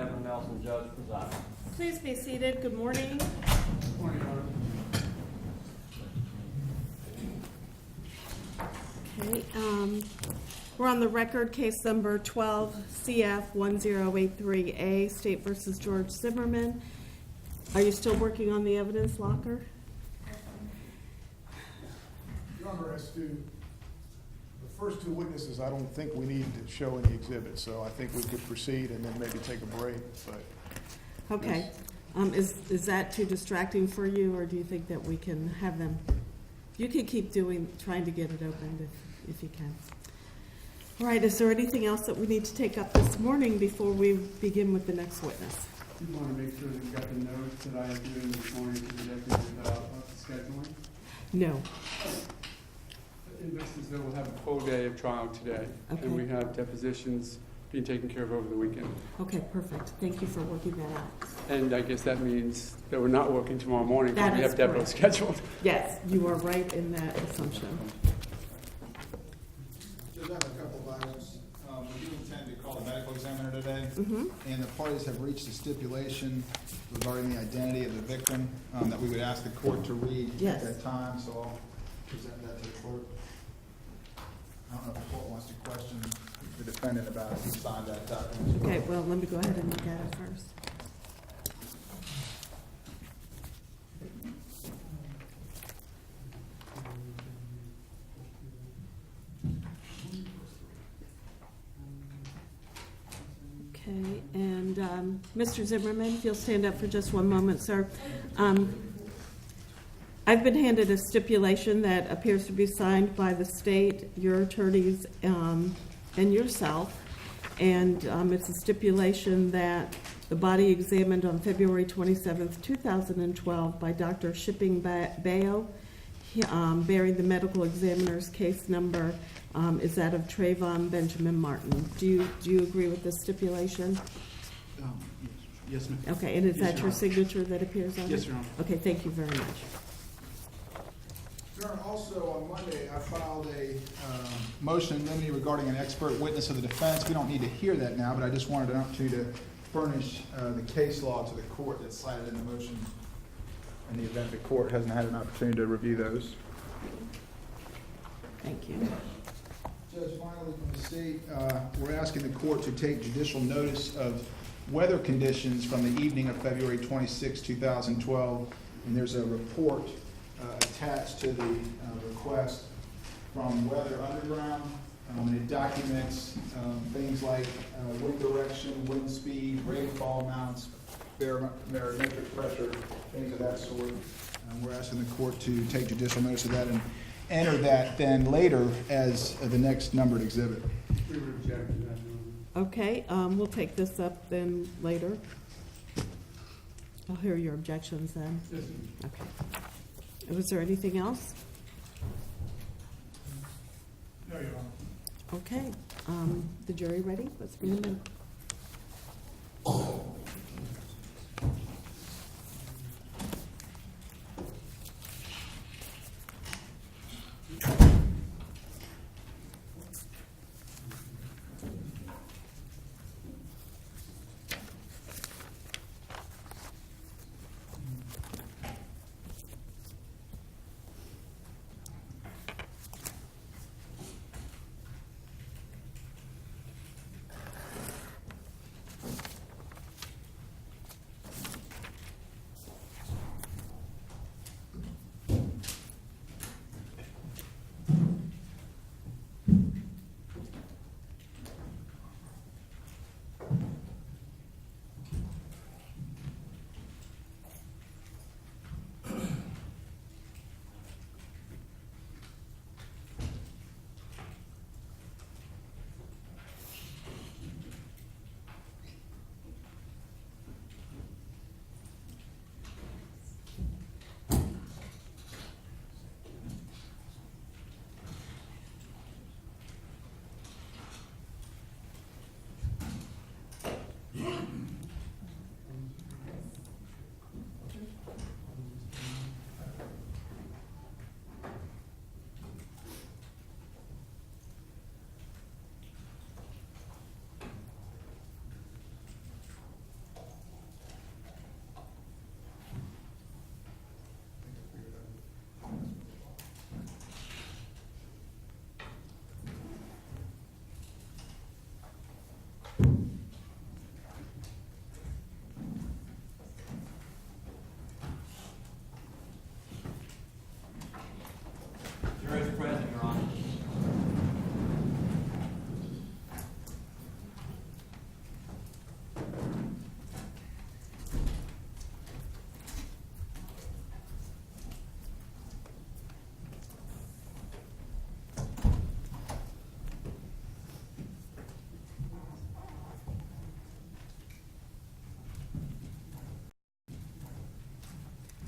Deborah Nelson, Judge, presiding. Please be seated. Good morning. Good morning, Your Honor. Okay, we're on the record, case number 12 CF 1083A, State versus George Zimmerman. Are you still working on the evidence locker? Your Honor, as to the first two witnesses, I don't think we need to show any exhibits, so I think we could proceed and then maybe take a break, but. Okay. Is that too distracting for you, or do you think that we can have them? You can keep trying to get it opened if you can. All right, is there anything else that we need to take up this morning before we begin with the next witness? You want to make sure that you got the notes that I have given this morning to the executive about scheduling? No. In essence, that we'll have a full day of trial today, Okay. and we have depositions being taken care of over the weekend. Okay, perfect. Thank you for working that out. And I guess that means that we're not working tomorrow morning because That we is have definitely scheduled. Yes, you are right in that assumption. Judge, I have a couple of items. We do intend to call the medical examiner today, Mm-hmm. and the parties have reached a stipulation regarding the identity of the victim that we would ask the court to read Yes. at that time, so I'll present that to the court. I don't know if the court wants to question the defendant about if he signed that document. Okay, well, let me go ahead and look at it first. Okay, and Mr. Zimmerman, if you'll stand up for just one moment, sir. I've been handed a stipulation that appears to be signed by the state, your attorneys, and yourself. And it's a stipulation that the body examined on February 27th, 2012 by Dr. Shipping Bayo, bearing the medical examiner's case number, is that of Trayvon Benjamin Martin. Do you agree with this stipulation? Yes, ma'am. Okay, and is Yes, that Your your Honor. signature that appears on it? Yes, Your Honor. Okay, thank you very much. Your Honor, also on Monday, I filed a motion in limine regarding an expert witness of the defense. We don't need to hear that now, but I just wanted an opportunity to furnish the case law to the court that's cited in the motion in the event the court hasn't had an opportunity to review those. Thank you. Judge, finally from the state, we're asking the court to take judicial notice of weather conditions from the evening of February 26, 2012. And there's a report attached to the request from Weather Underground. And it documents things like wind direction, wind speed, rainfall amounts, barometric pressure, things of that sort. We're asking the court to take judicial notice of that and enter that then later as the next numbered exhibit. We would object to that. Your Honor. Okay, we'll take this up then later. I'll hear your objections then. Yes, ma'am. Okay. Was there anything else? No, Your Honor. Okay, the jury ready? Let's bring them in.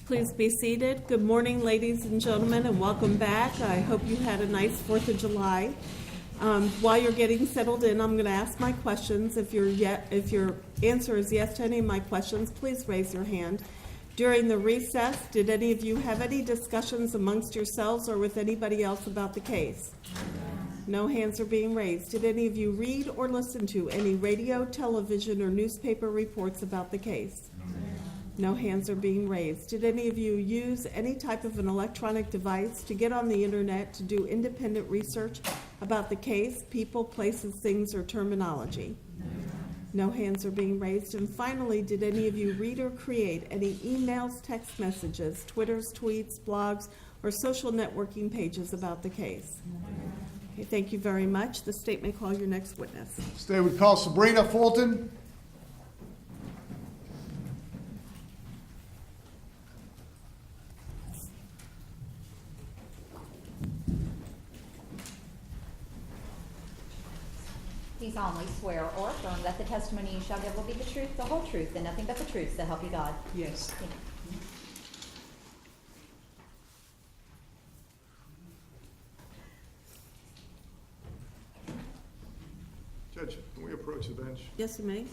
Please be seated. Good morning, ladies and gentlemen, and welcome back. I hope you had a nice 4th of July. While you're getting settled in, I'm going to ask my questions. If your answer is yes to any of my questions, please raise your hand. During the recess, did any of you have any discussions amongst yourselves or with anybody else about the case? No hands are being raised. Did any of you read or listen to any radio, television, or newspaper reports about the case? No hands are being raised. Did any of you use any type of an electronic device to get on the internet to do independent research about the case, people, places, things, or terminology? No hands are being raised. And finally, did any of you read or create any emails, text messages, Twitters, tweets, blogs, or social networking pages about the case? Okay, thank you very much. The state may call your next witness. State would call Sabrina Fulton. Do solemnly swear or affirm that the testimony you shall give will be the truth, the whole truth, and nothing but the truth, so help you God? Yes. Thank you. Judge, can we approach the bench? Yes, you may.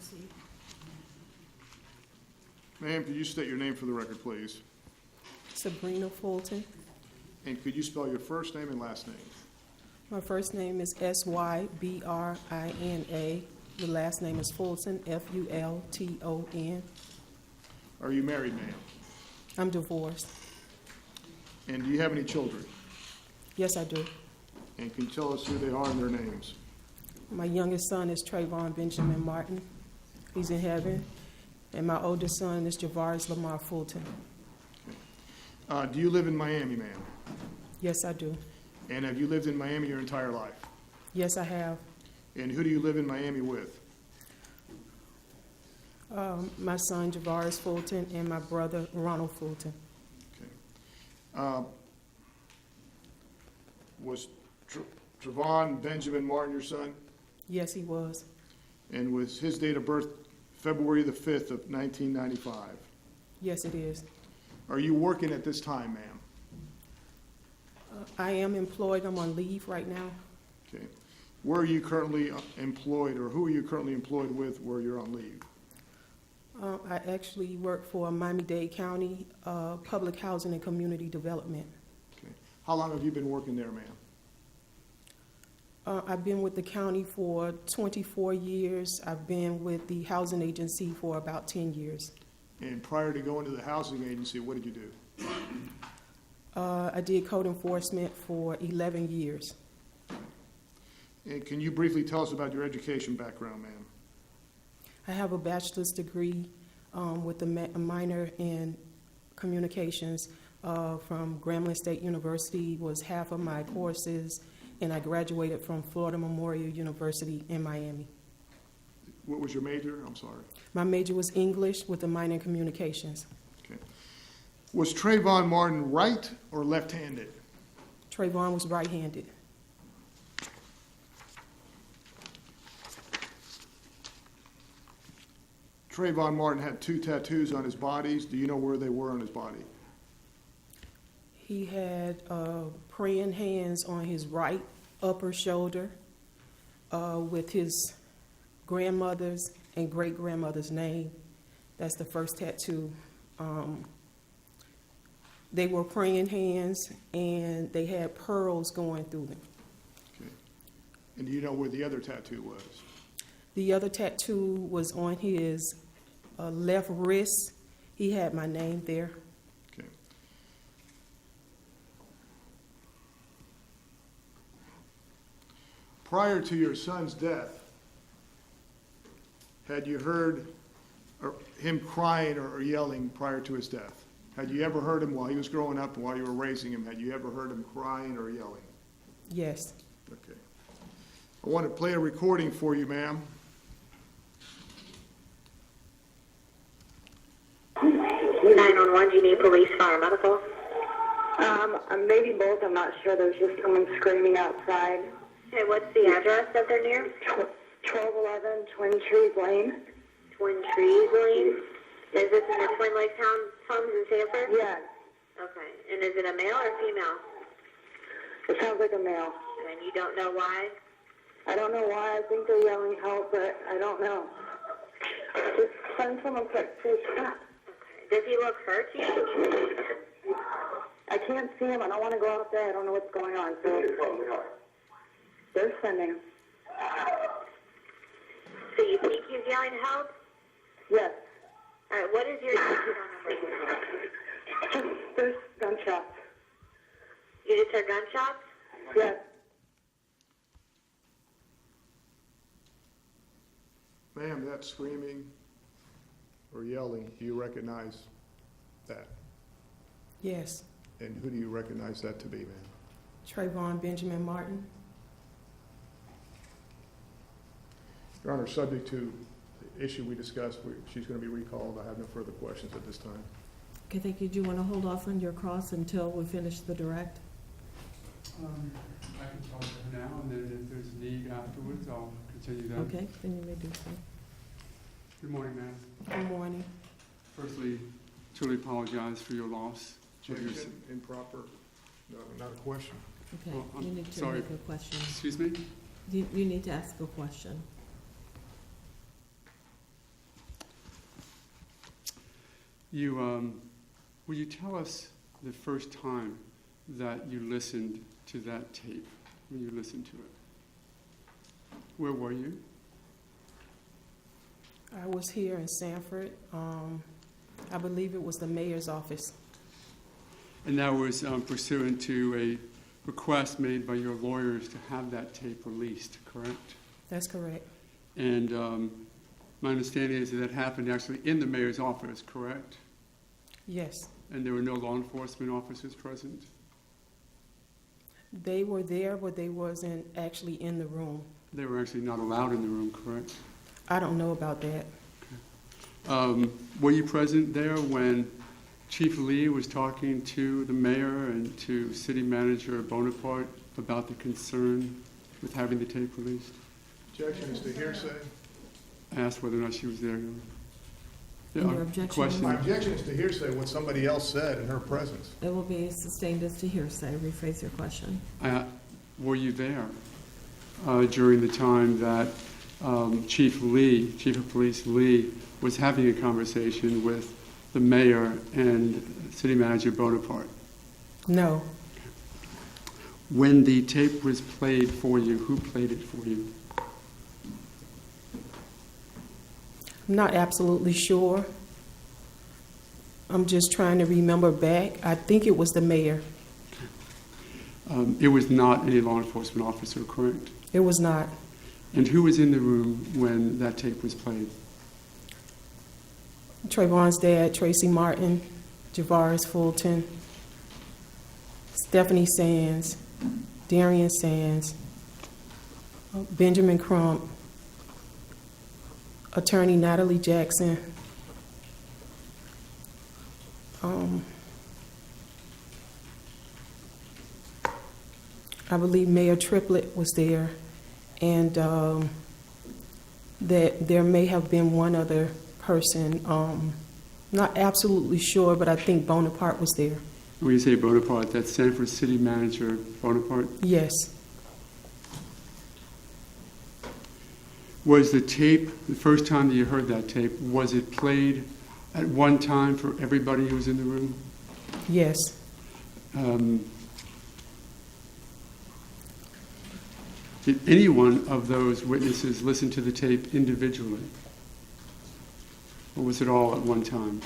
proceed. Ma'am, could you state your name for the record, please? Sabrina Fulton. And could you spell your first name and last name? My first name is Sybrina. The last name is Fulton, Fulton. Are you married, ma'am? I'm divorced. And do you have any children? Yes, I do. And can you tell us who they are and their names? My youngest son is Trayvon Benjamin Martin. He's in heaven. And my oldest son is Javaris Lamar Fulton. Do you live in Miami, ma'am? Yes, I do. And have you lived in Miami your entire life? Yes, I have. And who do you live in Miami with? My son Javaris Fulton and my brother Ronald Fulton. Okay. Was Trayvon Benjamin Martin your son? Yes, he was. And was his date of birth February the 5th of 1995? Yes, it is. Are you working at this time, ma'am? I am employed. I'm on leave right now. Okay. Where are you currently employed, or who are you currently employed with where you're on leave? I actually work for Miami-Dade County Public Housing and Community Development. Okay. How long have you been working there, ma'am? I've been with the county for 24 years. I've been with the housing agency for about 10 years. And prior to going to the housing agency, what did you do? I did code enforcement for 11 years. And can you briefly tell us about your education background, ma'am? I have a bachelor's degree with a minor in communications from Grambling State University, was half of my courses, and I graduated from Florida Memorial University in Miami. What was your major? I'm sorry. My major was English with a minor in communications. Okay. Was Trayvon Martin right or left-handed? Trayvon was right-handed. Trayvon Martin had 2 tattoos on his bodies. Do you know where they were on his body? He had praying hands on his right upper shoulder with his grandmother's and great-grandmother's name. That's the first tattoo. They were praying hands, and they had pearls going through them. Okay. And do you know where the other tattoo was? The other tattoo was on his left wrist. He had my name there. Okay. Prior to your son's death, had you heard him crying or yelling prior to his death? Had you ever heard him while he was growing up and while you were raising him? Had you ever heard him crying or yelling? Yes. Okay. I want to play a recording for you, ma'am. 911, do you need police, fire, medical? Maybe both, I'm not sure. There's just someone screaming outside. Okay, what's the address that they're near? 1211 Twin Trees Lane. Twin Trees Lane. Is this in the Twin Lakes homes in Sanford? Yes. Okay, and is it a male or female? It sounds like a male. And you don't know why? I don't know why. I think they're yelling help, but I don't know. Just send someone quick, please. Okay. Does he look hurt to you? I can't see him. I don't want to go out there. I don't know what's going on. So they're sending. So you think he's yelling help? Yes. All right, what is your number? Just, there's gunshots. You just heard gunshots? Yes. Ma'am, that screaming or yelling, do you recognize that? Yes. And who do you recognize that to be, ma'am? Trayvon Benjamin Martin. Your Honor, subject to the issue we discussed, she's going to be recalled. I have no further questions at this time. Okay, thank you. Do you want to hold off on your cross until we finish the direct? I can talk to her now, and then if there's need afterwards, I'll continue that. Okay, then you may do so. Good morning, ma'am. Good morning. Firstly, truly apologize for your loss. Objection, improper, no, not a question. Okay, Well, I'm you need to sorry. make a question. Excuse me? You need to ask a question. Will you tell us the first time that you listened to that tape, when you listened to it? Where were you? I was here in Sanford. I believe it was the mayor's office. And that was pursuant to a request made by your lawyers to have that tape released, correct? That's correct. And my understanding is that happened actually in the mayor's office, correct? Yes. And there were no law enforcement officers present? They were there, but they wasn't actually in the room. They were actually not allowed in the room, correct? I don't know about that. Were you present there when Chief Lee was talking to the mayor and to City Manager Bonaparte about the concern with having the tape released? Objection is to hearsay. I asked whether or not she was there. Your objection? Question. My objection is to hearsay what somebody else said in her presence. It will be sustained as to hearsay. Rephrase your question. Were you there during the time that Chief of Police Lee, was having a conversation with the mayor and City Manager Bonaparte? No. When the tape was played for you, who played it for you? I'm not absolutely sure. I'm just trying to remember back. I think it was the mayor. It was not any law enforcement officer, correct? It was not. And who was in the room when that tape was played? Trayvon's dad, Tracy Martin, Javaris Fulton, Stephanie Sands, Darian Sands, Benjamin Crump, Attorney Natalie Jackson, I believe Mayor Triplett was there, and that there may have been one other person. Not absolutely sure, but I think Bonaparte was there. When you say Bonaparte, that's Sanford City Manager Bonaparte? Yes. Was the tape, the first time that you heard that tape, was it played at one time for everybody who was in the room? Yes. Did any one of those witnesses listen to the tape individually? Or was it all at one time?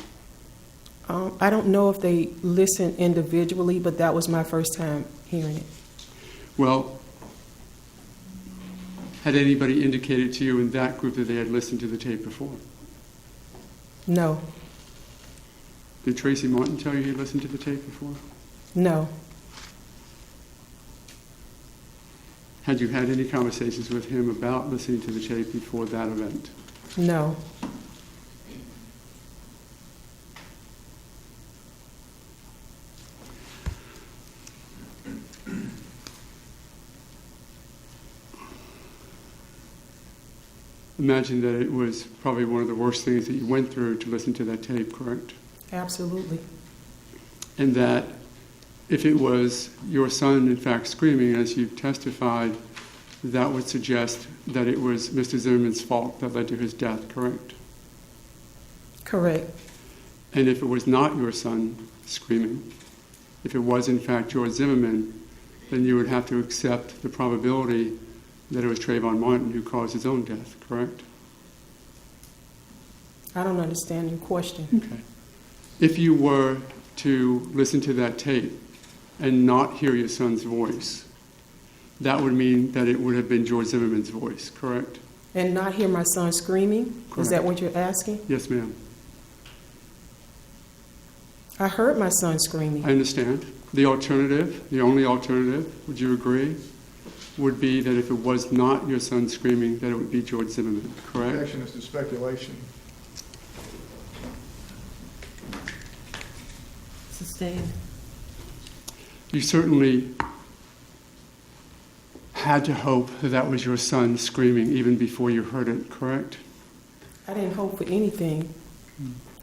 I don't know if they listened individually, but that was my first time hearing it. Well, had anybody indicated to you in that group that they had listened to the tape before? No. Did Tracy Martin tell you he listened to the tape before? No. Had you had any conversations with him about listening to the tape before that event? No. Imagine that it was probably one of the worst things that you went through to listen to that tape, correct? Absolutely. And that if it was your son, in fact, screaming, as you've testified, that would suggest that it was Mr. Zimmerman's fault that led to his death, correct? Correct. And if it was not your son screaming, if it was, in fact, George Zimmerman, then you would have to accept the probability that it was Trayvon Martin who caused his own death, correct? I don't understand your question. Okay. If you were to listen to that tape and not hear your son's voice, that would mean that it would have been George Zimmerman's voice, correct? And not hear my son screaming? Correct. Is that what you're asking? Yes, ma'am. I heard my son screaming. I understand. The alternative, the only alternative, would you agree, would be that if it was not your son screaming, that it would be George Zimmerman, correct? Objection is to speculation. Sustained. You certainly had to hope that that was your son screaming even before you heard it, correct? I didn't hope for anything.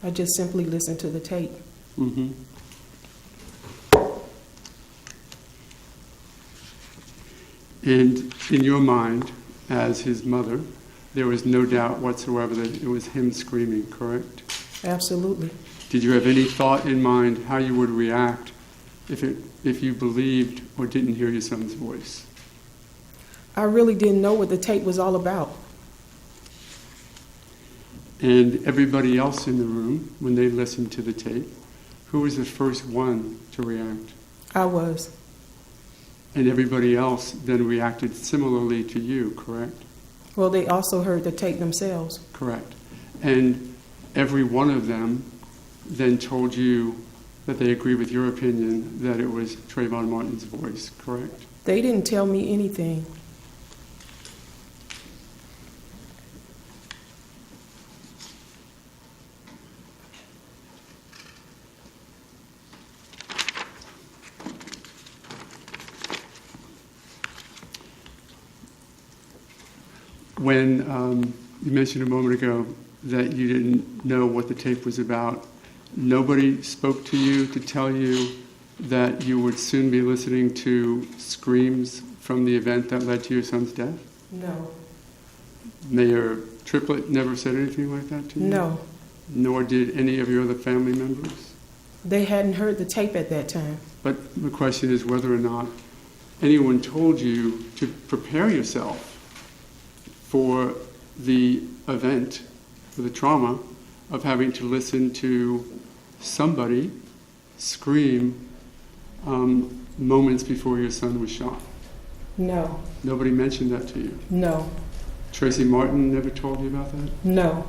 I just simply listened to the tape. Mm-hmm. And in your mind, as his mother, there was no doubt whatsoever that it was him screaming, correct? Absolutely. did you have any thought in mind how you would react if you believed or didn't hear your son's voice? I really didn't know what the tape was all about. And everybody else in the room, when they listened to the tape, who was the first one to react? I was. And everybody else then reacted similarly to you, correct? Well, they also heard the tape themselves. Correct. And every one of them then told you that they agree with your opinion that it was Trayvon Martin's voice, correct? They didn't tell me anything. When you mentioned a moment ago that you didn't know what the tape was about, nobody spoke to you to tell you that you would soon be listening to screams from the event that led to your son's death? No. Mayor Triplett never said anything like that to you? No. Nor did any of your other family members? They hadn't heard the tape at that time. But the question is whether or not anyone told you to prepare yourself for the event, for the trauma of having to listen to somebody scream moments before your son was shot. No. Nobody mentioned that to you. No. Tracy Martin never told you about that? No.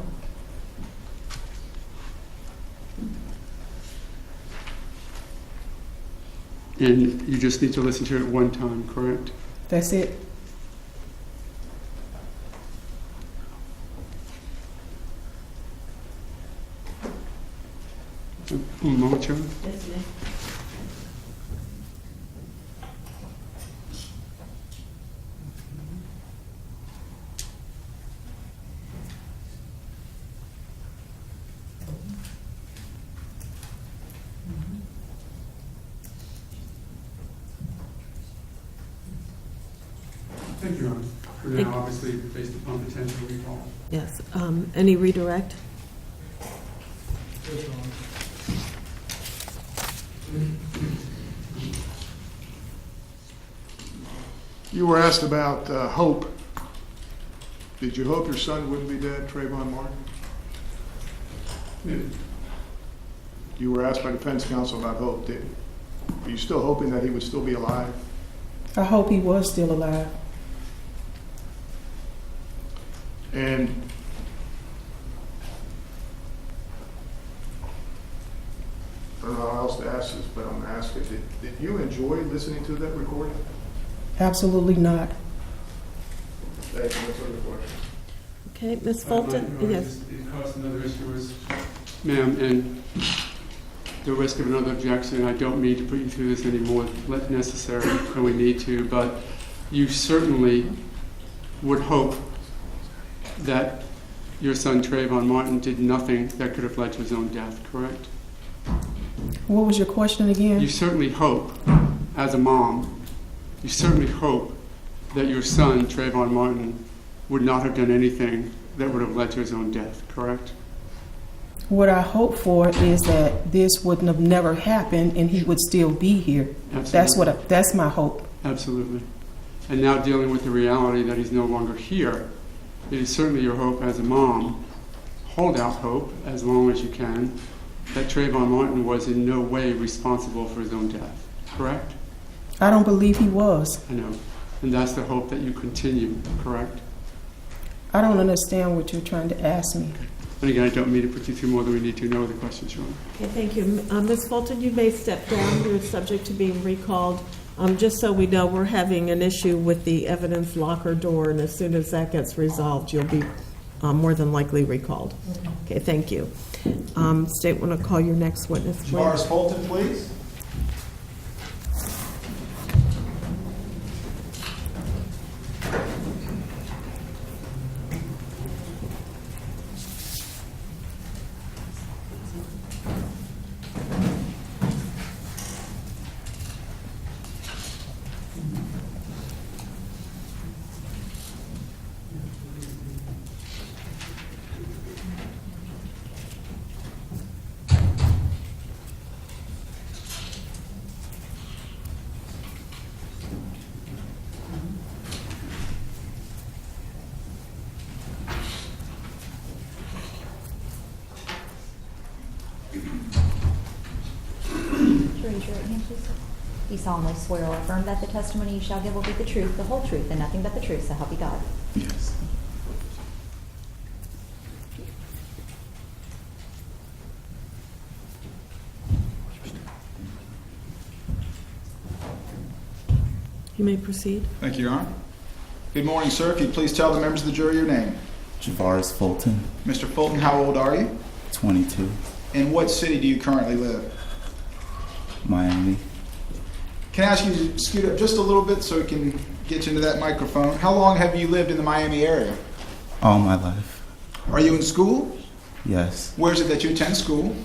And you just need to listen to it one time, correct? That's it. Un moment, Chair. Yes, ma'am. Thank you, Your Honor. We're Thank- now obviously based upon potential recall. Yes. Any redirect? You were asked about hope. Did you hope your son wouldn't be dead, Trayvon Martin? You were asked by defense counsel about hope. Are you still hoping that he would still be alive? I hope he was still alive. And I don't know how else to ask this, but I'm going to ask it. Did you enjoy listening to that recording? Absolutely not. Thank you. That's other question. Okay, Ms. Fulton? Yes. It caused another issue is, ma'am, and the risk of another objection, I don't mean to put you through this any more necessary than we need to, but you certainly would hope that your son Trayvon Martin did nothing that could have led to his own death, correct? What was your question again? You certainly hope, as a mom, you certainly hope that your son, Trayvon Martin, would not have done anything that would have led to his own death, correct? What I hope for is that this wouldn't have never happened and he would still be here. Absolutely. That's my hope. Absolutely. And now dealing with the reality that he's no longer here, it is certainly your hope as a mom, hold out hope as long as you can, that Trayvon Martin was in no way responsible for his own death, correct? I don't believe he was. I know. And that's the hope that you continue, correct? I don't understand what you're trying to ask me. And again, I don't mean to put you through more than we need to. No other questions, Sean. Okay, thank you. Ms. Fulton, you may step down. You're subject to being recalled. Just so we know, we're having an issue with the evidence locker door, and as soon as that gets resolved, you'll be more than likely recalled. Okay, thank you. State, want to call your next witness, please? Javaris Fulton, please. Raise your right hand, please. You solemnly swear or affirm that the testimony you shall give will be the truth, the whole truth, and nothing but the truth, so help you God. Yes. You may proceed. Thank you, Your Honor. Good morning, sir. If you'd please tell the members of the jury your name. Javaris Fulton, Mr. Fulton, how old are you? 22, In what city do you currently live? Miami, Can I ask you to scoot up just a little bit so we can get you into that microphone? How long have you lived in the Miami area? all my life. Are you in school? Yes, Where is it that you attend school?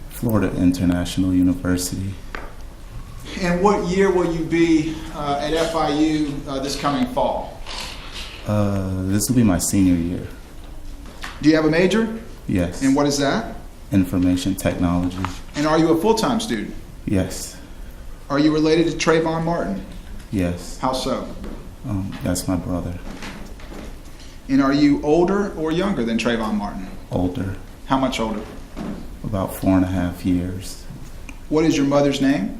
Florida International University, And what year will you be at FIU this coming fall? this will be my senior year. Do you have a major? Yes, And what is that? information technology. And are you a full-time student? Yes, Are you related to Trayvon Martin? yes, How so? that's my brother. And are you older or younger than Trayvon Martin? Older, How much older? about 4.5 years. What is your mother's name?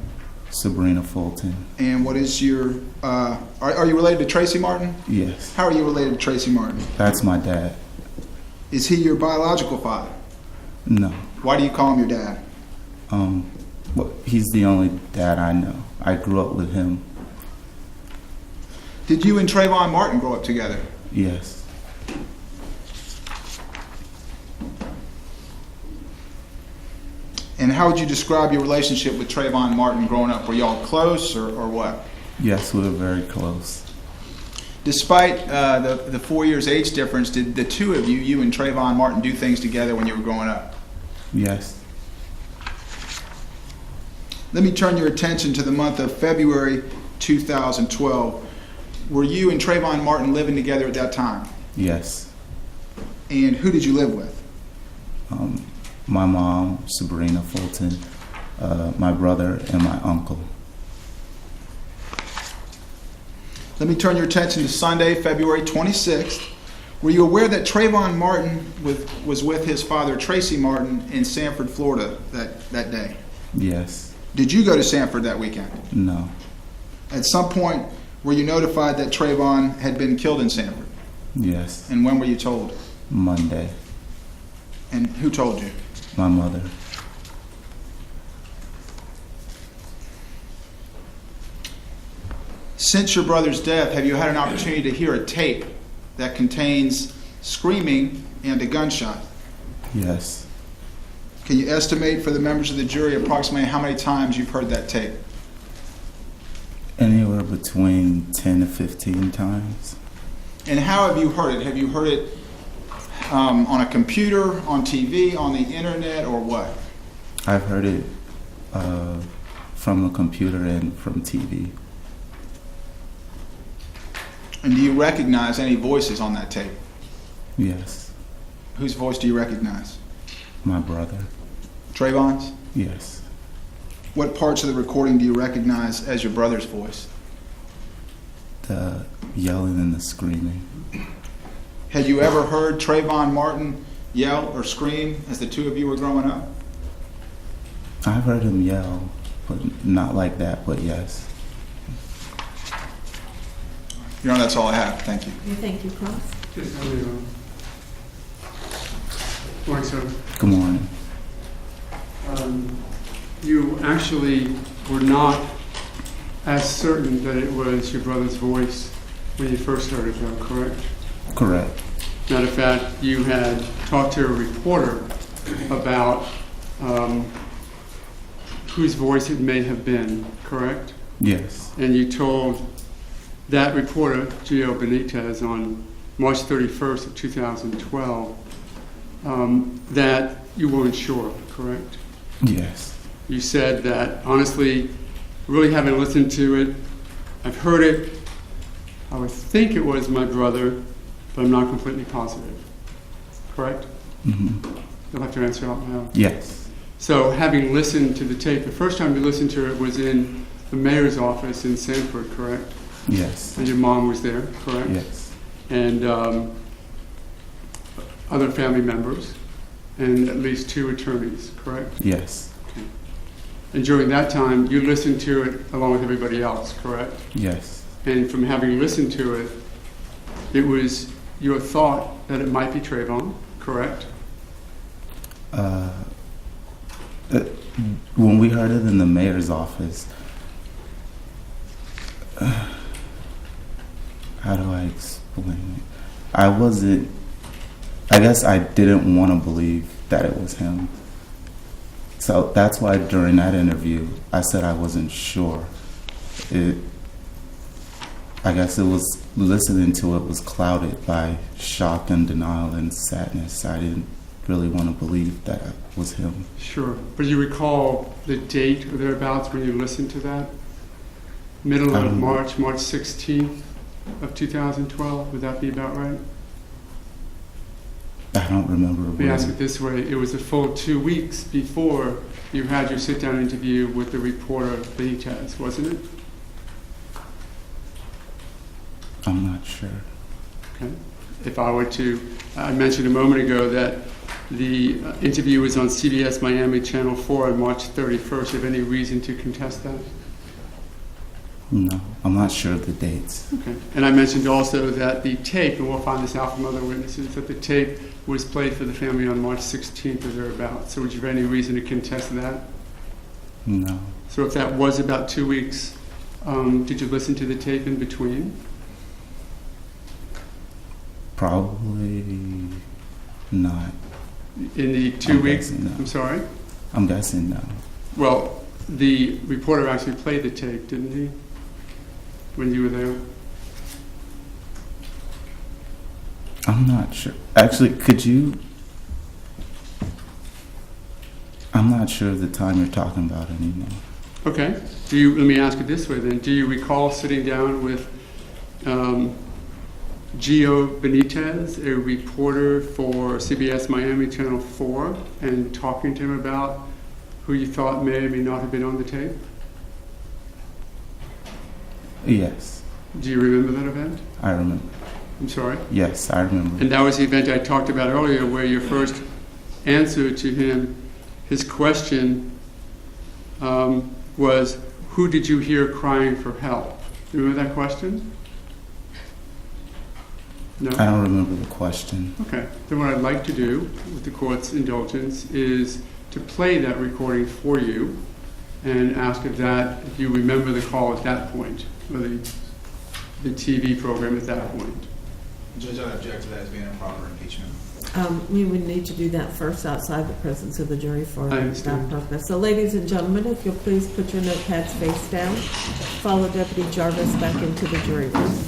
Sabrina Fulton, And what is your, are you related to Tracy Martin? yes, How are you related to Tracy Martin? that's my dad. Is he your biological father? No, Why do you call him your dad? well, he's the only dad I know. I grew up with him. Did you and Trayvon Martin grow up together? Yes, And how would you describe your relationship with Trayvon Martin growing up? Were y'all close or what? yes, we were very close. Despite the 4 years age difference, did the two of you, you and Trayvon Martin, do things together when you were growing up? Yes, Let me turn your attention to the month of February 2012. Were you and Trayvon Martin living together at that time? yes. And who did you live with? My mom, Sabrina Fulton, my brother, and my uncle. Let me turn your attention to Sunday, February 26th. Were you aware that Trayvon Martin was with his father, Tracy Martin, in Sanford, Florida that day? Yes, Did you go to Sanford that weekend? no, At some point, were you notified that Trayvon had been killed in Sanford? yes. And when were you told? Monday, And who told you? my mother. Since your brother's death, have you had an opportunity to hear a tape that contains screaming and a gunshot? Yes, Can you estimate for the members of the jury approximately how many times you've heard that tape? anywhere between 10 to 15 times. And how have you heard it? Have you heard it on a computer, on TV, on the internet, or what? I've heard it from a computer and from TV. And do you recognize any voices on that tape? Yes, Whose voice do you recognize? my brother. Trayvon's? Yes, What parts of the recording do you recognize as your brother's voice? the yelling and the screaming. Had you ever heard Trayvon Martin yell or scream as the two of you were growing up? I've heard him yell, but not like that, but yes. You know, that's all I have. Thank you. Thank you, Cross. Yes, how are you? Morning, sir. Good morning. You actually were not as certain that it was your brother's voice when you first heard it, though, correct? Correct. Matter of fact, you had talked to a reporter about whose voice it may have been, correct? Yes, And you told that reporter, Gio Benitez, on March 31st of 2012, that you weren't sure, correct? yes, You said that, honestly, really haven't listened to it. I've heard it. I would think it was my brother, but I'm not completely positive. Correct? You'll have to answer out loud. yes, So, having listened to the tape, the first time you listened to it was in the mayor's office in Sanford, correct? yes, And your mom was there, correct? yes, And other family members, and at least 2 attorneys, correct? yes, And during that time, you listened to it along with everybody else, correct? Yes. And from having listened to it, it was your thought that it might be Trayvon, correct? When we heard it in the mayor's office, how do I explain it? I guess I didn't want to believe that it was him. So that's why during that interview, I said I wasn't sure. I guess it was, listening to it was clouded by shock and denial and sadness. I didn't really want to believe that it was him. Sure. But you recall the date or thereabouts when you listened to that? Middle of March 16th of 2012, would that be about right? I don't remember. Let me ask it this way. It was a full 2 weeks before you had your sit-down interview with the reporter Benitez, wasn't it? I'm not sure. Okay. If I were to, I mentioned a moment ago that the interview was on CBS Miami Channel 4 on March 31st. Do you have any reason to contest that? No, I'm not sure of the dates. Okay. And I mentioned also that the tape, and we'll find this out from other witnesses, that the tape was played for the family on March 16th or thereabouts. So would you have any reason to contest that? No. So if that was about 2 weeks, did you listen to the tape in between? Probably not. In the 2 weeks? Guessing no. I'm sorry? I'm guessing no. Well, the reporter actually played the tape, didn't he? When you were there? I'm not sure. Actually, I'm not sure of the time you're talking about anymore. Okay. Let me ask it this way then. Do you recall sitting down with Gio Benitez, a reporter for CBS Miami Channel 4, and talking to him about who you thought may or may not have been on the tape? Yes. Do you remember that event? I remember. I'm sorry? Yes, I remember. And that was the event I talked about earlier, where your first answer to him, his question was, who did you hear crying for help? Do you remember that question? No? I don't remember the question. Okay. Then what I'd like to do, with the court's indulgence, is to play that recording for you and ask if you remember the call at that point, or the TV program at that point. Judge, I object to that as being improper impeachment. We would need to do that first outside the presence of the jury for I that understand. purpose. So ladies and gentlemen, if you'll please put your notepads face down, follow Deputy Jarvis back into the jury room.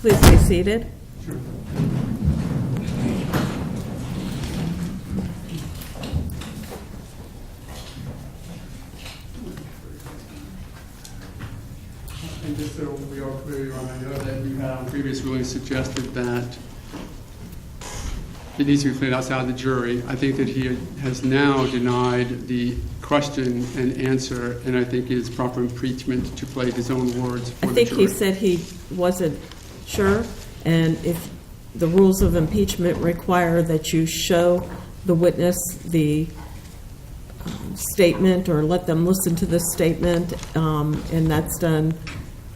Please be seated. And just so we are clear, Your Honor, I know that you have previously suggested that it needs to be played outside the jury. I think that he has now denied the question and answer, and I think it is proper impeachment to play his own words for I the think jury. he said he wasn't sure, and if the rules of impeachment require that you show the witness the statement or let them listen to the statement, and that's done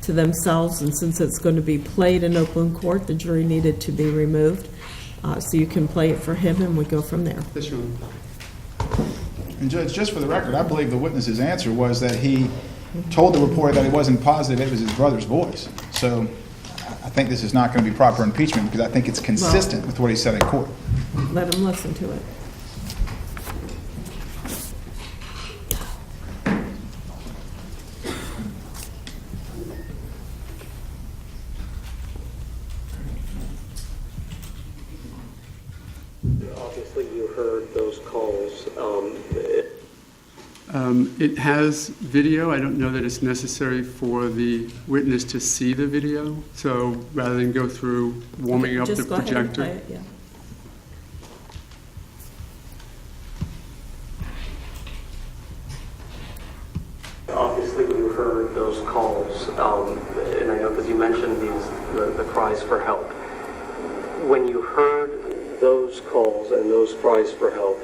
to themselves, and since it's going to be played in open court, the jury needed to be removed. So you can play it for him, and we go from there. Yes, Your Honor. And Judge, just for the record, I believe the witness's answer was that he told the reporter that he wasn't positive it was his brother's voice. So I think this is not going to be proper impeachment because I think it's consistent with what he said in court. Let him listen to it. Obviously, you heard those calls. It has video. I don't know that it's necessary for the witness to see the video. So rather than go through warming up the Just go ahead and projector. play it, yeah. Obviously, when you heard those calls, and I know because you mentioned the cries for help. When you heard those calls and those cries for help,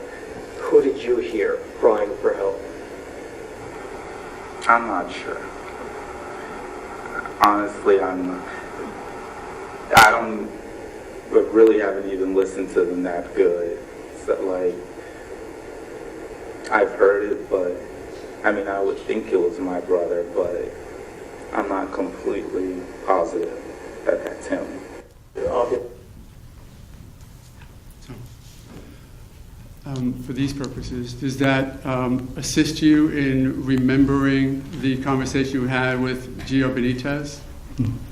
who did you hear crying for help? I'm not sure. Honestly, I don't, but really haven't even listened to them that good. So, like, I've heard it, but I mean, I would think it was my brother, but I'm not completely positive that that's him. For these purposes, does that assist you in remembering the conversation you had with Gio Benitez?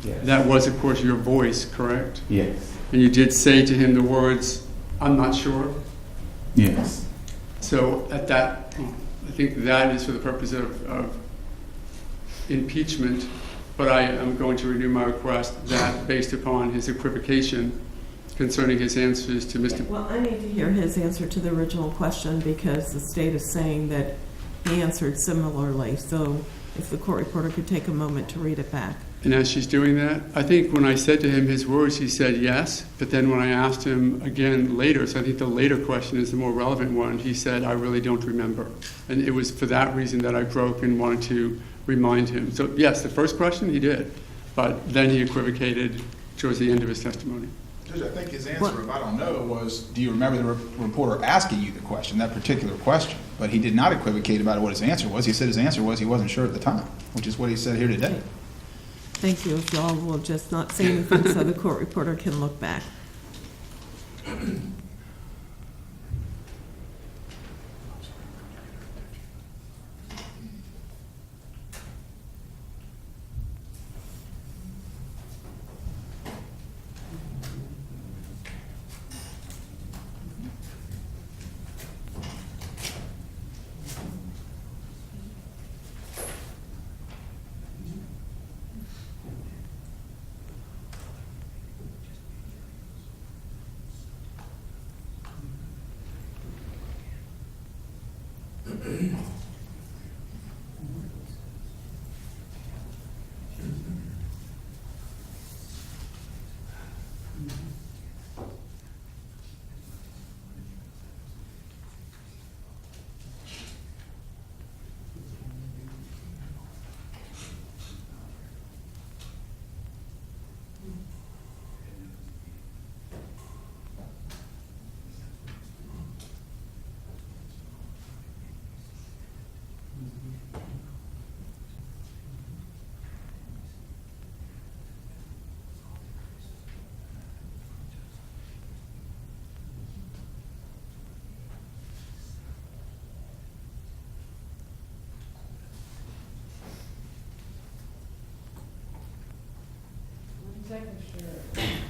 Yes. That was, of course, your voice, correct? Yes. And you did say to him the words, "I'm not sure." Yes. So at that, I think that is for the purpose of impeachment, but I am going to renew my request that based upon his equivocation concerning his answers to Mr. Well, I need to hear his answer to the original question because the state is saying that he answered similarly. So if the court reporter could take a moment to read it back. And as she's doing that, I think when I said to him his words, he said yes. But then when I asked him again later, so I think the later question is the more relevant one, he said, "I really don't remember." And it was for that reason that I broke and wanted to remind him. So yes, the first question he did, but then he equivocated towards the end of his testimony. Judge, I think his answer, if I don't know, was, do you remember the reporter asking you the question, that particular question? But he did not equivocate about what his answer was. He said his answer was he wasn't sure at the time, which is what he said here today. Thank you. If y'all will just not say anything so the court reporter can look back.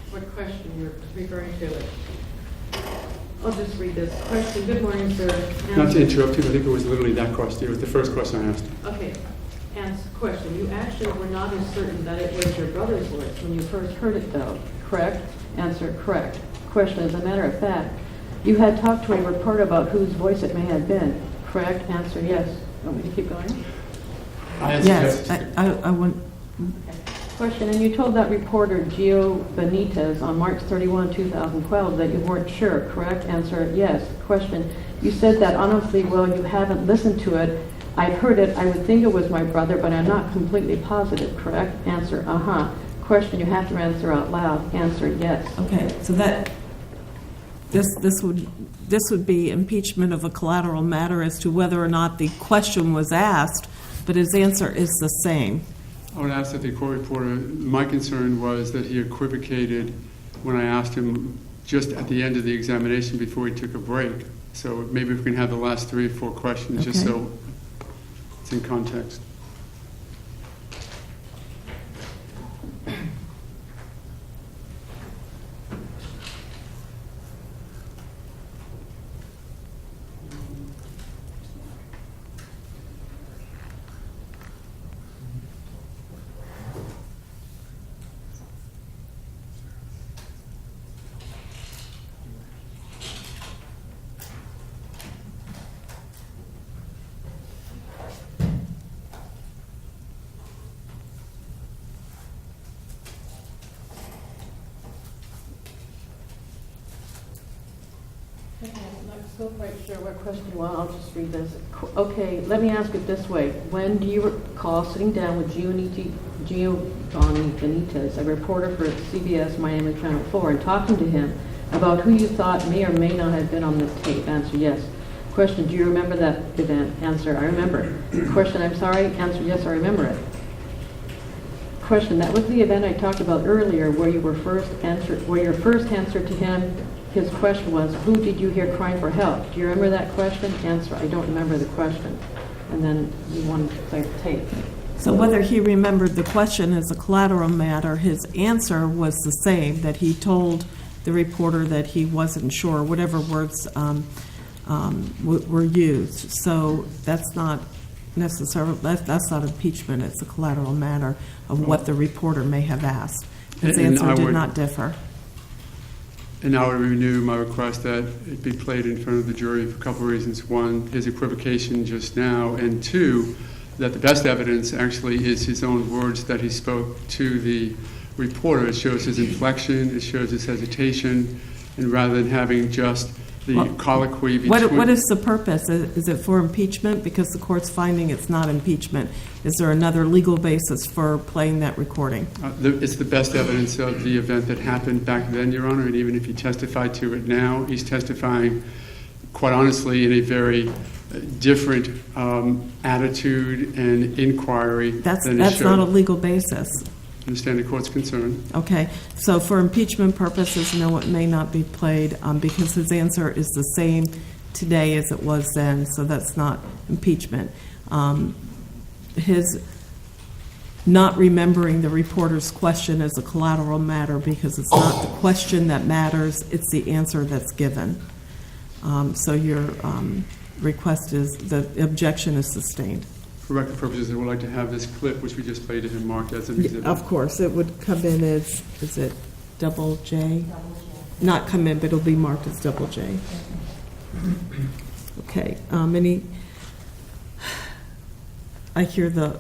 What question you're referring to? I'll just read this question. Good morning, sir. Not to interrupt you, I think it was literally that question. It was the first question I asked. Okay. Answer question. You actually were not as certain that it was your brother's voice when you first heard it, though. Correct? Answer, correct. Question. As a matter of fact, you had talked to a reporter about whose voice it may have been. Correct? Answer, yes. Want me to keep going? Yes, I want. Question, and you told that reporter, Gio Benitez, on March 31, 2012, that you weren't sure, correct? Answer, yes. Question, you said that honestly, well, you haven't listened to it. I've heard it. I would think it was my brother, but I'm not completely positive, correct? Answer, uh-huh. Question, you have to answer out loud. Answer, yes. Okay, so that, this would be impeachment of a collateral matter as to whether or not the question was asked, but his answer is the same. I would ask that the court reporter, my concern was that he equivocated when I asked him just at the end of the examination before he took a break. So maybe we can have the last 3 or 4 questions just Okay. so it's in context. I'm still quite sure what question, well, I'll just read this. Okay, let me ask it this way. When do you recall sitting down with Giovanni Benitez, a reporter for CBS Miami Channel 4, and talking to him about who you thought may or may not have been on this tape? Answer, yes. Question, do you remember that event? Answer, I remember. Question, I'm sorry? Answer, yes, I remember it. Question, that was the event I talked about earlier where your first answer to him, his question was, who did you hear crying for help? Do you remember that question? Answer, I don't remember the question. And then you wanted to play the tape. So whether he remembered the question is a collateral matter, his answer was the same, that he told the reporter that he wasn't sure, whatever words were used. So that's not necessarily, that's not impeachment, it's a collateral matter of what the reporter may have asked. His answer did not differ. And I would renew my request that it be played in front of the jury for a couple of reasons. One, his equivocation just now, and two, that the best evidence actually is his own words that he spoke to the reporter. It shows his inflection, it shows his hesitation, and rather than having just the colloquy between... What is the purpose? Is it for impeachment? Because the court's finding it's not impeachment. Is there another legal basis for playing that recording? It's the best evidence of the event that happened back then, Your Honor, and even if he testified to it now, he's testifying, quite honestly, in a very different attitude and inquiry. That's not a legal basis. I understand the court's concern. Okay, so for impeachment purposes, no, it may not be played because his answer is the same today as it was then, so that's not impeachment. His not remembering the reporter's question is a collateral matter because it's not the question that matters, it's the answer that's given. So your request is, the objection is sustained. For record purposes, I would like to have this clip, which we just played to him, marked as an exhibit. Of course, it would come in as, is it double J? Not come in, but it'll be marked as double J. Okay, I hear the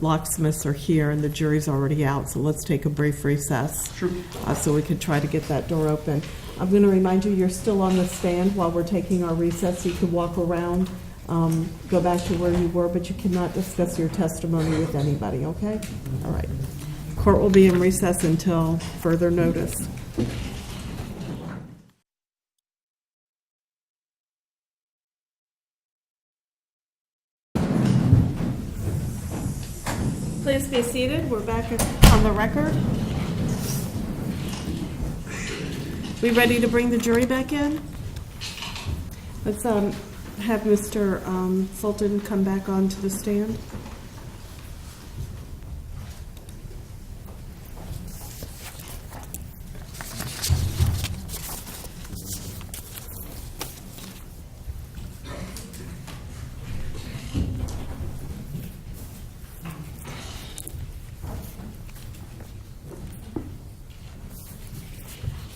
locksmiths are here and the jury's already out, so let's take a brief recess. Sure. So we can try to get that door open. I'm going to remind you, you're still on the stand while we're taking our recess. You can walk around, go back to where you were, but you cannot discuss your testimony with anybody, okay? All right. Court will be in recess until further notice. Please be seated. We're back on the record. We ready to bring the jury back in? Let's have Mr. Fulton come back onto the stand.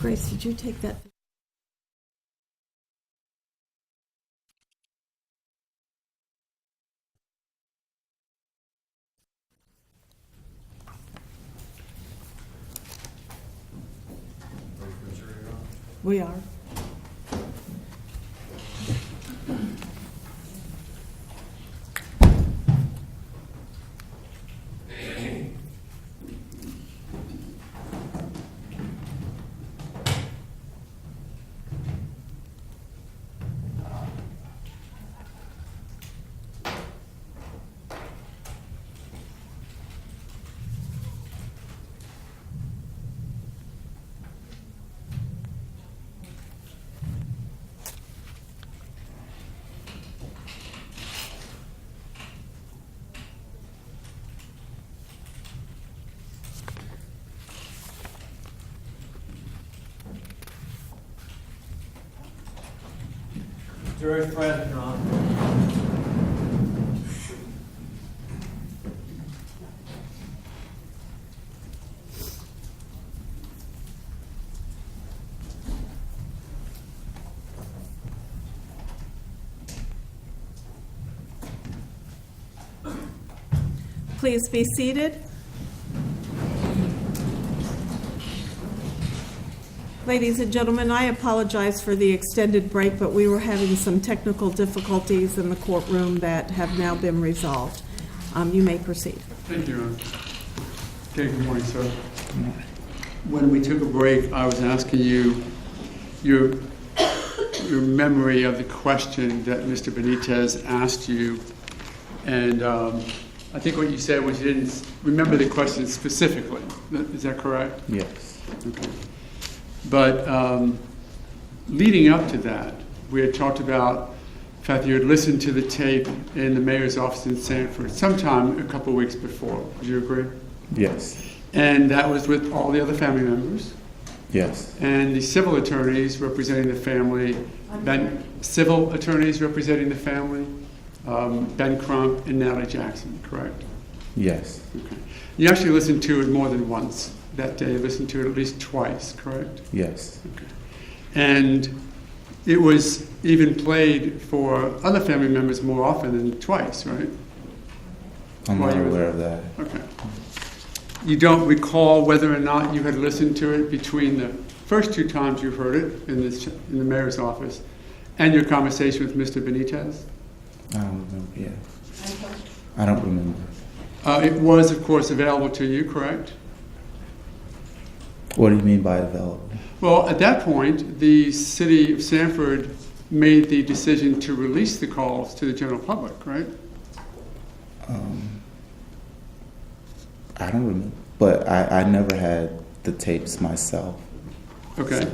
Grace, did you take that? We are. Jury's present, Your Honor. Please be seated. Ladies and gentlemen, I apologize for the extended break, but we were having some technical difficulties in the courtroom that have now been resolved. You may proceed. Thank you. Okay, good morning, sir. When we took a break, I was asking you your memory of the question that Mr. Benitez asked you, and I think what you said was you didn't remember the question specifically. Is that correct? Yes. Okay. But leading up to that, we had talked about the fact that you had listened to the tape in the mayor's office in Sanford sometime a couple of weeks before. Would you agree? Yes. And that was with all the other family members Yes. and the civil attorneys representing the family, Ben Crump and Natalie Jackson, correct? Yes. Okay. You actually listened to it more than once that day. You listened to it at least twice, correct? Yes. Okay. And it was even played for other family members more often than twice, right? I'm While not you were aware there. of that. Okay. You don't recall whether or not you had listened to it between the first two times you heard it in the mayor's office and your conversation with Mr. Benitez? I don't remember. Yeah. I don't remember. It was, of course, available to you, correct? What do you mean by available? Well, at that point, the city of Sanford made the decision to release the calls to the general public, right? I don't remember. But I never had the tapes myself. Okay. So,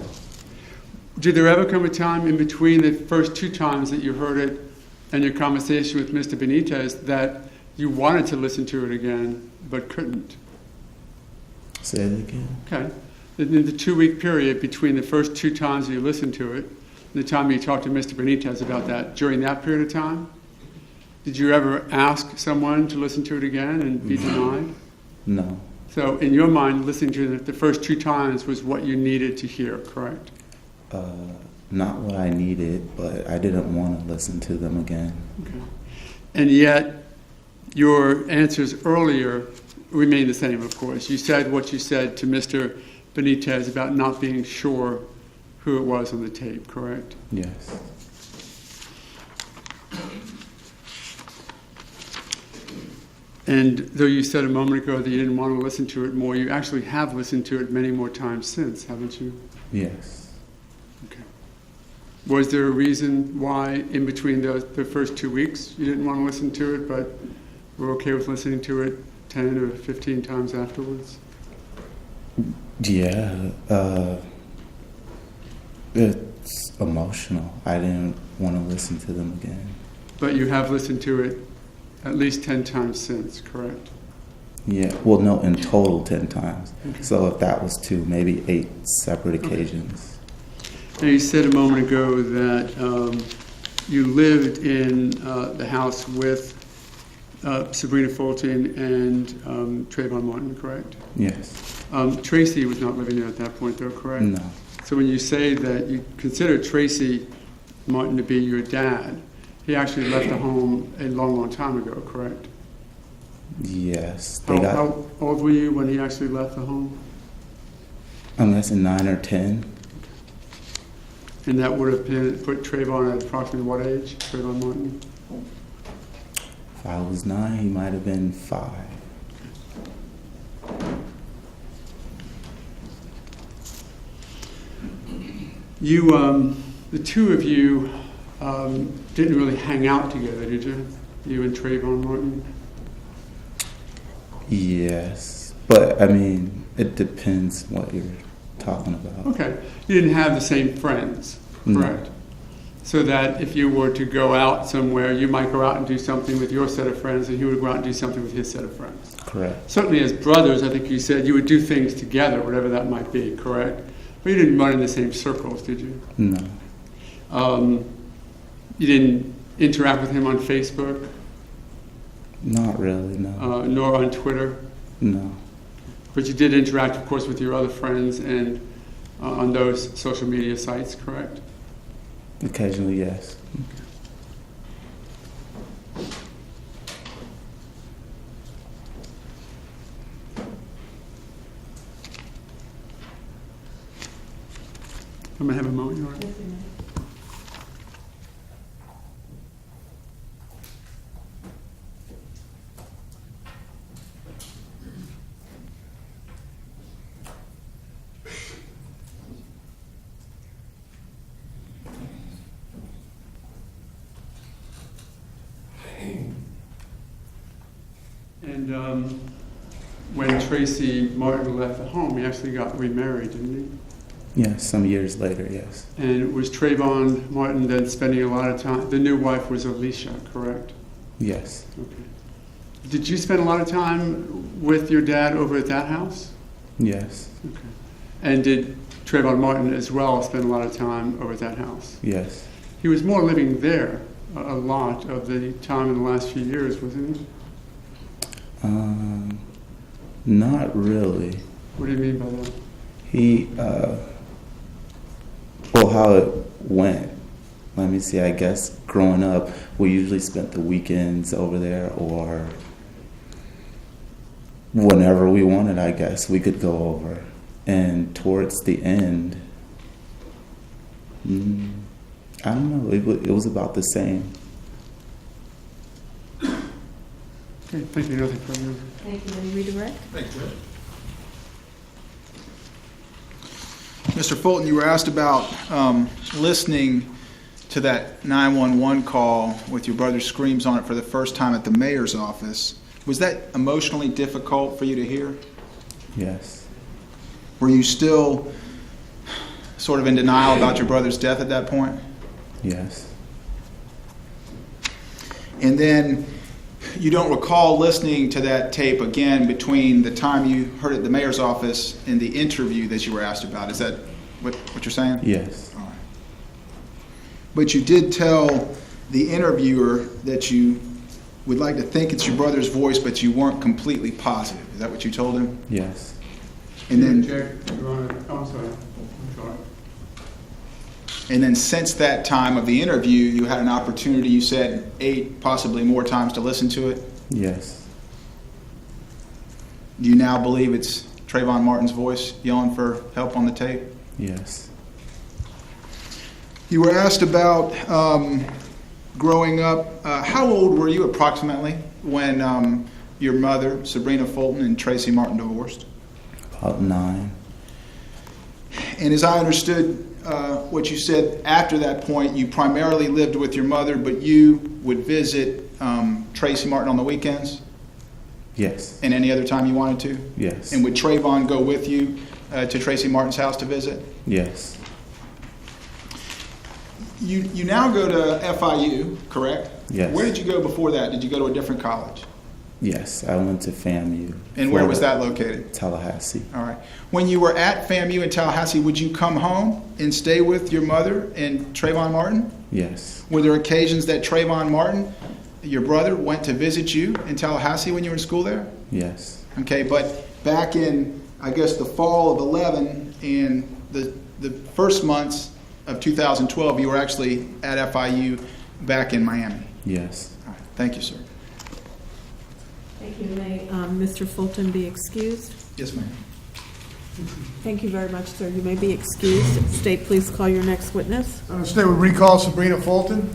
Did there ever come a time in between the first two times that you heard it and your conversation with Mr. Benitez that you wanted to listen to it again but couldn't? say it again. Okay. In the 2-week period between the first two times you listened to it and the time you talked to Mr. Benitez about that, during that period of time, did you ever ask someone to listen to it again and be denied? No. So in your mind, listening to it the first two times was what you needed to hear, correct? Not what I needed, but I didn't want to listen to them again. Okay. And yet, your answers earlier remain the same, of course. You said what you said to Mr. Benitez about not being sure who it was on the tape, correct? Yes. And though you said a moment ago that you didn't want to listen to it more, you actually have listened to it many more times since, haven't you? Yes. Okay. Was there a reason why in between the first 2 weeks you didn't want to listen to it, but were okay with listening to it 10 or 15 times afterwards? Yeah. It's emotional. I didn't want to listen to them again. But you have listened to it at least 10 times since, correct? Yeah. Well, no, in total 10 times. Okay. So if that was 2, maybe 8 separate occasions. Now you said a moment ago that you lived in the house with Sabrina Fulton and Trayvon Martin, correct? Yes. Tracy was not living there at that point, though, correct? No. So when you say that you consider Tracy Martin to be your dad, he actually left the home a long, long time ago, correct? Yes. How old were you when he actually left the home? I'm guessing 9 or 10. And that would have put Trayvon at approximately what age, Trayvon Martin? If I was 9, he might have been 5. You, the two of you, didn't really hang out together, did you? You and Trayvon Martin? Yes. But, I mean, it depends what you're talking about. Okay. You didn't have the same friends, correct? No. So that if you were to go out somewhere, you might go out and do something with your set of friends, and he would go out and do something with his set of friends. Correct. Certainly as brothers, I think you said you would do things together, whatever that might be, correct? But you didn't run in the same circles, did you? No. You didn't interact with him on Facebook? Not really, no. Nor on Twitter? No. But you did interact, of course, with your other friends and on those social media sites, correct? Occasionally, yes. I'm gonna have a moment, Your Honor. And when Tracy Martin left the home, he actually got remarried, didn't Yes, some years later, yes. he? And was Trayvon Martin then spending a lot of time? The new wife was Alicia, correct? Yes. Okay. Did you spend a lot of time with your dad over at that house? Yes. Okay. And did Trayvon Martin as well spend a lot of time over at that house? Yes. He was more living there a lot of the time in the last few years, wasn't he? Not really. What do you mean by that? He, well, how it went. Let me see, I guess growing up, we usually spent the weekends over there, or whenever we wanted, I guess, we could go over. And towards the end, I don't know, it was about the same. Okay, thank you. Nothing further. Thank you. May you redirect? Thank you. Mr. Fulton, you were asked about listening to that 911 call with your brother's screams on it for the first time at the mayor's office. Was that emotionally difficult for you to hear? Yes. Were you still sort of in denial about your brother's death at that point? Yes. And then you don't recall listening to that tape again between the time you heard it at the mayor's office and the interview that you were asked about. Is that what you're saying? Yes. All right. But you did tell the interviewer that you would like to think it's your brother's voice, but you weren't completely positive. Is that what you told him? Yes. And then, Jack, Your Honor, I'm sorry. I'm sorry. and then since that time of the interview, you had an opportunity, you said 8, possibly more times to listen to it. Yes. Do you now believe it's Trayvon Martin's voice yelling for help on the tape? Yes. You were asked about growing up. How old were you approximately when your mother, Sabrina Fulton, and Tracy Martin divorced? About 9. And as I understood what you said after that point, you primarily lived with your mother, but you would visit Tracy Martin on the weekends Yes. and any other time you wanted to? Yes. And would Trayvon go with you to Tracy Martin's house to visit? Yes. You now go to FIU, correct? Yes. Where did you go before that? Did you go to a different college? Yes, I went to FAMU. And where was Florida, that located? Tallahassee. All right. When you were at FAMU in Tallahassee, would you come home and stay with your mother and Trayvon Martin? Yes. Were there occasions that Trayvon Martin, your brother, went to visit you in Tallahassee when you were in school there? Yes. Okay, but back in, I guess, the fall of 11 and the first months of 2012, you were actually at FIU back in Miami. Yes. All right. Thank you, sir. Thank you. May Mr. Fulton be excused? Yes, ma'am. Thank you very much, sir. You may be excused. State, please call your next witness. State would recall Sabrina Fulton.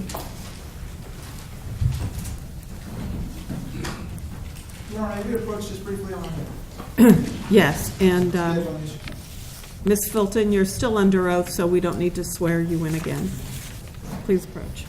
Your Honor, we approach this briefly on Yes, and Ms. Fulton, you're still under oath, so we don't need to swear you in again. Please approach.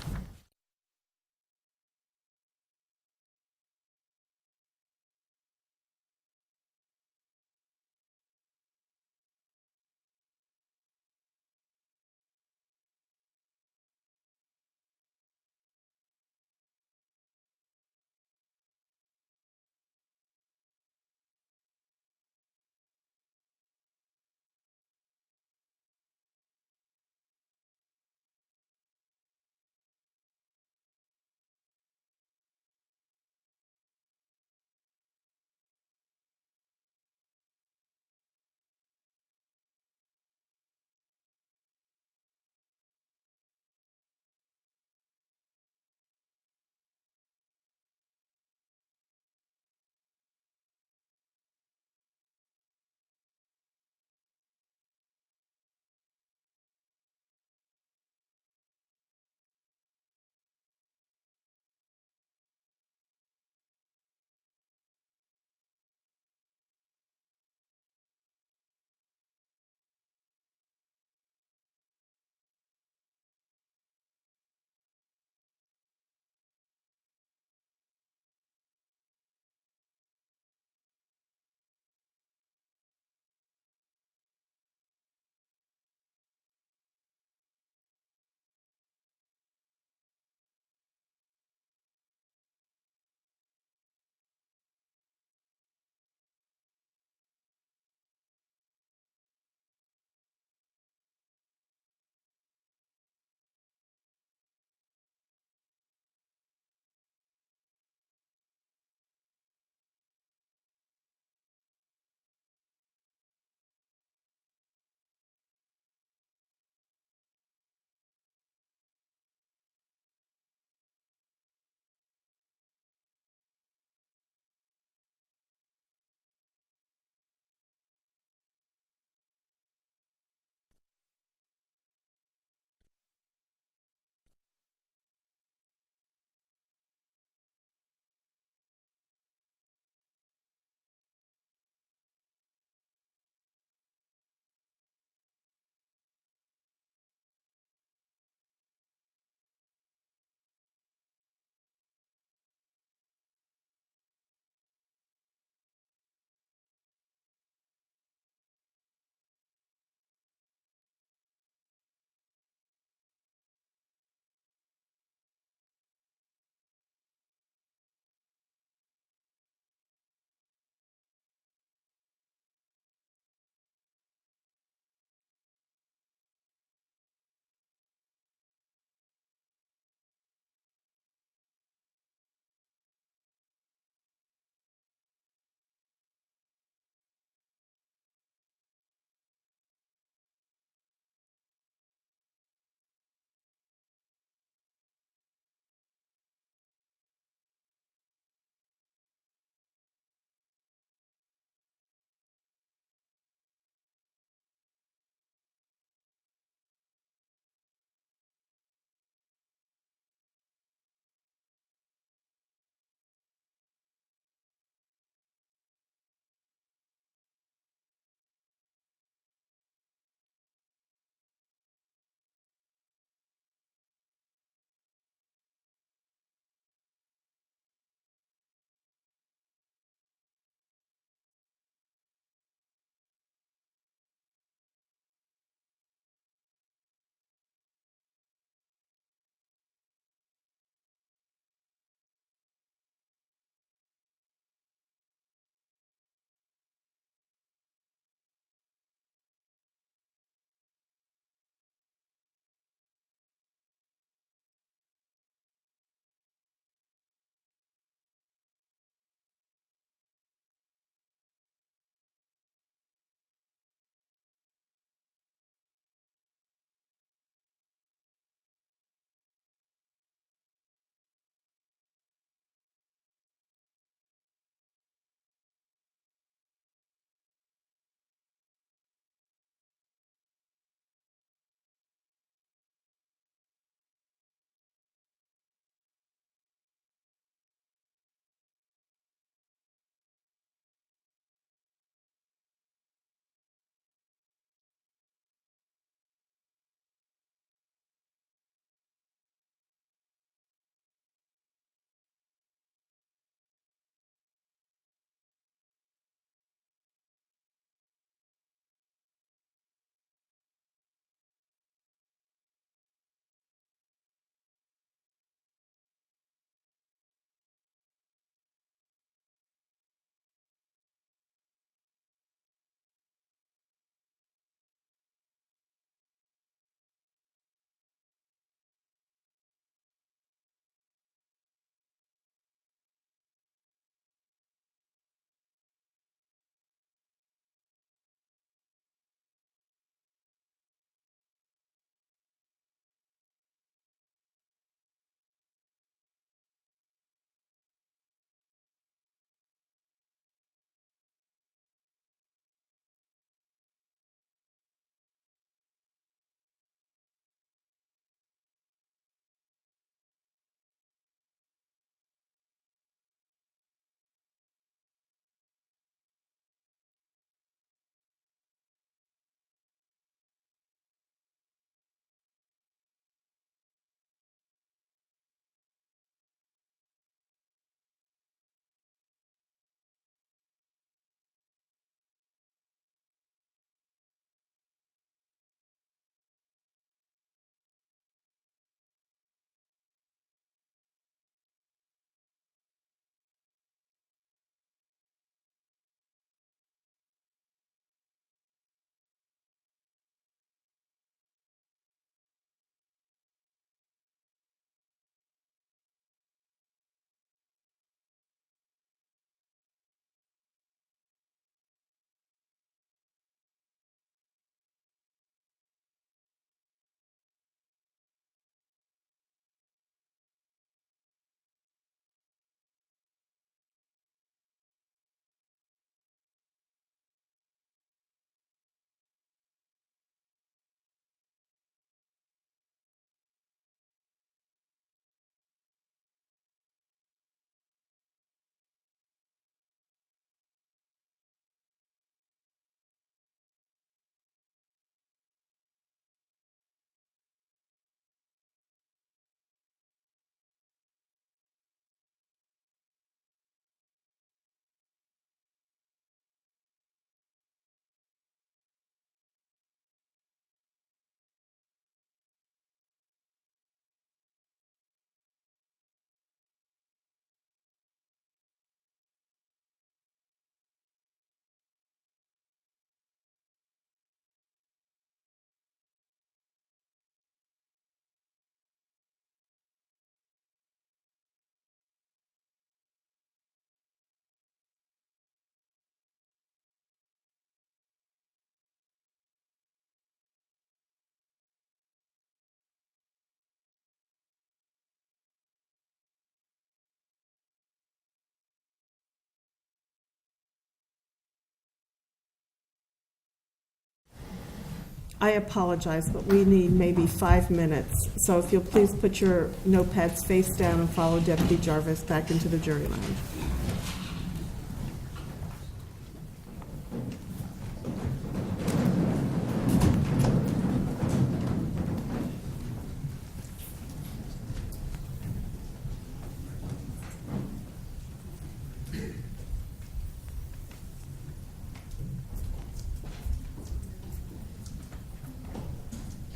I apologize, but we need maybe 5 minutes. So if you'll please put your notepads face down and follow Deputy Jarvis back into the jury lounge.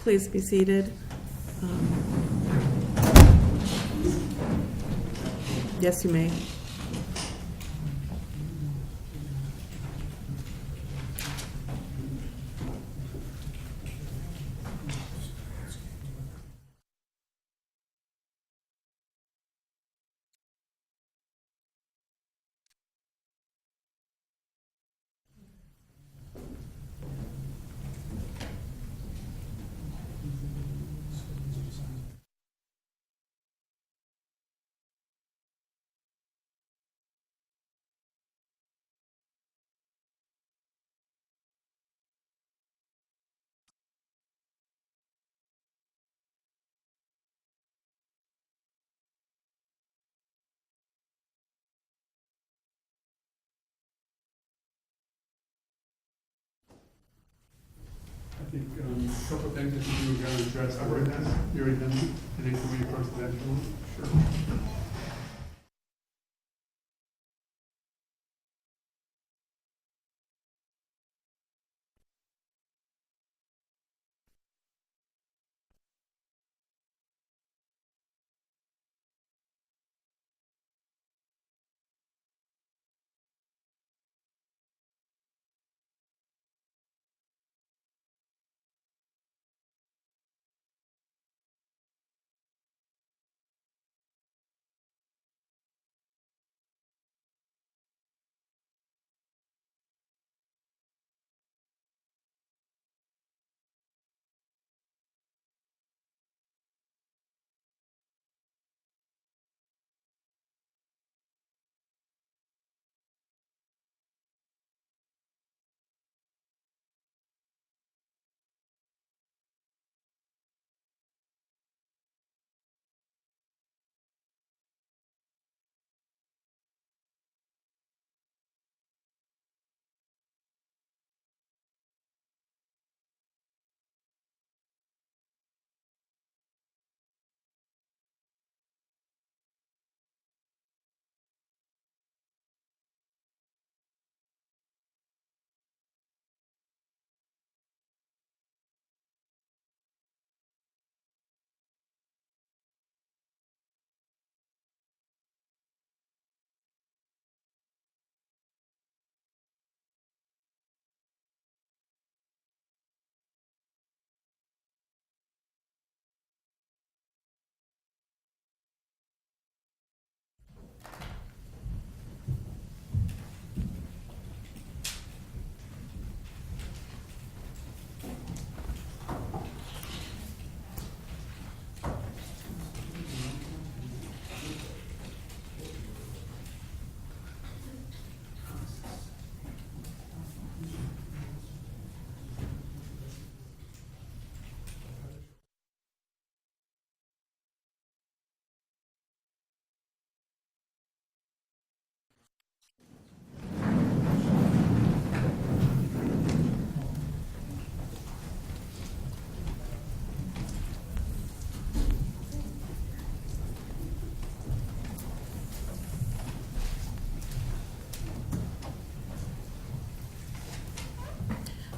Please be seated. Yes, you may. I think a couple of things that you were going to address. I've already done. You already done it? I think when you approach the bench. Sure.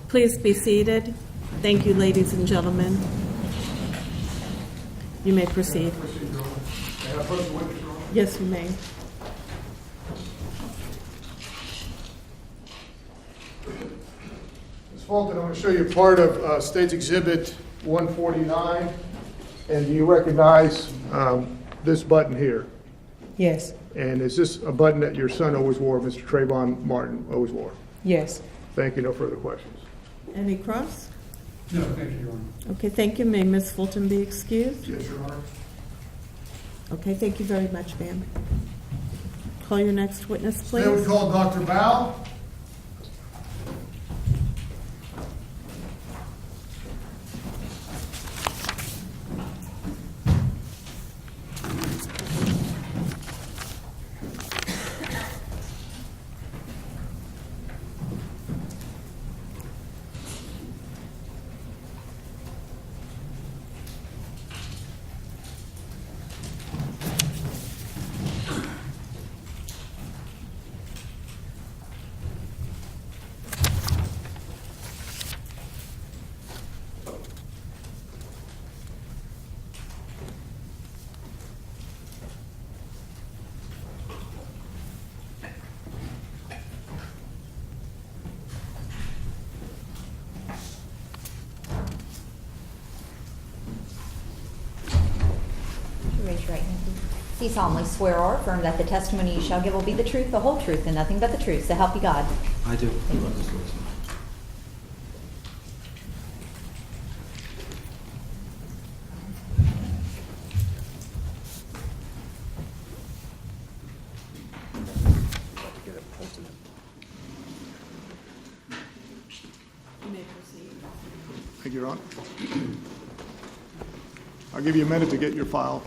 Please be seated. Thank you, ladies and gentlemen. You may proceed. Yes, you may. Ms. Fulton, I'm going to show you part of State's Exhibit 149, and do you recognize this button here? Yes. And is this a button that your son always wore, Mr. Trayvon Martin always wore? Yes. Thank you. No further questions. Any cross? No, thank you, Your Honor. Okay, thank you. May Ms. Fulton be excused? Yes, Your Honor. Okay, thank you very much, ma'am. Call your next witness, please. May we call Dr. Bao? your right hand, please. Do you solemnly swear or affirm that the testimony you shall give will be the truth, the whole truth, and nothing but the truth, so help you God? I do. Thank you, Your Honor. I'll give you a minute to get your file.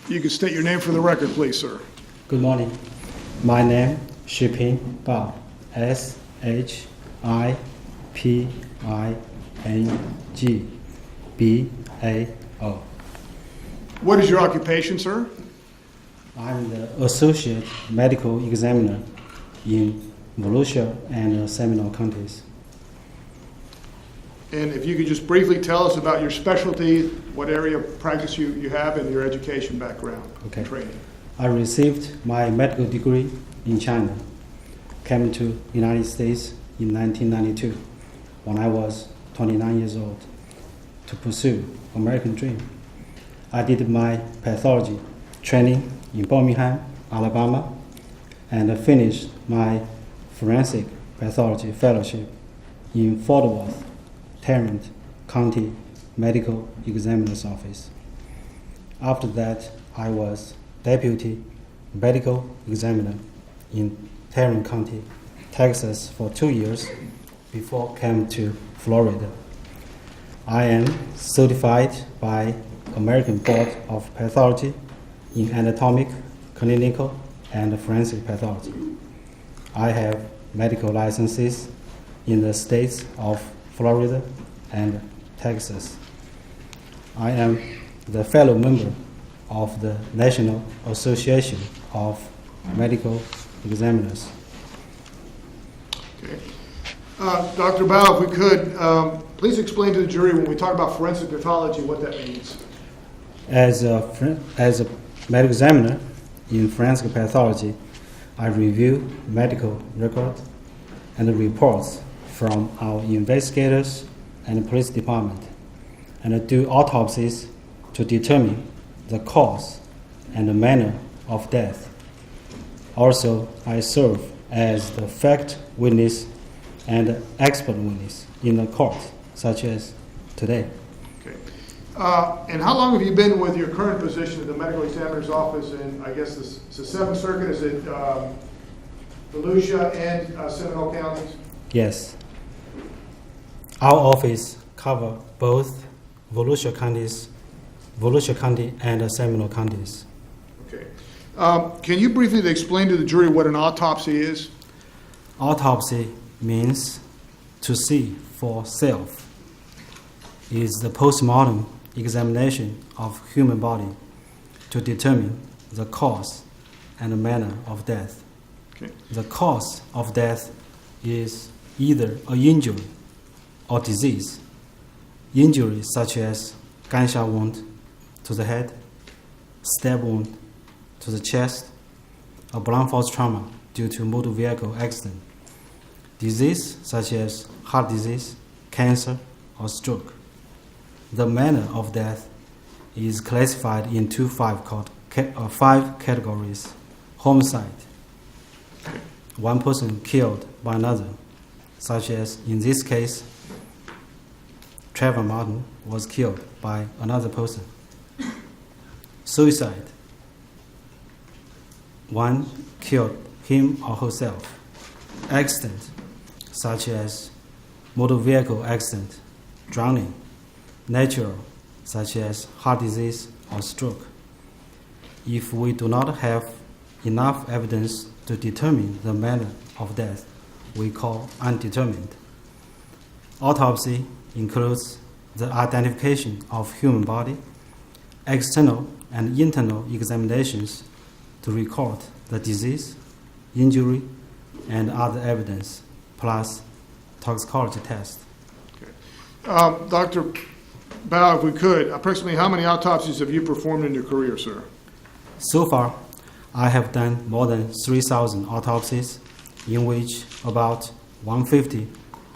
You can state your name for the record, please, sir. Good morning. My name Shiping Bao. S-H-I-P-I-N-G-B-A-O. What is your occupation, sir? I'm the Associate Medical Examiner in Volusia and Seminole counties. And if you could just briefly tell us about your specialty, what area of practice you have, and your education background and training. I received my medical degree in China, came to United States in 1992 when I was 29 years old to pursue American dream. I did my pathology training in Birmingham, Alabama, and finished my forensic pathology fellowship in Fort Worth, Tarrant County Medical Examiner's Office. After that, I was Deputy Medical Examiner in Tarrant County, Texas for 2 years before I came to Florida. I am certified by American Board of Pathology in anatomic, clinical, and forensic pathology. I have medical licenses in the states of Florida and Texas. I am the fellow member of the National Association of Medical Examiners. Okay. Dr. Bao, if we could, please explain to the jury when we talk about forensic pathology what that means. As a medical examiner in forensic pathology, I review medical records and reports from our investigators and police department, and do autopsies to determine the cause and the manner of death. Also, I serve as the fact witness and expert witness in the court, such as today. Okay. And how long have you been with your current position at the medical examiner's office in, I guess, the 7th Circuit? Is it Volusia and Seminole counties? Yes. Our office covers both Volusia County and Seminole counties. Okay. Can you briefly explain to the jury what an autopsy is? Autopsy means to see for self. It is the postmortem examination of human body to determine the cause and the manner of death. Okay. The cause of death is either an injury or disease. Injuries such as gunshot wound to the head, stab wound to the chest, or blunt force trauma due to motor vehicle accident. Disease such as heart disease, cancer, or stroke. The manner of death is classified into five categories. Homicide, one person killed by another, such as in this case, Trayvon Martin was killed by another person. Suicide, one killed him or herself. Accident, such as motor vehicle accident, drowning. Natural, such as heart disease or stroke. If we do not have enough evidence to determine the manner of death, we call undetermined. Autopsy includes the identification of human body, external and internal examinations to record the disease, injury, and other evidence, plus toxicology test. Dr. Bao, if we could, approximately how many autopsies have you performed in your career, sir? So far, I have done more than 3,000 autopsies, in which about 150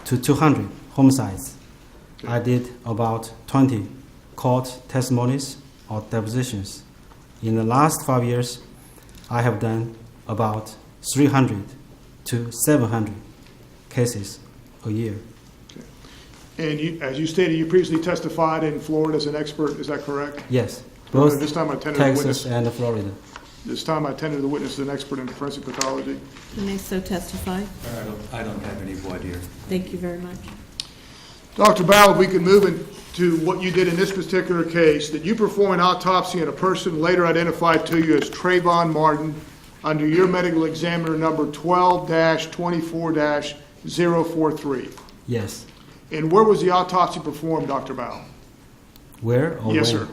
to 200 homicides. I did about 20 court testimonies or depositions. In the last 5 years, I have done about 300 to 700 cases a year. And you, as you stated, you previously testified in Florida as an expert, is that correct? Yes, both This time I tended Texas the witness. and Florida. This time I tended the witness as an expert in forensic pathology. You may so testify. I don't have any voir dire. Thank you very much. Dr. Bauer, we can move into what you did in this particular case. Did you perform an autopsy on a person later identified to you as Trayvon Martin under your medical examiner number 12-24-043? Yes. And where was the autopsy performed, Dr. Bauer? Where or Yes, when? sir.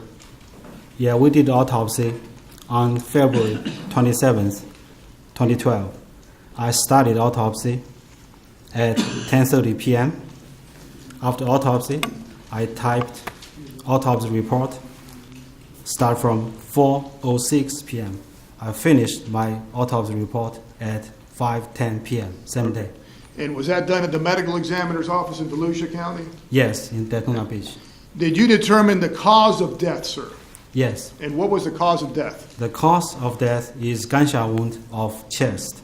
Yeah, we did autopsy on February 27th, 2012. I started autopsy at 10:30 p.m. After autopsy, I typed autopsy report, start from 4:06 p.m. I finished my autopsy report at 5:10 p.m. same day. And was that done at the medical examiner's office in Volusia County? Yes, in Daytona Beach. Did you determine the cause of death, sir? Yes. And what was the cause of death? The cause of death is gunshot wound of chest.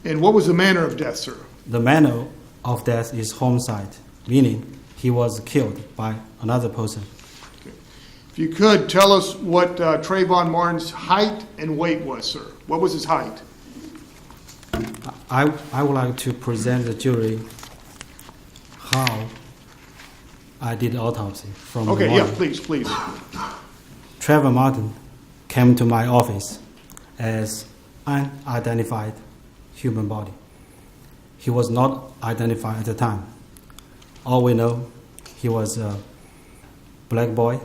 And what was the manner of death, sir? The manner of death is homicide, meaning he was killed by another person. If you could, tell us what Trayvon Martin's height and weight was, sir. What was his height? I would like to present the jury how I did autopsy from the Okay, morning. yeah, please. Trayvon Martin came to my office as unidentified human body. He was not identified at the time. All we know, he was a black boy.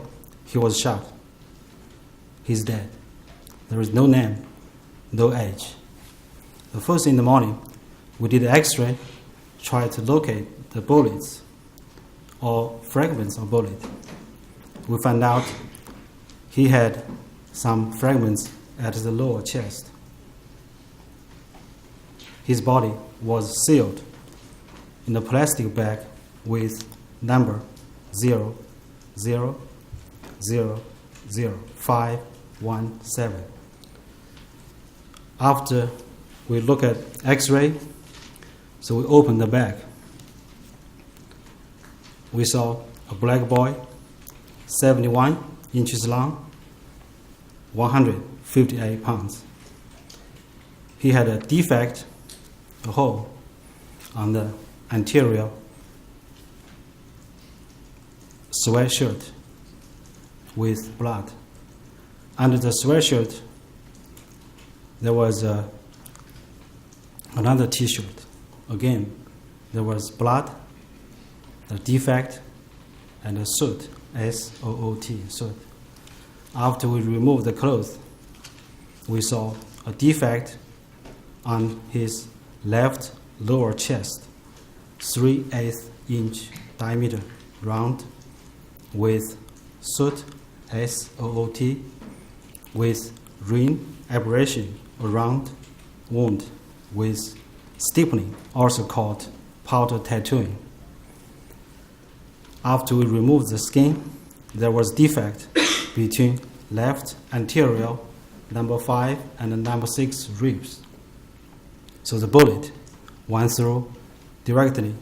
He was shot. He's dead. There is no name, no age. The first in the morning, we did X-ray, tried to locate the bullets or fragments of bullet. We found out he had some fragments at the lower chest. His body was sealed in a plastic bag with number 0000517. After we look at X-ray, so we opened the bag. We saw a black boy, 71 inches long, 158 pounds. He had a defect, a hole on the anterior sweatshirt with blood. Under the sweatshirt, there was another T-shirt. Again, there was blood, a defect, and a soot, S-O-O-T, soot. After we removed the clothes, we saw a defect on his left lower chest, 3/8 inch diameter, round, with soot, S-O-O-T, with ring abrasion around wound with stippling, also called powder tattooing. After we removed the skin, there was defect between left anterior number 5 and number 6 ribs. So the bullet went through directly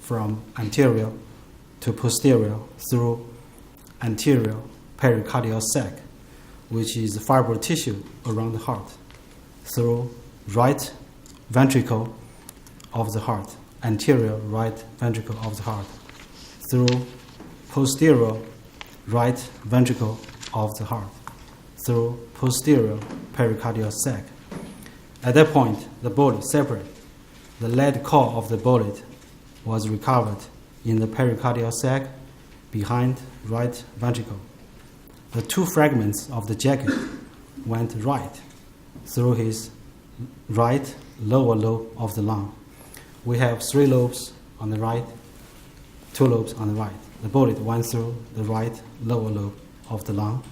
from anterior to posterior through anterior pericardial sac, which is fiber tissue around the heart, through right ventricle of the heart, anterior right ventricle of the heart, through posterior right ventricle of the heart, through posterior pericardial sac. At that point, the bullet separated. The lead core of the bullet was recovered in the pericardial sac behind right ventricle. The two fragments of the jacket went right through his right lower lobe of the lung. We have 3 lobes on the right, 2 lobes on the right. The bullet went through the right lower lobe of the lung.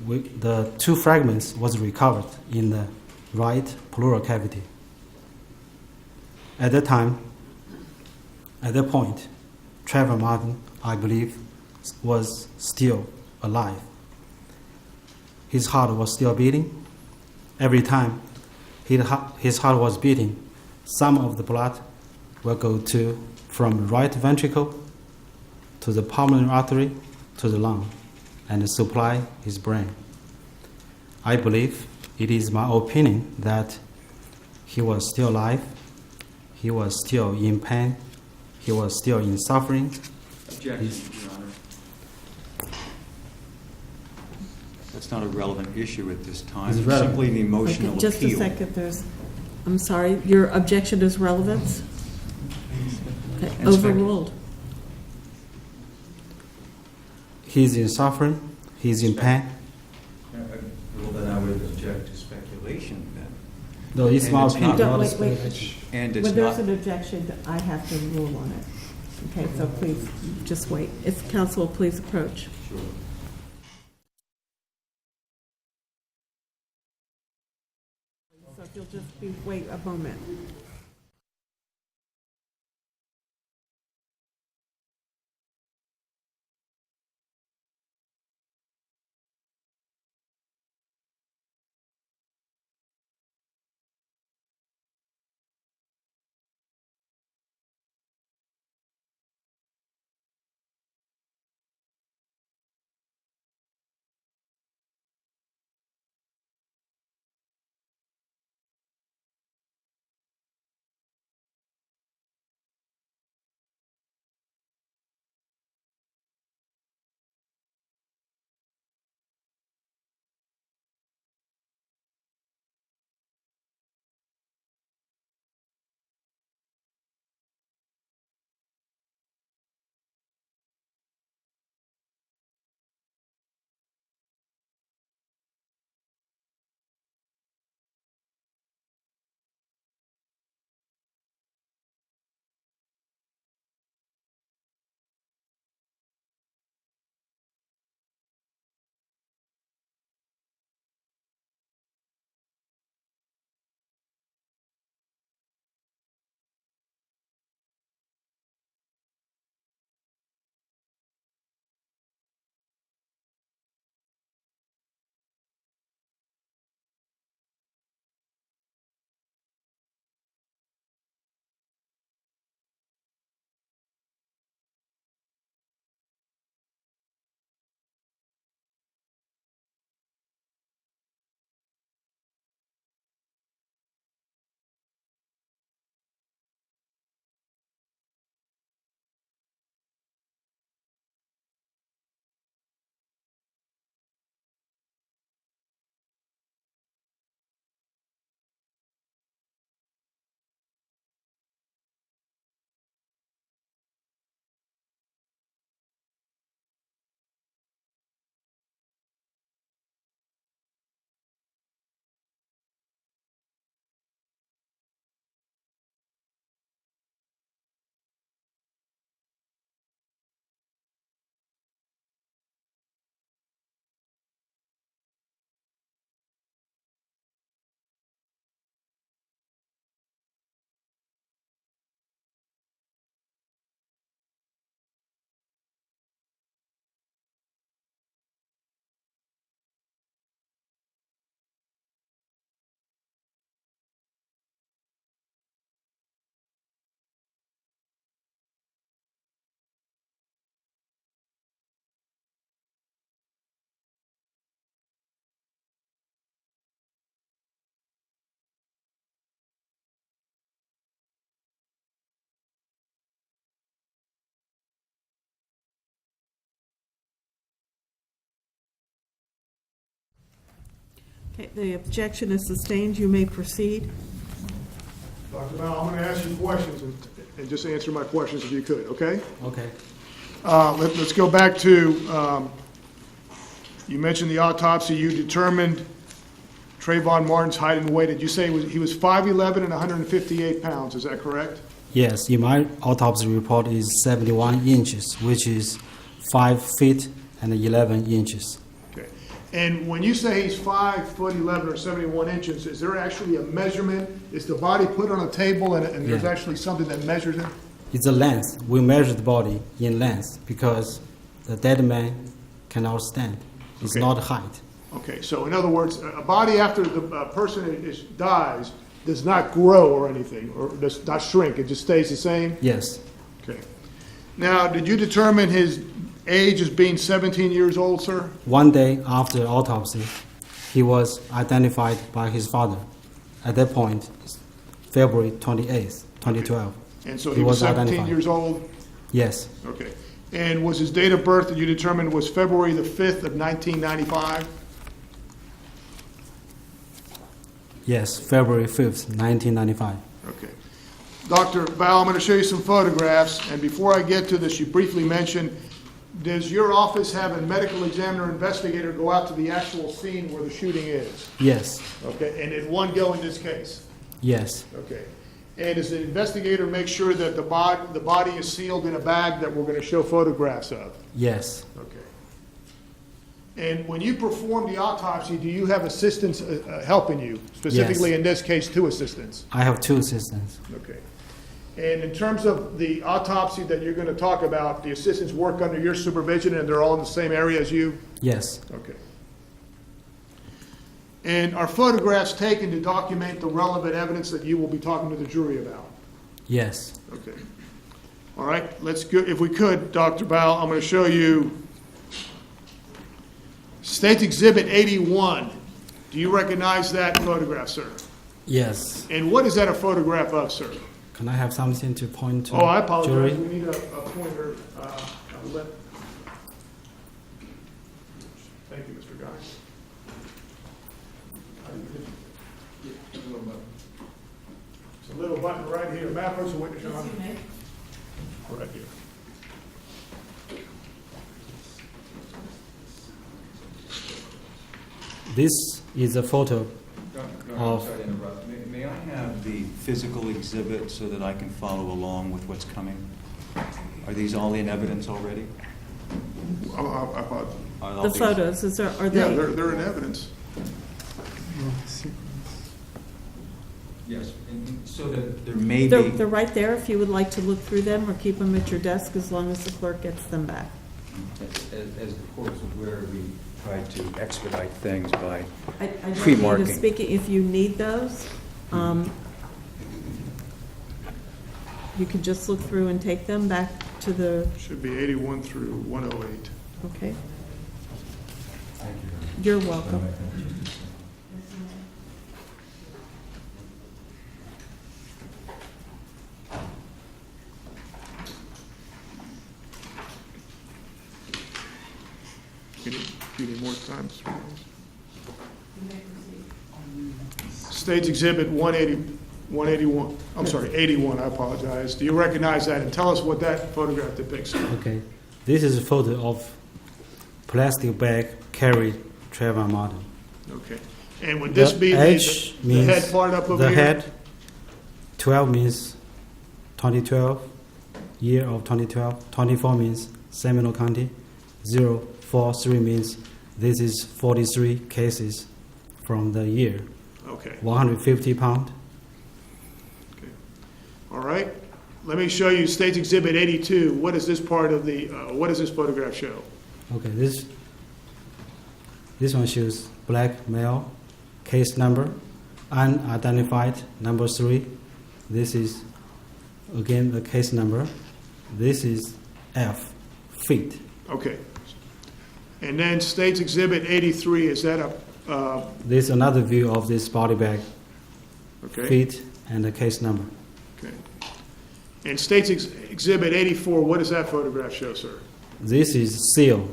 The 2 fragments was recovered in the right pleural cavity. At that time, at that point, Trayvon Martin, I believe, was still alive. His heart was still beating. Every time his heart was beating, some of the blood will go from the right ventricle to the pulmonary artery to the lung and supply his brain. I believe, it is my opinion, that he was still alive, he was still in pain, he was still in suffering. Objection, Your Honor. That's not a relevant issue at this time. It's It's relevant. simply an emotional appeal. Just a second, I'm sorry, your objection is relevance? Okay, Inspector. overruled. He's in suffering, he's in pain. Well, then I would object to speculation then. No, it's And my it's opinion, not- not a Wait, wait. speculation. And it's When there's not, an objection, I have to rule on it. Okay, so please, just wait. If counsel, please approach. sure. So if you'll just wait a moment. Okay, the objection is sustained. You may proceed. Dr. Mao, I'm going to ask you questions, and just answer my questions if you could, okay? Okay. Let's go back to, you mentioned the autopsy. You determined Trayvon Martin's height and weight. Did you say he was 5'11" and 158 pounds? Is that correct? Yes, in my autopsy report is 71 inches, which is 5 feet and 11 inches. Okay. And when you say he's 5'11" or 71 inches, is there actually a measurement? Is the body put on a table and there's Yeah. actually something that measures it? It's a length. We measure the body in length because the dead man cannot stand. It's Okay. not height. Okay, so in other words, a body after the person dies does not grow or anything, or does not shrink, it just stays the same? Yes, Okay. Now, did you determine his age as being 17 years old, sir? one day after autopsy, he was identified by his father. At that point, February 28th, 2012. And so he was 17 years old? Yes, Okay. And was his date of birth that you determined was February the 5th of 1995? yes, February 5th, 1995. Okay. Dr. Val, I'm going to show you some photographs, and before I get to this, you briefly mentioned, does your office have a medical examiner investigator go out to the actual scene where the shooting is? Yes, Okay, and did one go in this case? yes, Okay. And does the investigator make sure that the body is sealed in a bag that we're going to show photographs of? yes, Okay. And when you perform the autopsy, do you have assistants helping you? Specifically, Yes. in this case, 2 assistants? I have 2 assistants. Okay. And in terms of the autopsy that you're going to talk about, the assistants work under your supervision and they're all in the same area as you? Yes, Okay. And are photographs taken to document the relevant evidence that you will be talking to the jury about? yes, Okay. All right, let's go, if we could, Dr. Bao, I'm going to show you State Exhibit 81. Do you recognize that photograph, sir? yes. And what is that a photograph of, sir? Can I have something to point to? Oh, I apologize. jury? We need a pointer. Thank you, Mr. Guy. It's a little button right here. May I approach the witness, Your Honor? Right here. This is a photo of. Sorry to interrupt. May I have the physical exhibit so that I can follow along with what's coming? Are these all in evidence already? The photos, are Yeah, they? they're in evidence. Yes, and so that there may They're, be... they're right there if you would like to look through them or keep them at your desk as long as the clerk gets them back. As the court's aware, we try to expedite things by I don't need to pre-marking. speak, if you need those, you can just look through and take them back to the, Should be 81 through 108. okay? You're welcome. You need more time? State's Exhibit 181, I'm sorry, 81, I apologize. Do you recognize that? And tell us what that photograph depicts. Okay, this is a photo of plastic bag carried Trayvon Martin. Okay. And would this be H the means head part up over the here? head. 12 means 2012, year of 2012. 24 means Seminole County. 043 means this is 43 cases from the year. Okay. 150 pound. Okay. All right. Let me show you State's Exhibit 82. What is this part of the, what does this photograph show? Okay, this one shows black male, case number, unidentified, number 3. This is, again, the case number. This is F, feet. Okay. And then State's Exhibit 83, is that a, This is another view of this body bag, okay. feet, and the case number. Okay. And State's Exhibit 84, what does that photograph show, sir? This is seal,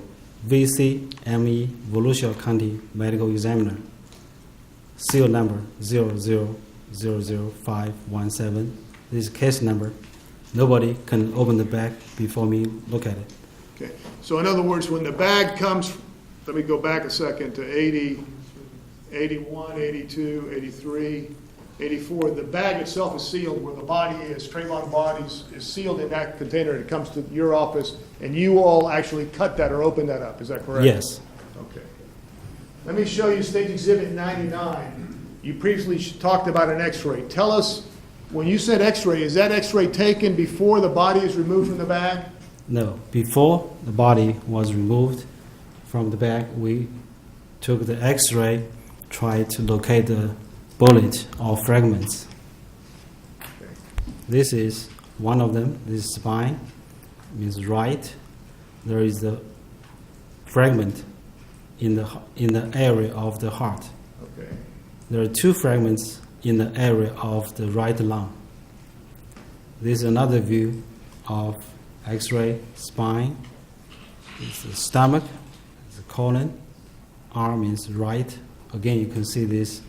VCME, Volusia County Medical Examiner. Seal number 0000517. This is case number. Nobody can open the bag before me look at it. Okay. So in other words, when the bag comes, let me go back a second to 80. 81, 82, 83, 84. The bag itself is sealed where the body is. Trayvon body is sealed in that container. It comes to your office, and you all actually cut that or open that up. Is that correct? Yes. Okay. Let me show you State Exhibit 99. You previously talked about an X-ray. Tell us, when you said X-ray, is that X-ray taken before the body is removed from the bag? No, before the body was removed from the bag, we took the X-ray, tried to locate the bullet or fragments. Okay. This is one of them. This is spine, means right. There is the fragment in the area of the heart. Okay. There are two fragments in the area of the right lung. This is another view of X-ray spine. It's the stomach, the colon, arm is right. Again, you can see this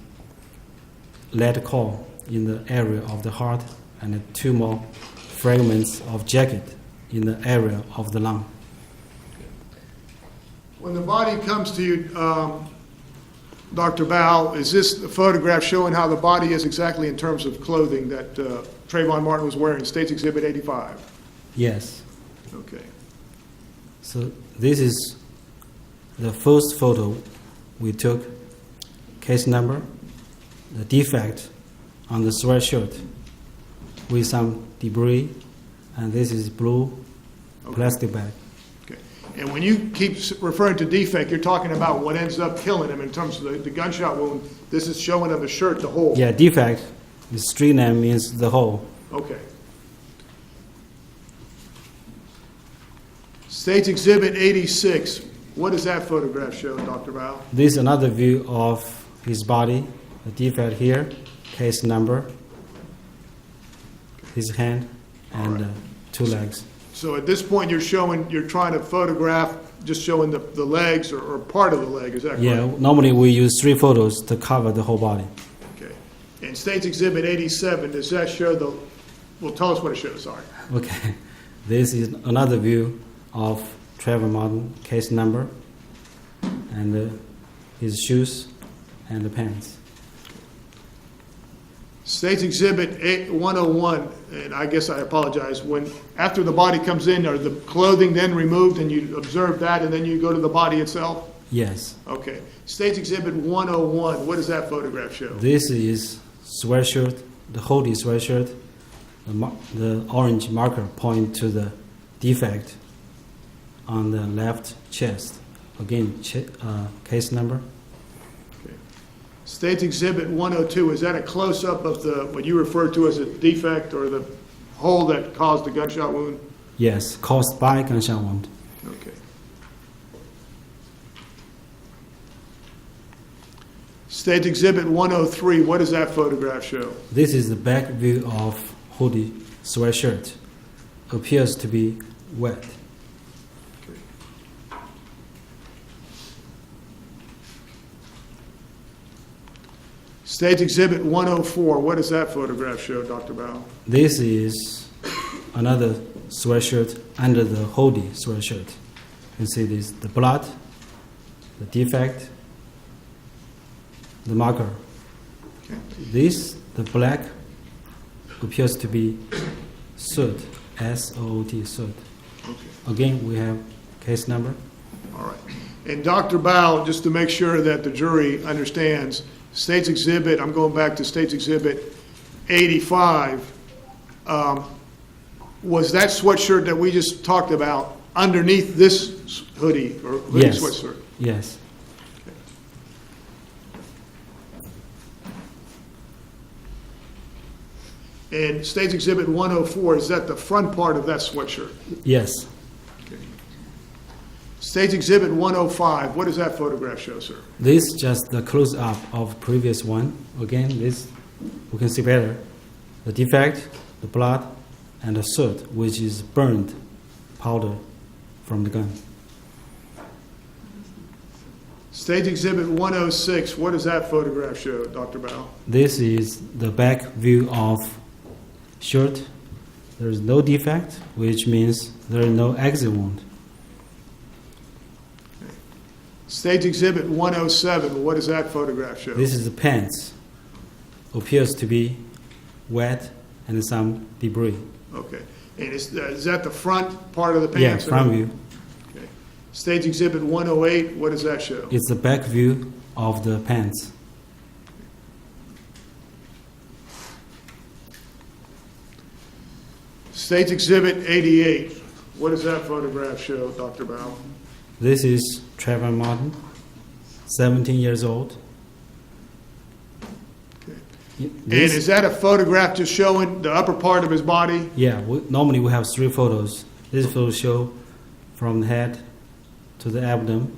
lead core in the area of the heart, and two more fragments of jacket in the area of the lung. When the body comes to you, Dr. Bao, is this the photograph showing how the body is exactly in terms of clothing that Trayvon Martin was wearing, State's Exhibit 85? Yes. Okay. So this is the first photo we took, case number, the defect on the sweatshirt with some debris, and this is blue plastic bag. Okay. And when you keep referring to defect, you're talking about what ends up killing him in terms of the gunshot wound. This is showing on the shirt the hole. Yeah, defect, the street name means the hole. Okay. State's Exhibit 86. What does that photograph show, Dr. Bao? This is another view of his body, the defect here, case number, his hand, and two legs. So at this point, you're trying to photograph, just showing the legs or part of the leg, is that correct? Yeah, normally we use 3 photos to cover the whole body. Okay. And State's Exhibit 87, does that show well, tell us what it shows, sorry. Okay, this is another view of Trayvon Martin, case number, and his shoes and the pants. State's Exhibit 101, and I guess I apologize, after the body comes in, are the clothing then removed and you observe that and then you go to the body itself? Yes. Okay. State's Exhibit 101, what does that photograph show? This is sweatshirt, the hoodie sweatshirt. The orange marker point to the defect on the left chest. Again, case number. Okay. State's Exhibit 102, is that a close-up of what you refer to as a defect or the hole that caused the gunshot wound? Yes, caused by gunshot wound. Okay. State's Exhibit 103, what does that photograph show? This is the back view of hoodie sweatshirt. Appears to be wet. State's Exhibit 104, what does that photograph show, Dr. Bao? This is another sweatshirt under the hoodie sweatshirt. You can see this, the blood, the defect, the marker. Okay. This, the black, appears to be soot, S-O-O-T, soot. Okay. Again, we have case number. All right. And Dr. Bao, just to make sure that the jury understands, State's Exhibit, I'm going back to State's Exhibit 85, was that sweatshirt that we just talked about underneath this hoodie or hoodie Yes. sweatshirt? Yes. And State's Exhibit 104, is that the front part of that sweatshirt? Yes. Okay. State's Exhibit 105, what does that photograph show, sir? This is just the close-up of previous one. Again, this we can see better. The defect, the blood, and the soot, which is burned powder from the gun. State's Exhibit 106, what does that photograph show, Dr. Bao? This is the back view of shirt. There is no defect, which means there is no exit wound. State's Exhibit 107, what does that photograph show? This is the pants. Appears to be wet and some debris. Okay. And is that the front part of the Yeah, pants? or front no? view. Okay. State's Exhibit 108, what does that show? It's the back view of the pants. State's Exhibit 88, what does that photograph show, Dr. Bow? This is Trayvon Martin, 17 years old. And is that a photograph just showing the upper part of his body? Yeah, normally we have 3 photos. This photo show from the head to the abdomen.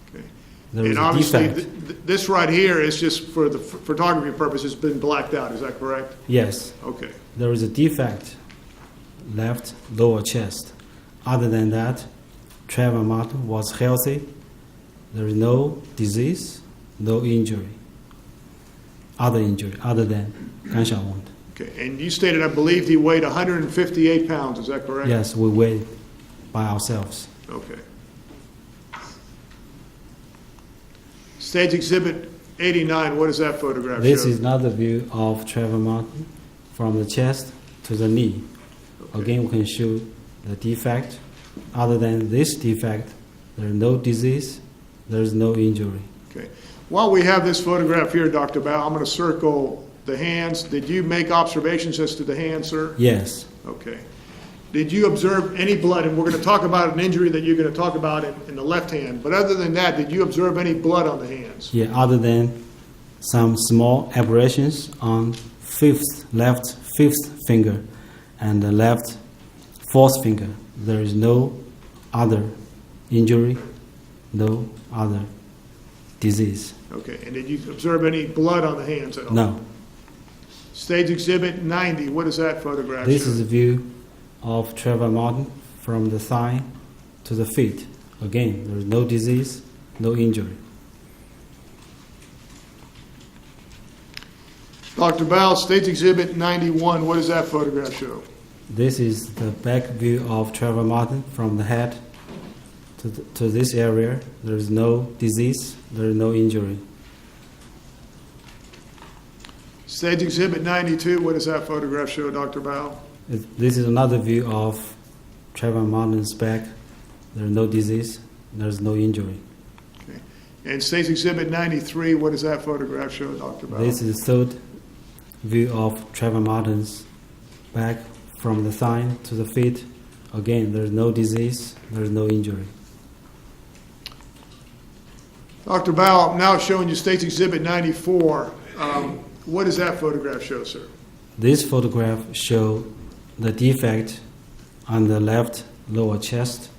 Okay. There is And a obviously, defect. this right here is just for the photography purposes, been blacked out, is that correct? Yes, Okay. there is a defect, left lower chest. Other than that, Trayvon Martin was healthy. There is no disease, no injury. Other injury, other than gunshot wound. Okay, and you stated, I believe, he weighed 158 pounds, is that correct? Yes, we weighed by ourselves. Okay. Stage Exhibit 89, what does that photograph This show? is another view of Trayvon Martin from the chest to the knee. Okay. Again, we can show the defect. Other than this defect, there is no disease, there is no injury. Okay. While we have this photograph here, Dr. Bao, I'm going to circle the hands. Did you make observations as to the hands, sir? Yes, Okay. Did you observe any blood? And we're going to talk about an injury that you're going to talk about in the left hand. But other than that, did you observe any blood on the hands? yeah, other than some small aberrations on left fifth finger and the left fourth finger. There is no other injury, no other disease. Okay. And did you observe any blood on the hands at all? No. Stage Exhibit 90, what does that photograph This show? is a view of Trayvon Martin from the thigh to the feet. Again, there is no disease, no injury. Dr. Bao, Stage Exhibit 91, what does that photograph show? This is the back view of Trayvon Martin from the head to this area. There is no disease, there is no injury. Stage Exhibit 92, what does that photograph show, Dr. Bao? This is another view of Trayvon Martin's back. There is no disease, there is no injury. Okay. And Stage Exhibit 93, what does that photograph show, Dr. Bao? This is the third view of Trayvon Martin's back from the thigh to the feet. Again, there is no disease, there is no injury. Dr. Bao, I'm now showing you Stage Exhibit 94. What does that photograph show, sir? This photograph shows the defect on the left lower chest.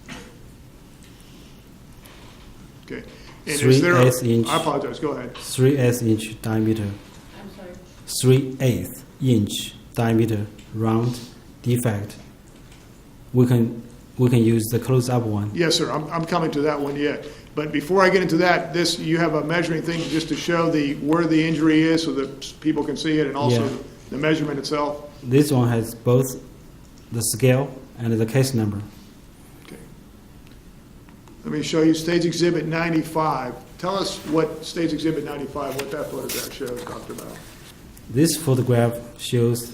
Okay. And 3/8 inch. I apologize, go ahead. 3/8 inch diameter. I'm sorry. 3/8 inch diameter round defect. We can use the close-up one. Yes, sir, I'm coming to that one yet. But before I get into that, you have a measuring thing just to show where the injury is so that people can see it, and also Yeah. the measurement itself. This one has both the scale and the case number. Okay. Let me show you Stage Exhibit 95. Tell us what Stage Exhibit 95, what that photograph shows, Dr. Bao. This photograph shows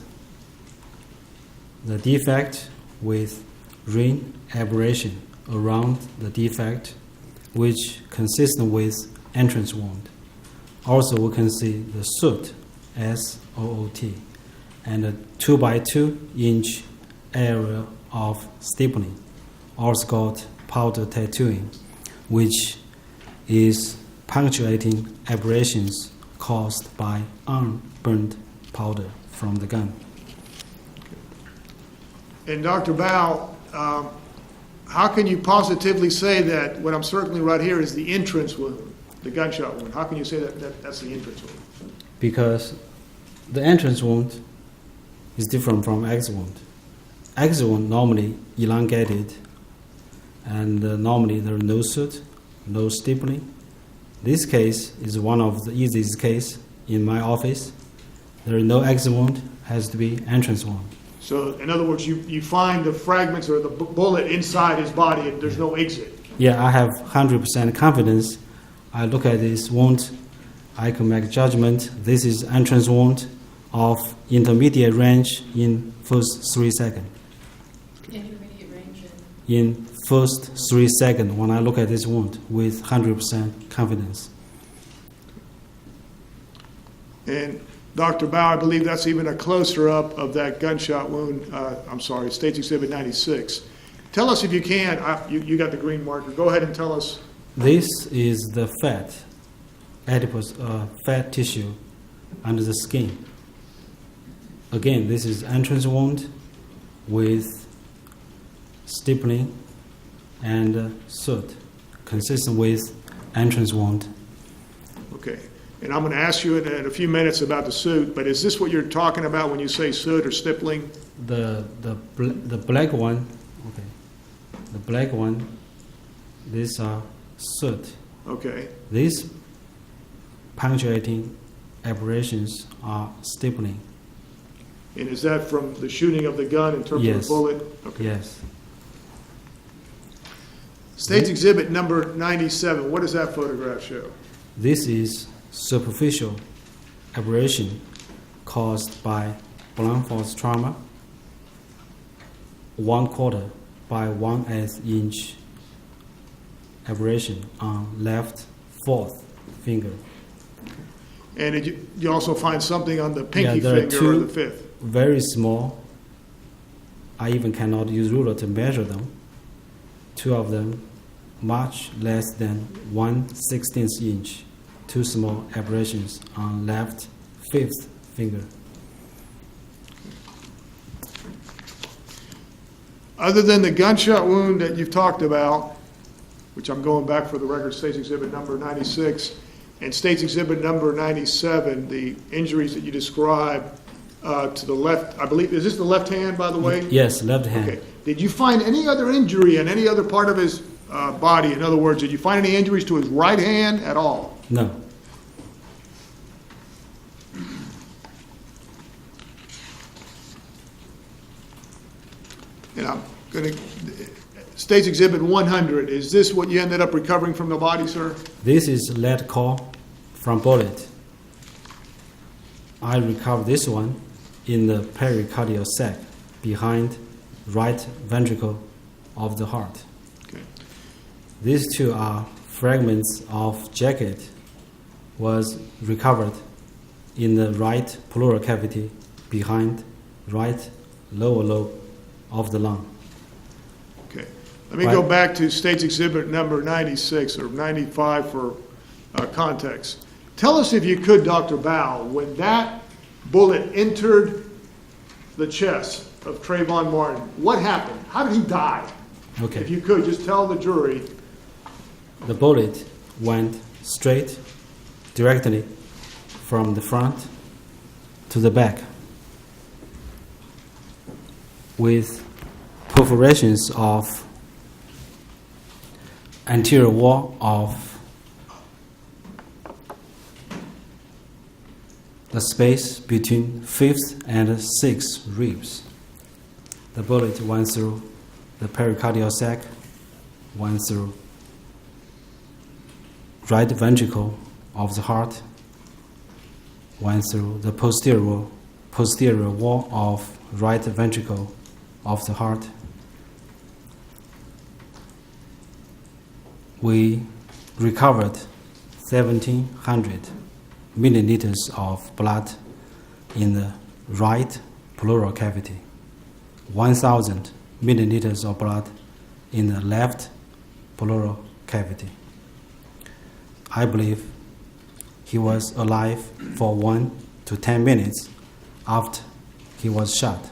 the defect with ring aberration around the defect, which consistent with entrance wound. Also, we can see the soot, S-O-O-T, and a 2x2 inch area of stippling, also called powder tattooing, which is punctuating aberrations caused by unburned powder from the gun. And Dr. Bao, how can you positively say that what I'm circling right here is the entrance wound, the gunshot wound? How can you say that that's the entrance wound? Because the entrance wound is different from exit wound. Exit wound normally elongated, and normally there is no soot, no stippling. This case is one of the easiest case in my office. There is no exit wound, has to be entrance wound. So, in other words, you find the fragments or the bullet inside his body and there's no exit. Yeah, I have 100% confidence. I look at this wound, I can make judgment. This is entrance wound of intermediate range in first 3 seconds. Intermediate range. In first 3 seconds when I look at this wound with 100% confidence. And Dr. Bao, I believe that's even a closer up of that gunshot wound. I'm sorry, State's Exhibit 96. Tell us if you can, you got the green marker, go ahead and tell us. This is the fat, adipose fat tissue under the skin. Again, this is entrance wound with stippling and soot, consistent with entrance wound. Okay. And I'm going to ask you in a few minutes about the soot, but is this what you're talking about when you say soot or stippling? The black one, okay. The black one, these are soot. Okay. These punctuating aberrations are stippling. And is that from the shooting of the gun in terms of the bullet? Okay. Yes. State's Exhibit number 97, what does that photograph show? This is superficial aberration caused by blunt force trauma, 1/4 by 1/8 inch aberration on left fourth finger. And did you also find something on the pinky there are finger or two the fifth? very small. I even cannot use ruler to measure them. Two of them much less than 1/16 inch. Two small aberrations on left fifth finger. Other than the gunshot wound that you've talked about, which I'm going back for the record, State's Exhibit number 96, and State's Exhibit number 97, the injuries that you described to the left, I believe, is this the left hand, by the way? Yes, left hand. Okay. Did you find any other injury in any other part of his body? In other words, did you find any injuries to his right hand at all? No. And I'm going to, State's Exhibit 100, is this what you ended up recovering from the body, sir? This is lead core from bullet. I recovered this one in the pericardial sac behind right ventricle of the heart. Okay. These two are fragments of jacket was recovered in the right pleural cavity behind right lower lobe of the lung. Okay. Let me go back to State's Exhibit number 96 or 95 for context. Tell us if you could, Dr. Bao, when that bullet entered the chest of Trayvon Martin, what happened? How did he die? Okay. If you could, just tell the jury. The bullet went straight, directly from the front to the back, with perforations of anterior wall of the space between fifth and sixth ribs. The bullet went through the pericardial sac, went through right ventricle of the heart, went through the posterior wall of right ventricle of the heart. We recovered 1,700 milliliters of blood in the right pleural cavity, 1,000 milliliters of blood in the left pleural cavity. I believe he was alive for 1 to 10 minutes after he was shot.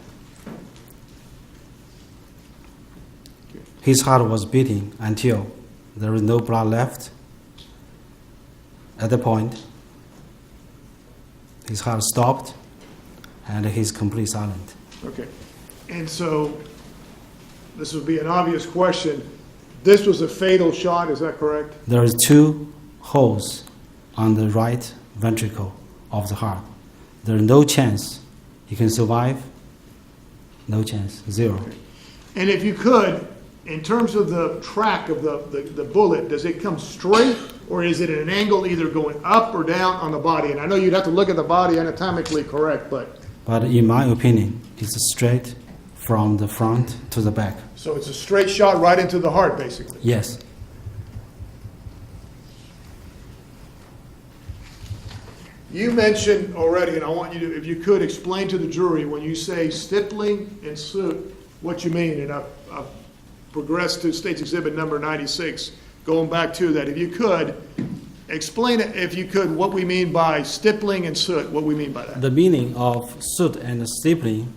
His heart was beating until there was no blood left. At that point, his heart stopped and he's completely silent. Okay. And so, this would be an obvious question. This was a fatal shot, is that correct? There is 2 holes on the right ventricle of the heart. There is no chance he can survive. No chance, 0. Okay. And if you could, in terms of the track of the bullet, does it come straight, or is it at an angle either going up or down on the body? And I know you'd have to look at the body anatomically correct, but in my opinion, it's straight from the front to the back. so it's a straight shot right into the heart, basically. Yes. You mentioned already, and I want you to, if you could, explain to the jury, when you say stippling and soot, what you mean. And I've progressed to State's Exhibit number 96, going back to that. If you could, explain it, if you could, what we mean by stippling and soot, what we mean by that. The meaning of soot and stippling,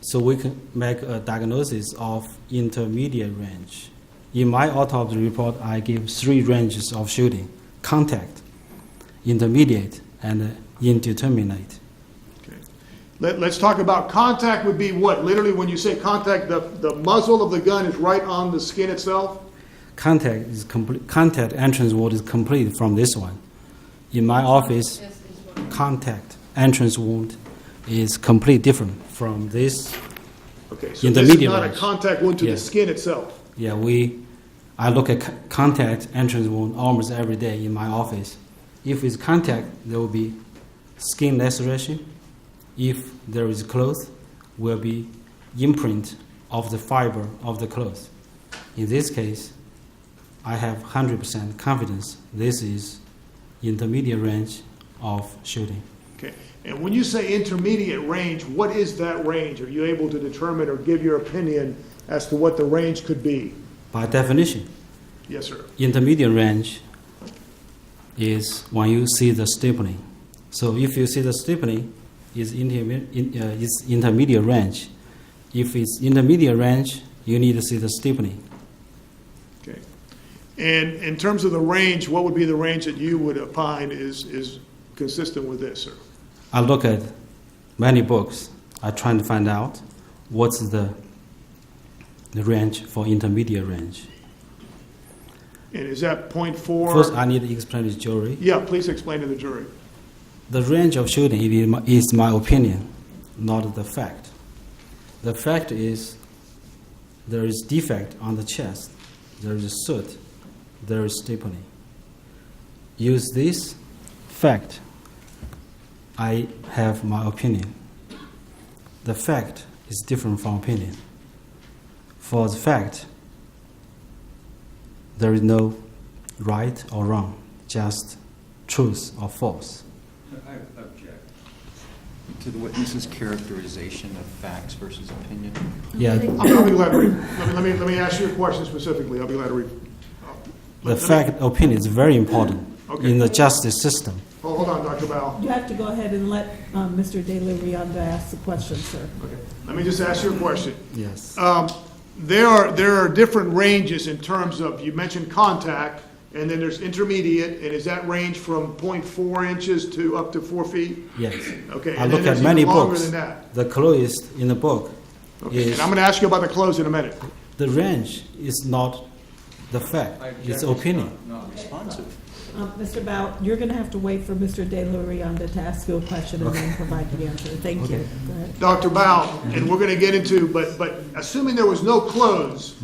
so we can make a diagnosis of intermediate range. In my autopsy report, I give 3 ranges of shooting: contact, intermediate, and indeterminate. Let's talk about contact. Would be what? Literally, when you say contact, the muzzle of the gun is right on the skin itself? Contact is complete. Contact entrance wound is complete from this one. In my office, contact entrance wound is complete different from this. Okay, so this is intermediate not a range. contact wound to the Yes. skin itself. Yeah, I look at contact entrance wound almost every day in my office. If it's contact, there will be skin laceration. If there is cloth, will be imprint of the fiber of the cloth. In this case, I have 100% confidence this is intermediate range of shooting. Okay, and when you say intermediate range, what is that range? Are you able to determine or give your opinion as to what the range could be? By definition, Yes, sir. intermediate range is when you see the stippling. So if you see the stippling, is intermediate range. If it's intermediate range, you need to see the stippling. Okay. And in terms of the range, what would be the range that you would opine is consistent with this, sir? I look at many books. I try to find out what's the range for intermediate range. And is that 0.4? First, I need to explain to the jury. Yeah, please explain to the jury. The range of shooting is my opinion, not the fact. The fact is there is defect on the chest, there is soot, there is stippling. Use this fact, I have my opinion. The fact is different from opinion. For the fact, there is no right or wrong, just truth or false. I object to the witness's characterization of facts versus opinion. Yeah, I'll be glad to let me ask you a question specifically. I'll be glad to read. the fact opinion is very important Okay. in the justice system. Hold on, Dr. Bowell. You have to go ahead and let Mr. De La Rionda ask the question, sir. Okay. Let me just ask you a question. Yes. There are different ranges in terms of, you mentioned contact, and then there's intermediate, and is that range from 0.4 inches to up to 4 feet? Yes. Okay. I And look then at there's many even longer books. than that. The closest in the book Okay. is And I'm going to ask you about the clothes in a minute. the range is not the fact, it's opinion. Not responsive. Mr. Bow, you're going to have to wait for Mr. De La Rionda to ask you a question and then provide the answer. Thank you. Go ahead. Dr. Bow, and we're going to get into, but assuming there was no clothes,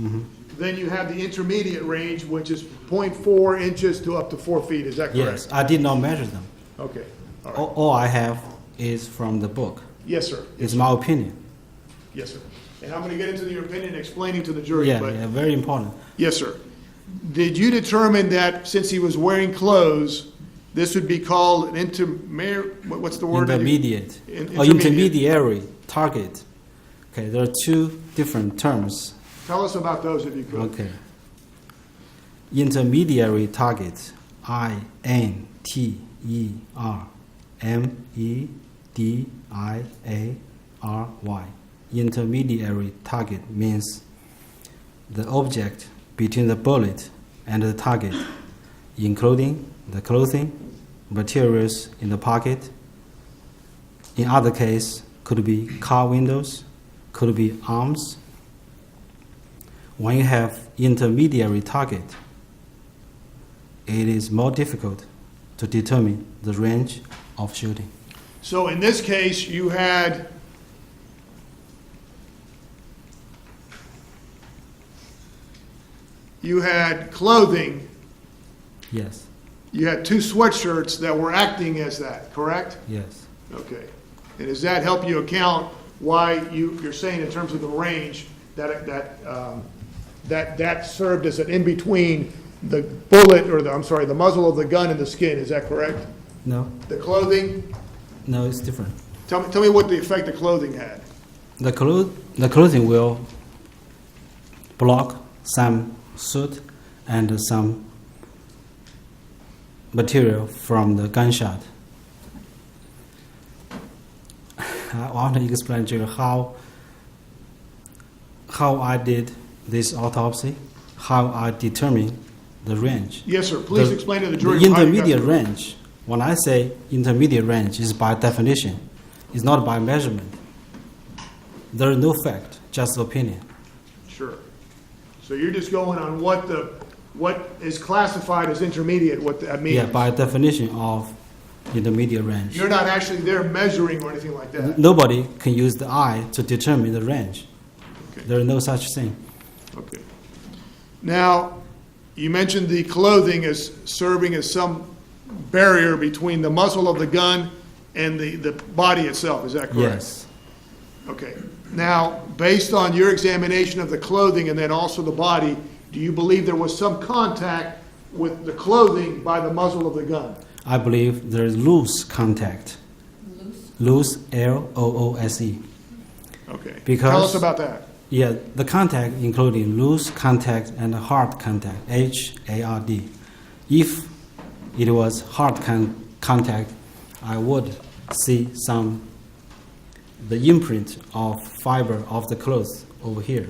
then you have the intermediate range, which is 0.4 inches to up to 4 feet. Is that correct? Yes, I did not measure them. Okay. All right. All I have is from the book. Yes, sir. It's my opinion. Yes, sir. And I'm going to get into your opinion, explaining to the jury. Yeah, but yeah, very important. Yes, sir. Did you determine that since he was wearing clothes, this would be called an what's the word? Intermediate or Intermediate. intermediary target. Okay, there are two different terms. Tell us about those if you could. Okay. Intermediary target, INTERMEDIARY. Intermediary target means the object between the bullet and the target, including the clothing, materials in the pocket. In other case, could be car windows, could be arms. When you have intermediary target, it is more difficult to determine the range of shooting. So in this case, you had you had clothing, Yes, you had 2 sweatshirts that were acting as that, correct? yes, Okay. And does that help you account why you're saying in terms of the range that served as an in-between the bullet, or the muzzle of the gun and the skin, is that correct? no, The clothing, no, it's different. tell me what the effect the clothing had. The clothing will block some soot and some material from the gunshot. I want to explain to you how I did this autopsy, how I determine the range. Yes, sir. Please explain to the jury The how you got intermediate the- range, when I say intermediate range, is by definition. It's not by measurement. There is no fact, just opinion. Sure. So you're just going on what is classified as intermediate, what that means? Yeah, by definition of intermediate range. You're not actually there measuring or anything like that? Nobody can use the eye to determine the range. Okay. There is no such thing. Okay. Now, you mentioned the clothing as serving as some barrier between the muzzle of the gun and the body itself, is that correct? Yes. Okay. Now, based on your examination of the clothing and then also the body, do you believe there was some contact with the clothing by the muzzle of the gun? I believe there is loose contact. Loose, L-O-O-S-E. Okay. Because- Tell us about that. Yeah, the contact including loose contact and hard contact, H-A-R-D. If it was hard contact, I would see the imprint of fiber of the clothes over here.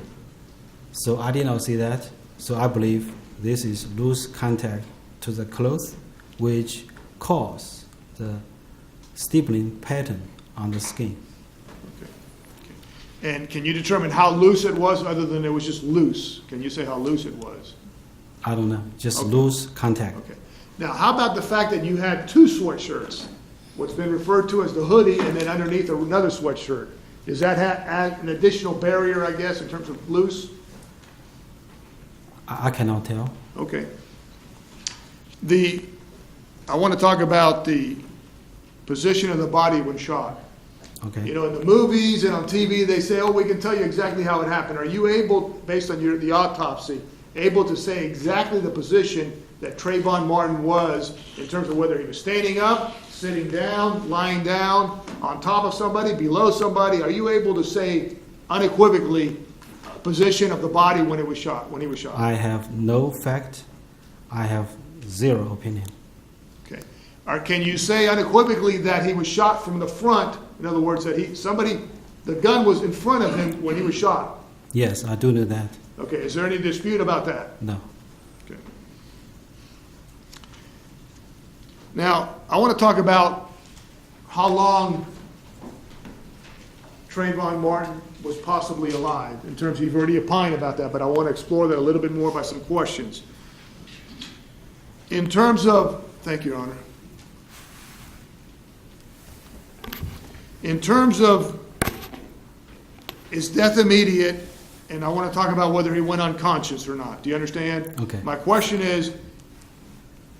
So I did not see that. So I believe this is loose contact to the clothes, which cause the stippling pattern on the skin. And can you determine how loose it was other than it was just loose? Can you say how loose it was? I don't know, just Okay. loose contact. Okay. Now, how about the fact that you had 2 sweatshirts? What's been referred to as the hoodie and then underneath another sweatshirt. Does that add an additional barrier, I guess, in terms of loose? I cannot tell. Okay. I want to talk about the position of the body when shot. Okay. You know, in the movies and on TV, they say, oh, we can tell you exactly how it happened. Are you able, based on the autopsy, able to say exactly the position that Trayvon Martin was in terms of whether he was standing up, sitting down, lying down, on top of somebody, below somebody? Are you able to say unequivocally position of the body when he was shot? I have no fact. I have zero opinion. Okay. Or can you say unequivocally that he was shot from the front? In other words, that the gun was in front of him when he was shot? Yes, I do know that. Okay. Is there any dispute about that? No. Okay. Now, I want to talk about how long Trayvon Martin was possibly alive. In terms of, you've already opined about that, but I want to explore that a little bit more by some questions. In terms of, thank you, Your Honor. In terms of, is death immediate? And I want to talk about whether he went unconscious or not. Do you understand? Okay. My question is,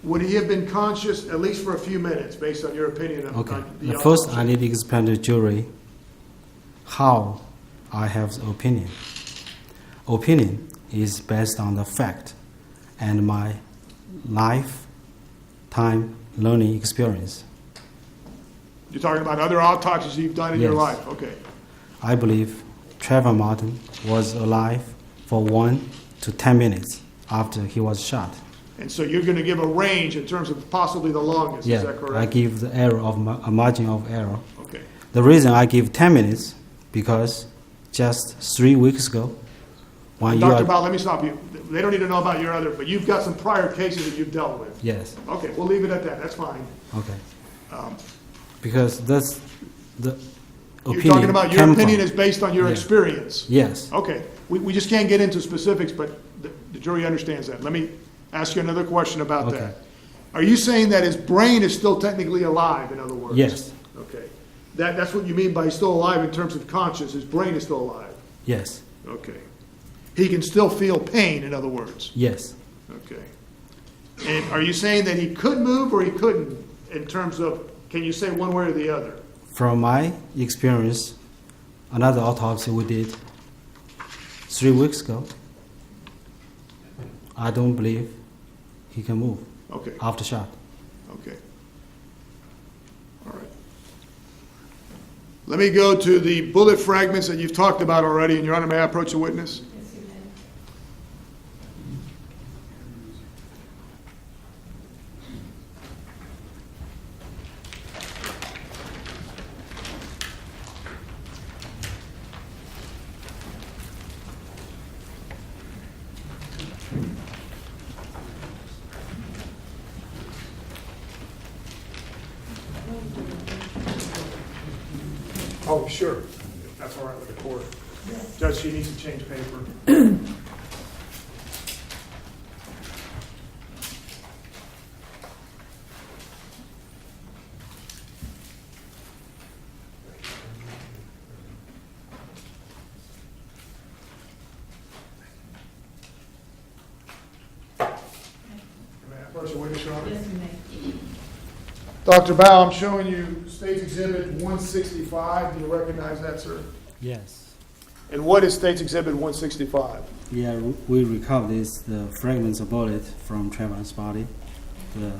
would he have been conscious at least for a few minutes, based on your opinion of Okay. on the But first, autopsy? I need to explain to the jury how I have the opinion. Opinion is based on the fact and my lifetime learning experience. You're talking about other autopsies you've done in your Yes. life? Okay. I believe Trayvon Martin was alive for 1 to 10 minutes after he was shot. And so you're going to give a range in terms of possibly the longest, is that I correct? give the error of a margin of error. Okay. The reason I give 10 minutes because just 3 weeks ago, when you Dr. are Bao, let me stop you. They don't need to know about your other, but you've got some prior cases that you've dealt with. yes, Okay, we'll leave it at that. That's fine. okay, Um, because that's the You're opinion. talking about your came opinion from. is based on your Yeah. experience. Yes, Okay, we just can't get into specifics, but the jury understands that. Let me ask you another question about Okay. that. Are you saying that his brain is still technically alive, in other words? yes, Okay. That's what you mean by he's still alive in terms of conscious, his brain is still alive? yes. Okay. He can still feel pain, in other words. Yes. Okay. And are you saying that he could move or he couldn't in terms of, can you say one way or the other? From my experience, another autopsy we did 3 weeks ago, I don't believe he can move. Okay. After shot. Okay. All right. Let me go to the bullet fragments that you've talked about already. And Your Honor, may I approach the witness? Yes, you may. Oh, sure. If that's all right with the court. Judge, she needs to change paper. May I approach the witness, Your Honor? Yes, you may. Dr. Bao, I'm showing you State's Exhibit 165. Do you recognize that, sir? Yes. And what is State's Exhibit 165? Yeah, we recovered the fragments of bullet from Trayvon's body, the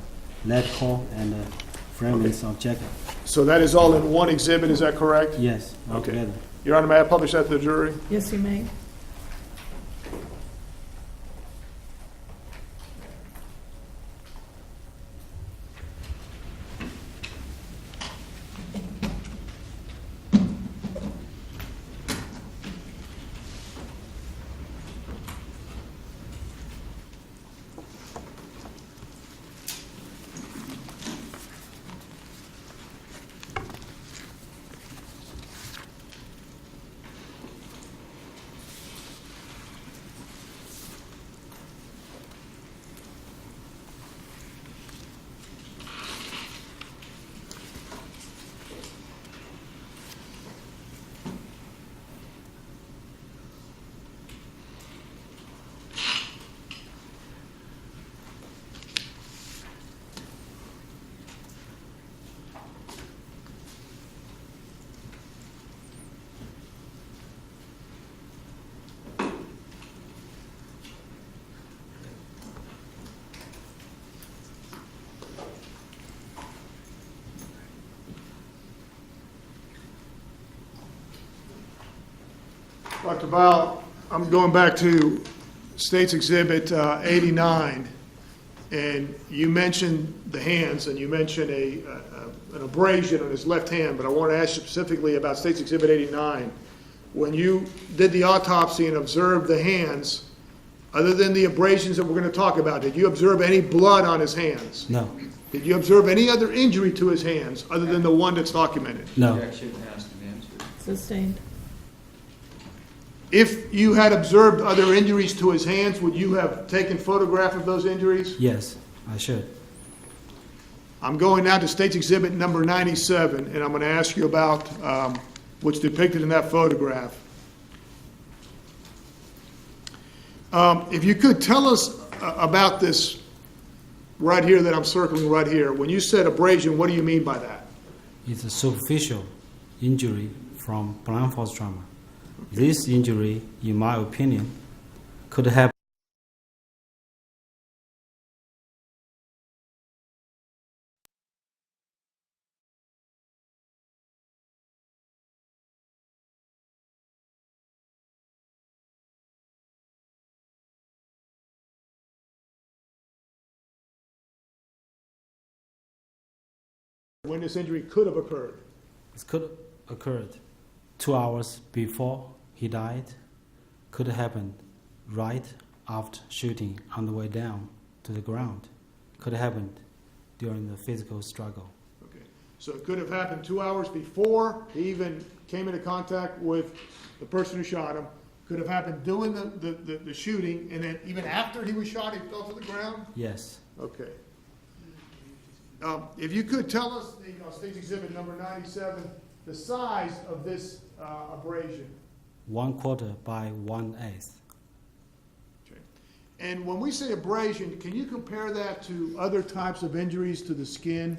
lead core and the fragments of jacket. So that is all in one exhibit, is that correct? Yes, all Okay. together. Your Honor, may I publish that to the jury? Yes, you may. Dr. Val, I'm going back to State's Exhibit 89, and you mentioned the hands, and you mentioned an abrasion on his left hand, but I want to ask you specifically about State's Exhibit 89. When you did the autopsy and observed the hands, other than the abrasions that we're going to talk about, did you observe any blood on his hands? No. Did you observe any other injury to his hands other than the one that's documented? No. Objection, asked and answered. Sustained. If you had observed other injuries to his hands, would you have taken photograph of those injuries? Yes, I should. I'm going now to State's Exhibit number 97, and I'm going to ask you about what's depicted in that photograph. If you could tell us about this right here that I'm circling right here. When you said abrasion, what do you mean by that? It's a superficial injury from blunt force trauma. This injury, in my opinion, could have When this injury could have occurred. it could occurred 2 hours before he died, could have happened right after shooting on the way down to the ground, could have happened during the physical struggle. Okay. So it could have happened 2 hours before he even came into contact with the person who shot him, could have happened during the shooting, and then even after he was shot, he fell to the ground? Yes. Okay. If you could tell us, State's Exhibit number 97, the size of this abrasion. 1/4 by 1/8. And when we say abrasion, can you compare that to other types of injuries to the skin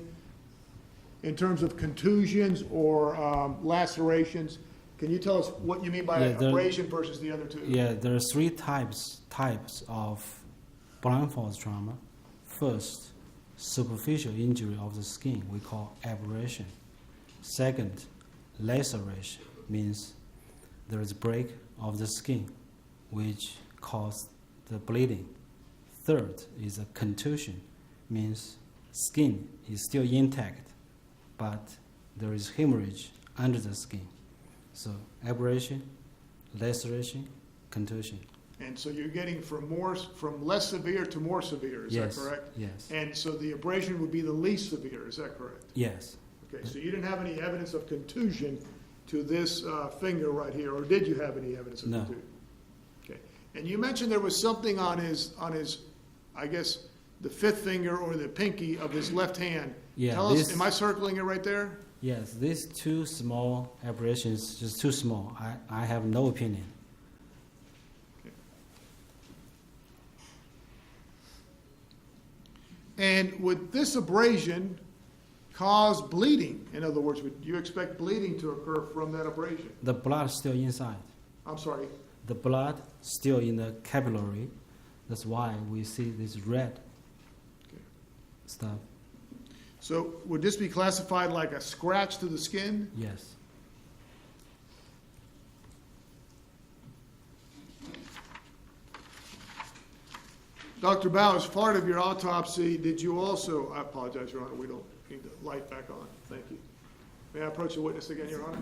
in terms of contusions or lacerations? Can you tell us what you mean by abrasion versus the other two? Yeah, there are three types of blindfold trauma. First, superficial injury of the skin, we call abrasion. Second, laceration, means there is a break of the skin, which causes the bleeding. Third is a contusion, means skin is still intact, but there is hemorrhage under the skin. So abrasion, laceration, contusion. And so you're getting from less severe to more severe, is Yes, that correct? yes. And so the abrasion would be the least severe, is that correct? Yes. Okay, so you didn't have any evidence of contusion to this finger right here, or did you have any evidence of No. contusion? Okay, and you mentioned there was something on his, I guess, the fifth finger or the pinky of his left hand. Yeah, Tell us, am I circling it right there? Yes, these two small abrasions, just too small. I have no opinion. And would this abrasion cause bleeding? In other words, would you expect bleeding to occur from that abrasion? The blood still inside. I'm sorry. The blood still in the capillary. That's why we see this red stuff. So would this be classified like a scratch to the skin? Yes. Dr. Bao, as part of your autopsy, did you also, I apologize, Your Honor, we don't need the light back on. Thank you. May I approach the witness again, Your Honor?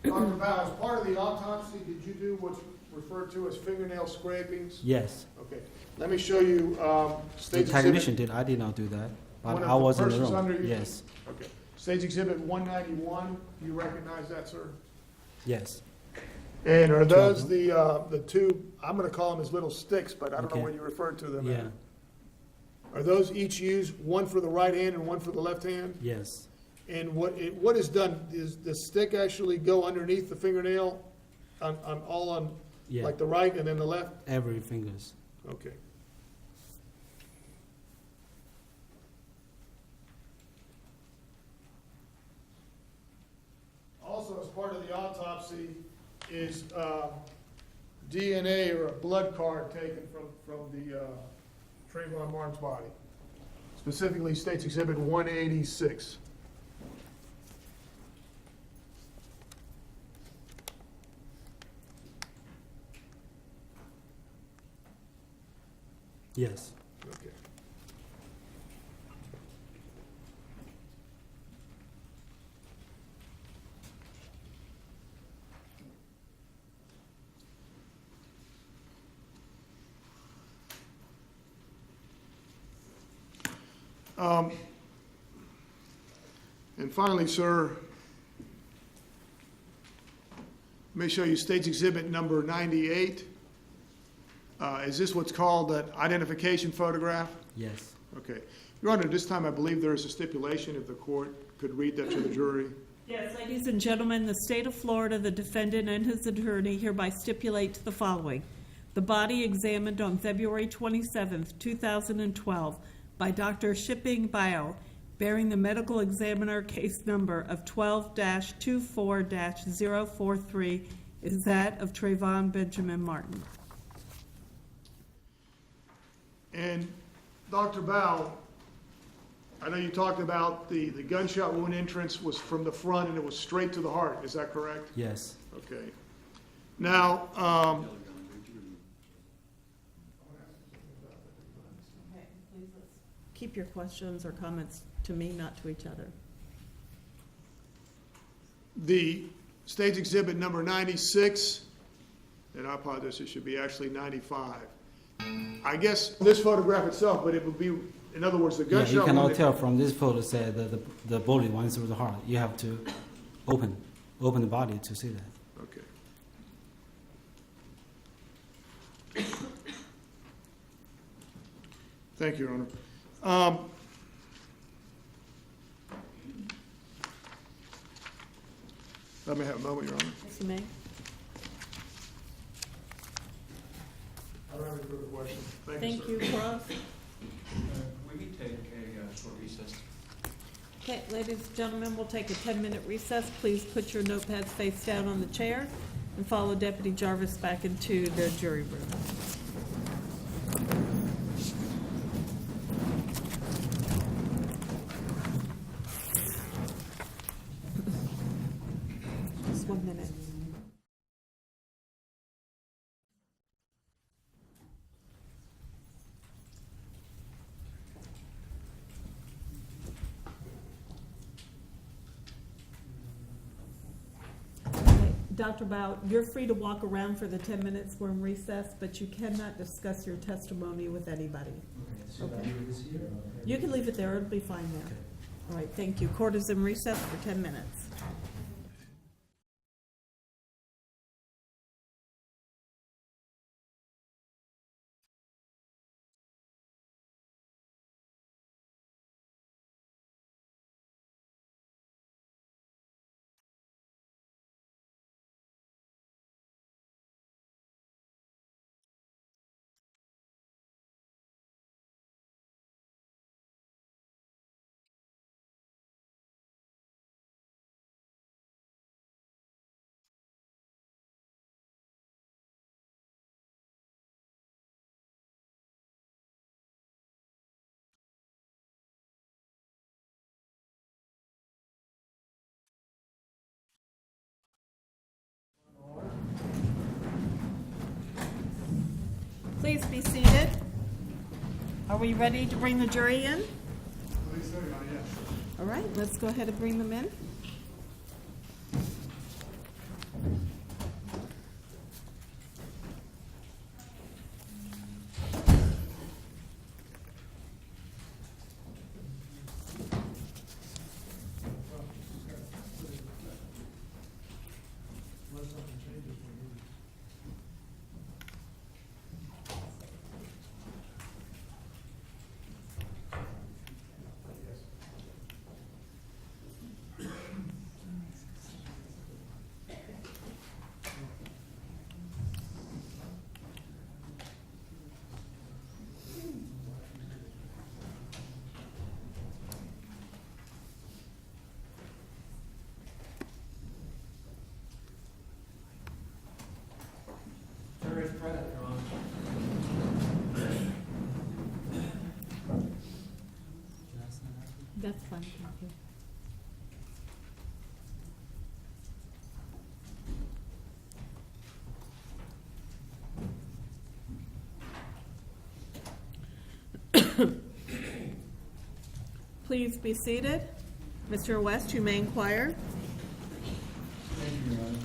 Dr. Bao, as part of the autopsy, did you do what's referred to as fingernail scrapings? Yes. Okay. Let me show you The State's technician Exhibit. did. I did not do that. But One of I the was in the persons room. under you? Yes. Okay. State's Exhibit 191, do you recognize that, sir? Yes. And are those the two, I'm going to call them as little sticks, but I don't know Okay. what you referred to them Yeah. as. Are those each used, one for the right hand and one for the left hand? Yes. And what is done, is the stick actually go underneath the fingernail on Yeah. like the right and then the left? Every fingers. Okay. Also, as part of the autopsy is DNA or a blood card taken from the Trayvon Martin's body, specifically State's Exhibit 186. Yes. Okay. And finally, sir, let me show you State's Exhibit number 98. Is this what's called an identification photograph? Yes. Okay. Your Honor, this time I believe there is a stipulation, if the court could read that to the jury. Yes, ladies and gentlemen, the state of Florida, the defendant and his attorney hereby stipulate to the following. The body examined on February 27th, 2012 by Dr. Shipping Bio, bearing the medical examiner case number of 12-24-043, is that of Trayvon Benjamin Martin. And Dr. Bao, I know you talked about the gunshot wound entrance was from the front and it was straight to the heart. Is that correct? Yes. Okay. Now, Keep your questions or comments to me, not to each other. the State's Exhibit number 96, and I apologize, it should be actually 95. I guess this photograph itself, but it would be, in other words, the Yeah, gunshot you wound. cannot tell from this photo say that the bullet went through the heart. You have to open the body to see that. Okay. Thank you, Your Honor. Let me have a moment, Your Honor. Yes, you may. I don't have any further questions. Thank you, Cross. We can take a short recess. Okay, ladies and gentlemen, we'll take a 10-minute recess. Please put your notepads face down on the chair and follow Deputy Jarvis back into the jury room. Just 1 minute. Dr. Bow, you're free to walk around for the 10 minutes we're in recess, but you cannot discuss your testimony with anybody. Okay. You can leave it there, it'll be fine there. All right, thank you. Court is in recess for 10 minutes. Please be seated. Are we ready to bring the jury in? All right, let's go ahead and bring them in. That's fine, thank you. Please be seated. Mr. West, you may inquire. Thank you, Your Honor.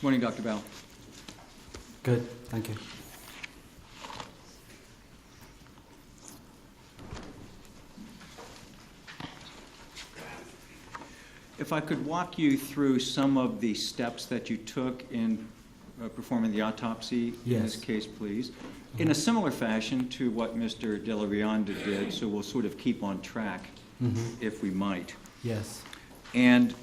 Morning, Dr. Bell. Good, thank you. If I could walk you through some of the steps that you took in performing the autopsy in this Yes. case, please, in a similar fashion to what Mr. De La Rionda did, so we'll sort of keep on track, if we might. Yes. And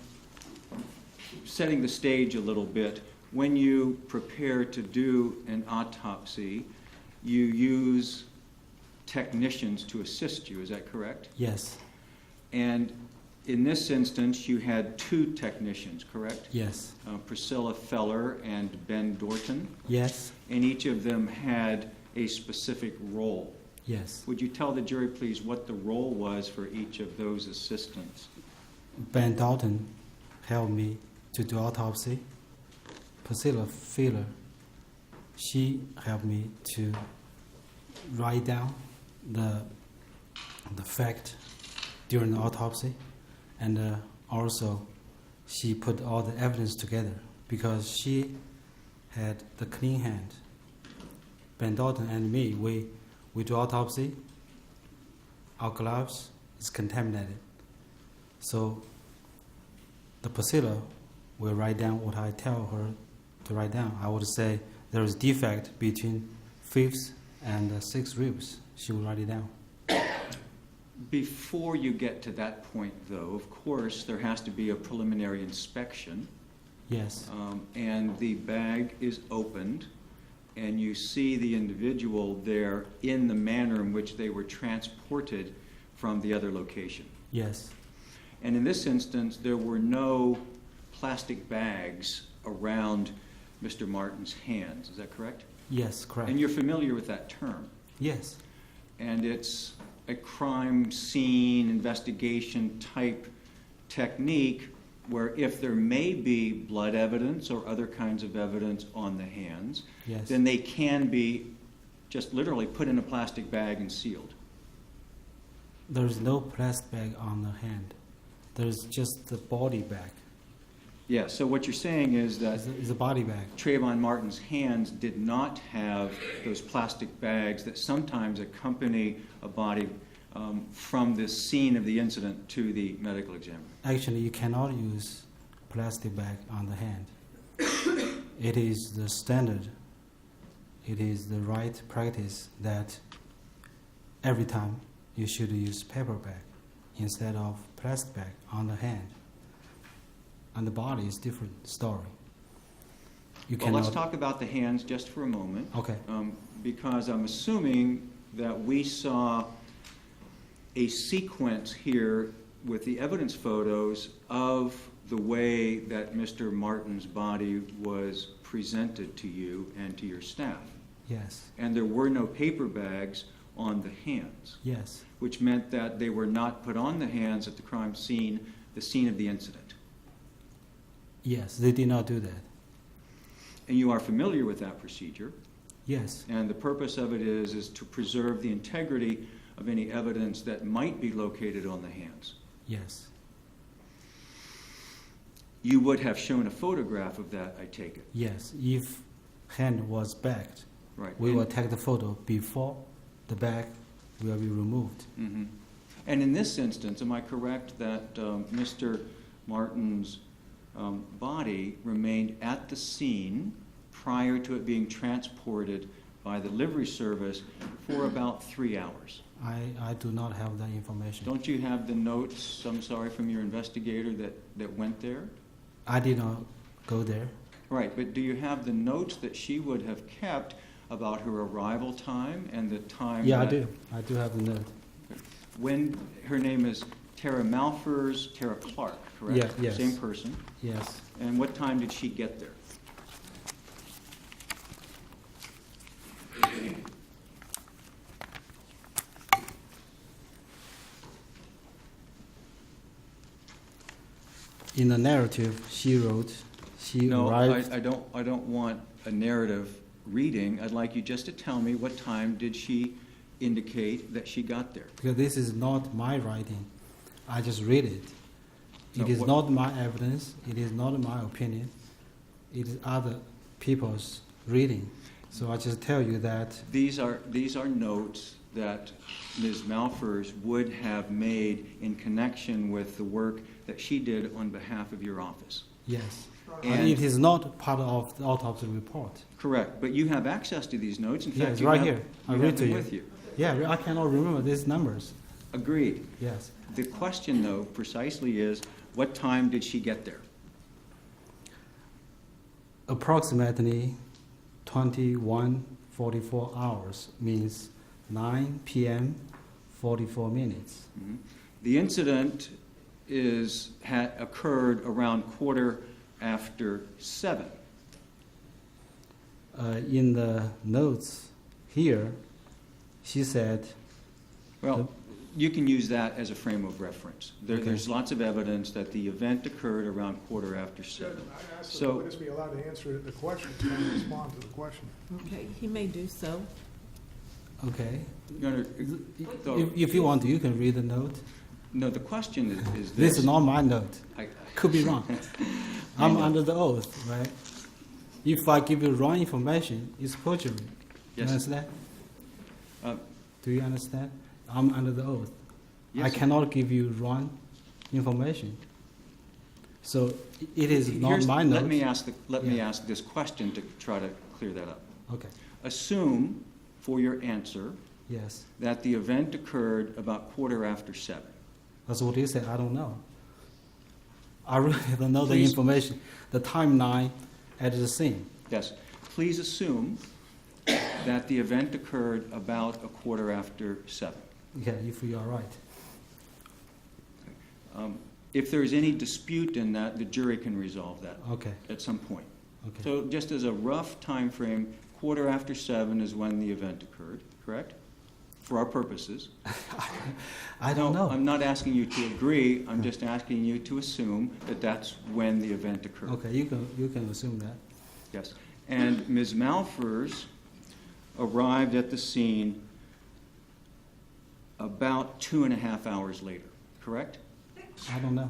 setting the stage a little bit, when you prepare to do an autopsy, you use technicians to assist you, is that correct? Yes. And in this instance, you had two technicians, correct? Yes. Priscilla Feller and Ben Dorton, Yes. and each of them had a specific role. Yes. Would you tell the jury, please, what the role was for each of those assistants? Ben Dalton helped me to do autopsy. Priscilla Feller, she helped me to write down the fact during the autopsy, and also she put all the evidence together because she had the clean hand. Ben Dalton and me, we do autopsy. Our gloves is contaminated, so the Priscilla will write down what I tell her to write down. I would say there is defect between fifth and sixth ribs. She will write it down. Before you get to that point, though, of course, there has to be a preliminary inspection. Yes. And the bag is opened, and you see the individual there in the manner in which they were transported from the other location. Yes. And in this instance, there were no plastic bags around Mr. Martin's hands. Is that correct? Yes, correct. And you're familiar with that term? Yes. And it's a crime scene investigation type technique where if there may be blood evidence or other kinds of evidence on the hands, Yes. then they can be just literally put in a plastic bag and sealed. There's no plastic bag on the hand. There's just the body bag. Yeah, so what you're saying is that It's a body bag. Trayvon Martin's hands did not have those plastic bags that sometimes accompany a body from the scene of the incident to the medical examiner. Actually, you cannot use plastic bag on the hand. It is the standard. It is the right practice that every time you should use paper bag instead of plastic bag on the hand. And the body is different story. Well, let's talk about the hands just for a moment. Okay. Because I'm assuming that we saw a sequence here with the evidence photos of the way that Mr. Martin's body was presented to you and to your staff. Yes. And there were no paper bags on the hands, Yes. which meant that they were not put on the hands at the crime scene, the scene of the incident. Yes, they did not do that. And you are familiar with that procedure. Yes. And the purpose of it is to preserve the integrity of any evidence that might be located on the hands. Yes. You would have shown a photograph of that, I take it. Yes. If hand was bagged, Right. we will take the photo before the bag will be removed. Mm-hmm. And in this instance, am I correct that Mr. Martin's body remained at the scene prior to it being transported by the livery service for about 3 hours? I do not have that information. Don't you have the notes, I'm sorry, from your investigator that went there? I did not go there. Right, but do you have the notes that she would have kept about her arrival time and the time? Yeah, I that- do. I do have the note. When her name is Tara Malfers, Tara Clark, correct? Yeah, yes. Same person. Yes. And what time did she get there? In the narrative she wrote, she No, arrived. I don't want a narrative reading. I'd like you just to tell me what time did she indicate that she got there? Because this is not my writing. I just read it. No, It is what- not my evidence. It is not my opinion. It is other people's reading. So I just tell you that These are notes that Ms. Malfers would have made in connection with the work that she did on behalf of your office. yes. And- And it is not part of the autopsy report. Correct, but you have access to these notes. In Yes, fact, you right have, here. I you read have to them you. with you. Yeah, I cannot remember these numbers. Agreed. Yes. The question, though, precisely is, what time did she get there? Approximately 21:44 hours means 9 p.m. 44 minutes. Mhm. The incident had occurred around 7:15. In the notes here, she said, Well, you can use that as a frame of reference. Okay. There's lots of evidence that the event occurred around 7:15. I asked the So- witness be allowed to answer the question, and respond to the question. Okay, he may do so. okay. No, If you want to, you can read the note. no, the question is This this. is not my note. I- Could be wrong. I'm under the oath, right? If I give you wrong information, it's perjury. You Yes. understand? Uh, Do you understand? I'm under the oath. I Yes. cannot give you wrong information. So it is not Here's- my note. Let me ask Yeah. this question to try to clear that up. Okay. Assume, for your answer, Yes. that the event occurred about 7:15. That's what you said. I don't know. I really don't know the Please. information, the timeline at the scene. Yes. Please assume that the event occurred about 7:15. Yeah, if you are right. If there's any dispute in that, the jury can resolve that Okay. at some point. Okay. So just as a rough time frame, 7:15 is when the event occurred, correct? For our purposes. I don't No, know. I'm not asking you to agree, I'm just asking you to assume that that's when the event occurred. Okay, you can assume that. Yes. And Ms. Malfers arrived at the scene about 2.5 hours later, correct? I don't know.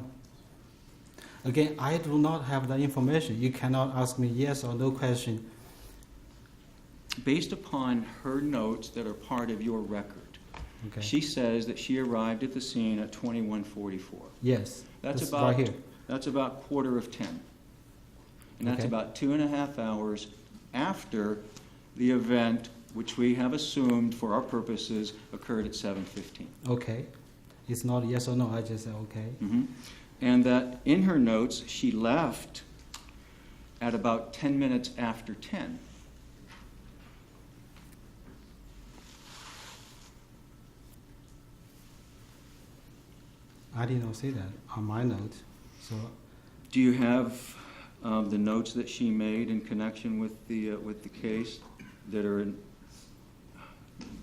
Again, I do not have the information. You cannot ask me yes or no question. Based upon her notes that are part of your record, Okay. she says that she arrived at the scene at 21:44. Yes. That's this about right here. That's about 9:45. And that's Okay. about 2.5 hours after the event, which we have assumed for our purposes occurred at 7:15. Okay. It's not yes or no. I just say okay. And that in her notes, she left at about 10 minutes after 10. I did not see that on my note. So Do you have the notes that she made in connection with the case that are in?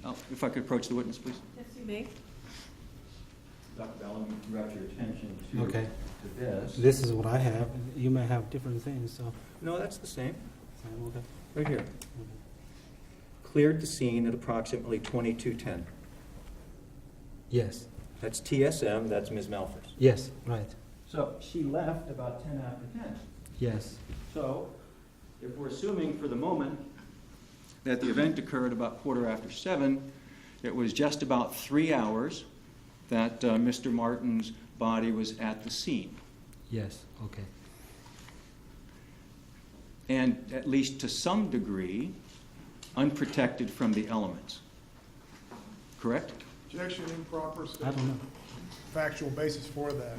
Oh, if I could approach the witness, please. Yes, you may. Dr. Bell, let me direct your attention okay. to this. This is what I have. You may have different things. So No, that's the same. okay. Right here. Cleared the scene at approximately 22:10. Yes. That's TSM, that's Ms. Malfers. Yes. Right. So she left about 10 after 10. Yes. So if we're assuming for the moment that the event occurred about 7:15, it was just about 3 hours that Mr. Martin's body was at the scene. Yes. Okay. And at least to some degree, unprotected from the elements. Correct? Objection, improper I statement. don't know. Factual basis for that.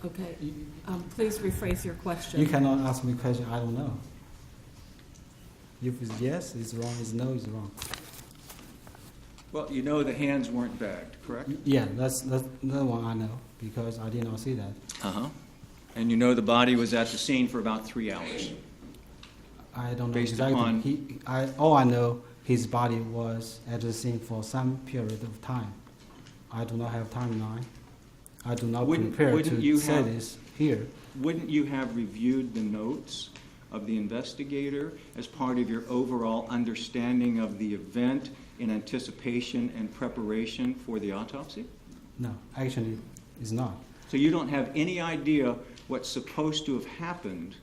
Okay. Please rephrase your question. You cannot ask me a question. I don't know. If it's yes, it's wrong. It's no, it's wrong. Well, you know the hands weren't bagged, correct? Yeah, that's the one I know because I did not see that. Uh-huh. And you know the body was at the scene for about 3 hours. I don't know Based exactly. upon- All I know, his body was at the scene for some period of time. I do not have timeline. I do not prepare wouldn't you to say have- this here. Wouldn't you have reviewed the notes of the investigator as part of your overall understanding of the event in anticipation and preparation for the autopsy? No, actually, it's not. So you don't have any idea what's supposed to have happened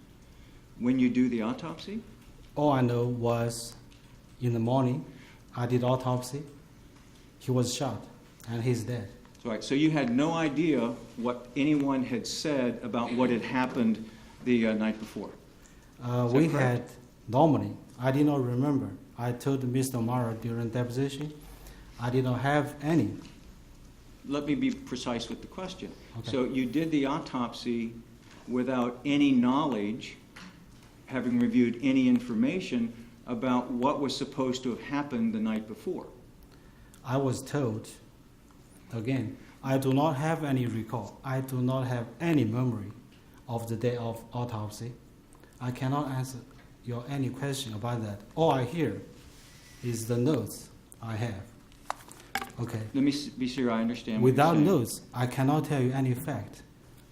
when you do the autopsy? All I know was in the morning, I did autopsy. He was shot, and he's dead. Right, so you had no idea what anyone had said about what had happened the night before? Is that We correct? had, normally, I did not remember. I told Mr. Mara during deposition, I did not have any. Let me be precise with the question. Okay. So you did the autopsy without any knowledge, having reviewed any information about what was supposed to have happened the night before? I was told, again, I do not have any recall. I do not have any memory of the day of autopsy. I cannot answer your any question about that. All I hear is the notes I have. Okay. Let me be sure I understand what you're Without saying. notes, I cannot tell you any fact.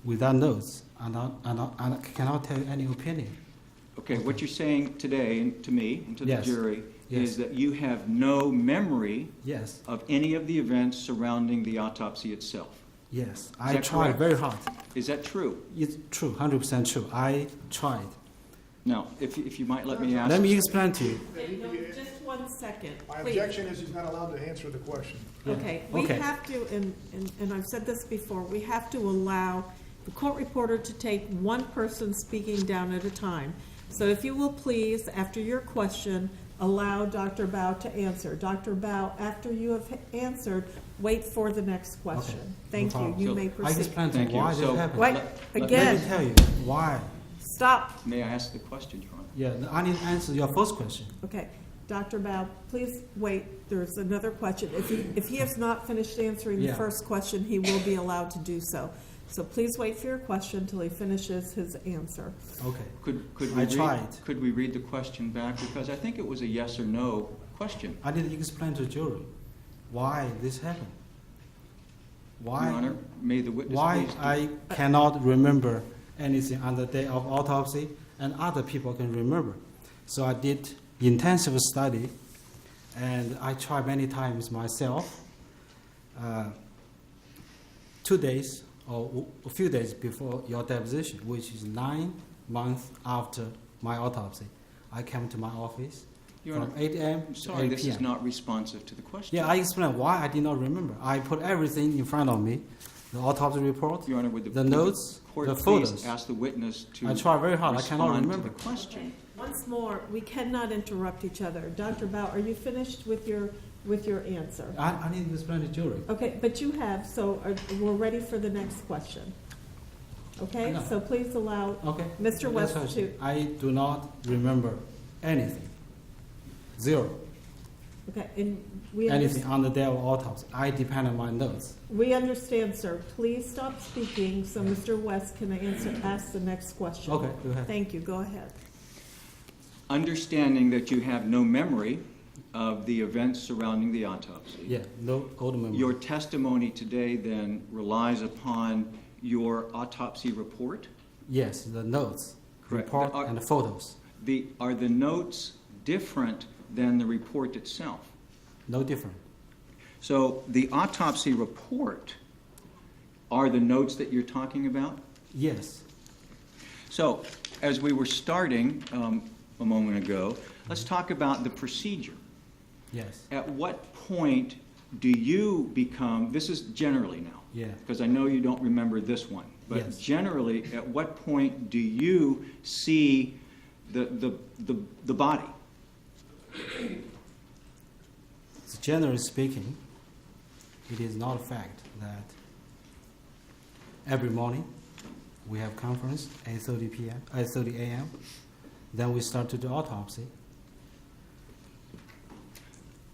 Without notes, I cannot tell you any opinion. Okay, what you're saying today and to me and to the Yes. jury Yes. is that you have no memory Yes, of any of the events surrounding the autopsy itself. yes. Is I that tried correct? very hard. Is that true? It's true, 100% true. I tried. Now, if you might let me ask. Let me explain to you. No, just 1 second, My please. objection is he's not allowed to answer the question. Okay, we Okay. have to, and I've said this before, we have to allow the court reporter to take one person speaking down at a time. So if you will please, after your question, allow Dr. Bao to answer. Dr. Bao, after you have answered, wait for the next question. Okay, Thank no you. problem. You So, may I proceed. explained to Thank you you. why So, this happened. Wait, Let me again, tell you why. stop. May I ask the question, Your Honor? Yeah, I need to answer your first question. Okay, Dr. Bao, please wait. There's another question. If he has not finished answering the Yeah. first question, he will be allowed to do so. So please wait for your question until he finishes his answer. Okay. Could I we tried. Could we read the question back? Because I think it was a yes or no question. I need to explain to the jury why this happened. Why? Your Honor, may the witness Why please... I cannot remember anything on the day of autopsy and other people can remember. So I did intensive study and I tried many times myself. 2 days or a few days before your deposition, which is 9 months after my autopsy, I came to my office Your from Honor, 8 a.m. I'm to sorry, 8 this p.m. is not responsive to the question. Yeah, I explained why I did not remember. I put everything in front of me, the autopsy report, Your Honor, would the notes, court the please photos. ask the witness to I tried very hard. I cannot respond remember. to the question? Once more, we cannot interrupt each other. Dr. Bao, are you finished with your answer? I need to explain to the jury. Okay, but you have, so we're ready for the next question. Okay, No. so please allow Okay. Mr. West That's to, what I do not remember anything. Zero. okay, and we Anything understand. on the day of autopsy. I depend on my notes. We understand, sir. Please stop speaking so Mr. West can ask the next question. Okay, go ahead. Thank you. Go ahead. Understanding that you have no memory of the events surrounding the autopsy. Yeah, no old memory. Your testimony today then relies upon your autopsy report? Yes, the notes, Correct. report, and the photos. Are the notes different than the report itself? No different. So the autopsy report are the notes that you're talking about? Yes. So as we were starting a moment ago, let's talk about the procedure. Yes. At what point do you become, this is generally now, Yeah. because I know you don't remember this one, but Yes. generally, at what point do you see the body? So generally speaking, it is not a fact that every morning we have conference 8:30 p.m. 8:30 a.m. Then we start to do autopsy.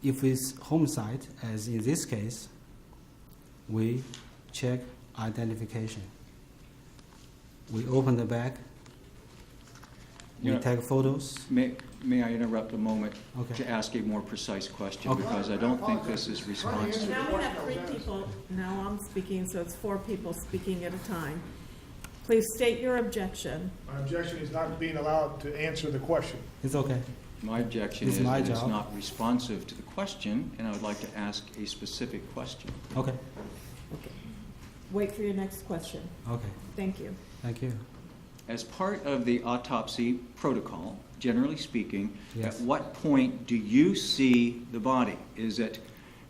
If it's homicide, as in this case, we check identification. We open the bag. We Yeah. take photos. May I interrupt a moment Okay. to ask a more precise question? Okay. Because I don't think this is responsive. Now we have 3 people. Now I'm speaking, so it's 4 people speaking at a time. Please state your objection. My objection is not being allowed to answer the question. It's okay. My objection It's is my that it's job. not responsive to the question, and I would like to ask a specific question. Okay. Wait for your next question. Okay. Thank you. Thank you. As part of the autopsy protocol, generally speaking, Yes. at what point do you see the body? Is it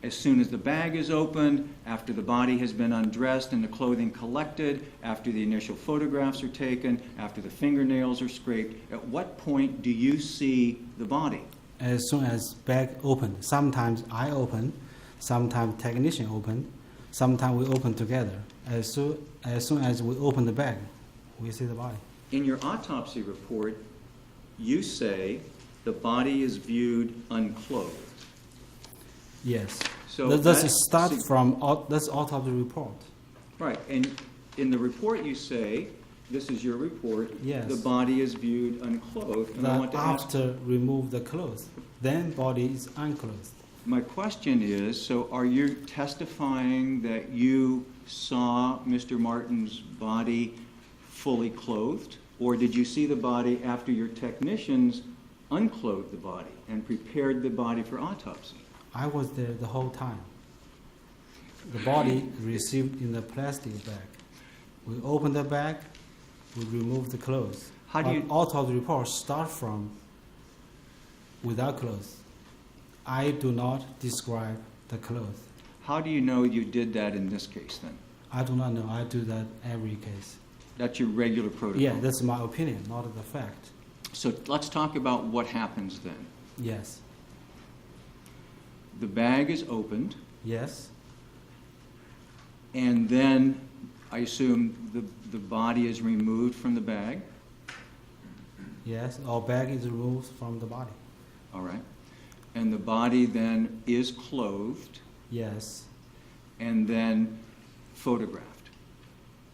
as soon as the bag is opened, after the body has been undressed and the clothing collected, after the initial photographs are taken, after the fingernails are scraped? At what point do you see the body? As soon as bag open, sometimes I open, sometimes technician open, sometimes we open together. As soon as we open the bag, we see the body. In your autopsy report, you say the body is viewed unclothed. Yes. So Let's that's start sig- from this autopsy report. Right, and in the report you say, this is your report, Yes. the body is viewed unclothed. And I want That to ask, after remove the clothes, then body is unclothed. my question is, so are you testifying that you saw Mr. Martin's body fully clothed? Or did you see the body after your technicians unclothed the body and prepared the body for autopsy? I was there the whole time. The body received in the plastic bag. We open the bag, we remove the clothes. How do you- Autopsy report start from without clothes. I do not describe the clothes. How do you know you did that in this case then? I do not know. I do that every case. That's your regular protocol? Yeah, that's my opinion, not the fact. So let's talk about what happens then. Yes. the bag is opened, Yes. and then I assume the body is removed from the bag? Yes. Our bag is removed from the body. All right. And the body then is clothed Yes. and then photographed?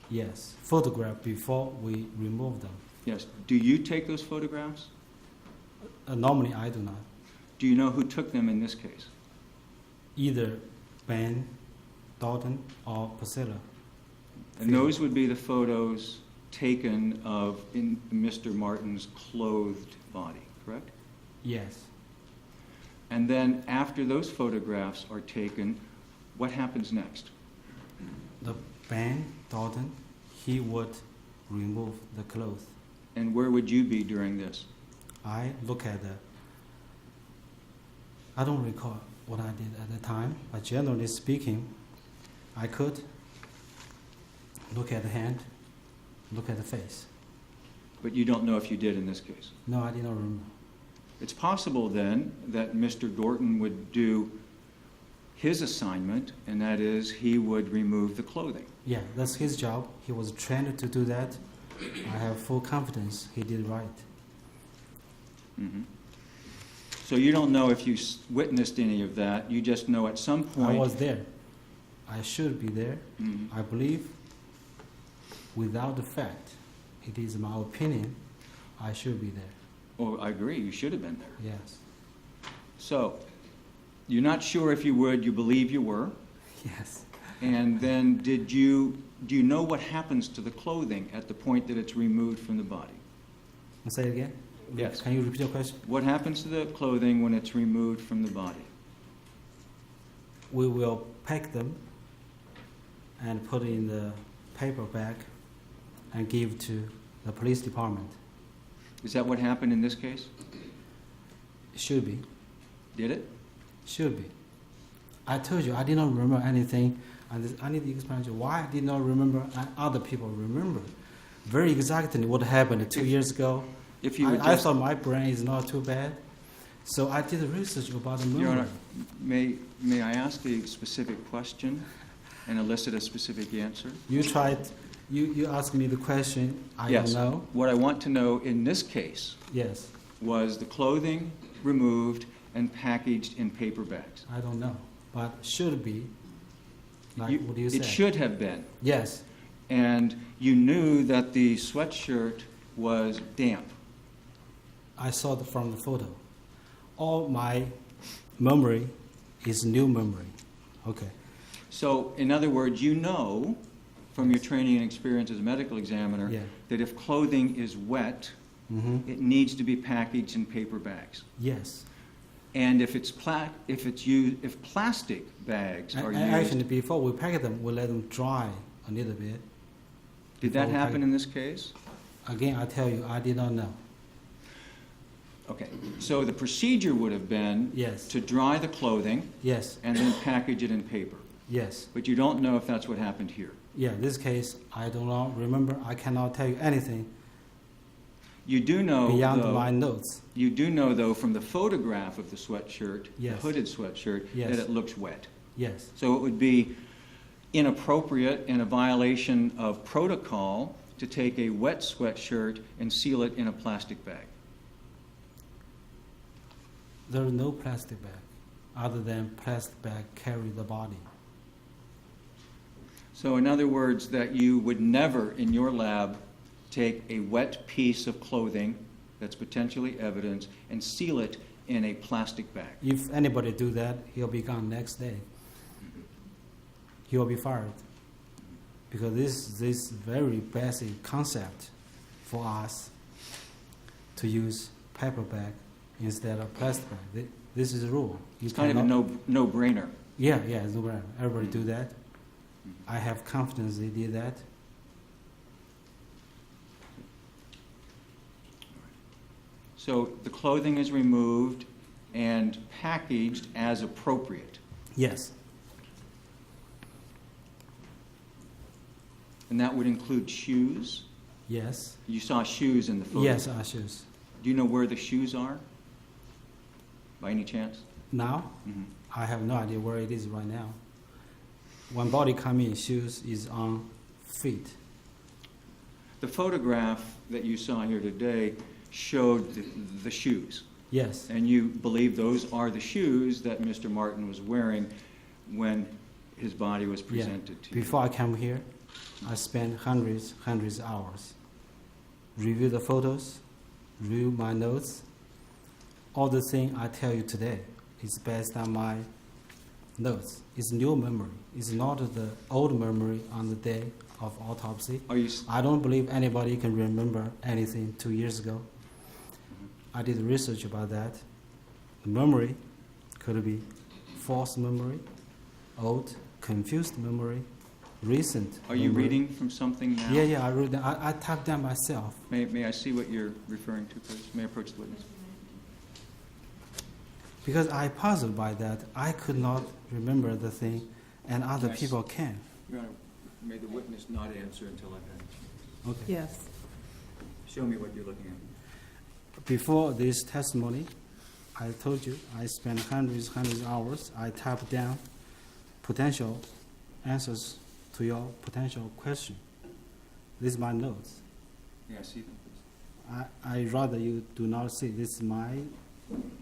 Yes. Photograph before we remove them. Yes. Do you take those photographs? Normally, I do not. Do you know who took them in this case? Either Ben, Dalton, or Priscilla. And those would be the photos taken of in Mr. Martin's clothed body, correct? Yes. And then after those photographs are taken, what happens next? The Ben, Dalton, he would remove the clothes. And where would you be during this? I look at the. I don't recall what I did at the time, but generally speaking, I could look at the hand, look at the face. But you don't know if you did in this case. No, I did not remember. It's possible then that Mr. Dorton would do his assignment, and that is he would remove the clothing. Yeah, that's his job. He was trained to do that. I have full confidence he did right. Mhm. So you don't know if you witnessed any of that. You just know at some point. I was there. I should be there. Mhm. I believe, without the fact, it is my opinion, I should be there. Oh, I agree. You should have been there. Yes. So you're not sure if you would. You believe you were. Yes. And then do you know what happens to the clothing at the point that it's removed from the body? Say it again? Yes. Can you repeat your question? What happens to the clothing when it's removed from the body? We will pack them and put in the paper bag and give to the police department. Is that what happened in this case? It should be. Did it? Should be. I told you I did not remember anything, and I need to explain to you why I did not remember and other people remember very exactly what happened 2 years ago. If you would I just, thought my brain is not too bad, so I did research about the movie. Your Honor, may I ask a specific question and elicit a specific answer? You asked me the question, I Yes. don't know. What I want to know in this case Yes, was the clothing removed and packaged in paper bags. I don't know, but should be, like what you said. It should have been. Yes, And you knew that the sweatshirt was damp. I saw it from the photo. All my memory is new memory. Okay. So, in other words, you know from your training and experience as a medical examiner Yeah. that if clothing is wet, Mm-hmm. it needs to be packaged in paper bags. Yes. And if if plastic bags are used, Actually, before we pack them, we let them dry a little bit. did that before we pack happen it. in this case? Again, I tell you, I did not know. Okay, so the procedure would have been Yes. to dry the clothing Yes. and then package it in paper. Yes. But you don't know if that's what happened here. Yeah, this case, I do not remember. I cannot tell you anything You do know, beyond though, my notes. you do know, though, from the photograph of the sweatshirt, Yes. the hooded sweatshirt, Yes. that it looks wet. Yes. So it would be inappropriate and a violation of protocol to take a wet sweatshirt and seal it in a plastic bag. There is no plastic bag other than plastic bag carry the body. So in other words, that you would never in your lab take a wet piece of clothing that's potentially evidence and seal it in a plastic bag. If anybody do that, he'll be gone next day. He'll be fired. Because this very basic concept for us to use paper bag instead of plastic bag. This is a rule. It's kind of a no-brainer. Yeah, it's no brainer. Everybody do that. I have confidence they did that. So the clothing is removed and packaged as appropriate. Yes. And that would include shoes. Yes. You saw shoes in the photo. Yes, our shoes. Do you know where the shoes are? By any chance? Now, Mhm. I have no idea where it is right now. When body come in, shoes is on feet. The photograph that you saw here today showed the shoes. Yes. And you believe those are the shoes that Mr. Martin was wearing when his body was presented to you? Before I came here, I spent hundreds of hours. Review the photos, review my notes. All the things I tell you today is based on my notes. It's new memory. It's not the old memory on the day of autopsy. I don't believe anybody can remember anything 2 years ago. I did research about that. The memory could be false memory, old, confused memory, recent. Are you memory. reading from something now? Yeah, I read that. I typed that myself. May I see what you're referring to, please? May I approach the witness? Because I puzzled by that. I could not remember the thing, and other Yes. people can. Your Honor, may the witness not answer until I've had. Okay. Yes. Show me what you're looking at. Before this testimony, I told you I spent hundreds of hours. I typed down potential answers to your potential question. This is my notes. May I see them, please? I rather you do not see. This is my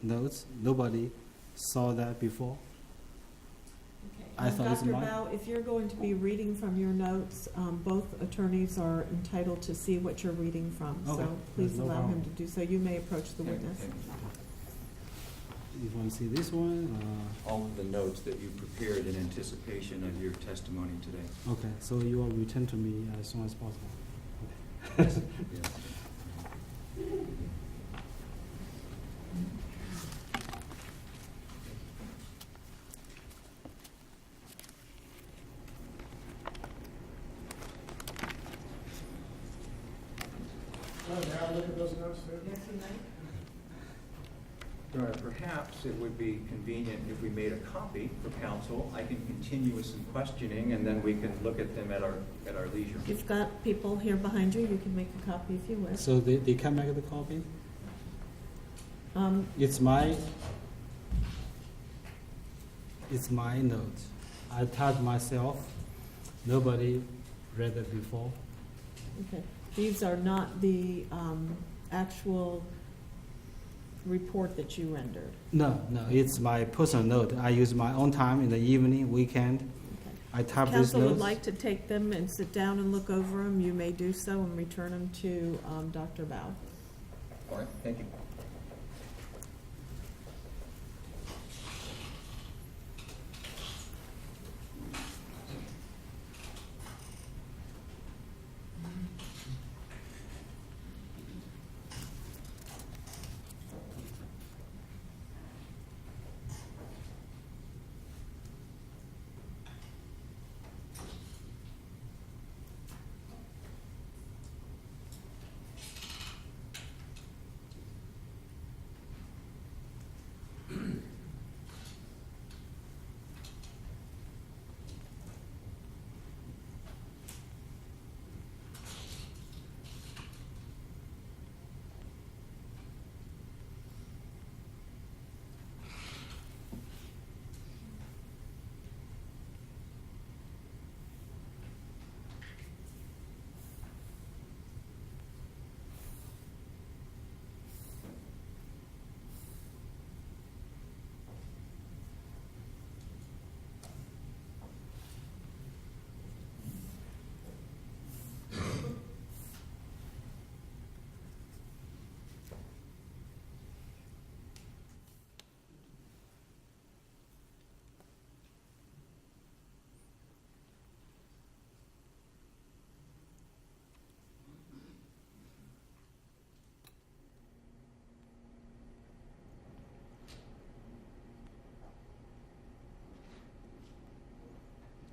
notes. Nobody saw that before. I thought it's Dr. mine. Bao, if you're going to be reading from your notes, both attorneys are entitled to see what you're reading from. Okay. So please No allow him problem. to do so. You may approach the witness. You want to see this one? All of the notes that you prepared in anticipation of your testimony today. Okay, so you will return to me as soon as possible. Yes. Your Honor, perhaps it would be convenient if we made a copy for counsel. I can continue with some questioning, and then we can look at them at our leisure. You've got people here behind you. You can make a copy if you wish. So they can make the copy? Um, It's my note. I typed myself. Nobody read it before. Okay. These are not the actual report that you rendered. No, it's my personal note. I use my own time in the evening, weekend. Okay. I type these Counsel would notes. like to take them and sit down and look over them. You may do so and return them to Dr. Bao. All right, thank you.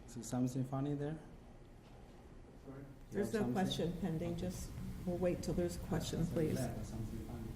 So something funny there? There's no question pending. Just, we'll wait till there's a question, please. Something funny.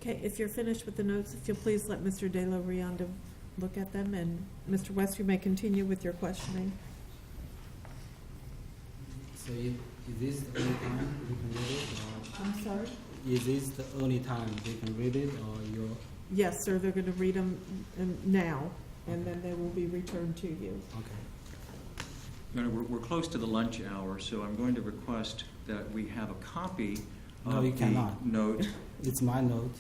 Okay, if you're finished with the notes, if you'll please let Mr. De La Rionda look at them, and Mr. West, you may continue with your questioning. So is this the only time you can read it, or I'm sorry? is this the only time they can read it, or you're? Yes, sir, they're going to read them now, and then they will be returned to you. Okay. We're close to the lunch hour, so I'm going to request that we have a copy No, of you the cannot. note. It's my note.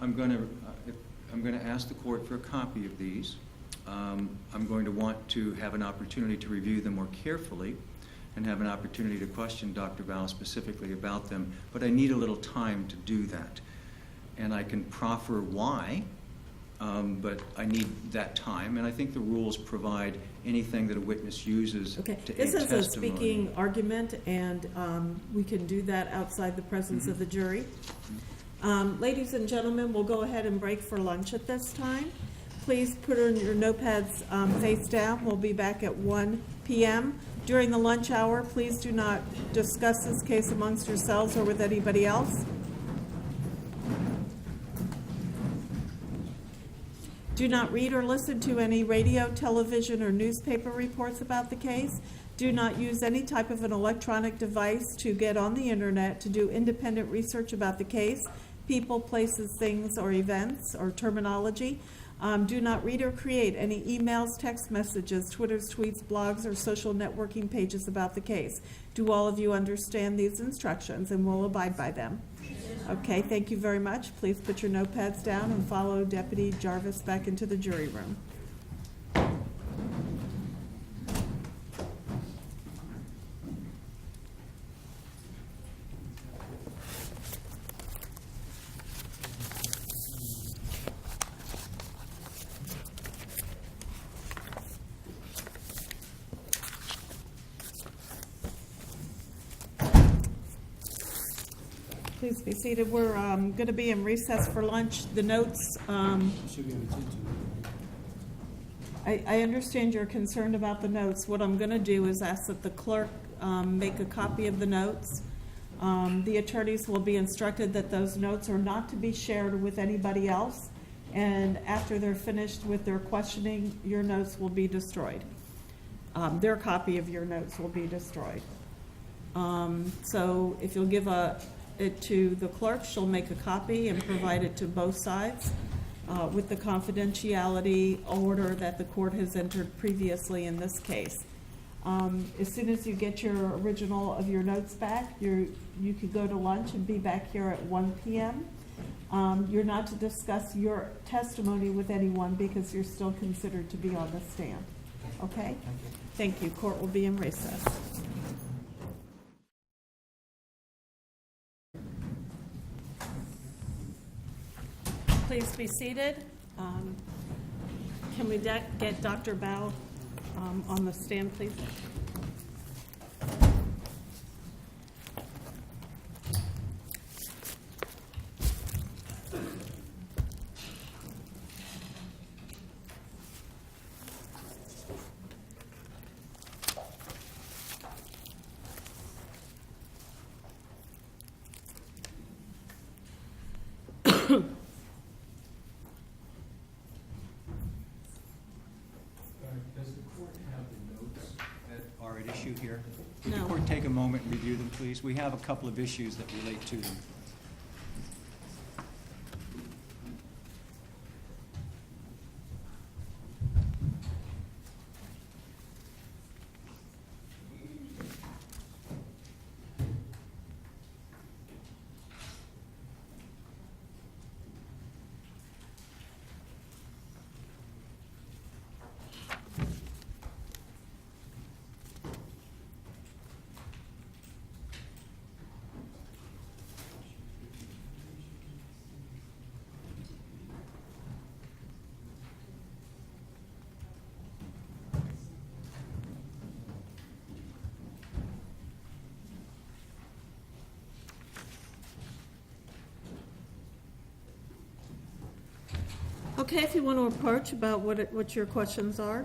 I'm going to ask the court for a copy of these. I'm going to want to have an opportunity to review them more carefully and have an opportunity to question Dr. Val specifically about them, but I need a little time to do that. And I can proffer why, but I need that time, and I think the rules provide anything that a witness uses Okay, to aid this is a testimony. speaking argument, and we can do that outside the presence of the jury. Ladies and gentlemen, we'll go ahead and break for lunch at this time. Please put on your notepads face down. We'll be back at 1 p.m. During the lunch hour, please do not discuss this case amongst yourselves or with anybody else. Do not read or listen to any radio, television, or newspaper reports about the case. Do not use any type of an electronic device to get on the internet to do independent research about the case, people, places, things, or events, or terminology. Do not read or create any emails, text messages, Twitters, tweets, blogs, or social networking pages about the case. Do all of you understand these instructions and will abide by them? Okay, thank you very much. Please put your notepads down and follow Deputy Jarvis back into the jury room. Please be seated. We're going to be in recess for lunch. The notes, Should be on I understand you're concerned about the notes. What I'm going to do is ask that the clerk make a copy of the notes. The attorneys will be instructed that those notes are not to be shared with anybody else. And after they're finished with their questioning, your notes will be destroyed. Their copy of your notes will be destroyed. So if you'll give it to the clerk, she'll make a copy and provide it to both sides with the confidentiality order that the court has entered previously in this case. As soon as you get your original of your notes back, you could go to lunch and be back here at 1 p.m. You're not to discuss your testimony with anyone because you're still considered to be on the stand. Okay? Thank you. Court will be in recess. Please be seated. Can we get Dr. Bao on the stand, please? Does the court have the notes that are at issue here? Would No. the court take a moment and review them, please? We have a couple of issues that relate to them. Okay, if you want to approach about what your questions are.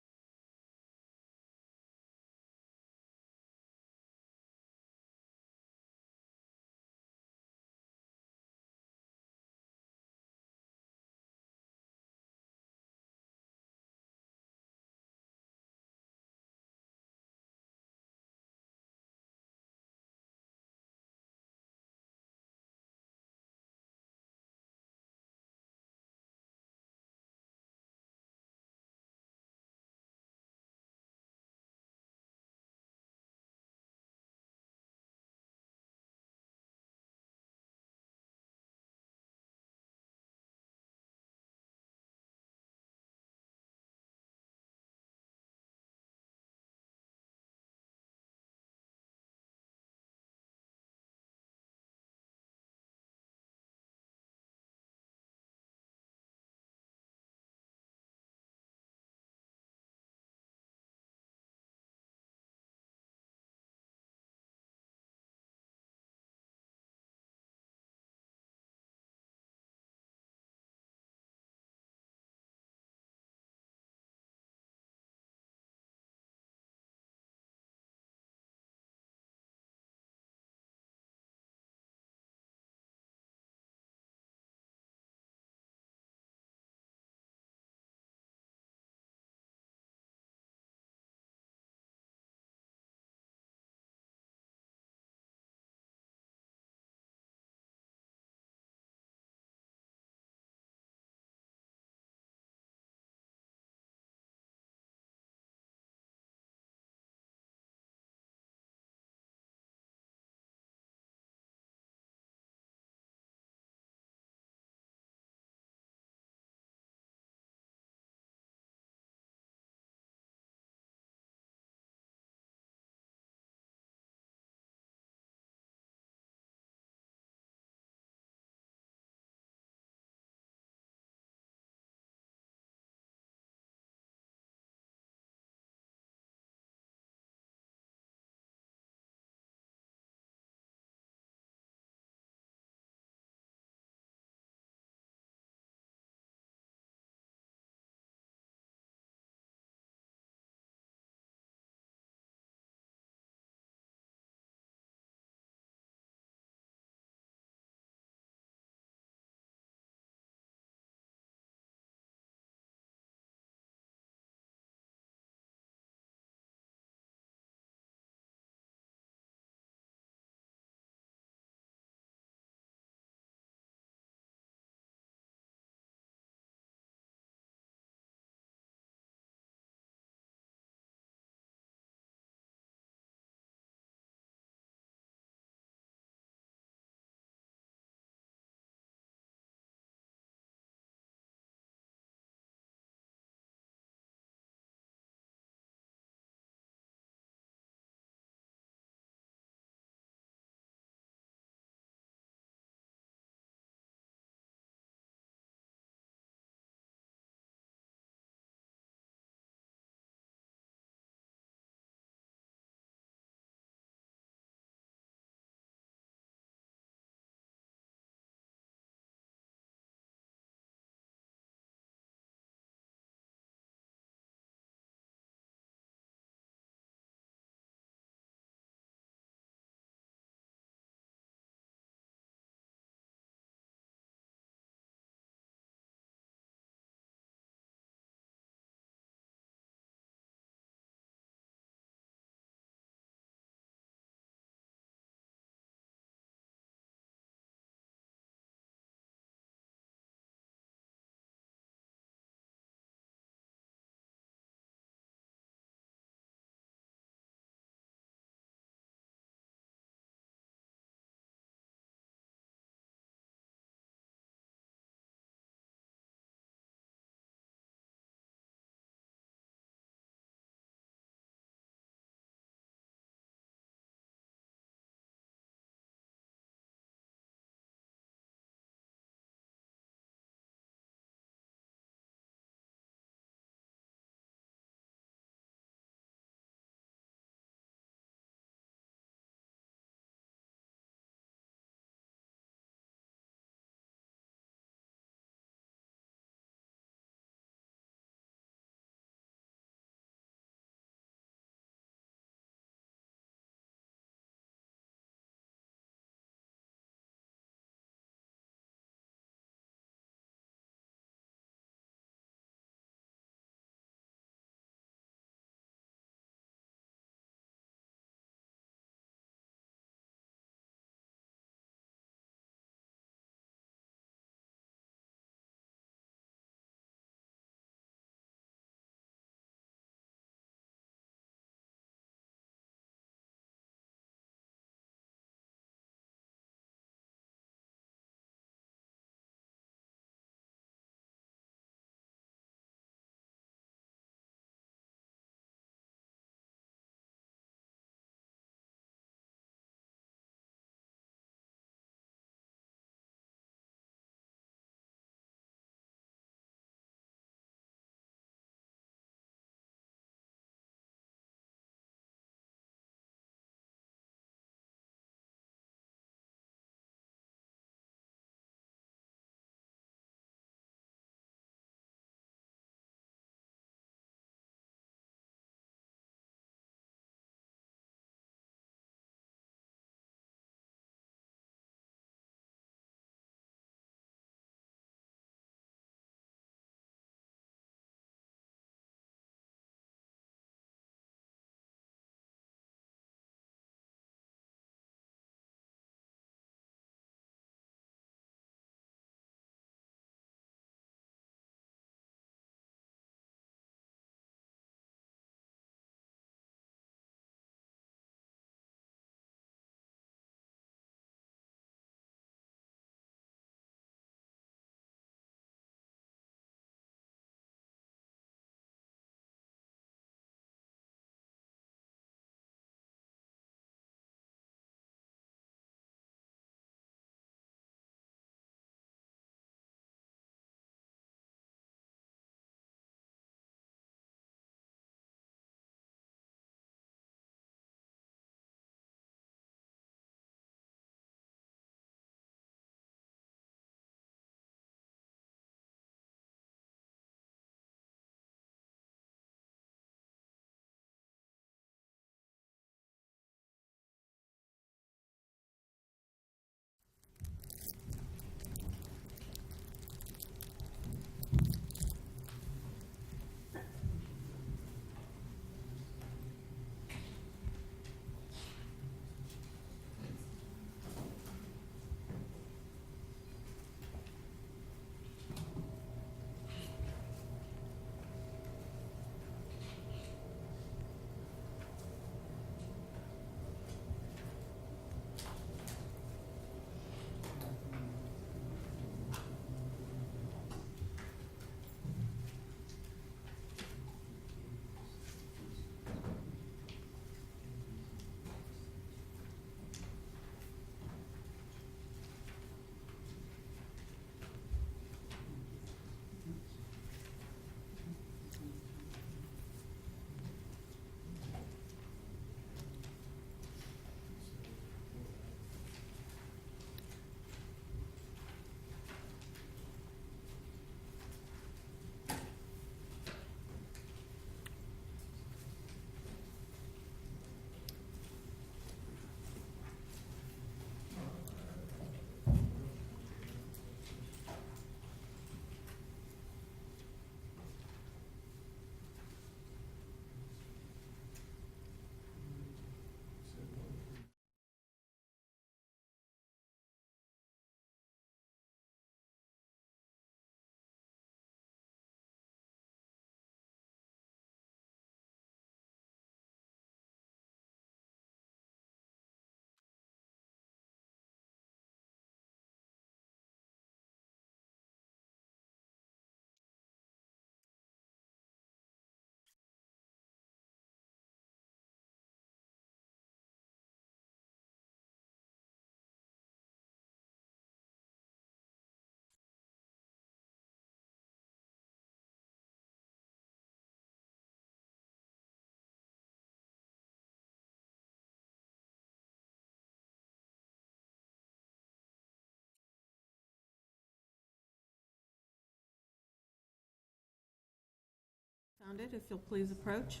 Found it, if you'll please approach.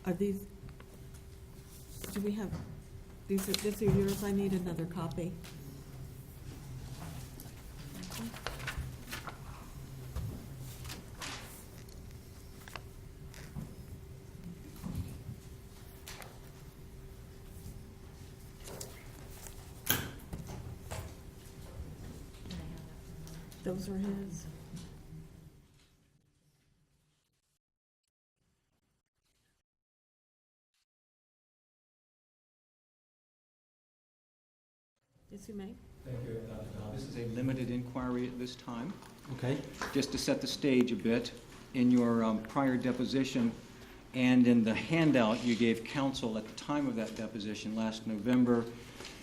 Are these, do we have, these are yours? I need another copy. Those are his. Yes, you may. Thank you, Dr. Dodd. This is a limited inquiry at this time. Okay. Just to set the stage a bit, in your prior deposition and in the handout you gave counsel at the time of that deposition last November,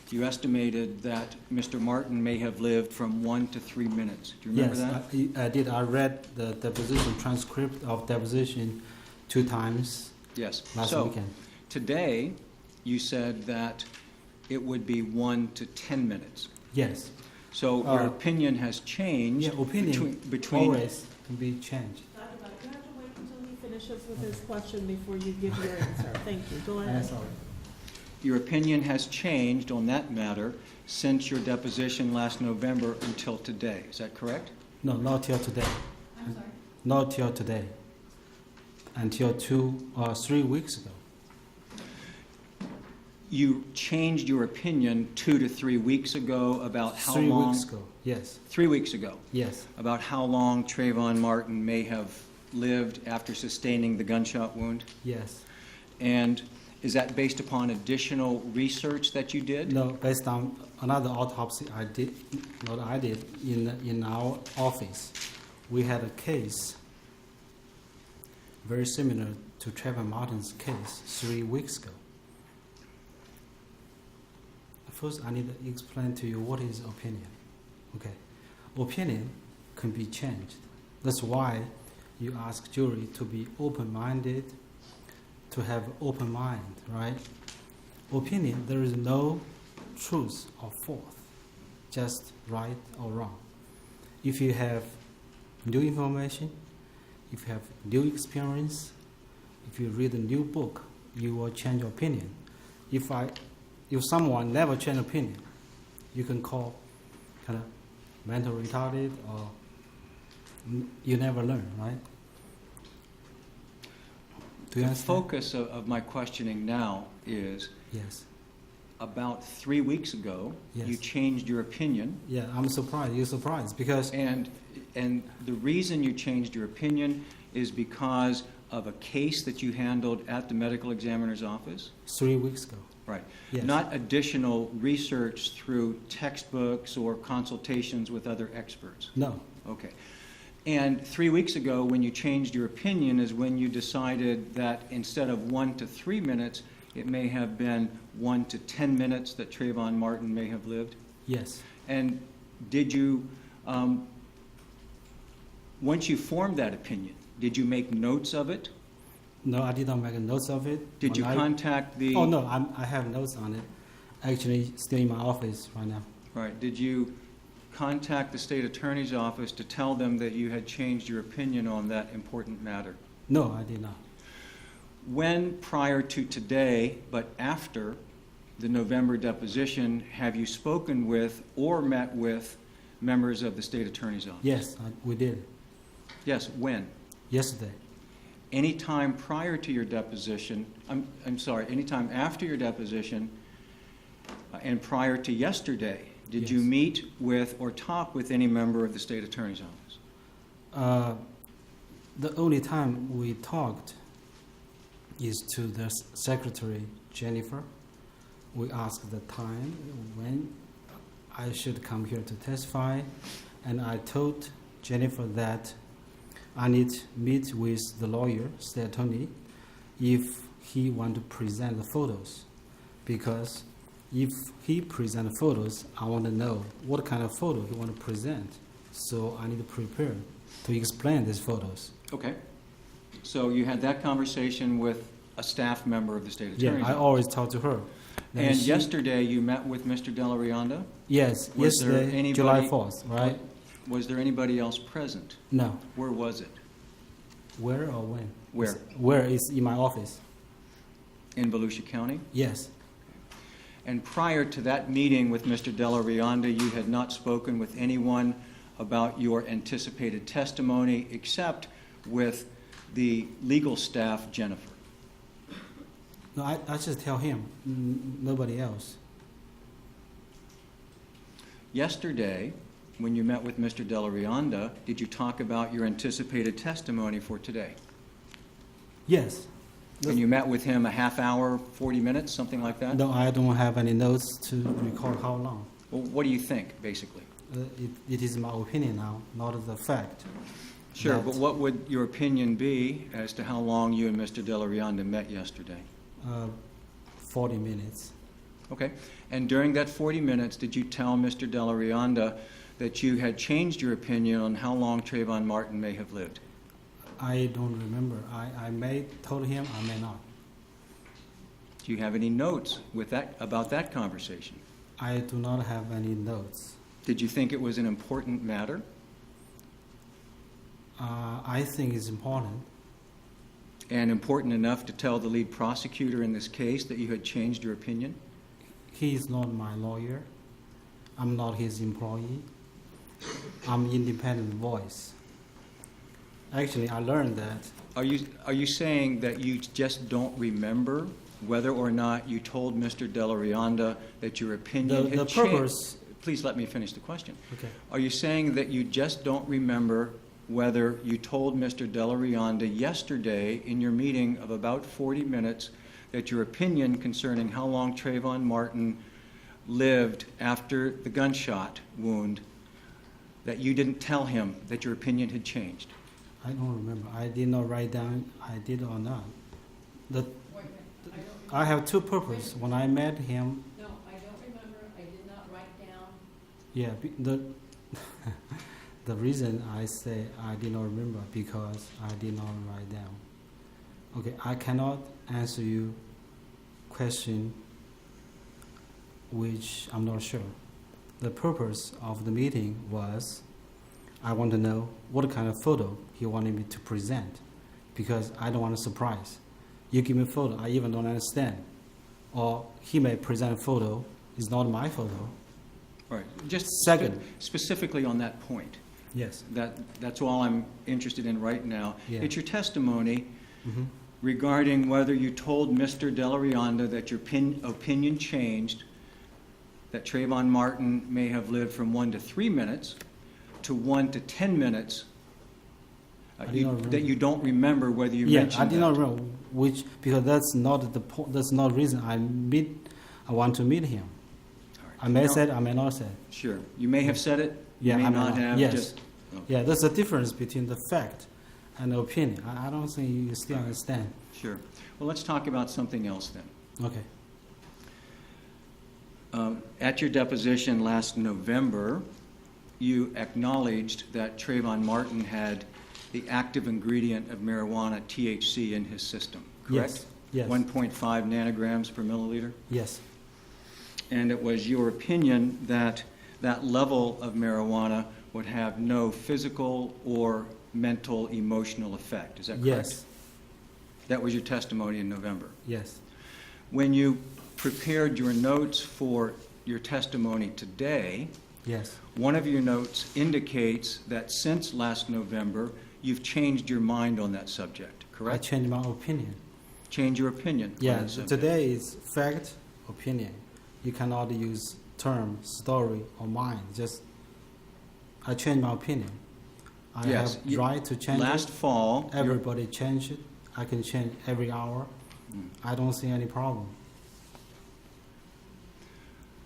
you estimated that Mr. Martin may have lived from 1 to 3 minutes. Do you remember that? Yes, I did. I read the deposition transcript of deposition 2 times Yes. last So, weekend. today, you said that it would be 1 to 10 minutes. Yes. So your opinion has changed Yeah, opinion between always can be changed. Dr. Buck, you have to wait until he finishes with his question before you give your answer. Thank you. Go ahead. Sorry. Your opinion has changed on that matter since your deposition last November until today. Is that correct? No, not till today. I'm sorry. Not till today. Until 2 or 3 weeks ago. You changed your opinion 2 to 3 weeks ago about how 3 long... weeks ago. Yes. 3 weeks ago. Yes. About how long Trayvon Martin may have lived after sustaining the gunshot wound? Yes. And is that based upon additional research that you did? No, based on another autopsy I did, what I did in our office. We had a case very similar to Trayvon Martin's case 3 weeks ago. First, I need to explain to you what is opinion. Okay, opinion can be changed. That's why you ask jury to be open-minded, to have open mind, right? Opinion, there is no truth or false, just right or wrong. If you have new information, if you have new experience, if you read a new book, you will change your opinion. If someone never change opinion, you can call kind of mental retarded or you never learn, right? Do you The understand? focus of my questioning now is Yes. about 3 weeks ago, Yes. you changed your opinion. Yeah, I'm surprised. You're surprised because And the reason you changed your opinion is because of a case that you handled at the medical examiner's office? 3 weeks ago. Right. Yes. Not additional research through textbooks or consultations with other experts? No. Okay. And 3 weeks ago, when you changed your opinion, is when you decided that instead of 1 to 3 minutes, it may have been 1 to 10 minutes that Trayvon Martin may have lived? Yes. And did you, once you formed that opinion, did you make notes of it? No, I did not make notes of it. Did you contact the... Oh, no, I have notes on it. Actually, still in my office right now. Right. Did you contact the state attorney's office to tell them that you had changed your opinion on that important matter? No, I did not. When, prior to today, but after the November deposition, have you spoken with or met with members of the state attorney's office? Yes, we did. Yes, when? Yesterday. Any time prior to your deposition, I'm sorry, any time after your deposition and prior to yesterday, did you meet with or talk with any member of the state attorney's office? The only time we talked is to the secretary, Jennifer. We asked the time when I should come here to testify, and I told Jennifer that I need to meet with the lawyer, state attorney, if he want to present the photos, because if he present the photos, I want to know what kind of photo he want to present. So I need to prepare to explain these photos. Okay. So you had that conversation with a staff member of the state attorney's Yeah, I office. always talk to her. And yesterday you met with Mr. Della Rionda? Yes, Was there yesterday, anybody- July 4th, right? Was there anybody else present? No. Where was it? Where or when? Where? Where is in my office? in Volusia County? Yes. And prior to that meeting with Mr. Della Rionda, you had not spoken with anyone about your anticipated testimony except with the legal staff, Jennifer? No, I just tell him, nobody else. Yesterday, when you met with Mr. Della Rionda, did you talk about your anticipated testimony for today? Yes. And you met with him a half hour, 40 minutes, something like that? No, I don't have any notes to record how long. Well, what do you think, basically? It is my opinion now, not the fact. Sure, that, but what would your opinion be as to how long you and Mr. Della Rionda met yesterday? 40 minutes. Okay. And during that 40 minutes, did you tell Mr. Della Rionda that you had changed your opinion on how long Trayvon Martin may have lived? I don't remember. I may told him, I may not. Do you have any notes with that about that conversation? I do not have any notes. Did you think it was an important matter? I think it's important. And important enough to tell the lead prosecutor in this case that you had changed your opinion? He is not my lawyer. I'm not his employee. I'm independent voice. Actually, I learned that. Are you saying that you just don't remember whether or not you told Mr. Della Rionda that your opinion had changed? Please let me finish the question. Okay. Are you saying that you just don't remember whether you told Mr. Della Rionda yesterday in your meeting of about 40 minutes that your opinion concerning how long Trayvon Martin lived after the gunshot wound, that you didn't tell him that your opinion had changed? I don't remember. I did not write down I did or not. I have two purposes. When I met him. No, I don't remember. I did not write down. Yeah, the reason I say I did not remember because I did not write down. Okay, I cannot answer you question which I'm not sure. The purpose of the meeting was I want to know what kind of photo he wanted me to present because I don't want a surprise. You give me a photo, I even don't understand. Or he may present a photo, it's not my photo. Right. Just Second. Specifically on that point. Yes. That's all I'm interested in right now. Yeah. It's your testimony Mm-hmm. regarding whether you told Mr. Della Rionda that your opinion changed, that Trayvon Martin may have lived from 1 to 3 minutes to 1 to 10 minutes, that you don't remember whether you mentioned that. I did not remember which because that's not the that's not the reason I want to meet him. All right. I may said, I may not say. Sure. You may have said it, Yeah, you may I may not have. Yes. Just, okay. Yeah, there's a difference between the fact and the opinion. I don't think you still understand. Sure. Well, let's talk about something else then. Okay. At your deposition last November, you acknowledged that Trayvon Martin had the active ingredient of marijuana, THC, in his system, correct? Yes. 1.5 nanograms per milliliter? Yes. And it was your opinion that that level of marijuana would have no physical or mental, emotional effect. Is that correct? Yes. That was your testimony in November. Yes. When you prepared your notes for your testimony today, Yes. one of your notes indicates that since last November, you've changed your mind on that subject, I correct? changed my opinion. Change your opinion on Yeah. that subject. Today is fact, opinion. You cannot use term, story, or mind. Just I changed my opinion. I Yes, have right to change last it. fall, Everybody change it. I can change every hour. I don't see any problem.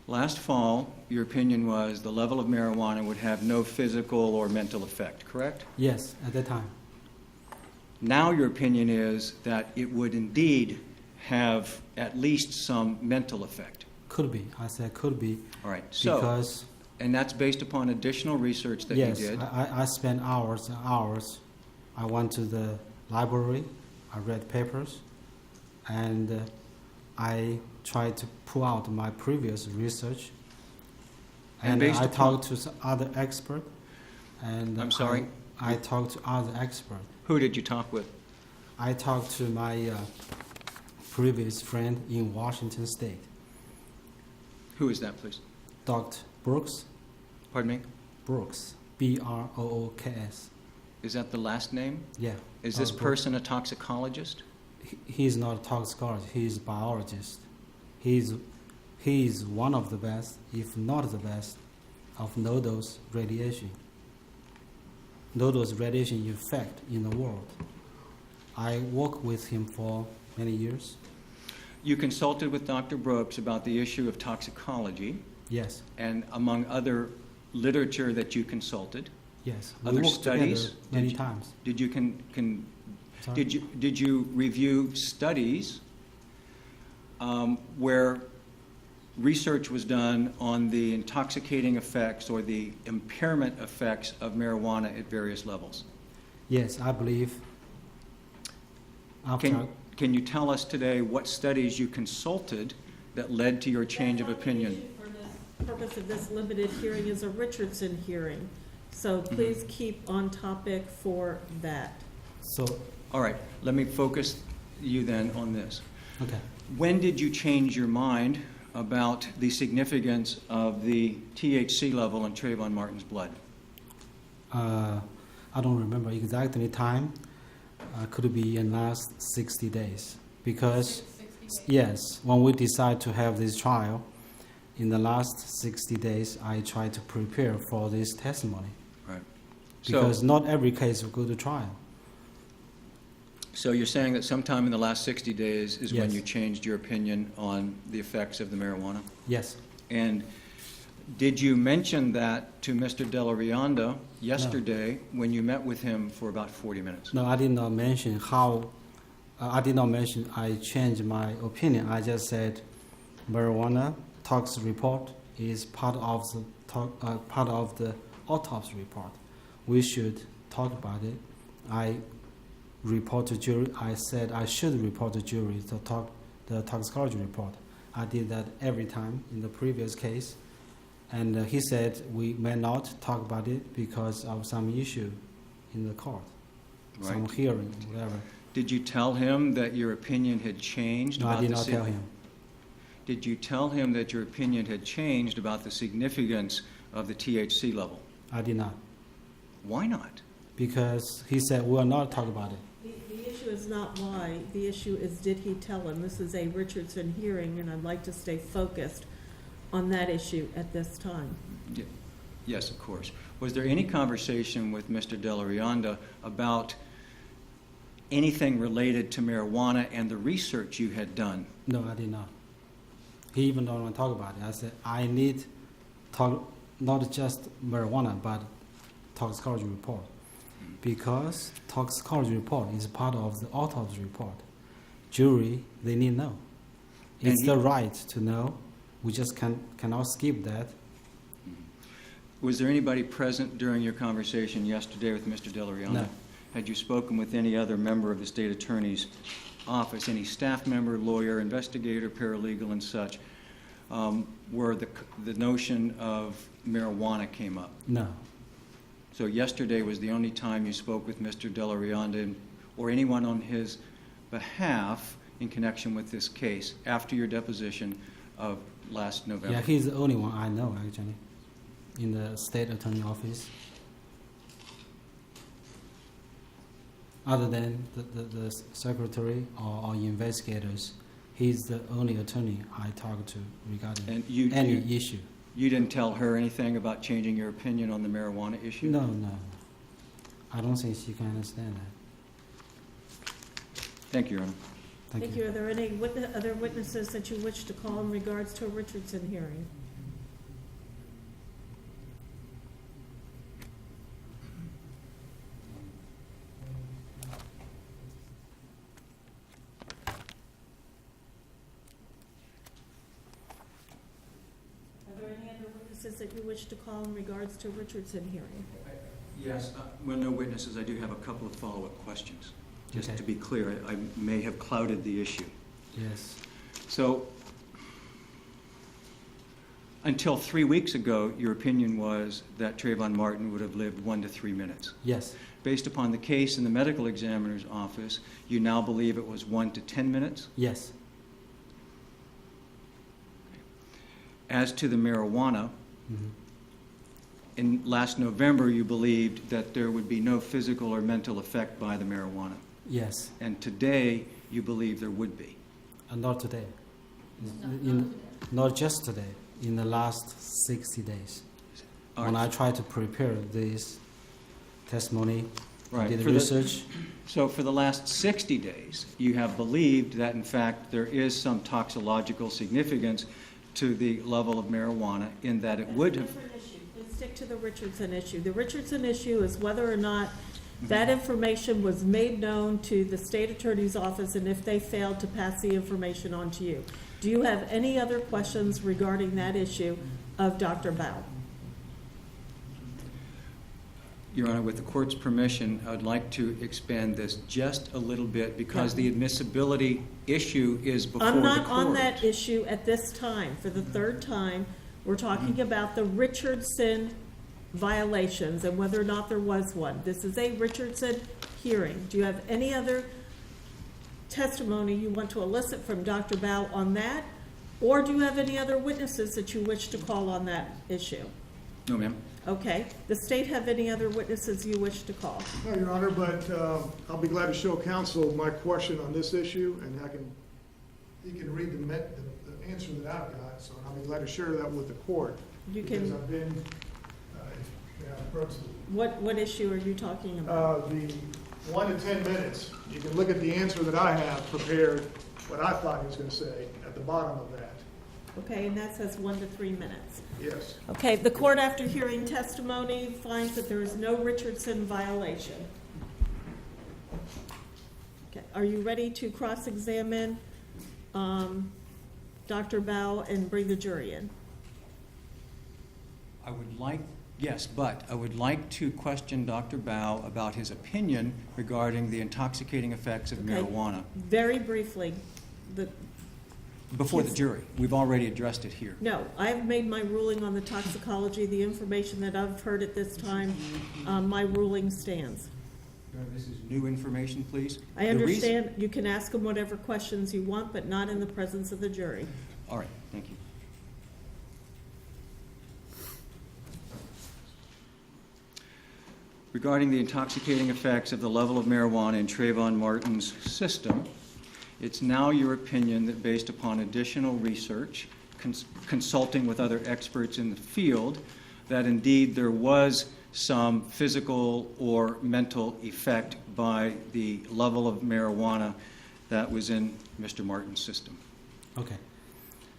last fall, your opinion was the level of marijuana would have no physical or mental effect, correct? Yes, at that time. Now your opinion is that it would indeed have at least some mental effect. Could be. I said could be. All right. So, Because and that's based upon additional research that yes, you did. I spent hours and hours. I went to the library. I read papers, and I tried to pull out my previous research. And And based I upon- talked to some other expert. And I'm sorry? I talked to other expert. Who did you talk with? I talked to my previous friend in Washington State, Who is that, please? Dr. Brooks. Pardon me? Brooks, Brooks. Is that the last name? Yeah. Is this Brooks. person a toxicologist? He's not a toxicologist. He's a biologist. He's one of the best, if not the best, of no-dose radiation. No-dose radiation effect in the world. I worked with him for many years. You consulted with Dr. Brooks about the issue of toxicology, Yes, and among other literature that you consulted, yes. other we worked studies. together many times. Did you Sorry? did you review studies where research was done on the intoxicating effects or the impairment effects of marijuana at various levels? Yes, I believe. After Can you tell us today what studies you consulted that led to your change of opinion? For the purpose of this limited hearing is a Richardson hearing, so please keep on topic for that. so All right, let me focus you then on this. okay. When did you change your mind about the significance of the THC level in Trayvon Martin's blood? I don't remember exactly time. Could be in last 60 days because yes, when we decide to have this trial, in the last 60 days, I try to prepare for this testimony Right. because not every case will go to trial. So you're saying that sometime in the last 60 days is when Yes. you changed your opinion on the effects of the marijuana? Yes, And did you mention that to Mr. Della Rionda yesterday when you met with him for about 40 minutes? no, I did not mention how. I did not mention I changed my opinion. I just said marijuana tox report is part of the autopsy report. We should talk about it. I report to jury. I said I should report to jury the toxicology report. I did that every time in the previous case, and he said we may not talk about it because of some issue in the court, some Right. hearing, whatever. Did you tell him that your opinion had changed? No, about I did the not sig- tell him. Did you tell him that your opinion had changed about the significance of the THC level? I did not, Why not? because he said we will not talk about it. The issue is not why, the issue is did he tell him? This is a Richardson hearing, and I'd like to stay focused on that issue at this time. Y- Yes, of course. Was there any conversation with Mr. Della Rionda about anything related to marijuana and the research you had done? No, I did not. He even don't want to talk about it. I said I need talk not just marijuana but toxicology report, because toxicology report is part of the autopsy report. Jury, they need to know. And It's he- the right to know. We just cannot skip that. Was there anybody present during your conversation yesterday with Mr. Della Rionda? No. Had you spoken with any other member of the state attorney's office, any staff member, lawyer, investigator, paralegal, and such, where the notion of marijuana came up? No, So yesterday was the only time you spoke with Mr. Della Rionda or anyone on his behalf in connection with this case after your deposition of last November? yeah, he's the only one I know actually in the state attorney office. Other than the secretary or investigators, he's the only attorney I talk to regarding And you, any you, issue. you didn't tell her anything about changing your opinion on the marijuana issue? No, I don't think she can understand that. Thank you, Your Honor. Thank you. Are there any other witnesses that you wish to call in regards to a Richardson hearing? Are there any other witnesses that you wish to call in regards to a Richardson hearing? Yes, well, no witnesses. I do have a couple of follow-up questions. Just Okay. to be clear, I may have clouded the issue. Yes, So, until 3 weeks ago, your opinion was that Trayvon Martin would have lived 1 to 3 minutes. yes, Based upon the case in the medical examiner's office, you now believe it was 1 to 10 minutes? yes, as to the marijuana, in last November, you believed that there would be no physical or mental effect by the marijuana. Yes, And today, you believe there would be. not today. Not just today, in the last 60 days. All When right. I tried to prepare this testimony, Right. did For the- research, So for the last 60 days, you have believed that in fact there is some toxicological significance to the level of marijuana in that it would have. Different issue. Let's stick to the Richardson issue. The Richardson issue is whether or not that information was made known to the state attorney's office and if they failed to pass the information on to you. Do you have any other questions regarding that issue of Dr. Bao? Your Honor, with the court's permission, I would like to expand this just a little bit because the admissibility issue is before the I'm court. not on that issue at this time. For the third time, we're talking about the Richardson violations and whether or not there was one. This is a Richardson hearing. Do you have any other testimony you want to elicit from Dr. Bao on that? Or do you have any other witnesses that you wish to call on that issue? No, ma'am. Okay. The state have any other witnesses you wish to call? No, Your Honor, but I'll be glad to show counsel my question on this issue, and he can read the answer that I've got, so I'll be glad to share that with the court. You Because can, I've been, perhaps, what issue are you talking about? the 1 to 10 minutes, you can look at the answer that I have prepared, what I thought he was going to say at the bottom of that. Okay, and that says 1 to 3 minutes. Yes. Okay, the court, after hearing testimony, finds that there is no Richardson violation. Okay, are you ready to cross-examine Dr. Bao and bring the jury in? I would like, yes, but I would like to question Dr. Bao about his opinion regarding the intoxicating effects of Okay. marijuana Very briefly, before the jury. We've already addressed it here. no, I've made my ruling on the toxicology, the information that I've heard at this time, my ruling stands. This is new information, please. I The reason- understand you can ask them whatever questions you want, but not in the presence of the jury. All right, thank you. Regarding the intoxicating effects of the level of marijuana in Trayvon Martin's system, it's now your opinion that based upon additional research, consulting with other experts in the field, that indeed there was some physical or mental effect by the level of marijuana that was in Mr. Martin's system. okay.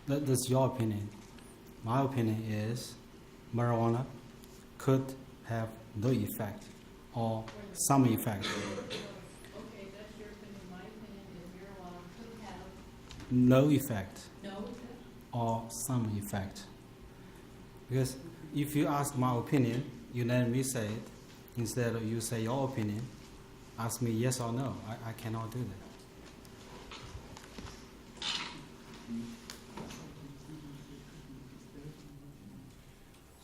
That's your opinion. My opinion is marijuana could have no effect or some effect. Okay, that's your opinion. My opinion is marijuana could have No effect no effect. or some effect. Because if you ask my opinion, you let me say it. Instead of you say your opinion, ask me yes or no. I cannot do that.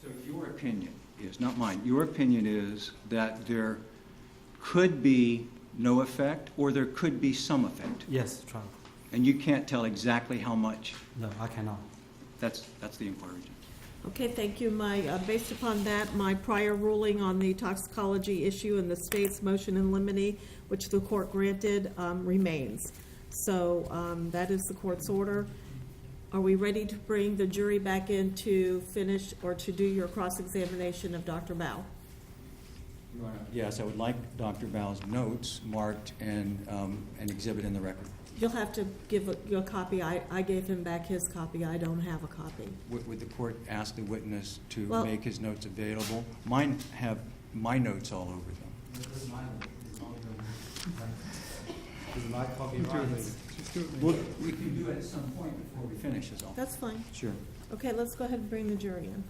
So your opinion is, not mine, your opinion is that there could be no effect or there could be some effect, Yes, try. and you can't tell exactly how much. No, I cannot. That's the inquiry. Okay, thank you. Based upon that, my prior ruling on the toxicology issue and the state's motion in limine, which the court granted, remains. So that is the court's order. Are we ready to bring the jury back in to finish or to do your cross-examination of Dr. Bao? Yes, I would like Dr. Bao's notes marked and an exhibit in the record. You'll have to give your copy. I gave him back his copy. I don't have a copy. Would the court ask the witness to Well- make his notes available? Mine have my notes all over them. This is my copy. Well, we can do it at some point before we finish is all. That's fine. Sure. Okay, let's go ahead and bring the jury in.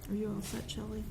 Are you all set, Shelley?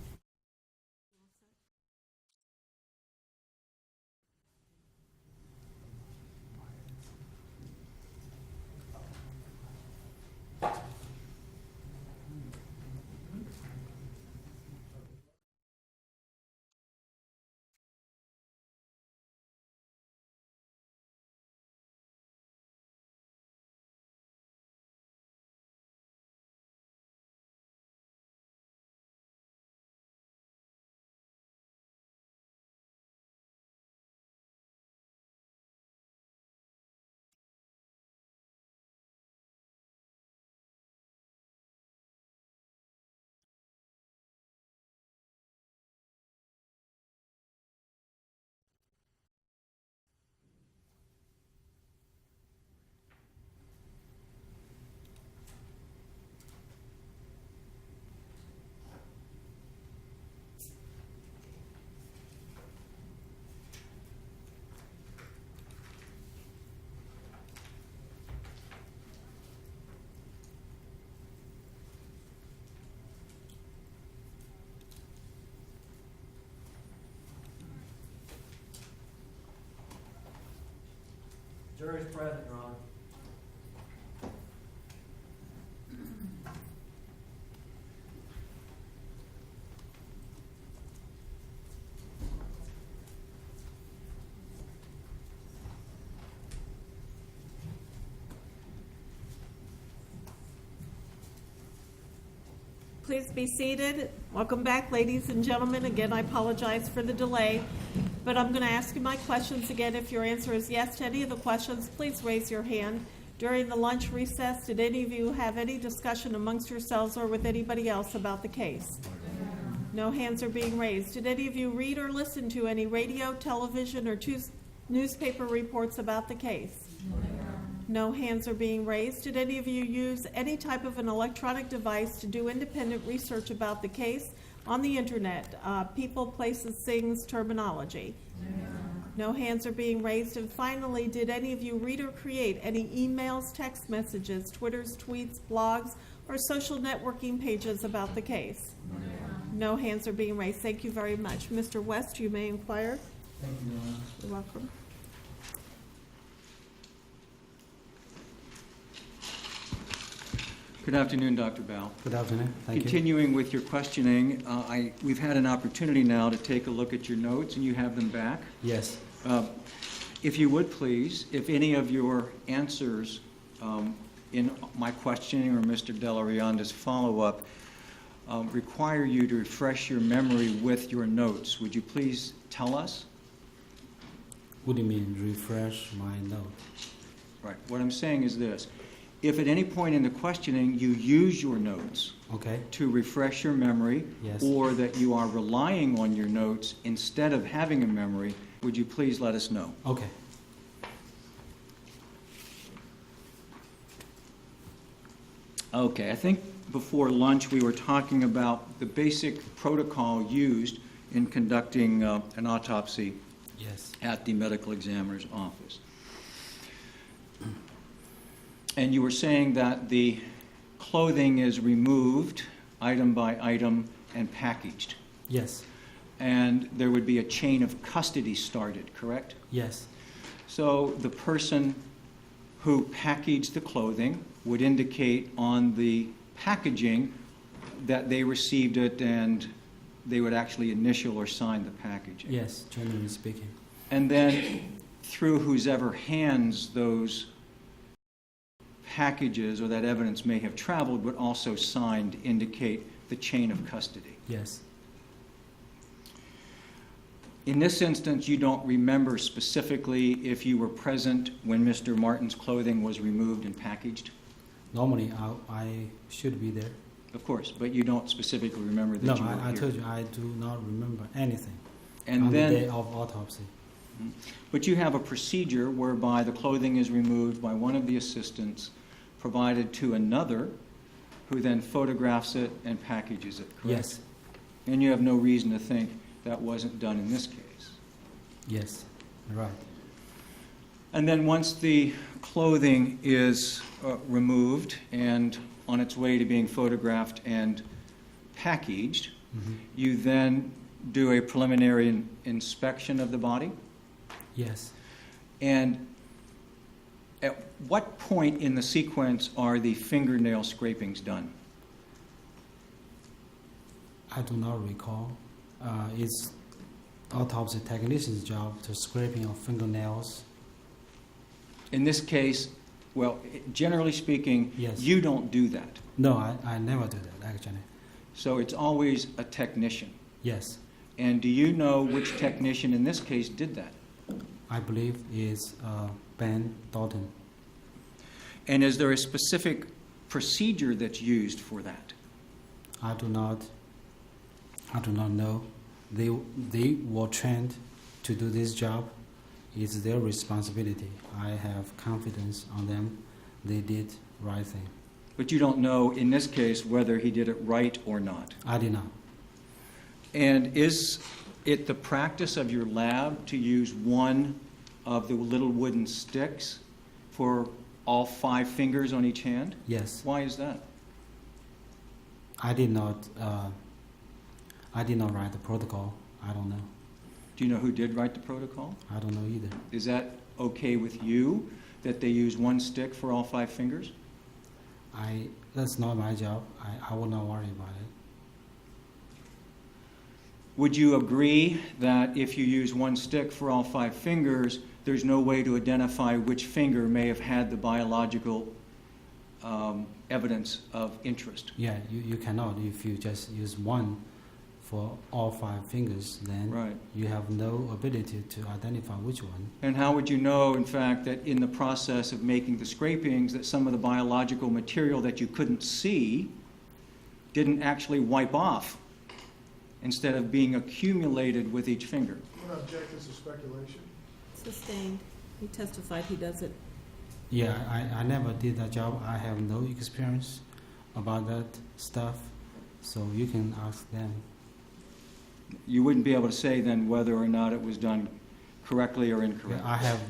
Jury's present, Your Honor. Please be seated. Welcome back, ladies and gentlemen. Again, I apologize for the delay, but I'm going to ask you my questions again. If your answer is yes to any of the questions, please raise your hand. During the lunch recess, did any of you have any discussion amongst yourselves or with anybody else about the case? No hands are being raised. Did any of you read or listen to any radio, television, or newspaper reports about the case? No hands are being raised. Did any of you use any type of an electronic device to do independent research about the case on the internet? People, places, things, terminology. No hands are being raised. And finally, did any of you read or create any emails, text messages, Twitters, tweets, blogs, or social networking pages about the case? No hands are being raised. Thank you very much. Mr. West, you may inquire. Thank you, Your Honor. You're welcome. Good afternoon, Dr. Bell. Good afternoon. Thank you. Continuing with your questioning, we've had an opportunity now to take a look at your notes, and you have them back. Yes. If you would please, if any of your answers in my questioning or Mr. Delarianda's follow-up require you to refresh your memory with your notes, would you please tell us? What do you mean, refresh my note? Right. What I'm saying is this. If at any point in the questioning you use your notes to refresh your memory, yes, or that you are relying on your notes instead of having a memory, would you please let us know? Okay. Okay, I think before lunch we were talking about the basic protocol used in conducting an autopsy yes, at the medical examiner's office. And you were saying that the clothing is removed item by item and packaged. yes, And there would be a chain of custody started, correct? yes, So the person who packaged the clothing would indicate on the packaging that they received it, and they would actually initial or sign the packaging. yes, generally speaking. And then through whosever hands those packages or that evidence may have traveled would also sign to indicate the chain of custody. Yes. In this instance, you don't remember specifically if you were present when Mr. Martin's clothing was removed and packaged? Normally, I should be there. Of course, but you don't specifically remember that you were No, I here. told you I do not remember anything And on then, the day of autopsy. but you have a procedure whereby the clothing is removed by one of the assistants, provided to another, who then photographs it and packages it, correct? Yes, And you have no reason to think that wasn't done in this case. yes, right. And then once the clothing is removed and on its way to being photographed and packaged, you then do a preliminary inspection of the body? Yes. And at what point in the sequence are the fingernail scrapings done? I do not recall. It's autopsy technician's job to scraping of fingernails. In this case, well, generally speaking, Yes. you don't do that. No, I never do that, actually. So it's always a technician. Yes, And do you know which technician in this case did that? I believe is Ben Dalton. And is there a specific procedure that's used for that? I do not know. They were trained to do this job. It's their responsibility. I have confidence on them. They did right thing. But you don't know in this case whether he did it right or not. I did not. And is it the practice of your lab to use one of the little wooden sticks for all 5 fingers on each hand? Yes. Why is that? I did not write the protocol. I don't know. Do you know who did write the protocol? I don't know either. Is that okay with you that they use one stick for all 5 fingers? That's not my job. I will not worry about it. Would you agree that if you use one stick for all 5 fingers, there's no way to identify which finger may have had the biological evidence of interest? Yeah, you cannot. If you just use one for all 5 fingers, then Right. you have no ability to identify which one. And how would you know, in fact, that in the process of making the scrapings, that some of the biological material that you couldn't see didn't actually wipe off instead of being accumulated with each finger? I'm going to object this to speculation. Sustained. He testified he does it. Yeah, I never did that job. I have no experience about that stuff, so you can ask them. You wouldn't be able to say then whether or not it was done correctly or incorrectly? I have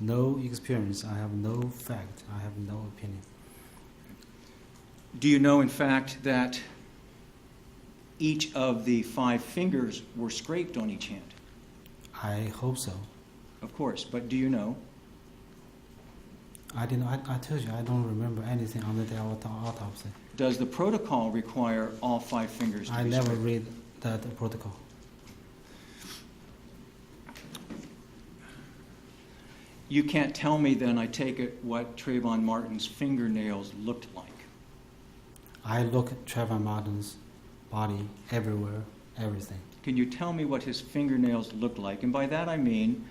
no experience. I have no fact. I have no opinion. Do you know, in fact, that each of the 5 fingers were scraped on each hand? I hope so. Of course, but do you know? I didn't. I told you I don't remember anything on the day of the autopsy. Does the protocol require all 5 fingers to I be never scraped? read that protocol. You can't tell me then, I take it, what Trayvon Martin's fingernails looked like. I look at Trayvon Martin's body everywhere, everything. Can you tell me what his fingernails looked like? And by that I mean,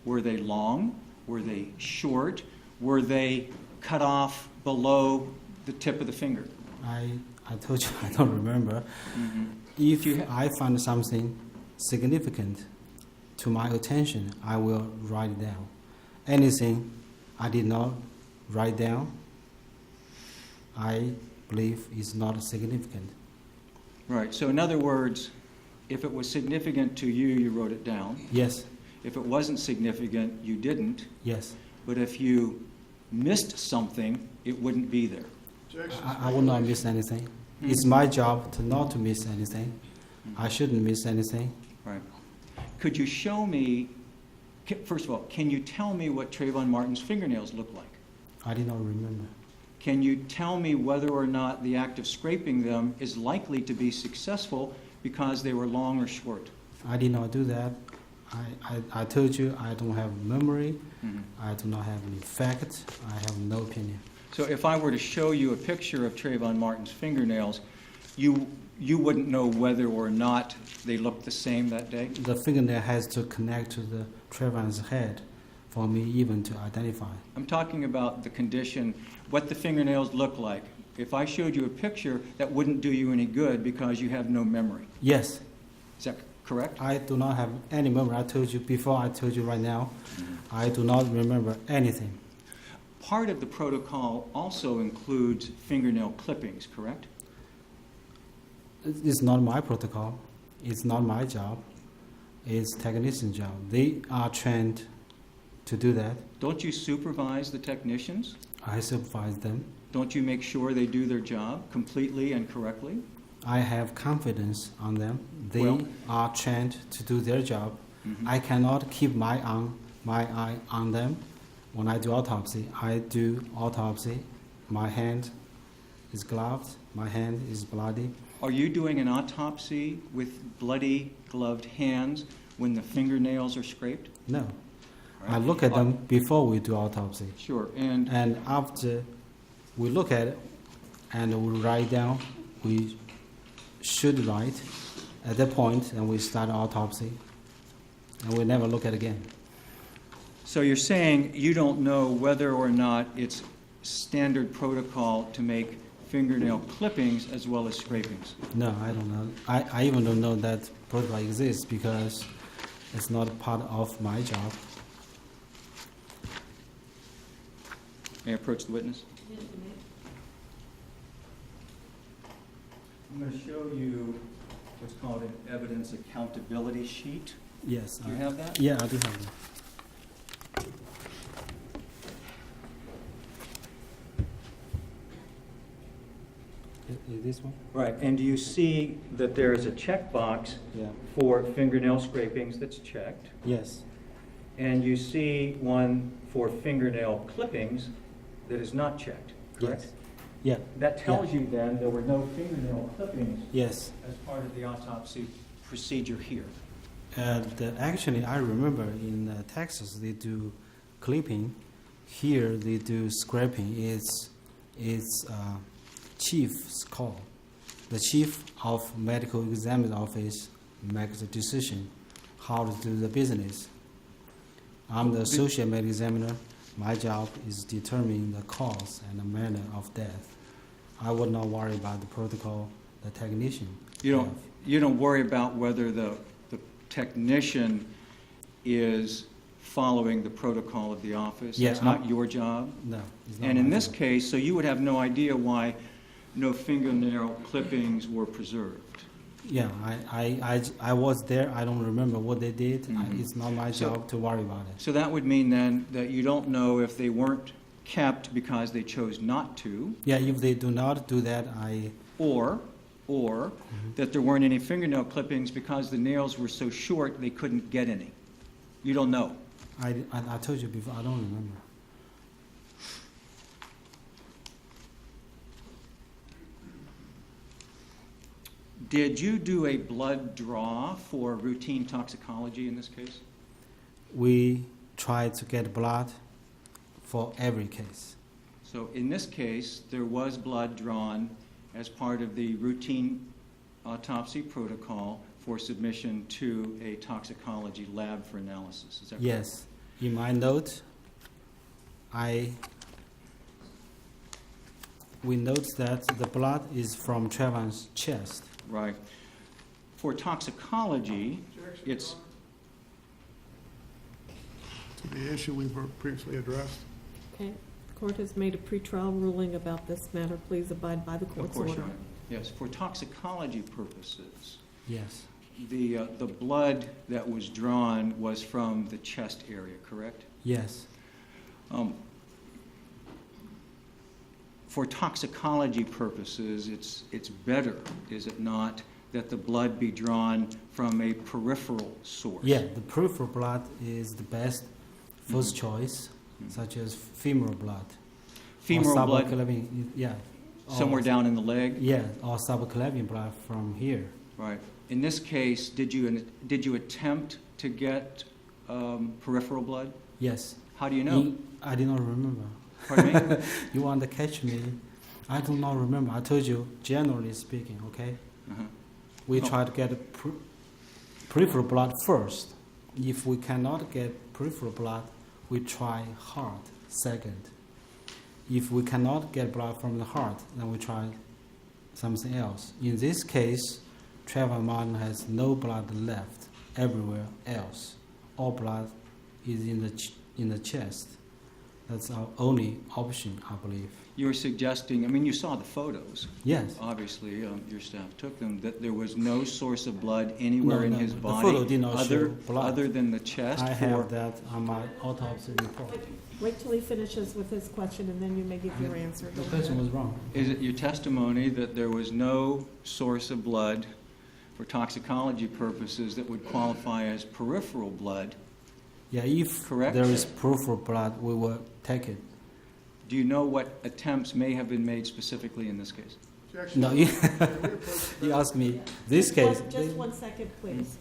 were they long? Were they short? Were they cut off below the tip of the finger? I told you I don't remember. Mm-hmm. If I find something significant to my attention, I will write it down. Anything I did not write down, I believe is not significant. Right, so in other words, if it was significant to you, you wrote it down. Yes, If it wasn't significant, you didn't. yes. But if you missed something, it wouldn't be there. Objection. I will not miss anything. It's my job to not to miss anything. I shouldn't miss anything. Right. Could you show me, first of all, can you tell me what Trayvon Martin's fingernails look like? I did not remember. Can you tell me whether or not the act of scraping them is likely to be successful because they were long or short? I did not do that. I told you I don't have memory. Mhm. I do not have any fact. I have no opinion. So if I were to show you a picture of Trayvon Martin's fingernails, you wouldn't know whether or not they looked the same that day? The fingernail has to connect to the Trayvon's head for me even to identify. I'm talking about the condition, what the fingernails look like. If I showed you a picture, that wouldn't do you any good because you have no memory. Yes, Is that correct? I do not have any memory. I told you before, I told you right now, I do not remember anything. Part of the protocol also includes fingernail clippings, correct? It's not my protocol. It's not my job. It's technician's job. They are trained to do that. Don't you supervise the technicians? I supervise them. Don't you make sure they do their job completely and correctly? I have confidence on them. They Well- are trained to do their job. Mhm. I cannot keep my eye on them. When I do autopsy, I do autopsy. My hand is gloved. My hand is bloody. Are you doing an autopsy with bloody, gloved hands when the fingernails are scraped? No. I Right. look at them before we do autopsy. Sure, and And after we look at it and we write down, we should write at that point, and we start autopsy. And we never look at it again. so you're saying you don't know whether or not it's standard protocol to make fingernail clippings as well as scrapings? No, I don't know. I even don't know that protocol exists because it's not part of my job. May I approach the witness? I'm going to show you what's called an evidence accountability sheet. Yes. Do you have that? Yeah, I do have that. Is this one? Right, and do you see that there is a checkbox Yeah. for fingernail scrapings that's checked? Yes. and you see one for fingernail clippings that is not checked, correct? Yes. Yeah. That tells you then there were no fingernail clippings Yes. as part of the autopsy procedure here. And actually, I remember in Texas they do clipping. Here they do scraping. It's chief's call. The chief of medical examiner's office makes the decision how to do the business. I'm the associate medical examiner. My job is determining the cause and the manner of death. I would not worry about the protocol, the technician. You don't worry about whether the technician is following the protocol of the office? Yeah, It's not your job? No, it's not And in my this job. case, so you would have no idea why no fingernail clippings were preserved? Yeah, I was there. I don't remember what they did. Mhm. It's not my So- job to worry about it. So that would mean then that you don't know if they weren't kept because they chose not to, Yeah, if they do not do that, or that there weren't any fingernail clippings because the nails were so short they couldn't get any. You don't know. I told you before, I don't remember. Did you do a blood draw for routine toxicology in this case? We try to get blood for every case. So in this case, there was blood drawn as part of the routine autopsy protocol for submission to a toxicology lab for analysis. Is that correct? Yes. In my note, we note that the blood is from Trayvon's chest. Right. For toxicology, it's To the issue we've previously addressed. Okay, the court has made a pretrial ruling about this matter. Please abide by the of court's course, order. Your Honor. Yes, for toxicology purposes, Yes. the blood that was drawn was from the chest area, correct? Yes. For toxicology purposes, it's better, is it not, that the blood be drawn from a peripheral source? Yeah, the peripheral blood is the best first choice, such as femoral blood. Femoral or blood subclavian, yeah. somewhere Or- down in the leg? Yeah, or subclavian blood from here. Right. In this case, did you attempt to get peripheral blood? Yes. How do you know? I did not remember. Pardon me? You want to catch me? I do not remember. I told you, generally speaking, okay? Uh-huh. We Oh. try to get peripheral blood first. If we cannot get peripheral blood, we try heart second. If we cannot get blood from the heart, then we try something else. In this case, Trayvon Martin has no blood left everywhere else. All blood is in the chest. That's our only option, I believe. You're suggesting, I mean, you saw the photos. Yes. Obviously, your staff took them, that there was no source of blood anywhere in his The body photo did not show blood. other than the chest? I have that on my autopsy report. Wait till he finishes with his question, and then you may give your answer. The question was wrong. Is it your testimony that there was no source of blood for toxicology purposes that would qualify as peripheral blood? Yeah, if Correct? there is peripheral blood, we will take it. Do you know what attempts may have been made specifically in this case? No, you, you ask me this case. Just 1 second, please.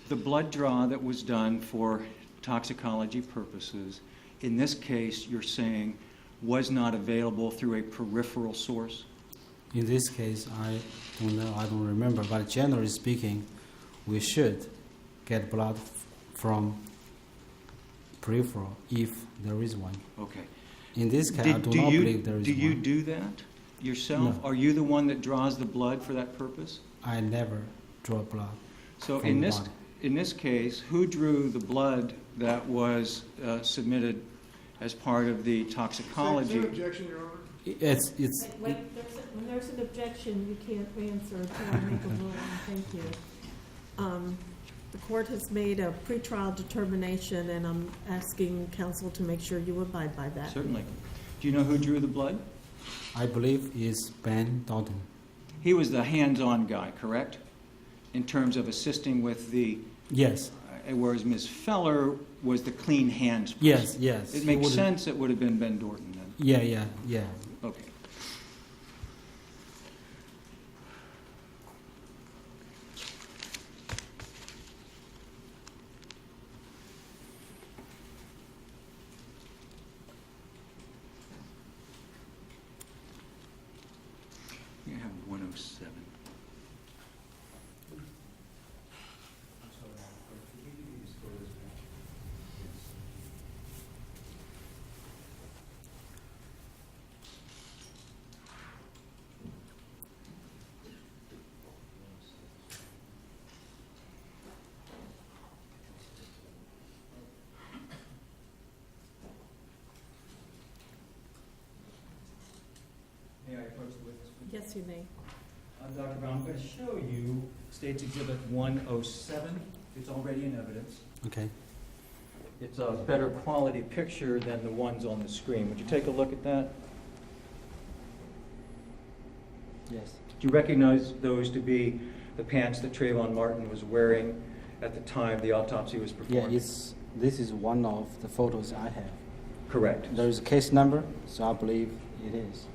The blood draw that was done for toxicology purposes, in this case, you're saying was not available through a peripheral source? In this case, I don't know, I don't remember, but generally speaking, we should get blood from peripheral if there is one. Okay. In this case, I do not believe there is Do you one. do that yourself? No. Are you the one that draws the blood for that purpose? I never draw blood. So from in the this, body. in this case, who drew the blood that was submitted as part of the toxicology? Is there an objection, Your Honor? It's When there's an objection, you can't answer until I make a ruling. Thank you. The court has made a pretrial determination, and I'm asking counsel to make sure you abide by that. Certainly. Do you know who drew the blood? I believe is Ben Dalton. He was the hands-on guy, correct? In terms of assisting with the, Yes. whereas Ms. Feller was the clean hands person. Yes. Yes. It He makes wouldn't- sense it would have been Ben Dorton then. Yeah. Okay. We have 107. May I approach the witness, please? Yes, you may. Dr. Brown, I'm going to show you State's Exhibit 107. It's already in evidence. Okay. It's a better quality picture than the ones on the screen. Would you take a look at that? Yes. Do you recognize those to be the pants that Trayvon Martin was wearing at the time the autopsy was Yeah. performed? This is one of the photos I have. Correct. There is a case number, so I believe it is.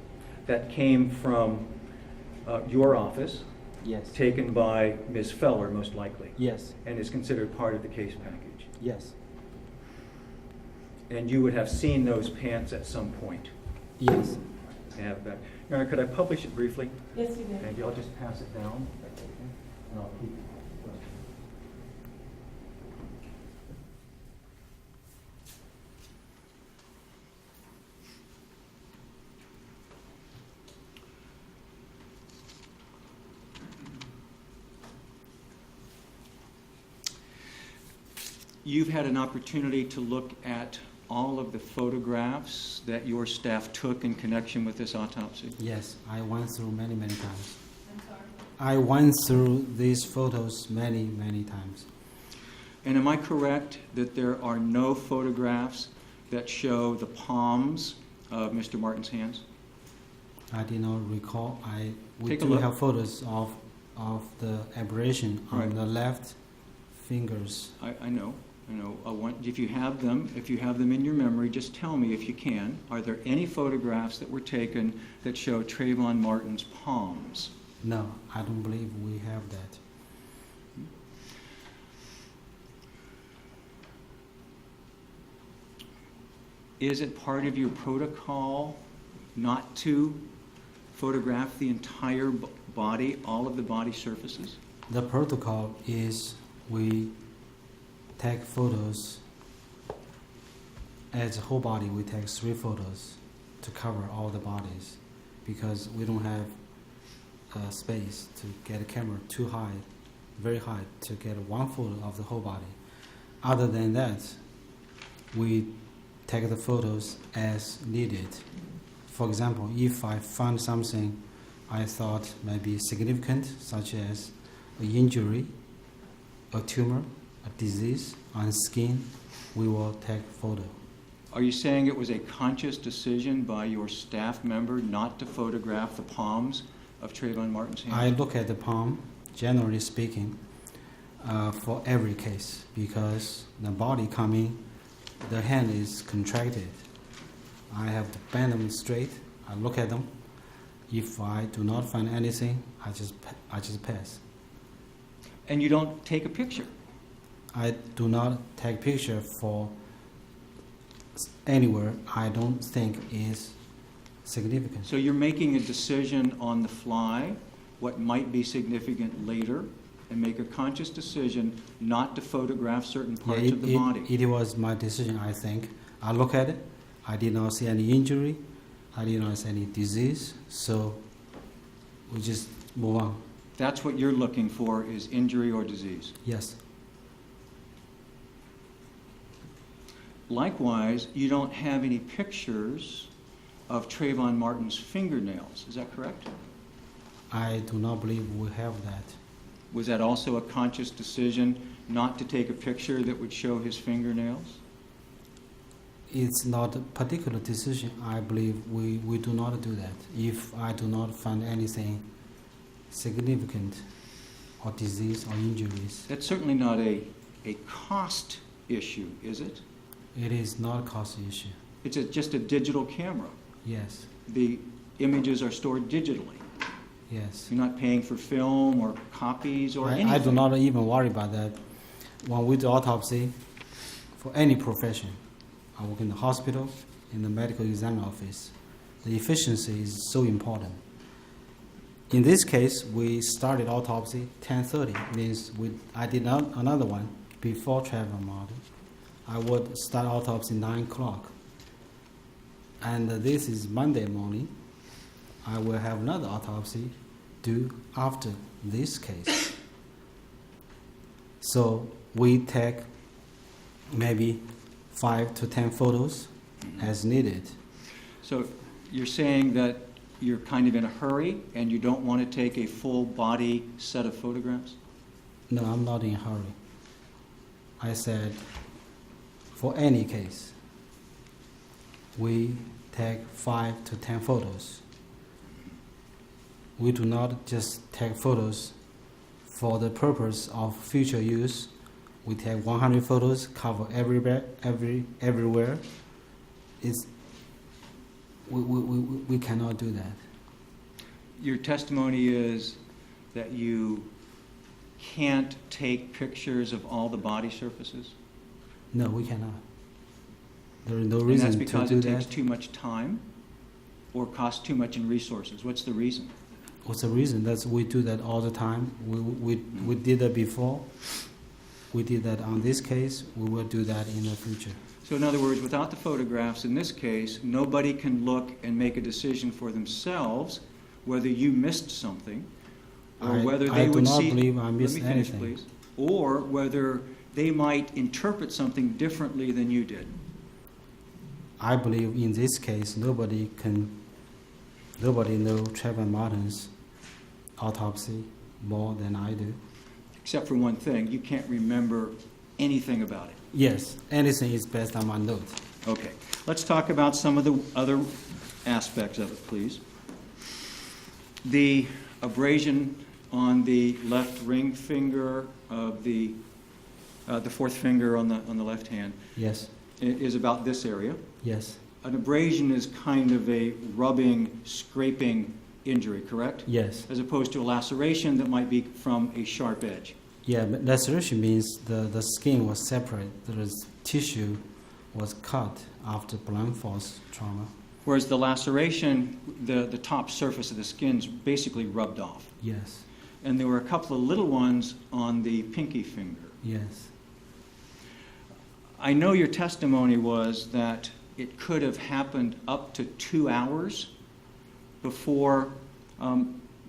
That came from your office, Yes. taken by Ms. Feller, most likely, Yes. and is considered part of the case package. Yes. And you would have seen those pants at some point. Yes. I have that. Your Honor, could I publish it briefly? Yes, you may. Thank you. I'll just pass it down. And I'll keep it. You've had an opportunity to look at all of the photographs that your staff took in connection with this autopsy? Yes. I went through many times. I'm sorry. I went through these photos many times. And am I correct that there are no photographs that show the palms of Mr. Martin's hands? I did not recall. We Take a do look. have photos of the aberration on Right. the left fingers. I know. If you have them in your memory, just tell me if you can. Are there any photographs that were taken that show Trayvon Martin's palms? No, I don't believe we have that. Is it part of your protocol not to photograph the entire body, all of the body surfaces? The protocol is we take photos as a whole body. We take 3 photos to cover all the bodies because we don't have space to get a camera too high, very high, to get one photo of the whole body. Other than that, we take the photos as needed. For example, if I found something I thought may be significant, such as an injury, a tumor, a disease on skin, we will take photo. Are you saying it was a conscious decision by your staff member not to photograph the palms of Trayvon Martin's hands? I look at the palm, generally speaking, for every case because the body coming, the hand is contracted. I have to bend them straight. I look at them. If I do not find anything, I just pass. And you don't take a picture? I do not take picture for anywhere I don't think is significant. So you're making a decision on the fly, what might be significant later, and make a conscious decision not to photograph certain parts of the body. It was my decision, I think. I look at it, I did not see any injury, I did not see any disease, so we just move on. That's what you're looking for, is injury or disease. Yes. Likewise, you don't have any pictures of Trayvon Martin's fingernails. Is that correct? I do not believe we have that. Was that also a conscious decision not to take a picture that would show his fingernails? It's not a particular decision. I believe we do not do that. If I do not find anything significant or disease or injuries. That's certainly not a cost issue, is it? It is not a cost issue. It's just a digital camera. Yes. The images are stored digitally. Yes. You're not paying for film or copies or anything. I do not even worry about that. When we do autopsy, for any profession, I work in the hospital, in the medical exam office, the efficiency is so important. In this case, we started autopsy 10:30, means I did another one before Trayvon Martin. I would start autopsy 9 o'clock. And this is Monday morning. I will have another autopsy due after this case. So we take maybe 5 to 10 photos as needed. So you're saying that you're kind of in a hurry and you don't want to take a full body set of photographs? No, I'm not in a hurry. I said, for any case, we take 5 to 10 photos. We do not just take photos for the purpose of future use. We take 100 photos, cover everywhere. We cannot do that. Your testimony is that you can't take pictures of all the body surfaces? No, we cannot. There is no And reason that's to because do it takes that. too much time or costs too much in resources. What's the reason? What's the reason? That's we do that all the time. We did that before. We did that on this case. We will do that in the future. So in other words, without the photographs, in this case, nobody can look and make a decision for themselves whether you missed something or whether they would see... I do not believe I missed Let me finish, anything. please. Or whether they might interpret something differently than you did. I believe in this case, nobody know Trayvon Martin's autopsy more than I do. Except for one thing, you can't remember anything about it. Yes, anything is based on my note. Okay, let's talk about some of the other aspects of it, please. The abrasion on the left ring finger of the fourth finger on the left hand Yes, is about this area. yes, An abrasion is kind of a rubbing, scraping injury, correct? yes. As opposed to a laceration that might be from a sharp edge. Yeah, but laceration means the skin was separate. The tissue was cut after blunt force trauma. Whereas the laceration, the top surface of the skin's basically rubbed off. Yes, And there were a couple of little ones on the pinky finger. yes. I know your testimony was that it could have happened up to 2 hours before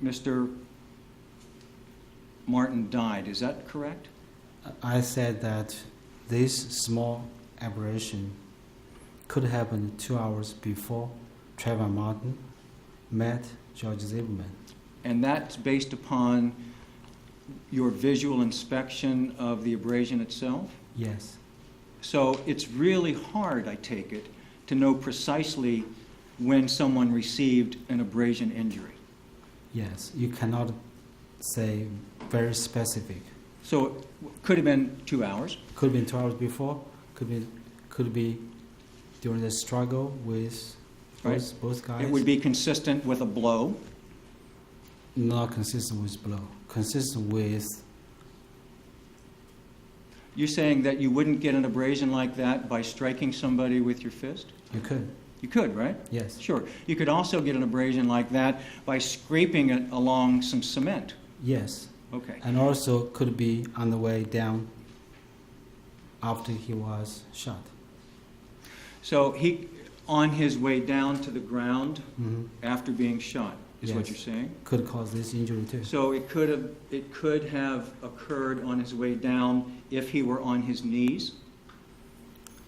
Mr. Martin died. Is that correct? I said that this small aberration could happen 2 hours before Trayvon Martin met George Zimmerman. And that's based upon your visual inspection of the abrasion itself? Yes, So it's really hard, I take it, to know precisely when someone received an abrasion injury. yes. You cannot say very specific. So it could have been 2 hours. Could have been 2 hours before. Could be during the struggle with both guys. It would be consistent with a blow. Not consistent with blow. Consistent with You're saying that you wouldn't get an abrasion like that by striking somebody with your fist? You could. You could, right? Yes. Sure. You could also get an abrasion like that by scraping it along some cement. Yes. Okay. And also could be on the way down after he was shot. So he, on his way down to the ground Mhm. after being shot, is what Yes. you're saying? Could cause this injury too. So it could have occurred on his way down if he were on his knees?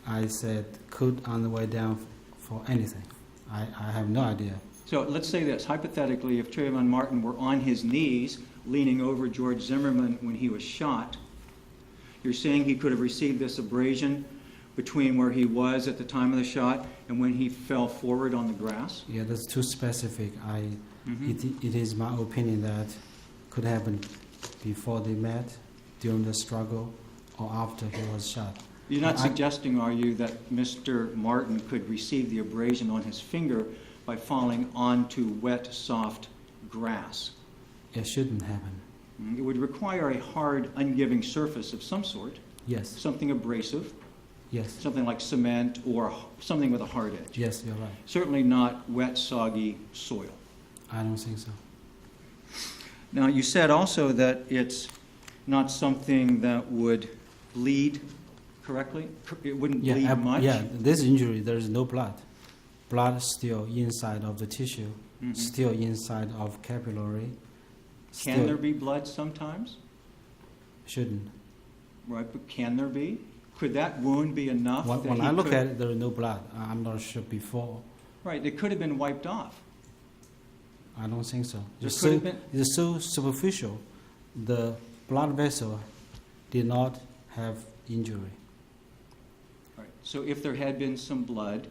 I said could on the way down for anything. I have no idea. So let's say this, hypothetically, if Trayvon Martin were on his knees, leaning over George Zimmerman when he was shot, you're saying he could have received this abrasion between where he was at the time of the shot and when he fell forward on the grass? Yeah, that's too specific. Mhm. It is my opinion that could happen before they met, during the struggle, or after he was shot. You're not I- suggesting, are you, that Mr. Martin could receive the abrasion on his finger by falling onto wet, soft grass? It shouldn't happen. It would require a hard, ungiving surface of some sort, Yes. something abrasive, Yes. something like cement or something with a hard edge. Yes, you're right. Certainly not wet, soggy soil. I don't think so. Now, you said also that it's not something that would bleed correctly? It wouldn't bleed much? Yeah, this injury, there is no blood. Blood still inside of the tissue, Mhm. still inside of capillary. Can still there be blood sometimes? Shouldn't. Right, but can there be? Could that wound be enough that When he I look could- at it, there is no blood. I'm not sure before. Right, it could have been wiped off. I don't think so. There It's could so, have been- it's so superficial. The blood vessel did not have injury. Right. So if there had been some blood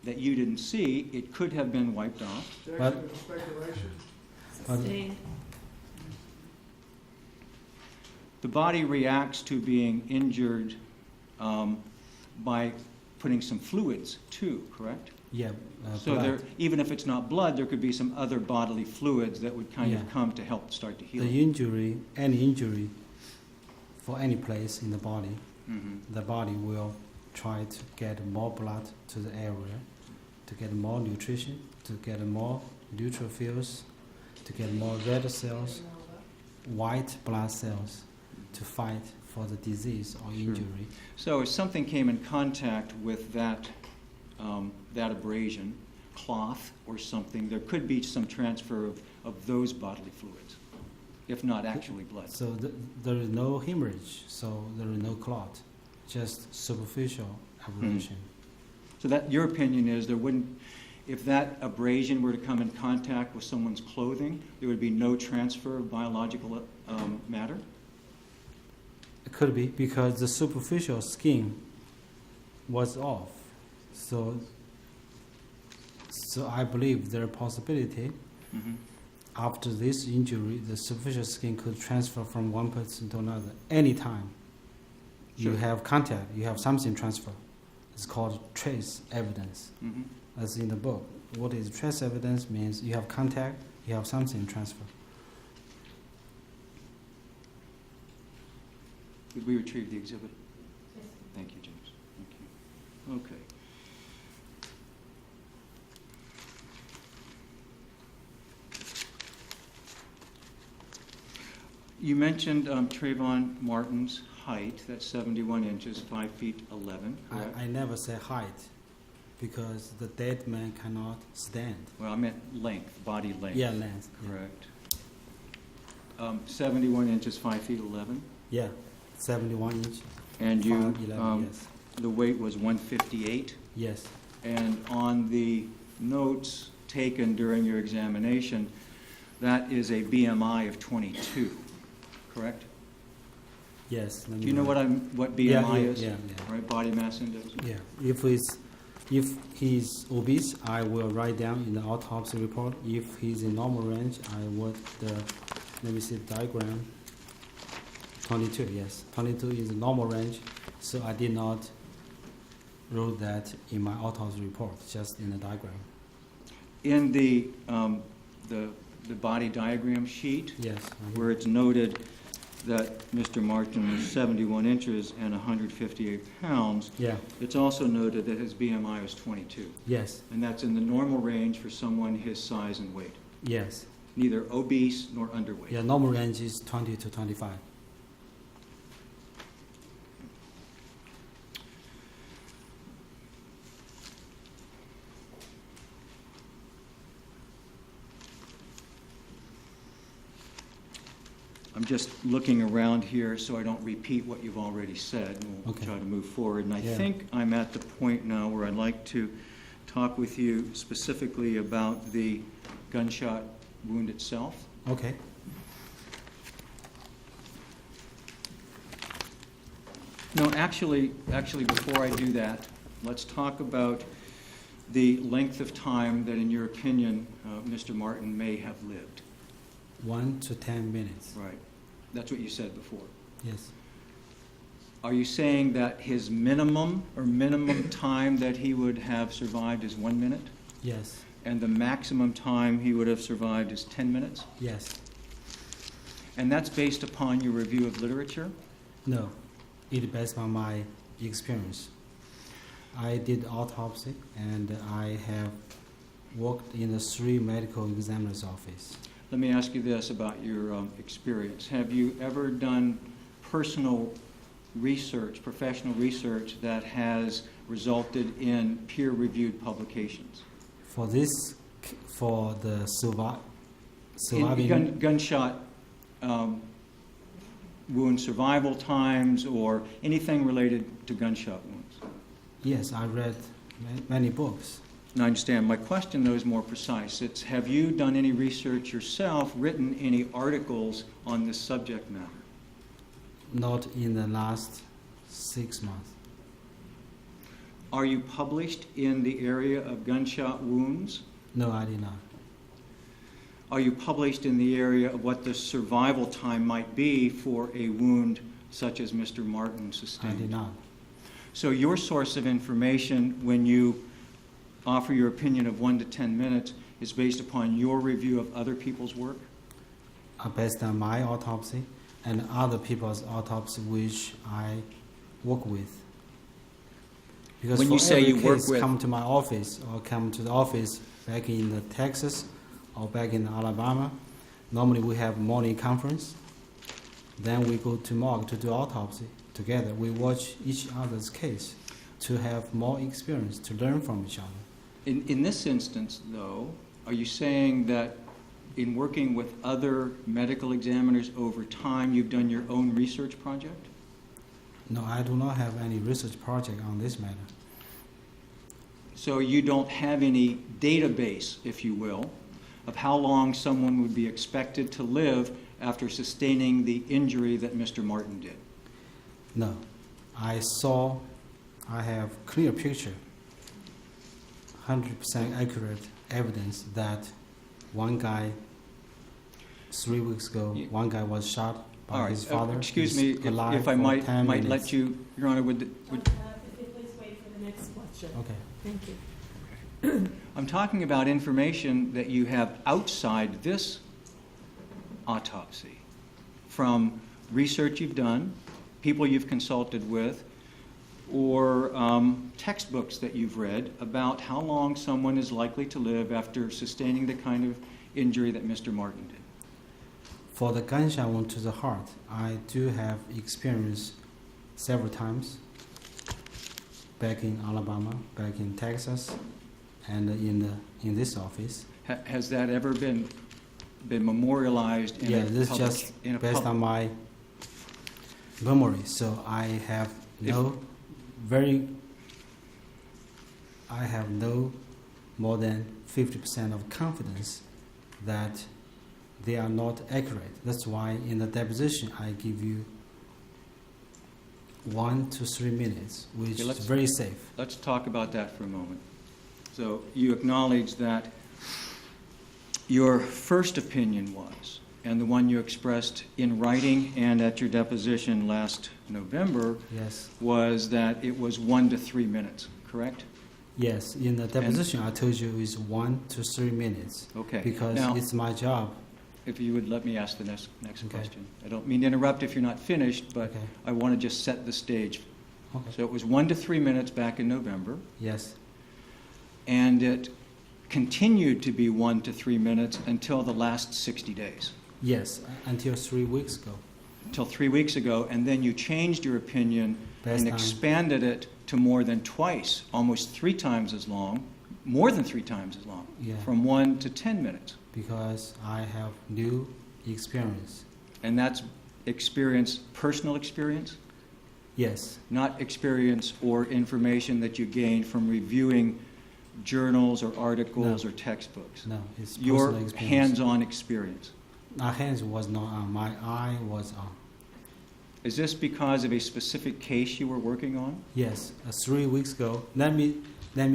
that you didn't see, it could have been wiped off. But- Objection, speculation? But- Sustained. The body reacts to being injured by putting some fluids too, correct? Yeah, So blood. there, even if it's not blood, there could be some other bodily fluids that would kind Yeah. of come to help start to heal. The injury, any injury for any place in the body, Mhm. the body will try to get more blood to the area, to get more nutrition, to get more neutrophils, to get more red cells, white blood cells, to fight for the disease or injury. So if something came in contact with that abrasion, cloth or something, there could be some transfer of those bodily fluids, if not actually blood. So there is no hemorrhage, so there is no clot, just superficial abrasion. So that, your opinion is there wouldn't, if that abrasion were to come in contact with someone's clothing, there would be no transfer of biological matter? It could be because the superficial skin was off. So I believe there is a possibility Mhm. after this injury, the superficial skin could transfer from one person to another anytime. Sure. You have contact, you have something transfer. It's called trace evidence. Mhm. That's in the book. What is trace evidence means you have contact, you have something transfer. Did we retrieve the exhibit? Thank you, James. Thank you. Okay. You mentioned Trayvon Martin's height, that's 71 inches, 5 feet 11, correct? I never say height because the dead man cannot stand. Well, I meant length, body length. Yeah, length. Yeah. Correct. 71 inches, 5 feet 11, Yeah, 71 inch. and you, 5'11", yes. the weight was 158, Yes, and on the notes taken during your examination, that is a BMI of 22, correct? yes. Do you know what BMI Yeah, is? yeah. Right, body mass index? Yeah, if he's obese, I will write down in the autopsy report. If he's in normal range, I would, let me see the diagram. 22, yes. 22 is the normal range, so I did not wrote that in my autopsy report, just in the diagram. In the body diagram sheet, Yes. where it's noted that Mr. Martin was 71 inches and 158 pounds. Yeah. It's also noted that his BMI was 22. Yes. And that's in the normal range for someone his size and weight. Yes. Neither obese nor underweight. Yeah, normal range is 20 to 25. I'm just looking around here so I don't repeat what you've already said, and we'll Okay. try to move forward. And I Yeah. think I'm at the point now where I'd like to talk with you specifically about the gunshot wound itself. Okay. No, actually, before I do that, let's talk about the length of time that, in your opinion, Mr. Martin may have lived. 1 to 10 minutes. Right. That's what you said before. Yes. Are you saying that his minimum time that he would have survived is 1 minute? Yes. And the maximum time he would have survived is 10 minutes? Yes. And that's based upon your review of literature? No. It based on my experience. I did autopsy and I have worked in the 3 medical examiner's office. Let me ask you this about your experience. Have you ever done personal research, professional research, that has resulted in peer-reviewed publications? For this, for the surviving... Gunshot wound survival times or anything related to gunshot wounds? Yes, I read many books. Now, I understand. My question, though, is more precise. It's, have you done any research yourself, written any articles on this subject matter? Not in the last 6 months. Are you published in the area of gunshot wounds? No, I did not. Are you published in the area of what the survival time might be for a wound such as Mr. Martin sustained? I did not. So your source of information, when you offer your opinion of 1 to 10 minutes, is based upon your review of other people's work? Based on my autopsy and other people's autopsy which I work with. Because When for you say every you work case with- come to my office or come to the office back in the Texas or back in Alabama, normally we have morning conference. Then we go to morgue to do autopsy together. We watch each other's case to have more experience, to learn from each other. In this instance, though, are you saying that in working with other medical examiners over time, you've done your own research project? No, I do not have any research project on this matter. So you don't have any database, if you will, of how long someone would be expected to live after sustaining the injury that Mr. Martin did? No. I have clear picture, 100% accurate evidence that one guy, 3 weeks ago, one guy was shot All by right. his father. Excuse He's me, alive if I for might 10 minutes. let you, Your Honor, would If you please wait for the next question. Okay. Thank you. I'm talking about information that you have outside this autopsy, from research you've done, people you've consulted with, or textbooks that you've read about how long someone is likely to live after sustaining the kind of injury that Mr. Martin did. For the gunshot wound to the heart, I do have experience several times back in Alabama, back in Texas, and in this office. Has that ever been memorialized in Yeah, a this public, just in a based pub- on my memory. So I have no more than 50% of confidence that they are not accurate. That's why in the deposition I give you 1 to 3 minutes, which Okay, is very safe. Let's talk about that for a moment. So you acknowledge that your first opinion was, and the one you expressed in writing and at your deposition last November, Yes. was that it was 1 to 3 minutes, correct? Yes, in the deposition I told you is 1 to 3 minutes. Okay. Because Now- it's my job if you would let me ask the next Okay. question. I don't mean to interrupt if you're not finished, but Okay. I want to just set the stage. Okay. So it was 1 to 3 minutes back in November, Yes. and it continued to be 1 to 3 minutes until the last 60 days, Yes, until 3 weeks ago. until 3 weeks ago, and then you changed your opinion Last and time. expanded it to more than twice, almost 3 times as long, more than 3 times as long, Yeah. from 1 to 10 minutes. Because I have new experience. And that's experience, personal experience? Yes. Not experience or information that you gain from reviewing journals or articles No. or textbooks. No, it's Your personal experience. hands-on experience. My hands was not on. My eye was on. Is this because of a specific case you were working on? Yes, 3 weeks ago. Let me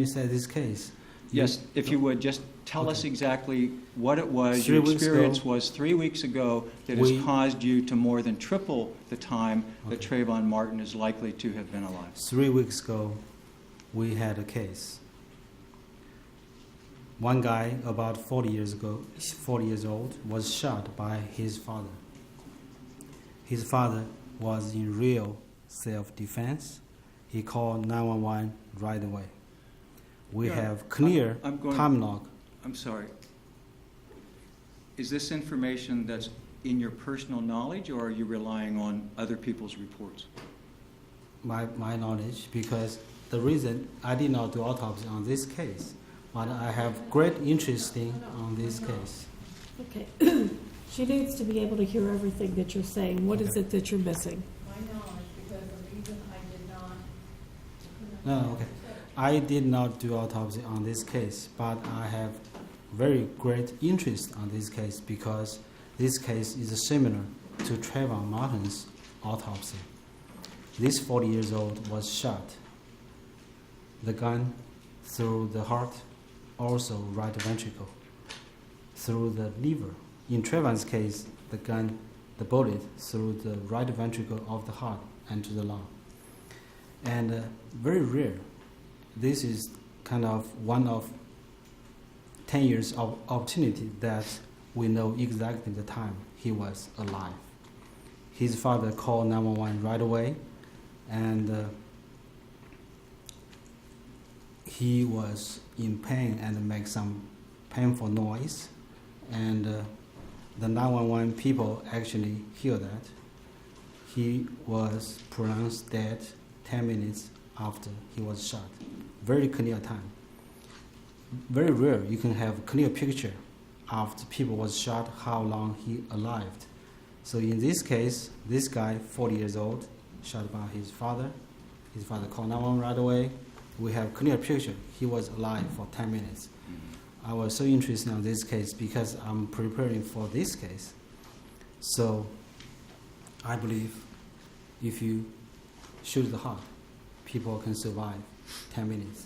say this case. Yes, if you would, just tell us Okay. exactly what it was 3 your weeks experience ago, was 3 weeks ago that has we- caused you to more than triple the time that Okay. Trayvon Martin is likely to have been alive. 3 weeks ago, we had a case. One guy, about 40 years old, was shot by his father. His father was in real self-defense. He called 911 right away. We Yeah, have clear I'm going- time log. I'm sorry. Is this information that's in your personal knowledge, or are you relying on other people's reports? My knowledge, because the reason I did not do autopsy on this case, but I have great interest on this case. Okay. She needs to be able to hear everything that you're saying. What is it that you're missing? My knowledge, because the reason I did not. No, okay. I did not do autopsy on this case, but I have very great interest on this case because this case is similar to Trayvon Martin's autopsy. This 40 years old was shot. The gun through the heart, also right ventricle, through the liver. In Trayvon's case, the bullet through the right ventricle of the heart and to the lung. And very rare. This is kind of one of 10 years of opportunity that we know exactly the time he was alive. His father called 911 right away, and he was in pain and make some painful noise, and the 911 people actually hear that. He was pronounced dead 10 minutes after he was shot. Very clear time. Very rare you can have clear picture after people was shot how long he alive. So in this case, this guy, 40 years old, shot by his father. His father called 911 right away. We have clear picture. He was alive for 10 minutes. I was so interested in this case because I'm preparing for this case. So I believe if you shoot the heart, people can survive 10 minutes.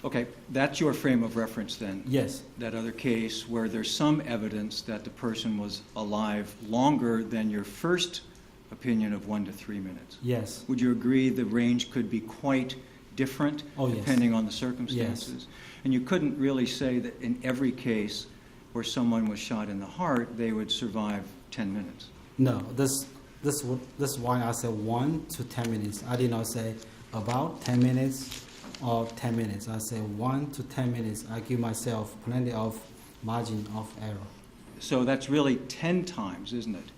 Okay, that's your frame of reference then? Yes. That other case where there's some evidence that the person was alive longer than your first opinion of 1 to 3 minutes? Yes. Would you agree the range could be quite different Oh, yes. depending on the circumstances? And you couldn't really say that in every case where someone was shot in the heart, they would survive 10 minutes? No, this is why I said 1 to 10 minutes. I did not say about 10 minutes or 10 minutes. I say 1 to 10 minutes. I give myself plenty of margin of error. So that's really 10 times, isn't it?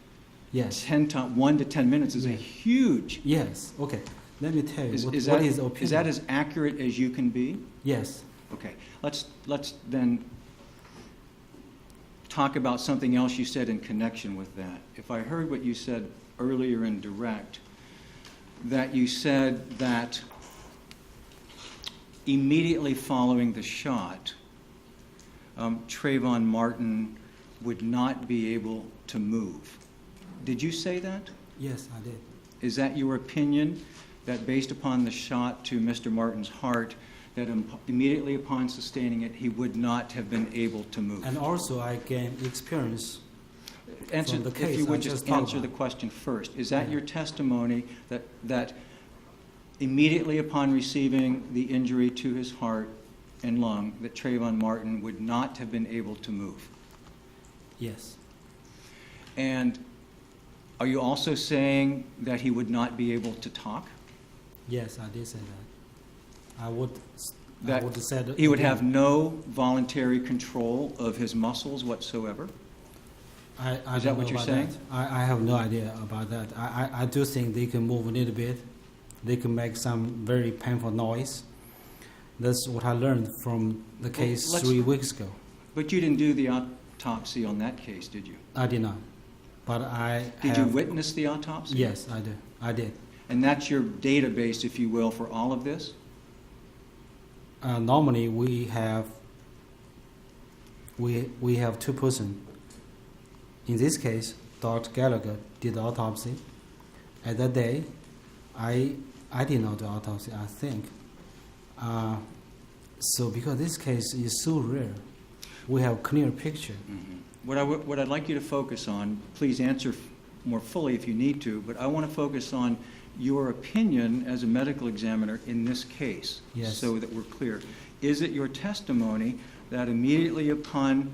Yes. 10 times, 1 to 10 minutes is a huge. Yes. Okay. Let me tell you Is what that his opinion. is that as accurate as you can be? Yes. Okay. Let's then talk about something else you said in connection with that. If I heard what you said earlier in direct, that you said that immediately following the shot, Trayvon Martin would not be able to move. Did you say that? Yes, I did. Is that your opinion, that based upon the shot to Mr. Martin's heart, that immediately upon sustaining it, he would not have been able to move? And also, I gained experience. Answer, from the if you case I would just just talked answer the about. question first. Is that Yeah. your testimony that immediately upon receiving the injury to his heart and lung, that Trayvon Martin would not have been able to move? Yes. And are you also saying that he would not be able to talk? Yes, I did say that. I would That say that he would again. have no voluntary control of his muscles whatsoever? I Is don't that what know you're about saying? that. I have no idea about that. I do think they can move a little bit. They can make some very painful noise. That's what I learned from the case let's- 3 weeks ago. But you didn't do the autopsy on that case, did you? I did not. But I Did you have- witness the autopsy? Yes, I did. I did. And that's your database, if you will, for all of this? Normally, we have two persons. In this case, Dr. Gallagher did the autopsy. At that day, I did not do autopsy, I think. So because this case is so rare, we have clear picture. Mm-hmm. What I'd like you to focus on, please answer more fully if you need to, but I want to focus on your opinion as a medical examiner in this case, Yes. so that we're clear. Is it your testimony that immediately upon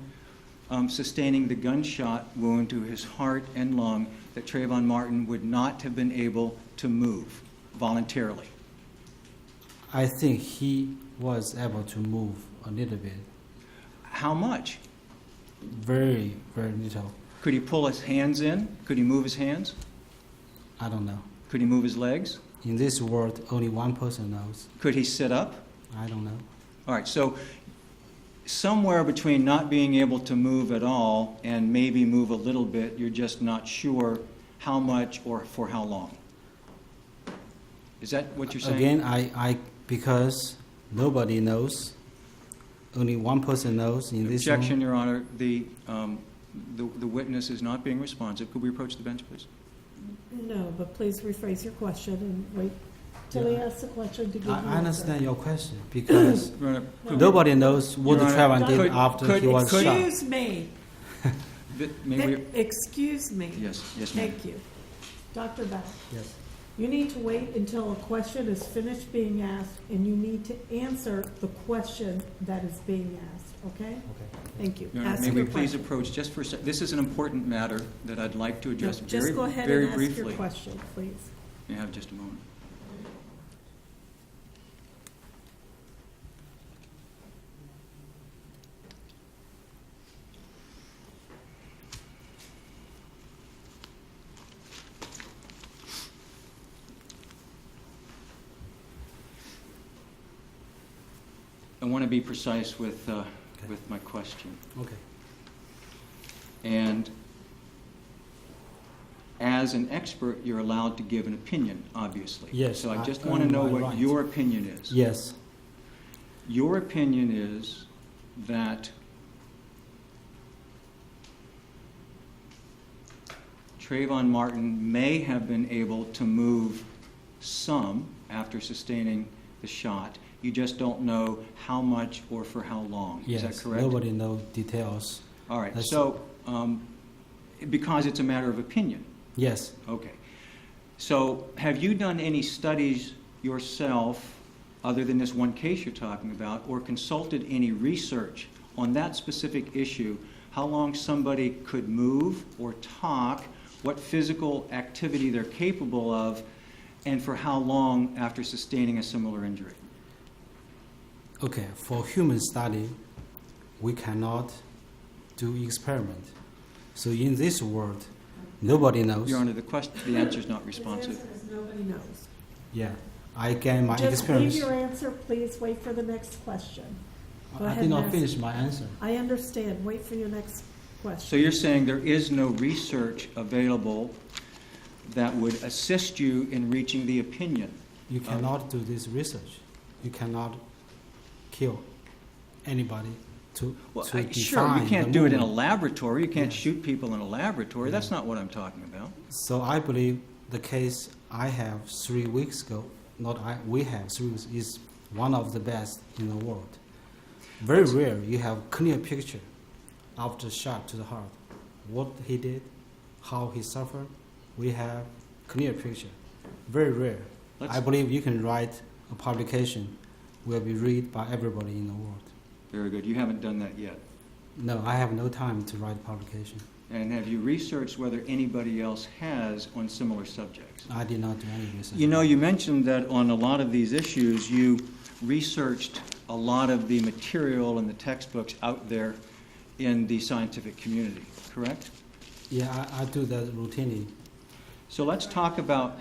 sustaining the gunshot wound to his heart and lung, that Trayvon Martin would not have been able to move voluntarily? I think he was able to move a little bit, How much? very, very little. Could he pull his hands in? Could he move his hands? I don't know. Could he move his legs? In this world, only one person knows. Could he sit up? I don't know. All right, so somewhere between not being able to move at all and maybe move a little bit, you're just not sure how much or for how long. Is that what you're saying? Again, I because nobody knows. Only one person knows in this room. Objection, Your Honor. The witness is not being responsive. Could we approach the bench, please? No, but please rephrase your question and wait till he asks the question to give you an I understand answer. your question because Your Honor, nobody knows what Your the Honor, Trayvon did could- after he was shot. Excuse me. may we? Excuse me. Yes, yes, ma'am. Thank you. Dr. Bell, Yes. you need to wait until a question is finished being asked, and you need to answer the question that is being asked, okay? Okay. Thank you. Your Honor, Ask may we your please question. approach just for a second? This is an important matter that I'd like to No, address very, just go ahead very and ask your briefly. question, please. May I have just a moment? I want to be precise with my question. Okay. And as an expert, you're allowed to give an opinion, obviously. Yes, So I just I want to earn know my what right. your opinion is. Yes. Your opinion is that Trayvon Martin may have been able to move some after sustaining the shot. You just don't know how much or for how long. Yes. Is that correct? Nobody knows details. All right. That's- So, because it's a matter of opinion. Yes. Okay. So have you done any studies yourself, other than this one case you're talking about, or consulted any research on that specific issue, how long somebody could move or talk, what physical activity they're capable of, and for how long after sustaining a similar injury? Okay. For human study, we cannot do experiment. So in this world, nobody knows. Your Honor, the answer is not His responsive. answer is nobody knows. Yeah. I gain my Just experience. leave your answer, please wait for the next question. Go I ahead did and not ask. finish my answer. I understand, wait for your next So question. you're saying there is no research available that would assist you in reaching the opinion? You cannot do this research. You cannot kill anybody to Sure, define you can't the do it in a movement. laboratory. You can't Yes. shoot people in a laboratory. That's Yeah. not what I'm talking about. So I believe the case I have 3 weeks ago, we have 3 weeks, is one of the best in the world. Very rare you have clear picture after shot to the heart. What he did, how he suffered, we have clear picture. Very rare. I believe you can write a publication will be read by everybody in the world. Very good. You haven't done that yet. No, I have no time to write publication. And have you researched whether anybody else has on similar subjects? I did not do any research. You know, you mentioned that on a lot of these issues, you researched a lot of the material and the textbooks out there in the scientific community, correct? Yeah, I do that routinely. So let's talk about,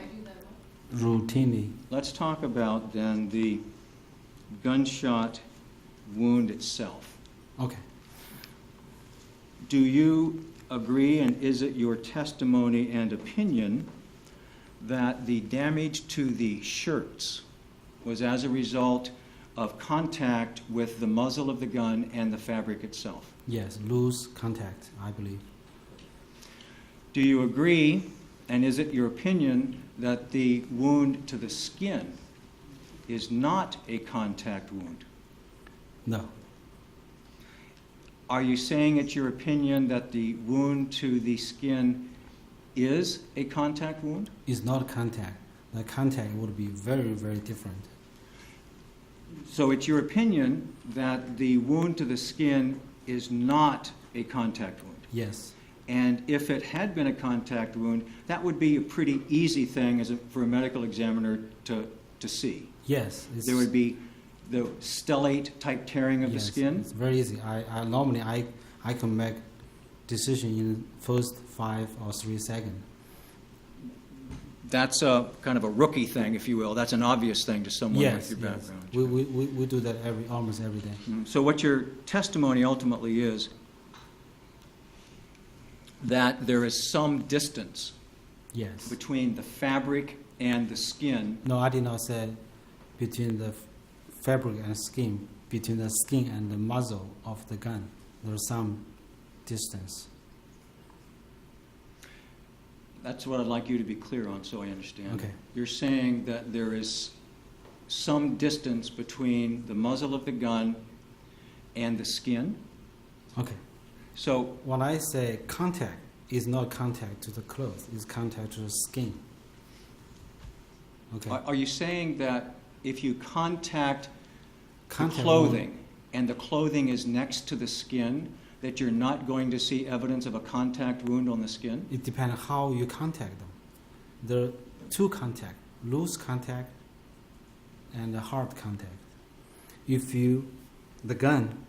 Routinely. let's talk about then the gunshot wound itself. Okay. Do you agree, and is it your testimony and opinion, that the damage to the shirts was as a result of contact with the muzzle of the gun and the fabric itself? Yes, loose contact, I believe. Do you agree, and is it your opinion, that the wound to the skin is not a contact wound? No. Are you saying it's your opinion that the wound to the skin is a contact wound? It's not contact. The contact would be very, very different. So it's your opinion that the wound to the skin is not a contact wound? Yes. And if it had been a contact wound, that would be a pretty easy thing for a medical examiner to see. Yes. There would be the stellate type tearing of the skin. It's very easy. I normally I can make decision in first 5 or 3 seconds. That's a kind of a rookie thing, if you will. That's an obvious thing to someone Yes, with your yes. background. We do that almost every day. So what your testimony ultimately is that there is some distance Yes. between the fabric and the skin. No, I did not say between the fabric and skin, between the skin and the muzzle of the gun. There's some distance. That's what I'd like you to be clear on, so I understand. Okay. You're saying that there is some distance between the muzzle of the gun and the skin? Okay. So when I say contact, it's not contact to the clothes, it's contact to the skin. Okay. Are you saying that if you contact the Contact clothing and the clothing is next to the skin, that you're not going to see evidence of a contact wound on the skin? It depends how you contact them. There are two contact, loose contact and a hard contact. If the gun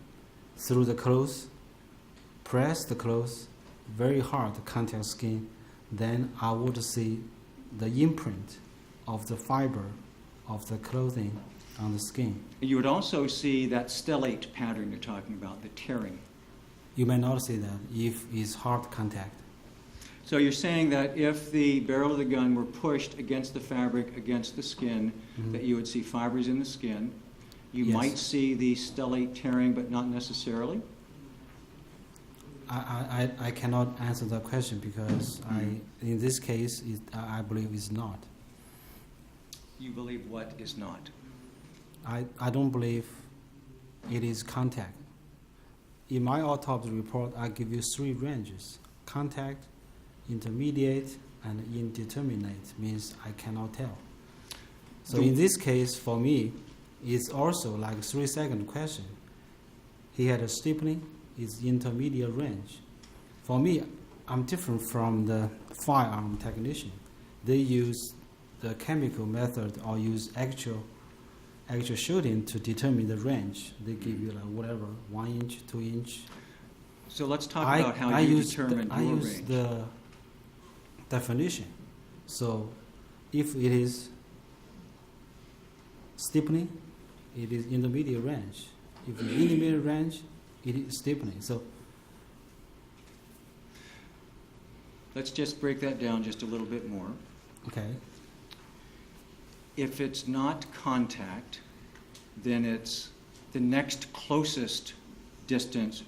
through the clothes, press the clothes very hard to contact skin, then I would see the imprint of the fiber of the clothing on the skin. You would also see that stellate pattern you're talking about, the tearing. You may not see that if it's hard contact. So you're saying that if the barrel of the gun were pushed against the fabric, against the skin, that you would see fibers in the skin. You Yes. might see the stellate tearing, but not necessarily? I cannot answer that question because in this case, I believe it's not. You believe what is not? I don't believe it is contact. In my autopsy report, I give you 3 ranges: contact, intermediate, and indeterminate, means I cannot tell. So in this case, for me, it's also like 3-second question. He had a stiffening, it's intermediate range. For me, I'm different from the firearm technician. They use the chemical method or use actual shooting to determine the range. They give you like whatever, 1 inch, 2 inch. So let's talk about how you determine I your use range. the definition. So if it is stiffening, it is intermediate range. If it's intermediate range, it is stiffening. So Let's just break that down just a little bit more. okay, If it's not contact, then it's the next closest distance,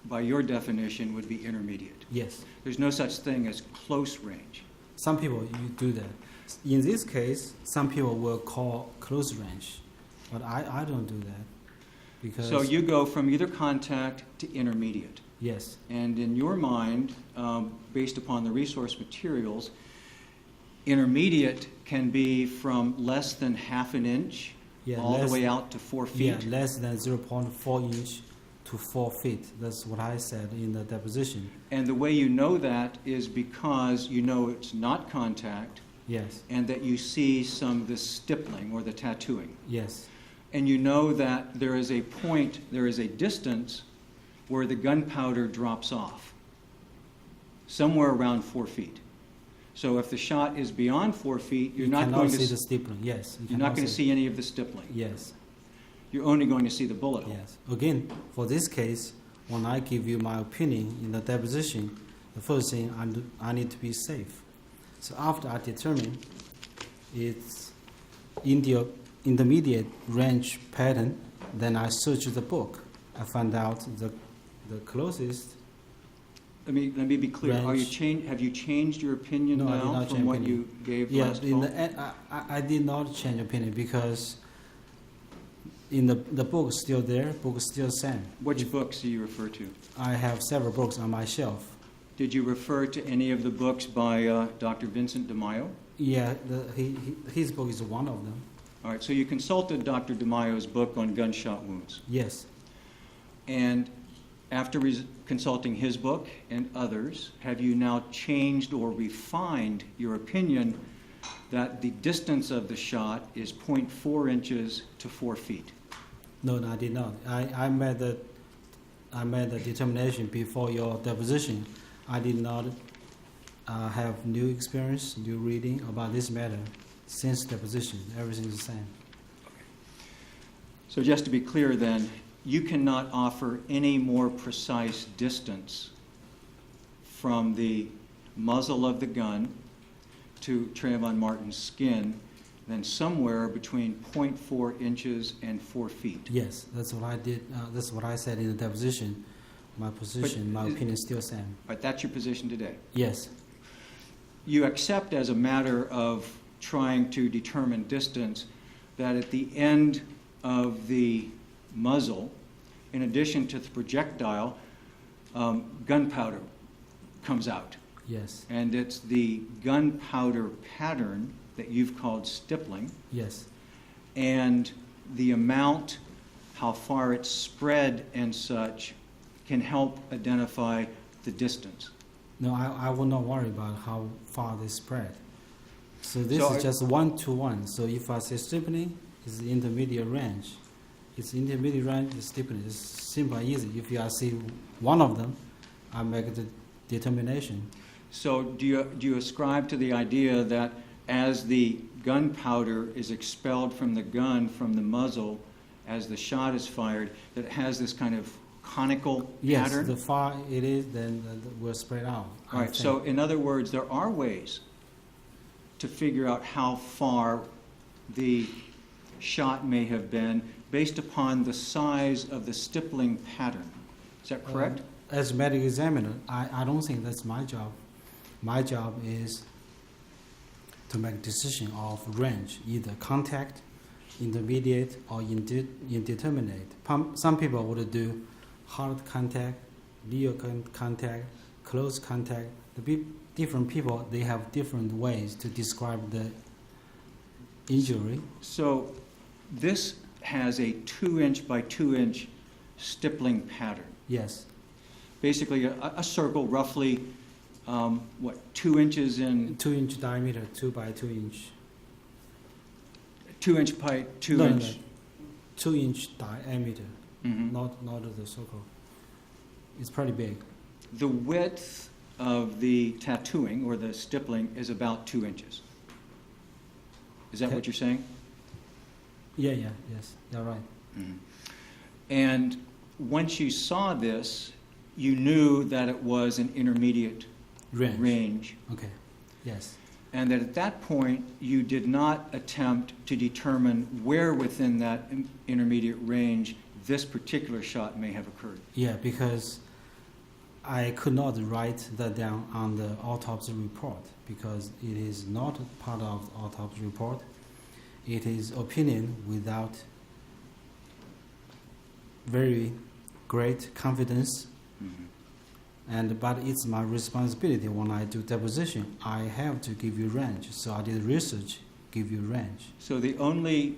by your definition, would be intermediate. yes. There's no such thing as close range. Some people you do that. In this case, some people will call close range, but I don't do that because So you go from either contact to intermediate. yes, And in your mind, based upon the resource materials, intermediate can be from less than half an inch Yeah, all the less- way out to 4 feet. yeah, less than 0.4 inch to 4 feet. That's what I said in the deposition. And the way you know that is because you know it's not contact Yes, and that you see some of the stippling or the tattooing. yes, And you know that there is a point, there is a distance where the gunpowder drops off, somewhere around 4 feet. So if the shot is beyond 4 feet, you're you not cannot going to see the stippling. Yes, you you're not cannot going to see any of the stippling. Yes, You're only going to see the bullet hole. yes. Again, for this case, when I give you my opinion in the deposition, the first thing I need to be safe. So after I determine it's in the intermediate range pattern, then I search the book. I find out the closest. Let me be clear. Range. Have you changed your opinion No, I did now not from change what opinion. you gave Yeah, last in fall? I did not change opinion because in the book is still there, book is still same. Which books do you refer to? I have several books on my shelf. Did you refer to any of the books by Dr. Vincent DeMaio? Yeah, his book is one of them. All right, so you consulted Dr. DeMaio's book on gunshot wounds. Yes, And after consulting his book and others, have you now changed or refined your opinion that the distance of the shot is 0.4 inches to 4 feet? no, I did not. I made the determination before your deposition. I did not have new experience, new reading about this matter since deposition. Everything is the same. So just to be clear then, you cannot offer any more precise distance from the muzzle of the gun to Trayvon Martin's skin than somewhere between 0.4 inches and 4 feet. Yes, that's what I did. That's what I said in the deposition. My position, my opinion is still the same. But that's your position today. Yes, You accept as a matter of trying to determine distance that at the end of the muzzle, in addition to the projectile, gunpowder comes out. yes, And it's the gunpowder pattern that you've called stippling, yes, and the amount, how far it's spread and such, can help identify the distance. No, I will not worry about how far they spread. So this So is just 1-to-1. So if I say stippling, it's the intermediate range. It's intermediate range, it's stippling. It's simple and easy. If I see one of them, I make the determination. So do you ascribe to the idea that as the gunpowder is expelled from the gun, from the muzzle, as the shot is fired, that it has this kind of conical Yes, pattern? the far it is, then we'll spread out. All right, so in other words, there are ways to figure out how far the shot may have been based upon the size of the stippling pattern. Is that correct? As a medical examiner, I don't think that's my job. My job is to make decision of range, either contact, intermediate, or indeterminate. Some people would do hard contact, near contact, close contact. Different people, they have different ways to describe the injury. So this has a 2-inch by 2-inch stippling pattern. Yes, Basically, a circle roughly, 2 inches in, 2-inch diameter, 2 by 2 inch. 2 inch by 2 No, inch. 2-inch diameter, Mhm. not the circle. It's pretty big. The width of the tattooing or the stippling is about 2 inches. Is that what you're saying? Yeah, yes, you're right. And once you saw this, you knew that it was an intermediate range, Okay, yes. and that at that point, you did not attempt to determine where within that intermediate range this particular shot may have occurred. Yeah, because I could not write that down on the autopsy report because it is not part of the autopsy report. It is opinion without very great confidence. But it's my responsibility when I do deposition. I have to give you range. So I did research, give you range. So the only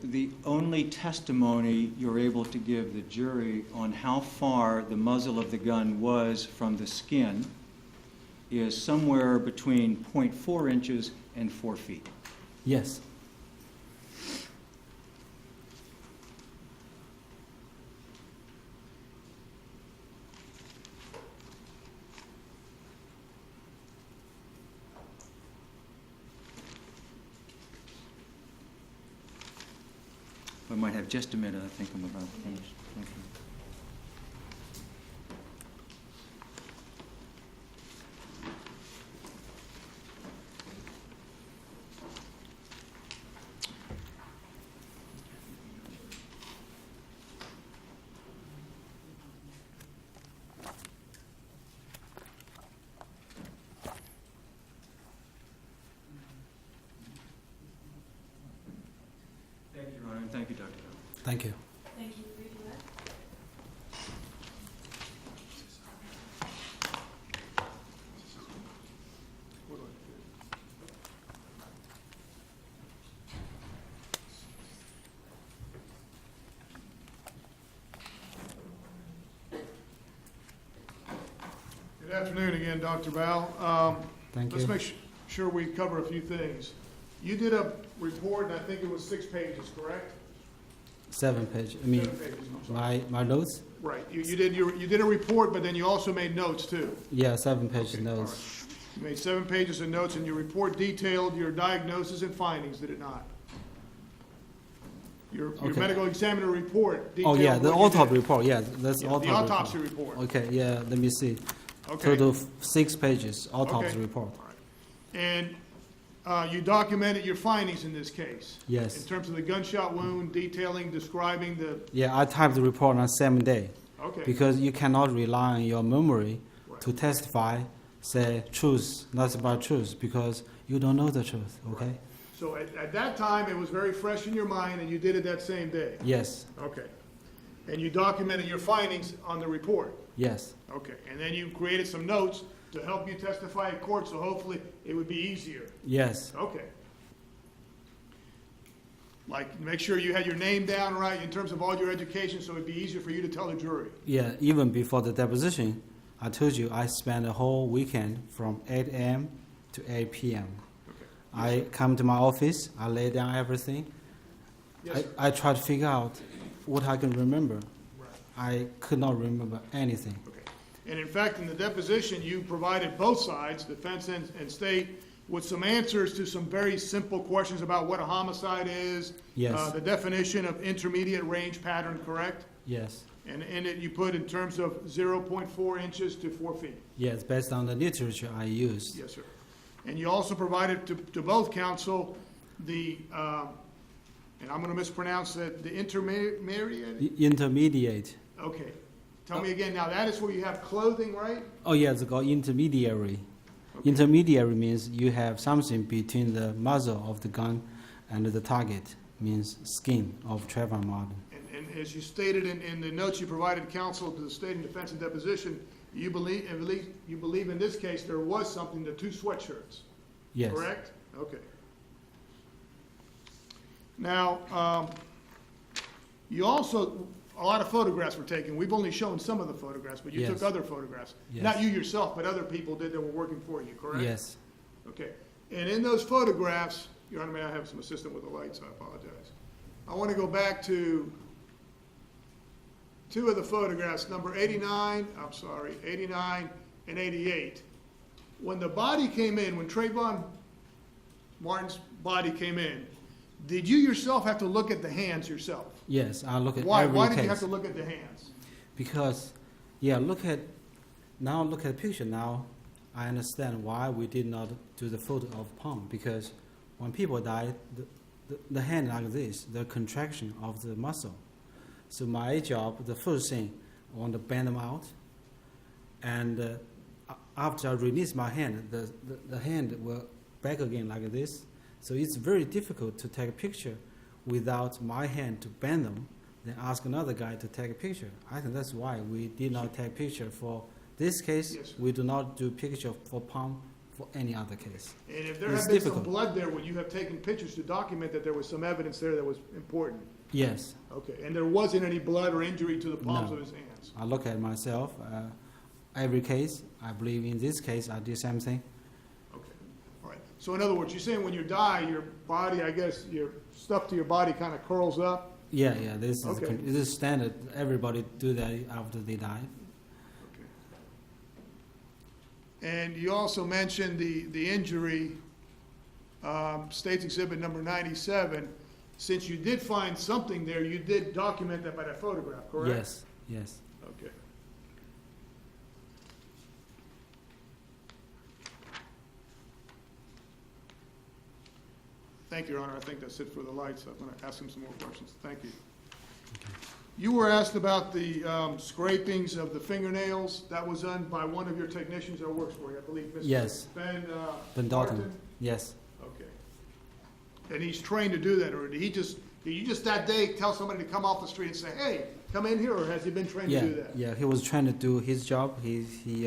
The only testimony you're able to give the jury on how far the muzzle of the gun was from the skin is somewhere between 0.4 inches and 4 feet. Yes. I might have just a minute, I think I'm about finished. Thank you. Thank you, Your Honor, and thank you, Dr. Bell. Thank you. Thank you for your that. Good afternoon again, Dr. Val. Thank Let's you. make sure we cover a few things. You did a report, and I think it was 6 pages, correct? 7 page. I mean, 7 pages, I'm sorry. my notes. Right, you did a report, but then you also made notes too. Yeah, 7 page Okay, notes. all right. You made 7 pages of notes, and your report detailed your diagnosis and findings, did it not? Your Okay. medical examiner report Oh detailed yeah, the what you autopsy did. report. Yeah, that's Yeah, autopsy. the autopsy report. Okay, yeah. Let me see. Okay. Total 6 pages autopsy Okay. report. All right. And you documented your findings in this case? Yes. In terms of the gunshot wound, detailing, describing the, Yeah, I typed the report on same day. okay. Because you cannot rely on your memory Right. to testify, say truth, not about truth, because you don't know the truth. Okay. So at that time, it was very fresh in your mind, and you did it that same day? Yes. Okay. And you documented your findings on the report? Yes. Okay. And then you created some notes to help you testify in court, so hopefully it would be easier? Yes. Okay. Like, make sure you had your name down right in terms of all your education, so it'd be easier for you to tell the jury? Yeah. Even before the deposition, I told you I spent a whole weekend from 8 a.m. to 8 p.m. Okay. I come to my office, I lay down everything. Yes, sir. I try to figure out what I can remember. Right. I could not remember anything. Okay. And in fact, in the deposition, you provided both sides, defense and state, with some answers to some very simple questions about what a homicide is. Yes. The definition of intermediate range pattern, correct? Yes. And in it, you put in terms of 0.4 inches to 4 feet. Yes, based on the literature I used. Yes, sir. And you also provided to both counsel the, and I'm going to mispronounce it, the intermediate? The intermediate. Okay. Tell me again, now that is where you have clothing, right? Oh, yeah, it's called intermediary. Intermediary means you have something between the muzzle of the gun and the target, means skin of Trayvon Martin. And as you stated in the notes you provided counsel to the state and defense and deposition, you believe in this case there was something, the 2 sweatshirts, Yes. correct? Okay. Now, you also, a lot of photographs were taken. We've only shown some of the photographs, but you Yes. took other photographs. Yes. Not you yourself, but other people did that were working for you, correct? Yes. Okay. And in those photographs, Your Honor, may I have some assistance with the lights? I apologize. I want to go back to 2 of the photographs, number 89 and 88. When the body came in, when Trayvon Martin's body came in, did you yourself have to look at the hands yourself? Yes, I look at Why? every Why case. did you have to look at the hands? Because, yeah, look at the picture now. I understand why we did not do the photo of palm, because when people die, the hand like this, the contraction of the muscle. So my job, the first thing, I want to bend them out, and after I release my hand, the hand will back again like this. So it's very difficult to take a picture without my hand to bend them, then ask another guy to take a picture. I think that's why we did not take picture for this case. Yes, sir. We do not do picture for palm for any other case. And if there It's had been difficult. some blood there, would you have taken pictures to document that there was some evidence there that was important? Yes. Okay, and there wasn't any blood or injury to the palms No. of his hands? I look at myself. Every case, I believe in this case, I did same thing. Okay, all right. So in other words, you're saying when you die, your body, I guess, your stuff to your body kind of curls up? Yeah, yeah. This is Okay. this is standard. Everybody do that after they die. And you also mentioned the injury, State's Exhibit number 97. Since you did find something there, you did document that by that photograph, correct? Yes, yes. Okay. Thank you, Your Honor. I think that's it for the lights. I'm going to ask him some more questions. Thank you. You were asked about the scrapings of the fingernails. That was done by one of your technicians that works for you, I believe, Mr. Yes. Ben Dalton. Martin? Yes. Okay. And he's trained to do that, or did you just that day tell somebody to come off the street and say, hey, come in here, or has he been trained Yeah, to do that? yeah. He was trying to do his job. He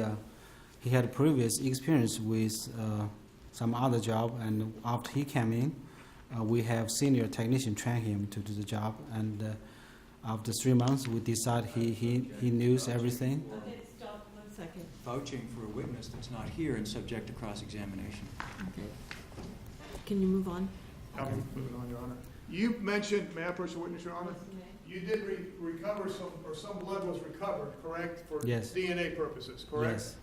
had previous experience with some other job, and after he came in, we have senior technician train him to do the job, and after 3 months, we decide he knows everything. Okay, stop 1 second. Vouching for a witness that's not here and subject to cross-examination. Okay. Can you move on? Okay, moving on, Your Honor. You mentioned, may I approach the witness, Your Honor? You did recover some blood was recovered, correct? For Yes. DNA purposes, correct? Yes.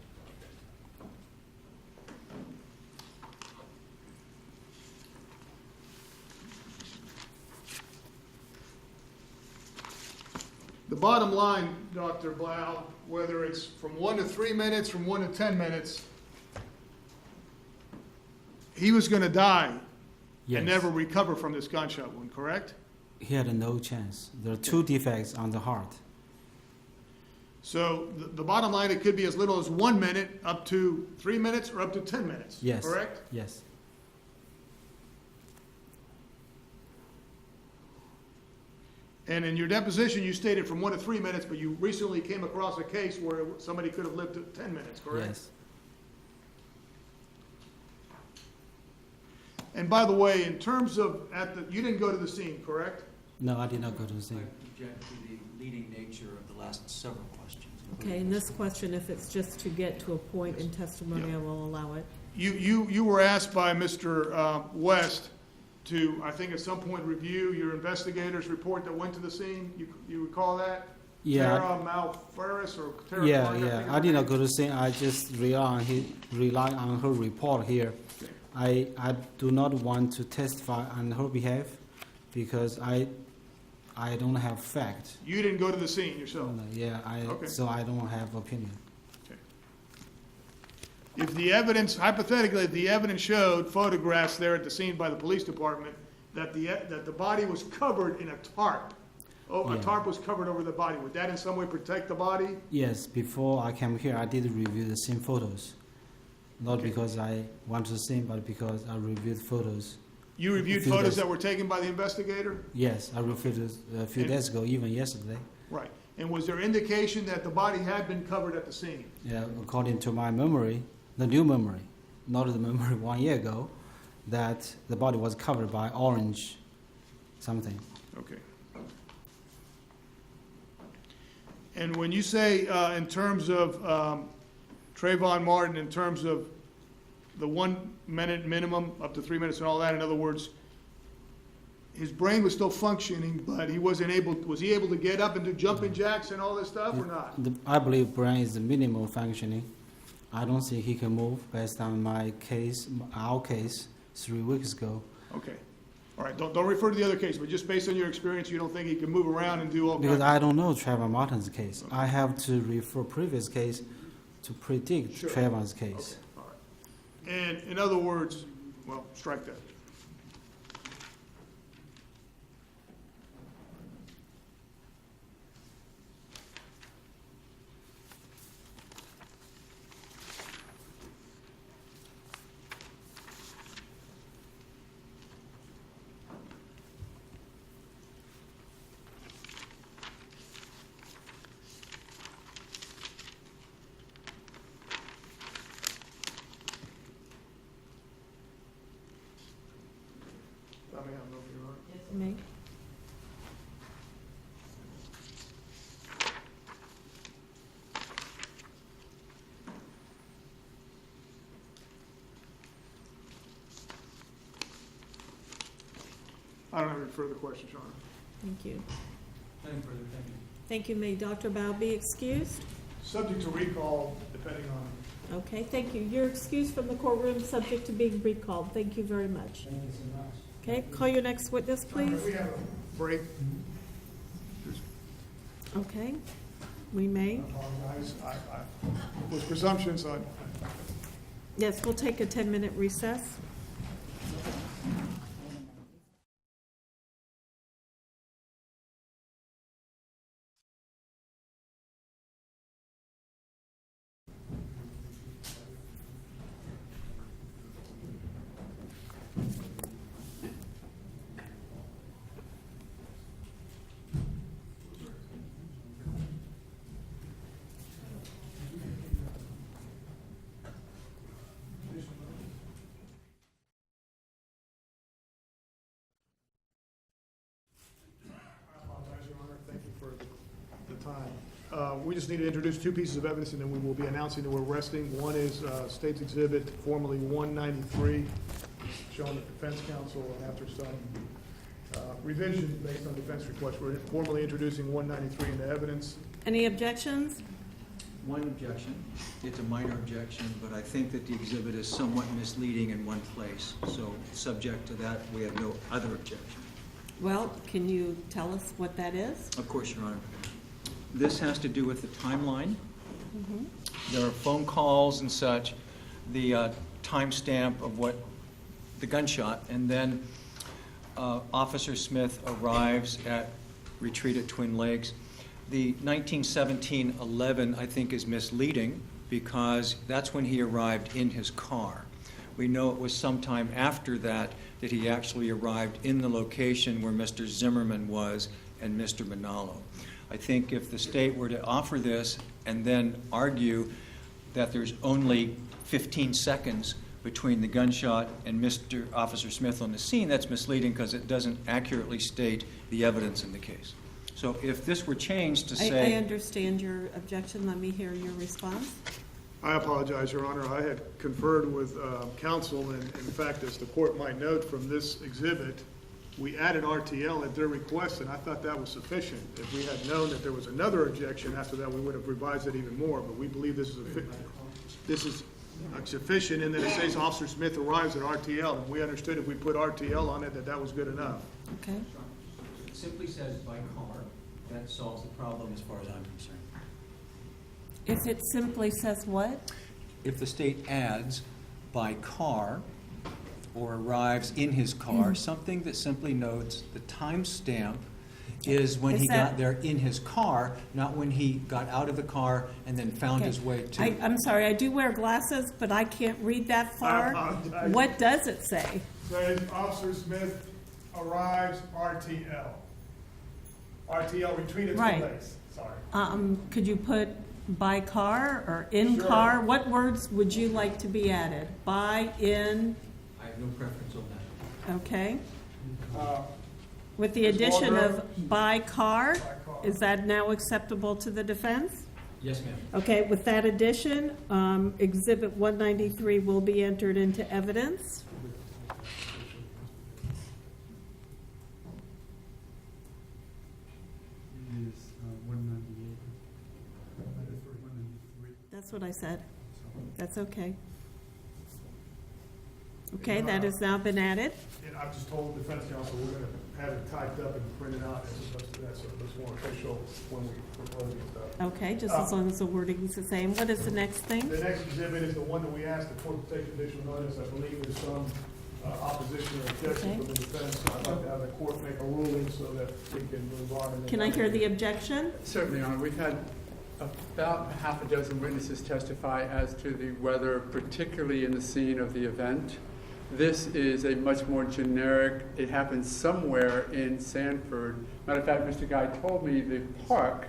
The bottom line, Dr. Blau, whether it's from 1 to 3 minutes, from 1 to 10 minutes, he was going to die Yes. and never recover from this gunshot wound, correct? He had no chance. There are 2 defects on the heart. So the bottom line, it could be as little as 1 minute, up to 3 minutes, or up to 10 minutes, Yes. correct? Yes. And in your deposition, you stated from 1 to 3 minutes, but you recently came across a case where somebody could have lived to 10 minutes, correct? Yes. And by the way, in terms of you didn't go to the scene, correct? No, I did not go to the I scene. object to the leading nature of the last several questions. Okay, and this question, if it's just to get to a point in testimony, I will allow it. You were asked by Mr. West to, I think at some point, review your investigator's report that went to the scene. You recall that? Yeah. Tara Malferris or Tara Yeah, Clark, yeah. think I her did not name. go to the scene. I just rely on her report here. I do not want to testify on her behalf because I don't have fact. You didn't go to the scene yourself? Yeah, Okay. so I don't have opinion. Okay. If the evidence, hypothetically, if the evidence showed photographs there at the scene by the police department, that the body was covered in a tarp, a Yeah. tarp was covered over the body, would that in some way protect the body? Yes, before I came here, I did review the scene photos. Not because I want to scene, but because I reviewed photos. You reviewed few photos days- that were taken by the investigator? Yes, I reviewed it a few And- days ago, even yesterday. Right. And was there indication that the body had been covered at the scene? Yeah, according to my memory, the new memory, not the memory 1 year ago, that the body was covered by orange something. Okay. And when you say in terms of Trayvon Martin, in terms of the 1 minute minimum, up to 3 minutes and all that, in other words, his brain was still functioning, but he wasn't able, was he able to get up and do jumping jacks and all this stuff or not? I believe brain is the minimal functioning. I don't think he can move based on my case, our case, 3 weeks ago. Okay. All right, don't refer to the other case, but just based on your experience, you don't think he can move around and do all Because kinds I don't know Trayvon Martin's case. I have to refer previous case to predict Sure. Trayvon's case. Okay, all right. And in other words, well, strike that. may have it over here, Your Honor. May? I don't have any further questions, Your Honor. Thank you. Nothing further, thank you. Thank you. May Dr. Bao be excused? Subject to recall, depending on. Okay, thank you. You're excused from the courtroom, subject to being recalled. Thank you very much. Thank you so much. Okay, call your next witness, please. We have a break. Okay, we may. I apologize. I was presumption, so Yes, we'll take a 10-minute recess. we just need to introduce two pieces of evidence, and then we will be announcing that we're resting. One is State's Exhibit, formerly 193, showing the defense counsel after some revision based on defense request. We're formally introducing 193 into evidence. Any objections? One objection. It's a minor objection, but I think that the exhibit is somewhat misleading in one place. So subject to that, we have no other objection. Well, can you tell us what that is? Of course, Your Honor. This has to do with the timeline. There are phone calls and such, the timestamp of what the gunshot, and then Officer Smith arrives at Retreat at Twin Lakes. The 1917-11, I think, is misleading because that's when he arrived in his car. We know it was sometime after that that he actually arrived in the location where Mr. Zimmerman was and Mr. Manalo. I think if the state were to offer this and then argue that there's only 15 seconds between the gunshot and Mr. Officer Smith on the scene, that's misleading because it doesn't accurately state the evidence in the case. So if this were changed to say... I understand your objection. Let me hear your response. I apologize, Your Honor. I had conferred with counsel, and in fact, as the court might note from this exhibit, we added RTL at their request, and I thought that was sufficient. If we had known that there was another objection after that, we would have revised it even more, but we believe this is sufficient in that it says Officer Smith arrives at RTL, and we understood if we put RTL on it, that that was good enough. Okay. It simply says by car. That solves the problem as far as I'm concerned. If it simply says what? If the state adds by car or arrives in his car, something that simply notes the timestamp is when he got there in his car, not when he got out of the car and then found his way to... I'm sorry, I do wear glasses, but I can't read that far. What does it say? It says Officer Smith arrives RTL. RTL, Retreat at Twin Lakes. Sorry. Could you put by car or in car? What words would you like to be added? By, in? I have no preference on that. Okay. With the addition of by car, is that now acceptable to the defense? Yes, ma'am. Okay, with that addition, Exhibit 193 will be entered into evidence. Is 198. 193. That's what I said. That's okay. Okay, that has now been added. And I've just told the defense counsel we're going to have it typed up and printed out as opposed to that, so it's more official when we propose it stuff. Okay, just as long as the wording is the same. What is the next thing? The next exhibit is the one that we asked the court to take additional notice. I believe there's some opposition or objection from the defense. I'd like to have the court make a ruling so that we can move on. And Can I hear the objection? Certainly, Your Honor. We've had about half a dozen witnesses testify as to the weather, particularly in the scene of the event. This is a much more generic, it happened somewhere in Sanford. Matter of fact, Mr. Guy told me the park.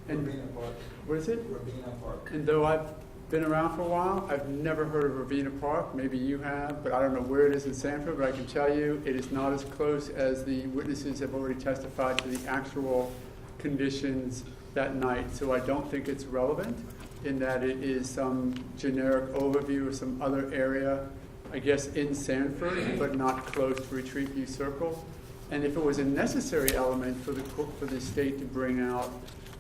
And, Rabina Park. what is it? Rabina Park. And though I've been around for a while. I've never heard of Ravina Park. Maybe you have, but I don't know where it is in Sanford. But I can tell you it is not as close as the witnesses have already testified to the actual conditions that night. So I don't think it's relevant in that it is some generic overview of some other area, I guess, in Sanford, but not close to Retreat View Circle. And if it was a necessary element for the state to bring out,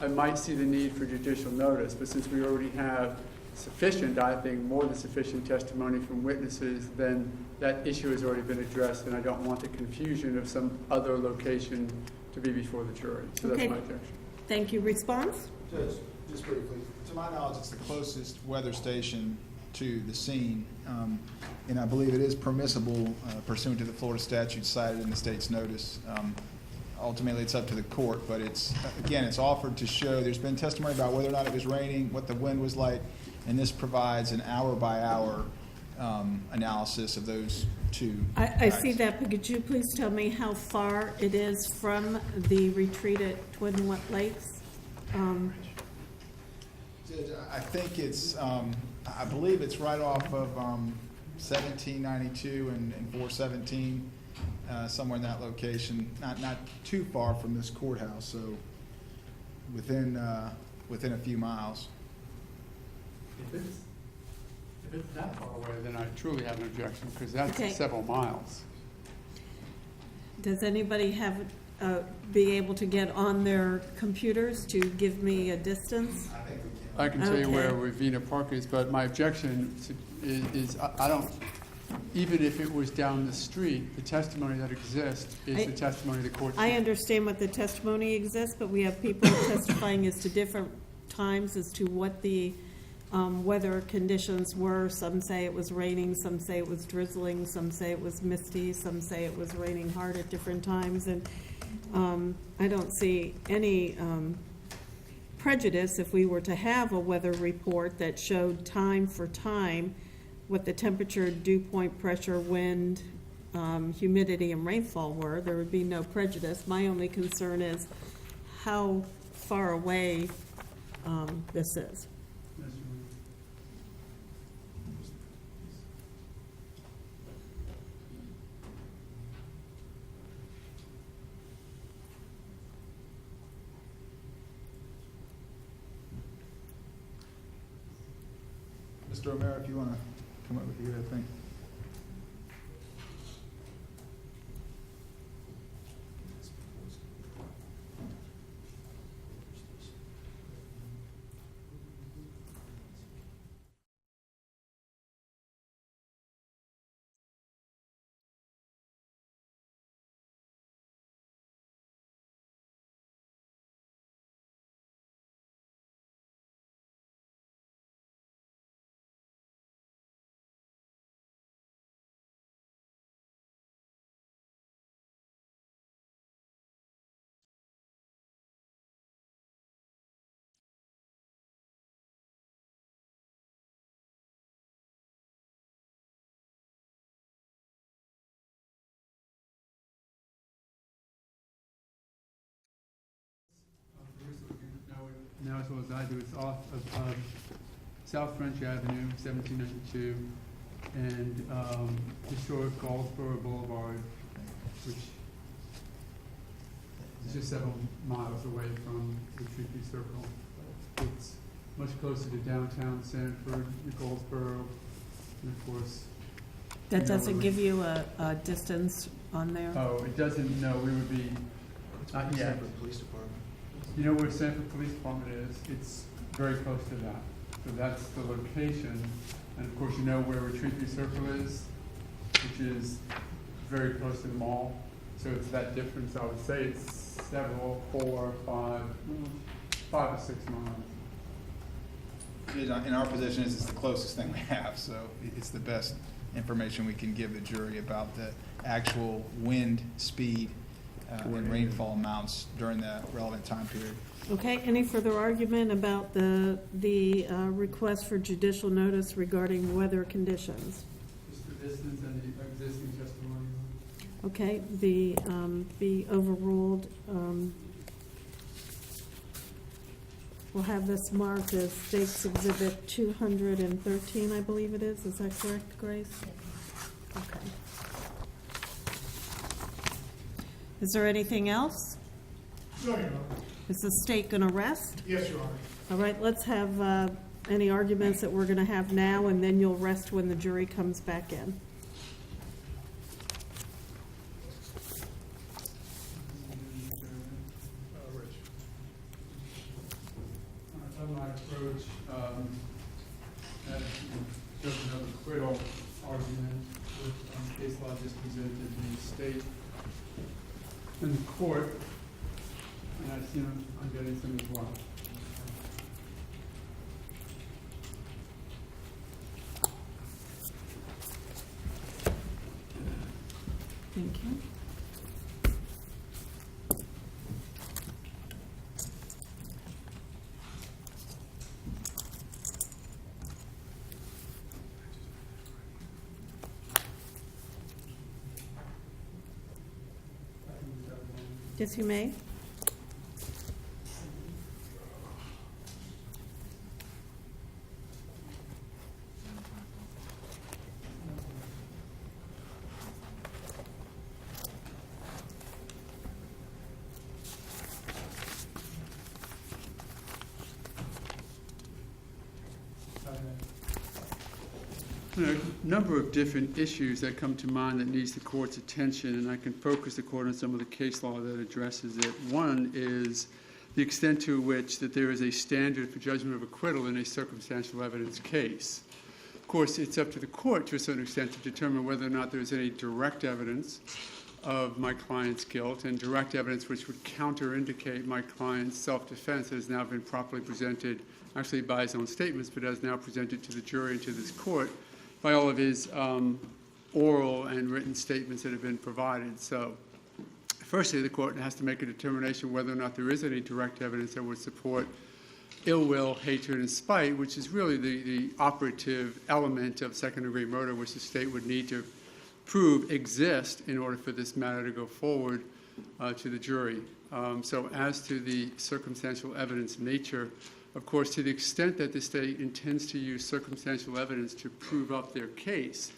I might see the need for judicial notice. But since we already have sufficient, I think, more than sufficient testimony from witnesses, then that issue has already been addressed, and I don't want the confusion of some other location to be before the jury. So Okay. that's my objection. Thank you. Response? Judge, just briefly, to my knowledge, it's the closest weather station to the scene, and I believe it is permissible pursuant to the Florida statute cited in the state's notice. Ultimately, it's up to the court, but it's, again, it's offered to show, there's been testimony about whether or not it was raining, what the wind was like, and this provides an hour-by-hour analysis of those two. I see that, but could you please tell me how far it is from the retreat at Twin Lakes? Judge, I think it's, I believe it's right off of 1792 and 417, somewhere in that location, not too far from this courthouse, so within a few miles. If it's that far away, then I truly have an objection, because that's Okay. several miles. Does anybody have, be able to get on their computers to give me a distance? I can tell you where Okay. Ravina Park is, but my objection is I don't, even if it was down the street, the testimony that exists is the testimony the court. I understand what the testimony exists, but we have people testifying as to different times as to what the weather conditions were. Some say it was raining, some say it was drizzling, some say it was misty, some say it was raining hard at different times. And I don't see any prejudice if we were to have a weather report that showed time for time what the temperature, dew point, pressure, wind, humidity, and rainfall were. There would be no prejudice. My only concern is how far away this is. Mr. O'Mara, if you want to come over here, I think. Now, as well as I do, it's off of South French Avenue, 1792, and historic Goldsboro Boulevard, which is just 7 miles away from the Retreat View Circle. It's much closer to downtown Sanford, Goldsboro, and of course. That doesn't give you a distance on there? Oh, it doesn't, no, we would be, not yet. Sanford Police Department. You know where Sanford Police Department is? It's very close to that. So that's the location. And of course, you know where Retreat View Circle is, which is very close to the mall. So it's that difference. I would say it's 7, 4, 5 or 6 miles. In our position, it's the closest thing we have, so it's the best information we can give the jury about the actual wind speed and rainfall amounts during the relevant time period. Okay, any further argument about the request for judicial notice regarding weather conditions? Just the distance and the existing testimony. Okay, be overruled. We'll have this marked as State's Exhibit 213, I believe it is. Is that correct, Grace? Okay. Is there anything else? No, Your Honor. Is the state going to rest? Yes, Your Honor. All right, let's have any arguments that we're going to have now, and then you'll rest when the jury comes back in. On my approach, as judgment of acquittal argument with case law just presented in the state and the court, and I see I'm getting some as well. Thank you. Yes, you may. There are a number of different issues that come to mind that needs the court's attention, and I can focus the court on some of the case law that addresses it. One is the extent to which that there is a standard for judgment of acquittal in a circumstantial evidence case. Of course, it's up to the court to a certain extent to determine whether or not there is any direct evidence of my client's guilt and direct evidence which would counter-indicate my client's self-defense that has now been properly presented, actually by his own statements, but has now presented to the jury and to this court by all of his oral and written statements that have been provided. So, firstly, the court has to make a determination whether or not there is any direct evidence that would support ill will, hatred, and spite, which is really the operative element of second-degree murder, which the state would need to prove exist in order for this matter to go forward to the jury. So as to the circumstantial evidence nature, of course, to the extent that the state intends to use circumstantial evidence to prove up their case,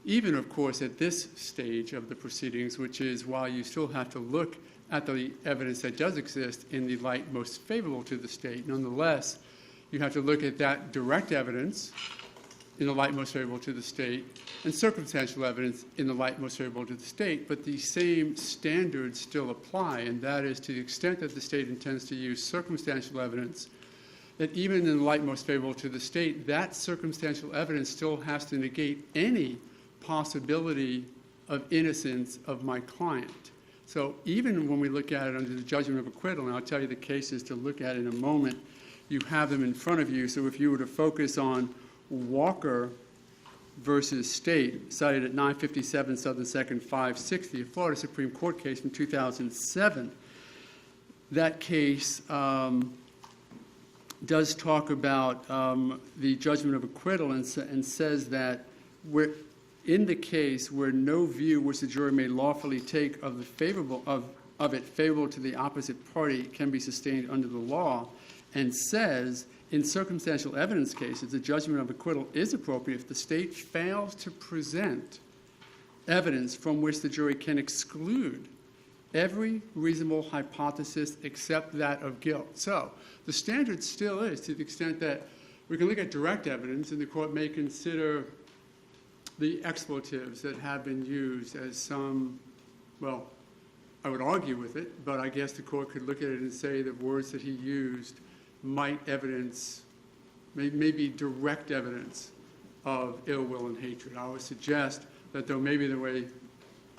even, of course, at this stage of the proceedings, which is while you still have to look at the evidence that does exist in the light most favorable to the state, nonetheless, you have to look at that direct evidence in the light most favorable to the state and circumstantial evidence in the light most favorable to the state, but the same standards still apply, and that is to the extent that the state intends to use circumstantial evidence, that even in the light most favorable to the state, that circumstantial evidence still has to negate any possibility of innocence of my client. So even when we look at it under the judgment of acquittal, and I'll tell you the cases to look at in a moment, you have them in front of you. So if you were to focus on Walker versus State, cited at 957 Southern 2nd 560, a Florida Supreme Court case from 2007, that case does talk about the judgment of acquittal and says that in the case where no view which the jury may lawfully take of the favorable to the opposite party can be sustained under the law, and says in circumstantial evidence cases the judgment of acquittal is appropriate if the state fails to present evidence from which the jury can exclude every reasonable hypothesis except that of guilt. So the standard still is, to the extent that we can look at direct evidence and the court may consider the expletives that have been used as some, well, I would argue with it, but I guess the court could look at it and say the words that he used might evidence, maybe direct evidence of ill will and hatred. I would suggest that though maybe the way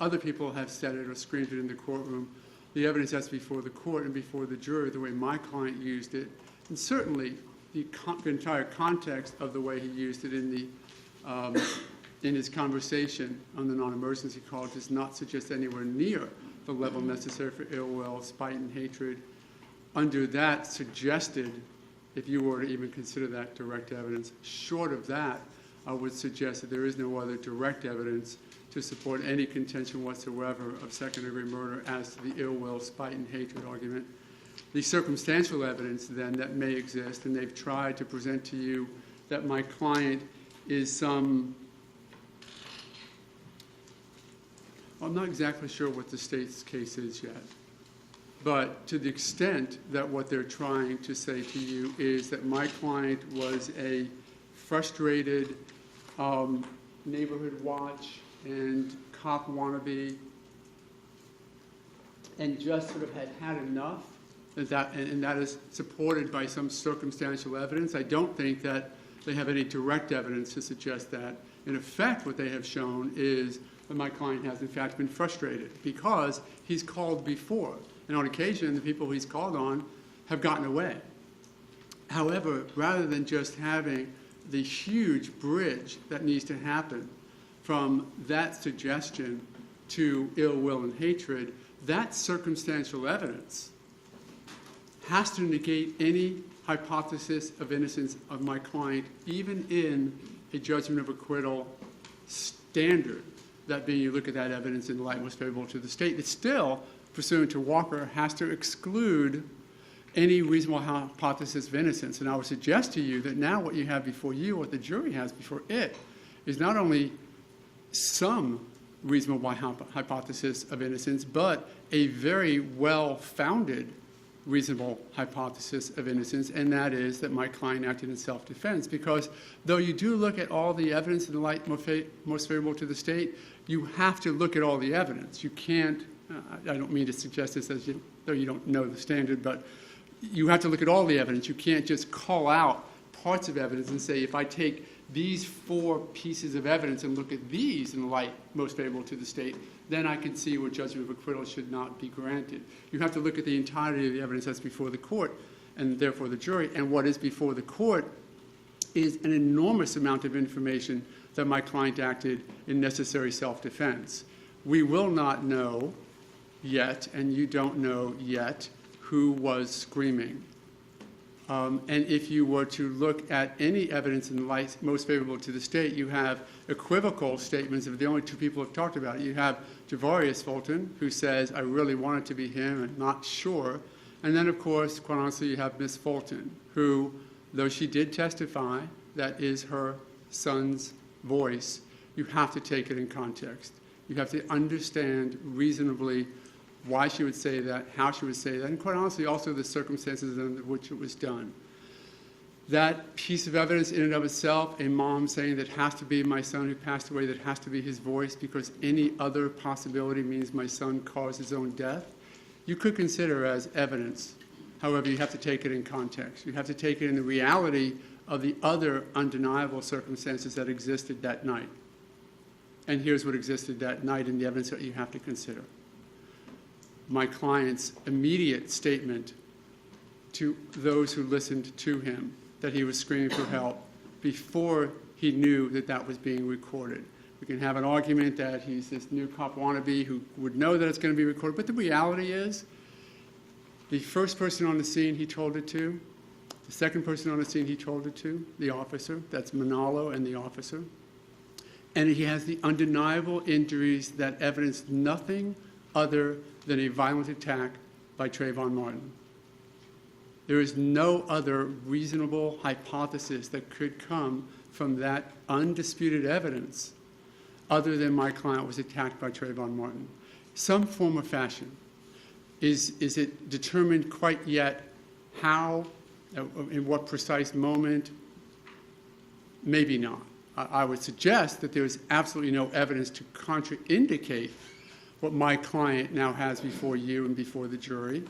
other people have said it or screamed it in the courtroom, the evidence that's before the court and before the jury, the way my client used it, and certainly the entire context of the way he used it in his conversation on the non-emergency call does not suggest anywhere near the level necessary for ill will, spite, and hatred. Under that suggested, if you were to even consider that direct evidence, short of that, I would suggest that there is no other direct evidence to support any contention whatsoever of second-degree murder as to the ill will, spite, and hatred argument. the circumstantial evidence then that may exist, and they've tried to present to you that my client is some, I'm not exactly sure what the state's case is yet, but to the extent that what they're trying to say to you is that my client was a frustrated neighborhood watch and cop wannabe and just sort of had enough, and that is supported by some circumstantial evidence. I don't think that they have any direct evidence to suggest that. In effect, what they have shown is that my client has in fact been frustrated because he's called before. And on occasion, the people he's called on have gotten away. However, rather than just having the huge bridge that needs to happen from that suggestion to ill will and hatred, that circumstantial evidence has to negate any hypothesis of innocence of my client, even in a judgment of acquittal standard. That being, you look at that evidence in the light most favorable to the state. It still, pursuant to Walker, has to exclude any reasonable hypothesis of innocence. And I would suggest to you that now what you have before you, what the jury has before it, is not only some reasonable hypothesis of innocence, but a very well-founded reasonable hypothesis of innocence, and that is that my client acted in self-defense. Because though you do look at all the evidence in the light most favorable to the state, you have to look at all the evidence. You can't, I don't mean to suggest this as though you don't know the standard, but you have to look at all the evidence. You can't just call out parts of evidence and say, if I take these 4 pieces of evidence and look at these in the light most favorable to the state, then I can see where judgment of acquittal should not be granted. You have to look at the entirety of the evidence that's before the court, and therefore the jury. And what is before the court is an enormous amount of information that my client acted in necessary self-defense. We will not know yet, and you don't know yet, who was screaming. And if you were to look at any evidence in the light most favorable to the state, you have equivocal statements of the only 2 people who have talked about it. You have Javarius Fulton, who says, I really want it to be him and not sure. And then, of course, quite honestly, you have Miss Fulton, who, though she did testify, that is her son's voice, you have to take it in context. You have to understand reasonably why she would say that, how she would say that, and quite honestly also the circumstances under which it was done. That piece of evidence in and of itself, a mom saying that has to be my son who passed away, that has to be his voice because any other possibility means my son caused his own death, you could consider as evidence. However, you have to take it in context. You have to take it in the reality of the other undeniable circumstances that existed that night. And here's what existed that night in the evidence that you have to consider. My client's immediate statement to those who listened to him that he was screaming for help before he knew that that was being recorded. We can have an argument that he's this new cop wannabe who would know that it's going to be recorded, but the reality is the first person on the scene he told it to, the second person on the scene he told it to, the officer, that's Manalo and the officer, and he has the undeniable injuries that evidence nothing other than a violent attack by Trayvon Martin. There is no other reasonable hypothesis that could come from that undisputed evidence other than my client was attacked by Trayvon Martin. Some form or fashion. Is it determined quite yet how, in what precise moment? Maybe not. I would suggest that there is absolutely no evidence to contraindicate what my client now has before you and before the jury,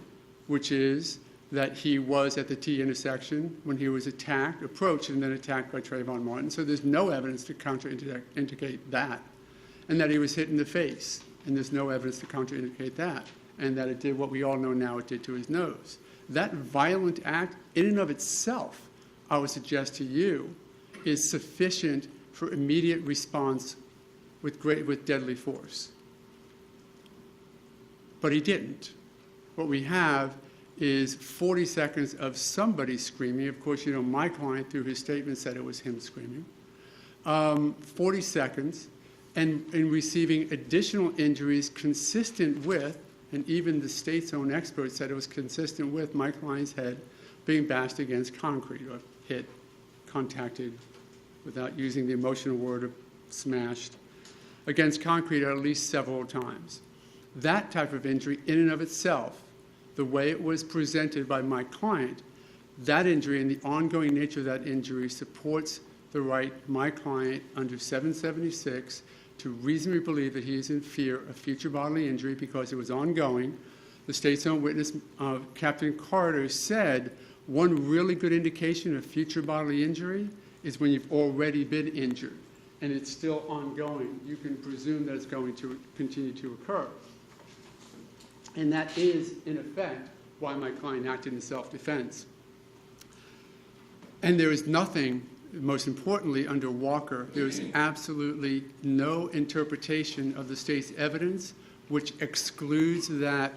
which is that he was at the T intersection when he was attacked, approached, and then attacked by Trayvon Martin. So there's no evidence to contraindicate that. And that he was hit in the face, and there's no evidence to contraindicate that. And that it did what we all know now it did to his nose. That violent act, in and of itself, I would suggest to you, is sufficient for immediate response with deadly force. But he didn't. What we have is 40 seconds of somebody screaming. Of course, you know, my client, through his statement, said it was him screaming. 40 seconds, and in receiving additional injuries consistent with, And even the state's own experts said it was consistent with my client's head being bashed against concrete or hit, contacted, without using the emotional word of smashed, against concrete at least several times. That type of injury in and of itself, the way it was presented by my client, that injury and the ongoing nature of that injury supports the right of my client under 776 to reasonably believe that he is in fear of future bodily injury because it was ongoing. The state's own witness, Captain Carter, said one really good indication of future bodily injury is when you've already been injured and it's still ongoing. You can presume that it's going to continue to occur. And that is, in effect, why my client acted in self-defense. And there is nothing, most importantly, under Walker, there is absolutely no interpretation of the state's evidence which excludes that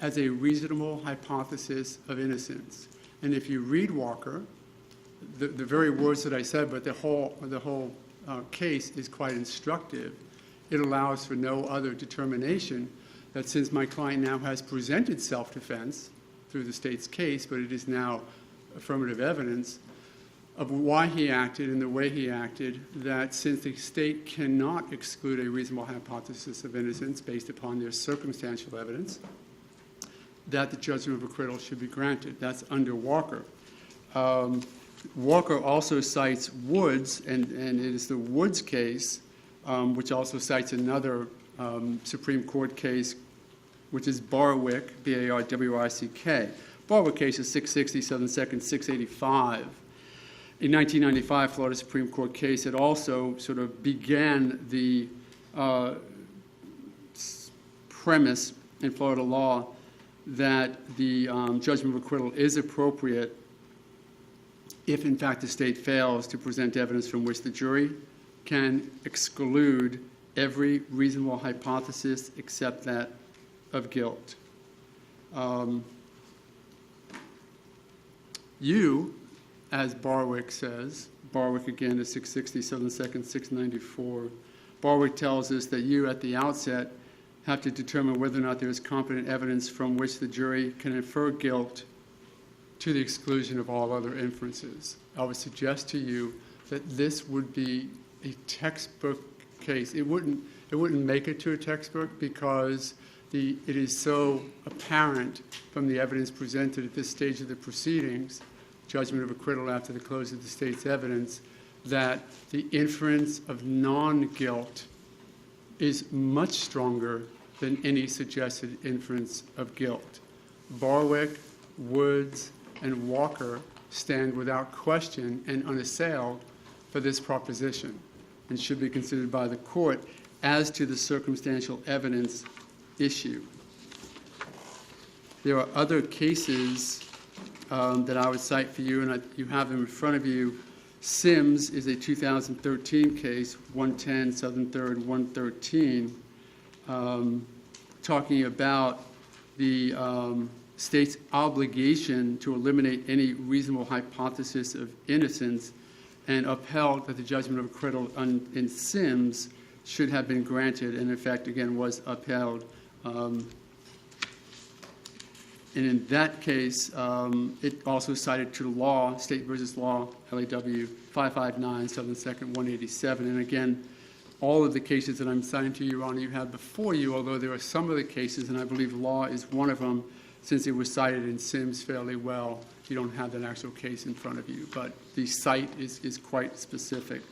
as a reasonable hypothesis of innocence. And if you read Walker, the very words that I said, but the whole case is quite instructive. It allows for no other determination that since my client now has presented self-defense through the state's case, but it is now affirmative evidence of why he acted and the way he acted, that since the state cannot exclude a reasonable hypothesis of innocence based upon their circumstantial evidence, that the judgment of acquittal should be granted. That's under Walker. Walker also cites Woods, and it is the Woods case, which also cites another Supreme Court case, which is Barwick, B-A-R-W-I-C-K. Barwick case is 660 Southern 2nd, 685. In 1995, Florida Supreme Court case, it also sort of began the premise in Florida law that the judgment of acquittal is appropriate if, in fact, the state fails to present evidence from which the jury can exclude every reasonable hypothesis except that of guilt. You, as Barwick says, Barwick again is 660 Southern 2nd, 694. Barwick tells us that you at the outset have to determine whether or not there is competent evidence from which the jury can infer guilt to the exclusion of all other inferences. I would suggest to you that this would be a textbook case. It wouldn't make it to a textbook because it is so apparent from the evidence presented at this stage of the proceedings, judgment of acquittal after the close of the state's evidence, that the inference of non-guilt is much stronger than any suggested inference of guilt. Barwick, Woods, and Walker stand without question and unassailed for this proposition and should be considered by the court as to the circumstantial evidence issue. There are other cases that I would cite for you, and you have them in front of you. Sims is a 2013 case, 110 Southern 3rd, 113, talking about the state's obligation to eliminate any reasonable hypothesis of innocence, and upheld that the judgment of acquittal in Sims should have been granted, and in fact, again, was upheld. And in that case, it also cited to law, State versus Law, LAW 559, Southern 2nd, 187. And again, all of the cases that I'm citing to you, Your Honor, you have before you, although there are some of the cases, and I believe law is one of them, since it was cited in Sims fairly well. You don't have that actual case in front of you, but the cite is quite specific.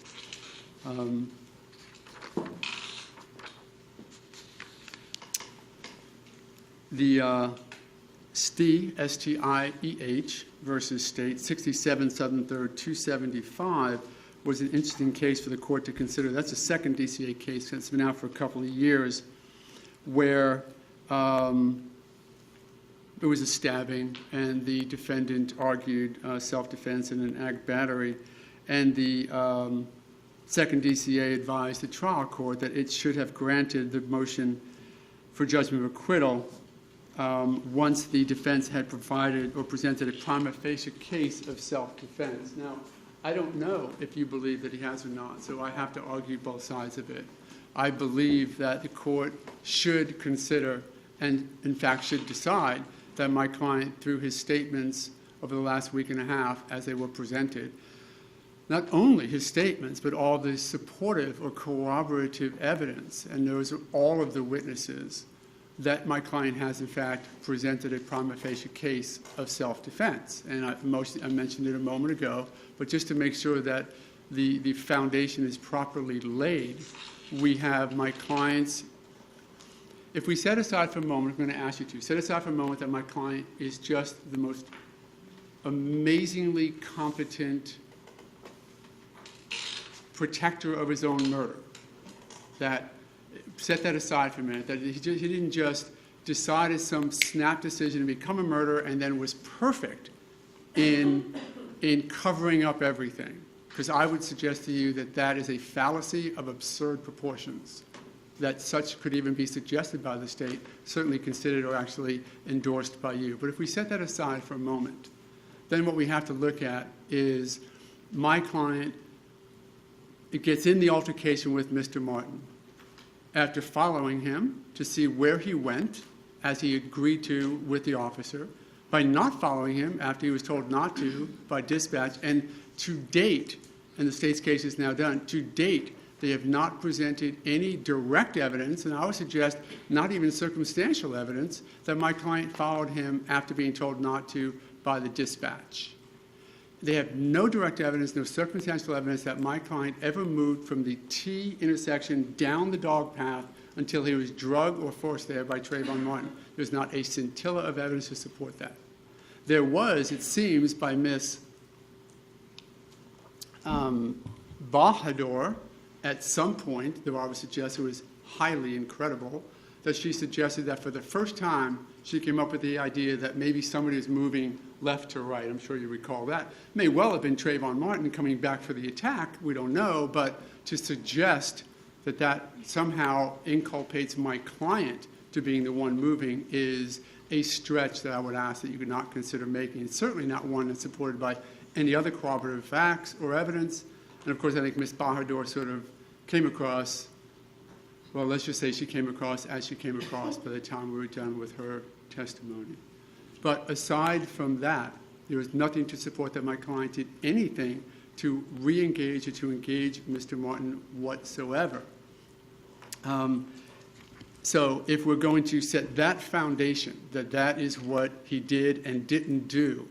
The S-T-I-E-H versus State, 67 Southern 3rd, 275, was an interesting case for the court to consider. That's a second DCA case that's been out for a couple of years, where there was a stabbing, and the defendant argued self-defense and an ag battery, and the second DCA advised the trial court that it should have granted the motion for judgment of acquittal once the defense had provided or presented a prima facie case of self-defense. Now, I don't know if you believe that he has or not, so I have to argue both sides of it. I believe that the court should consider and in fact should decide that my client, through his statements over the last week and a half as they were presented, not only his statements, but all the supportive or corroborative evidence, and those are all of the witnesses, that my client has in fact presented a prima facie case of self-defense. And I mentioned it a moment ago, but just to make sure that the foundation is properly laid, we have my client's, if we set aside for a moment, I'm going to ask you to, set aside for a moment that my client is just the most amazingly competent protector of his own murder. That, set that aside for a minute, that he didn't just decide as some snap decision to become a murderer and then was perfect in covering up everything. Because I would suggest to you that that is a fallacy of absurd proportions, that such could even be suggested by the state, certainly considered or actually endorsed by you. But if we set that aside for a moment, then what we have to look at is my client, it gets in the altercation with Mr. Martin. After following him to see where he went, as he agreed to with the officer, by not following him after he was told not to by dispatch, and to date, and the state's case is now done, to date, they have not presented any direct evidence, and I would suggest not even circumstantial evidence, that my client followed him after being told not to by the dispatch. They have no direct evidence, no circumstantial evidence that my client ever moved from the T intersection down the dog path until he was drugged or forced there by Trayvon Martin. There's not a scintilla of evidence to support that. There was, it seems, by Miss Bahadur, at some point, though I would suggest it was highly incredible, that she suggested that for the first time she came up with the idea that maybe somebody was moving left to right. I'm sure you recall that. May well have been Trayvon Martin coming back for the attack. We don't know, but to suggest that that somehow inculpates my client to being the one moving is a stretch that I would ask that you could not consider making. It's certainly not one that's supported by any other corroborative facts or evidence. And of course, I think Ms. Bahadur sort of came across, well, let's just say she came across as she came across by the time we were done with her testimony. But aside from that, there was nothing to support that my client did anything to re-engage or to engage Mr. Martin whatsoever. So if we're going to set that foundation, that that is what he did and didn't do,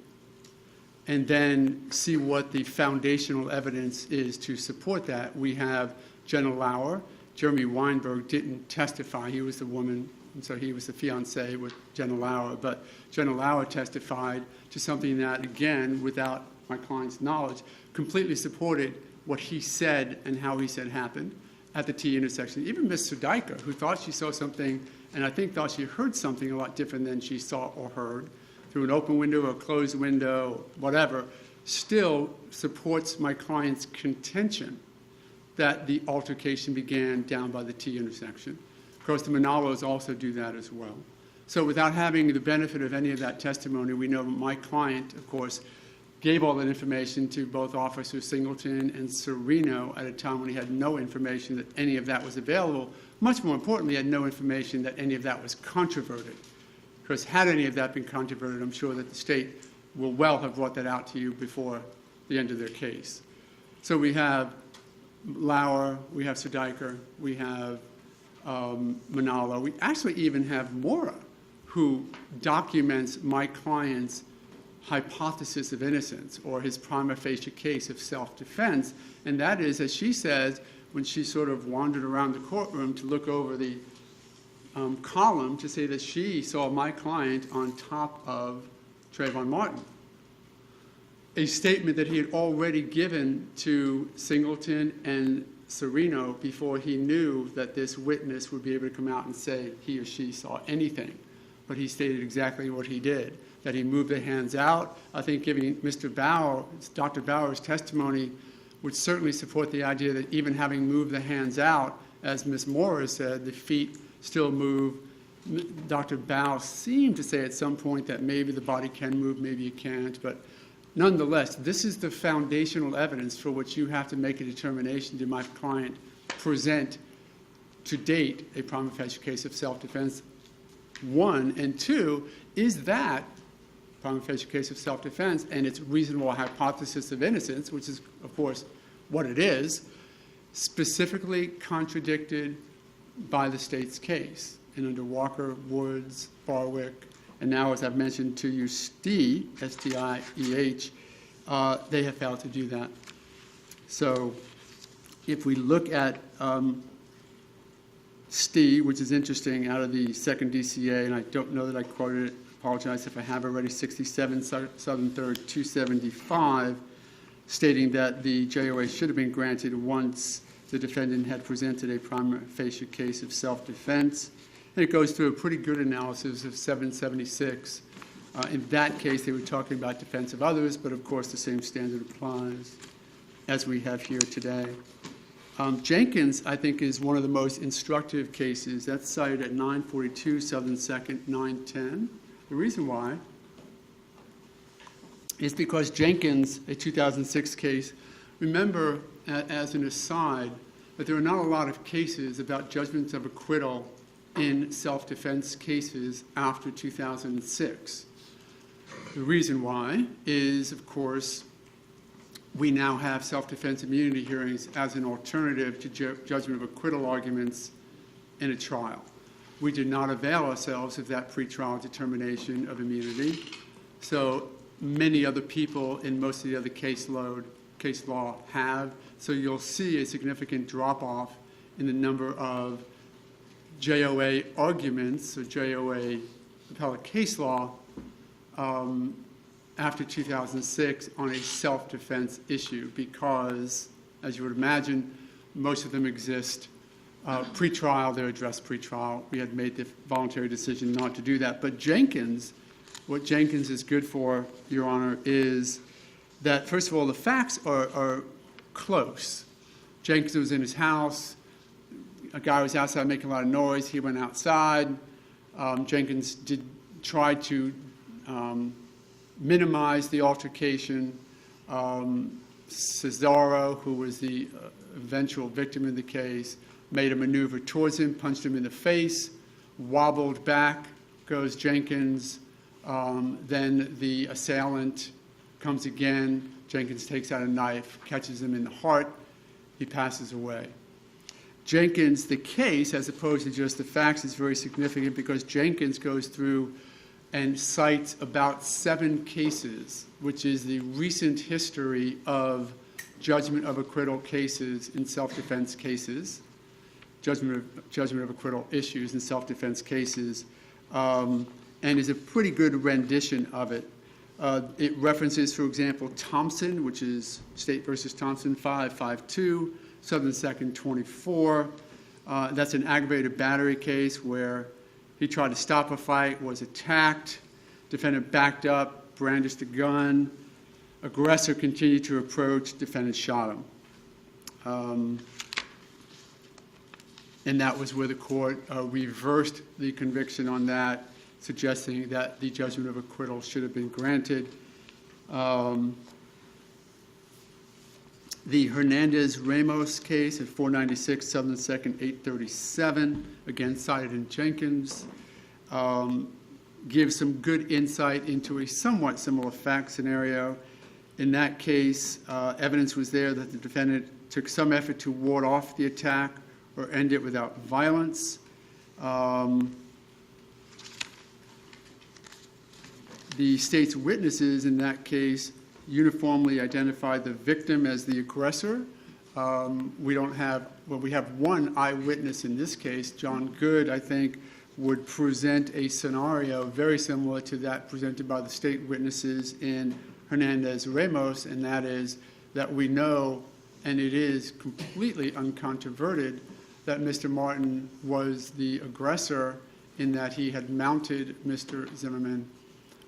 and then see what the foundational evidence is to support that, we have Jenna Lauer. Jeremy Weinberg didn't testify. He was the woman, and so he was the fiancé with Jenna Lauer. But Jenna Lauer testified to something that, again, without my client's knowledge, completely supported what he said and how he said happened at the T intersection. Even Ms. Sudaika, who thought she saw something, and I think thought she heard something a lot different than she saw or heard, through an open window or a closed window, whatever, still supports my client's contention that the altercation began down by the T intersection. Of course, the Manalos also do that as well. So without having the benefit of any of that testimony, we know my client, of course, gave all that information to both Officers Singleton and Serino at a time when he had no information that any of that was available. Much more importantly, he had no information that any of that was controverted. Because had any of that been controverted, I'm sure that the state will well have brought that out to you before the end of their case. So we have Lauer, we have Sudaika, we have Manalo. We actually even have Mora, who documents my client's hypothesis of innocence or his prima facie case of self-defense. And that is, as she says, when she sort of wandered around the courtroom to look over the column to say that she saw my client on top of Trayvon Martin. A statement that he had already given to Singleton and Serino before he knew that this witness would be able to come out and say he or she saw anything. But he stated exactly what he did, that he moved the hands out. I think giving Dr. Bauer's testimony would certainly support the idea that even having moved the hands out, as Ms. Mora said, the feet still move. Dr. Bauer seemed to say at some point that maybe the body can move, maybe it can't, but nonetheless, this is the foundational evidence for which you have to make a determination. Did my client present to date a prima facie case of self-defense? one, and two, is that prima facie case of self-defense and its reasonable hypothesis of innocence, which is, of course, what it is, specifically contradicted by the state's case. And under Walker, Woods, Barwick, and now, as I've mentioned to you, Stieh, S-T-I-E-H, they have failed to do that. So if we look at Stieh, which is interesting, out of the second DCA, and I don't know that I quoted it, apologize if I have already, 67 Southern 3rd 275, stating that the JOA should have been granted once the defendant had presented a prima facie case of self-defense. And it goes through a pretty good analysis of 776. In that case, they were talking about defense of others, but of course the same standard applies as we have here today. Jenkins, I think, is one of the most instructive cases. That's cited at 942 Southern 2nd 910. The reason why is because Jenkins, a 2006 case, remember, as an aside, that there are not a lot of cases about judgments of acquittal in self-defense cases after 2006. The reason why is, of course, we now have self-defense immunity hearings as an alternative to judgment of acquittal arguments in a trial. We did not avail ourselves of that pretrial determination of immunity. So many other people in most of the other case law have. So you'll see a significant drop-off in the number of JOA arguments or JOA appellate case law after 2006 on a self-defense issue because, as you would imagine, most of them exist pre-trial. They're addressed pre-trial. We had made the voluntary decision not to do that. But Jenkins, what Jenkins is good for, Your Honor, is that, first of all, the facts are close. Jenkins was in his house. A guy was outside making a lot of noise. He went outside. Jenkins did try to minimize the altercation. Cesaro, who was the eventual victim in the case, made a maneuver towards him, punched him in the face, wobbled back, goes Jenkins. Then the assailant comes again. Jenkins takes out a knife, catches him in the heart. He passes away. Jenkins, the case, as opposed to just the facts, is very significant because Jenkins goes through and cites about 7 cases, which is the recent history of judgment of acquittal cases in self-defense cases, judgment of acquittal issues in self-defense cases, and is a pretty good rendition of it. It references, for example, Thompson, which is State versus Thompson, 552, Southern 2nd 24. That's an aggravated battery case where he tried to stop a fight, was attacked, defendant backed up, brandished a gun, aggressor continued to approach, defendant shot him. And that was where the court reversed the conviction on that, suggesting that the judgment of acquittal should have been granted. The Hernandez-Ramos case at 496 Southern 2nd 837, again cited in Jenkins, gives some good insight into a somewhat similar fact scenario. In that case, evidence was there that the defendant took some effort to ward off the attack or end it without violence. The state's witnesses in that case uniformly identified the victim as the aggressor. We have one eyewitness in this case. John Good, I think, would present a scenario very similar to that presented by the state witnesses in Hernandez-Ramos, and that is that we know, and it is completely uncontroverted, that Mr. Martin was the aggressor in that he had mounted Mr. Zimmerman,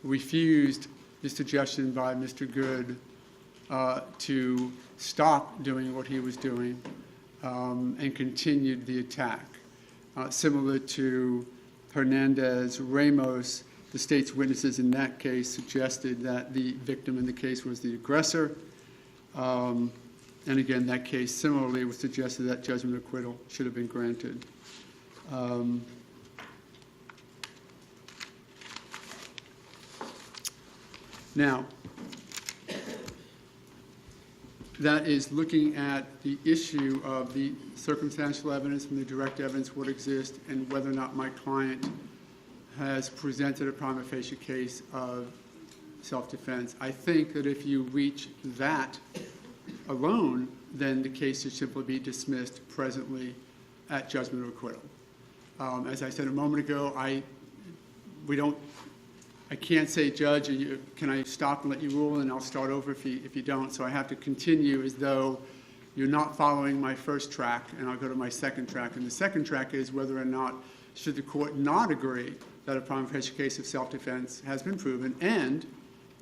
refused the suggestion by Mr. Good to stop doing what he was doing and continued the attack. Similar to Hernandez-Ramos, the state's witnesses in that case suggested that the victim in the case was the aggressor. And again, that case similarly was suggested that judgment of acquittal should have been granted. Now, that is looking at the issue of the circumstantial evidence and the direct evidence would exist and whether or not my client has presented a prima facie case of self-defense. I think that if you reach that alone, then the case should simply be dismissed presently at judgment of acquittal. As I said a moment ago, I can't say, Judge, can I stop and let you rule, and I'll start over if you don't. So I have to continue as though you're not following my first track, and I'll go to my second track. And the second track is whether or not, should the court not agree that a prima facie case of self-defense has been proven, and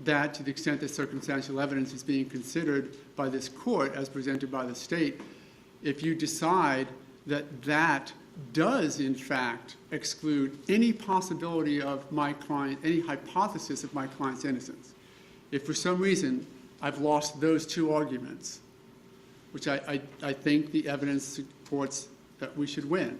that to the extent that circumstantial evidence is being considered by this court as presented by the state, if you decide that that does in fact exclude any possibility of my client, any hypothesis of my client's innocence. If for some reason I've lost those two arguments, which I think the evidence supports that we should win.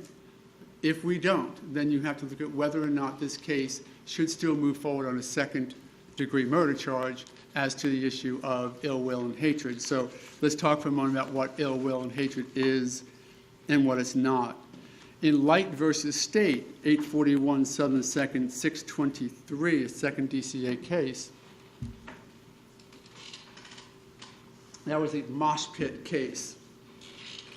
If we don't, then you have to look at whether or not this case should still move forward on a second-degree murder charge as to the issue of ill will and hatred. So let's talk for a moment about what ill will and hatred is and what it's not. In Light versus State, 841 Southern 2nd, 623, a second DCA case, that was a mosh pit case.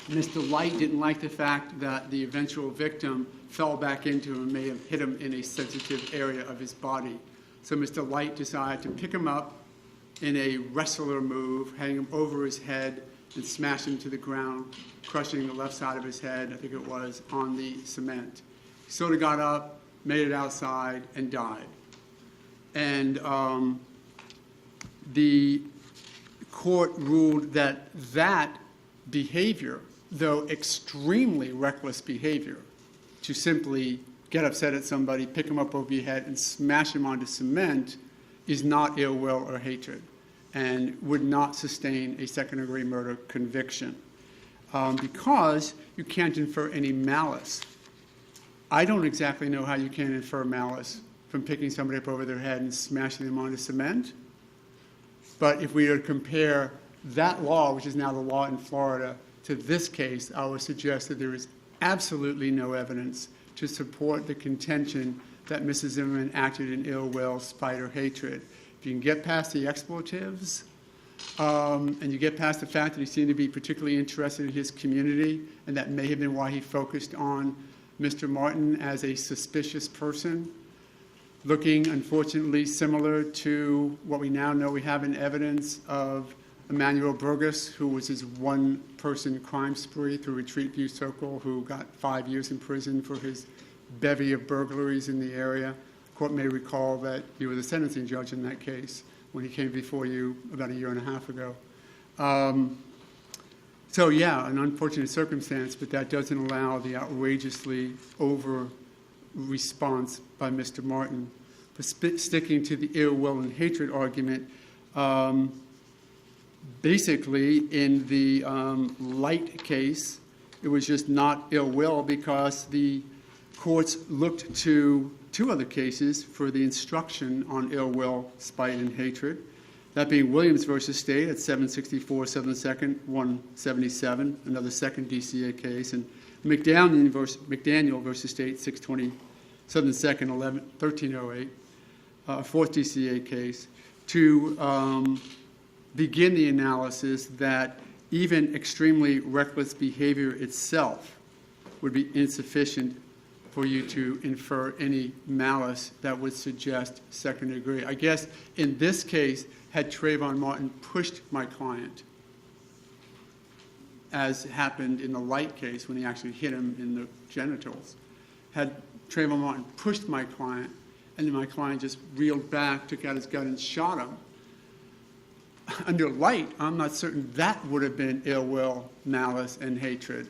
Mr. Light didn't like the fact that the eventual victim fell back into him and may have hit him in a sensitive area of his body. So Mr. Light decided to pick him up in a wrestler move, hang him over his head, and smash him to the ground, crushing the left side of his head, I think it was, on the cement. He sort of got up, made it outside, and died. And the court ruled that that behavior, though extremely reckless behavior, to simply get upset at somebody, pick them up over your head, and smash them onto cement, is not ill will or hatred, and would not sustain a second-degree murder conviction because you can't infer any malice. I don't exactly know how you can infer malice from picking somebody up over their head and smashing them onto cement. But if we were to compare that law, which is now the law in Florida, to this case, I would suggest that there is absolutely no evidence to support the contention that Mrs. Zimmerman acted in ill will, spite, or hatred. If you can get past the expletives, and you get past the fact that he seemed to be particularly interested in his community, and that may have been why he focused on Mr. Martin as a suspicious person, looking, unfortunately, similar to what we now know we have in evidence of Emmanuel Burgess, who was his one-person crime spree through Retreat View Circle, who got 5 years in prison for his bevy of burglaries in the area. The court may recall that you were the sentencing judge in that case when he came before you about 1.5 years ago. So yeah, an unfortunate circumstance, but that doesn't allow the outrageously over response by Mr. Martin. For sticking to the ill will and hatred argument, basically in the Light case, it was just not ill will because the courts looked to two other cases for the instruction on ill will, spite, and hatred. That being Williams versus State at 764 Southern 2nd, 177, another second DCA case, and McDaniel versus State, 620 Southern 2nd, 1308, a fourth DCA case, to begin the analysis that even extremely reckless behavior itself would be insufficient for you to infer any malice that would suggest second degree. I guess in this case, had Trayvon Martin pushed my client, as happened in the Light case when he actually hit him in the genitals, had Trayvon Martin pushed my client and then my client just reeled back, took out his gun and shot him, under Light, I'm not certain that would have been ill will, malice, and hatred,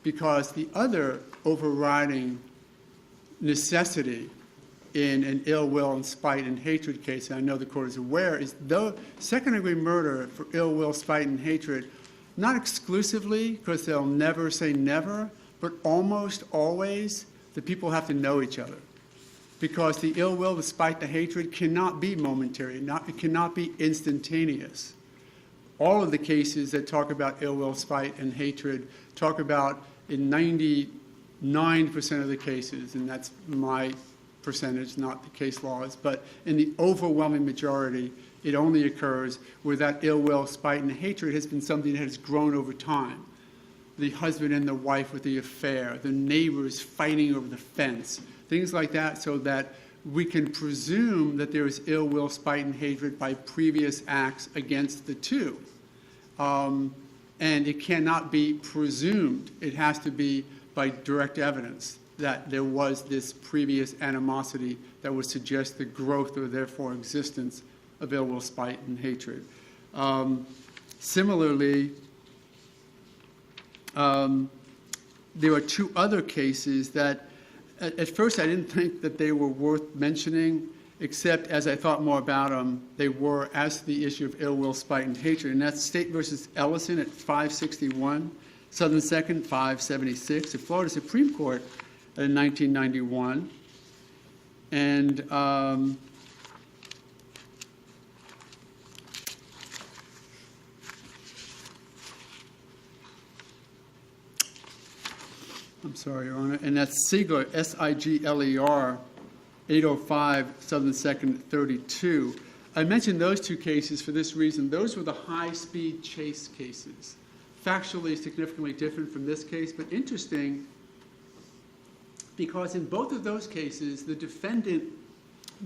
because the other overriding necessity in an ill will and spite and hatred case, and I know the court is aware, is though second-degree murder for ill will, spite, and hatred, not exclusively, because they'll never say never, but almost always, the people have to know each other. because the ill will, the spite, the hatred cannot be momentary. It cannot be instantaneous. All of the cases that talk about ill will, spite, and hatred talk about, in 99% of the cases, and that's my percentage, not the case laws, but in the overwhelming majority, it only occurs where that ill will, spite, and hatred has been something that has grown over time. The husband and the wife with the affair, the neighbors fighting over the fence, things like that, so that we can presume that there is ill will, spite, and hatred by previous acts against the two. And it cannot be presumed. It has to be by direct evidence that there was this previous animosity that would suggest the growth or therefore existence of ill will, spite, and hatred. Similarly, there are two other cases that at first I didn't think that they were worth mentioning, except as I thought more about them, they were as to the issue of ill will, spite, and hatred. And that's State versus Ellison at 561, Southern 2nd, 576, the Florida Supreme Court in 1991. And I'm sorry, Your Honor, and that's Sigler, S-I-G-L-E-R, 805, Southern 2nd, 32. I mentioned those two cases for this reason. Those were the high-speed chase cases. Factually significantly different from this case, but interesting because in both of those cases, the defendant,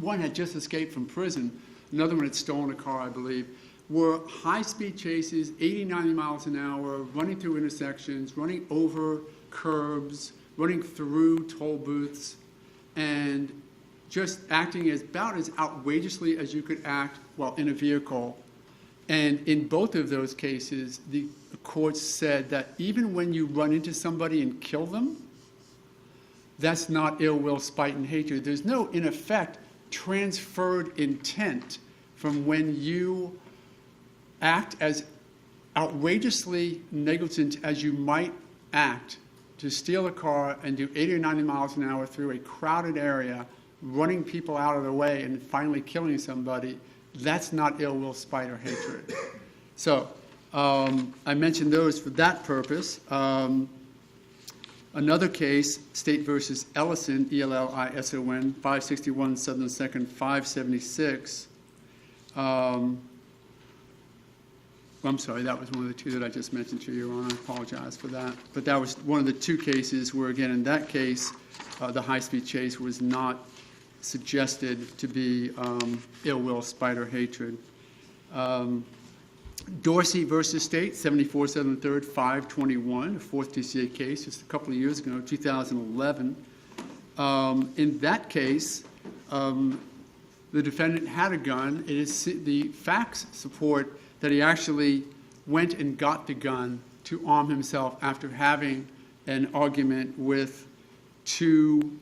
one had just escaped from prison, another one had stolen a car, I believe, were high-speed chases, 80, 90 miles an hour, running through intersections, running over curbs, running through toll booths, and just acting as about as outrageously as you could act while in a vehicle. And in both of those cases, the courts said that even when you run into somebody and kill them, that's not ill will, spite, and hatred. There's no, in effect, transferred intent from when you act as outrageously negligent as you might act to steal a car and do 80 or 90 miles an hour through a crowded area, running people out of the way and finally killing somebody. That's not ill will, spite, or hatred. So I mentioned those for that purpose. Another case, State versus Ellison, E-L-L-I-S-O-N, 561 Southern 2nd, 576. I'm sorry, that was one of the two that I just mentioned to you, Your Honor. I apologize for that. But that was one of the two cases where, again, in that case, the high-speed chase was not suggested to be ill will, spite, or hatred. Dorsey versus State, 74 Southern 3rd, 521, a fourth DCA case, just a couple of years ago, 2011. In that case, the defendant had a gun. The facts support that he actually went and got the gun to arm himself after having an argument with two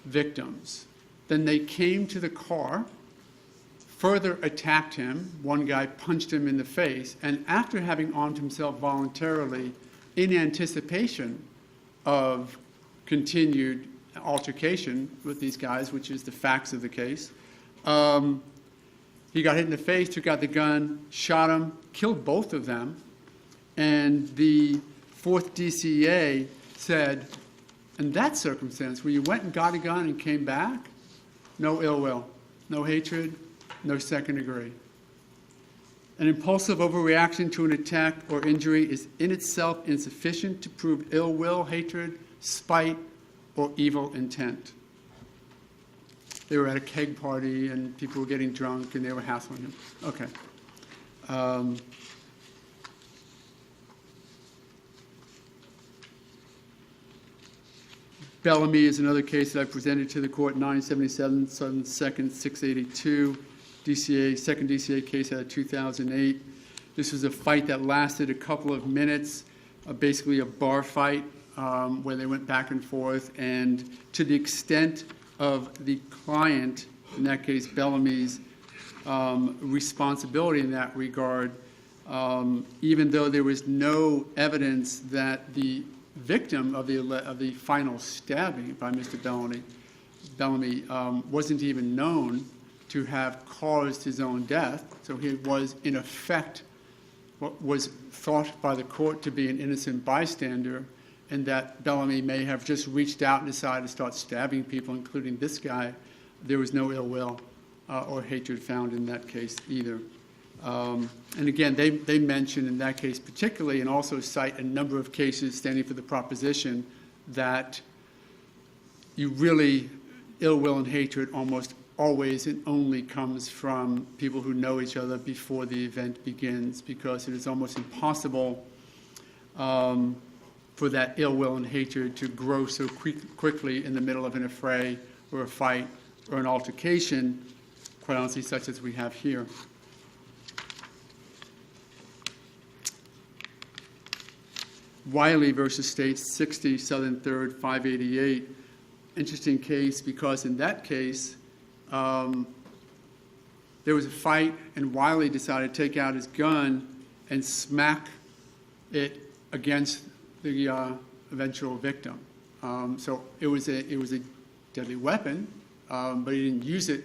victims. Then they came to the car, further attacked him. One guy punched him in the face, and after having armed himself voluntarily in anticipation of continued altercation with these guys, which is the facts of the case, he got hit in the face, took out the gun, shot him, killed both of them, and the fourth DCA said, in that circumstance, where you went and got a gun and came back, no ill will, no hatred, no second degree. An impulsive overreaction to an attack or injury is in itself insufficient to prove ill will, hatred, spite, or evil intent. They were at a keg party and people were getting drunk and they were hassling him. Okay. Bellamy is another case that I presented to the court, 977 Southern 2nd, 682, DCA, second DCA case out of 2008. This was a fight that lasted a couple of minutes, basically a bar fight where they went back and forth, and to the extent of the client, in that case Bellamy's, responsibility in that regard, even though there was no evidence that the victim of the final stabbing by Mr. Bellamy Bellamy wasn't even known to have caused his own death, so he was, in effect, what was thought by the court to be an innocent bystander, and that Bellamy may have just reached out and decided to start stabbing people, including this guy. There was no ill will or hatred found in that case either. And again, they mention in that case particularly, and also cite a number of cases standing for the proposition that you really, ill will and hatred almost always and only comes from people who know each other before the event begins, because it is almost impossible for that ill will and hatred to grow so quickly in the middle of an affray or a fight or an altercation, quite honestly, such as we have here. Wiley versus States, 60 Southern 3rd, 588. Interesting case because in that case, there was a fight and Wiley decided to take out his gun and smack it against the eventual victim. So it was a deadly weapon, but he didn't use it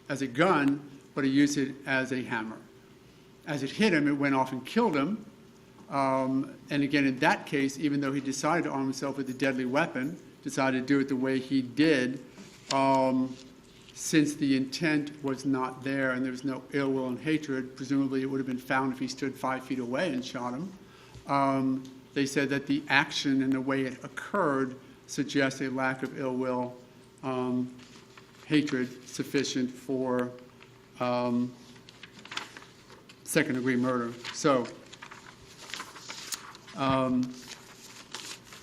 as a gun, but he used it as a hammer. As it hit him, it went off and killed him. And again, in that case, even though he decided to arm himself with a deadly weapon, decided to do it the way he did, since the intent was not there and there was no ill will and hatred, presumably it would have been found if he stood 5 feet away and shot him. They said that the action and the way it occurred suggests a lack of ill will, hatred sufficient for second-degree murder. So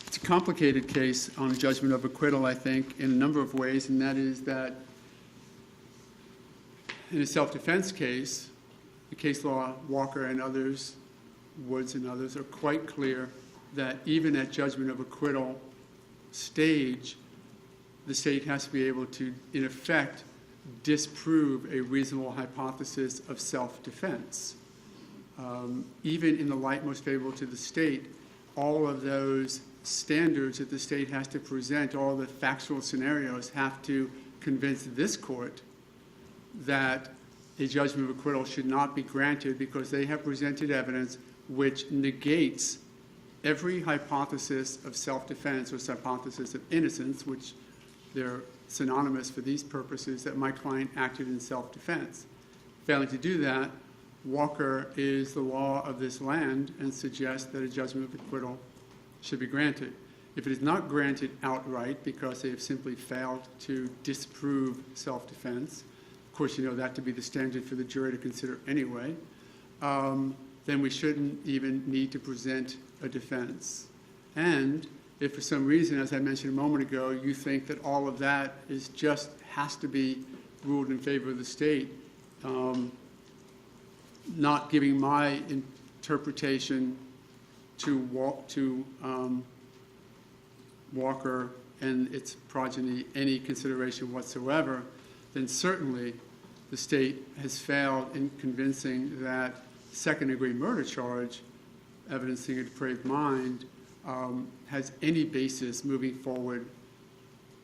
it's a complicated case on judgment of acquittal, I think, in a number of ways, and that is that in a self-defense case, the case law, Walker and others, Woods and others, are quite clear that even at judgment of acquittal stage, the state has to be able to, in effect, disprove a reasonable hypothesis of self-defense. Even in the light most favorable to the state, all of those standards that the state has to present, all the factual scenarios have to convince this court that a judgment of acquittal should not be granted because they have presented evidence which negates every hypothesis of self-defense or hypothesis of innocence, which they're synonymous for these purposes, that my client acted in self-defense. Failing to do that, Walker is the law of this land and suggests that a judgment of acquittal should be granted. If it is not granted outright because they have simply failed to disprove self-defense, of course you know that to be the standard for the jury to consider anyway, then we shouldn't even need to present a defense. And if for some reason, as I mentioned a moment ago, you think that all of that is just has to be ruled in favor of the state, not giving my interpretation to Walker and its progeny any consideration whatsoever, then certainly the state has failed in convincing that second-degree murder charge, evidencing a depraved mind, has any basis moving forward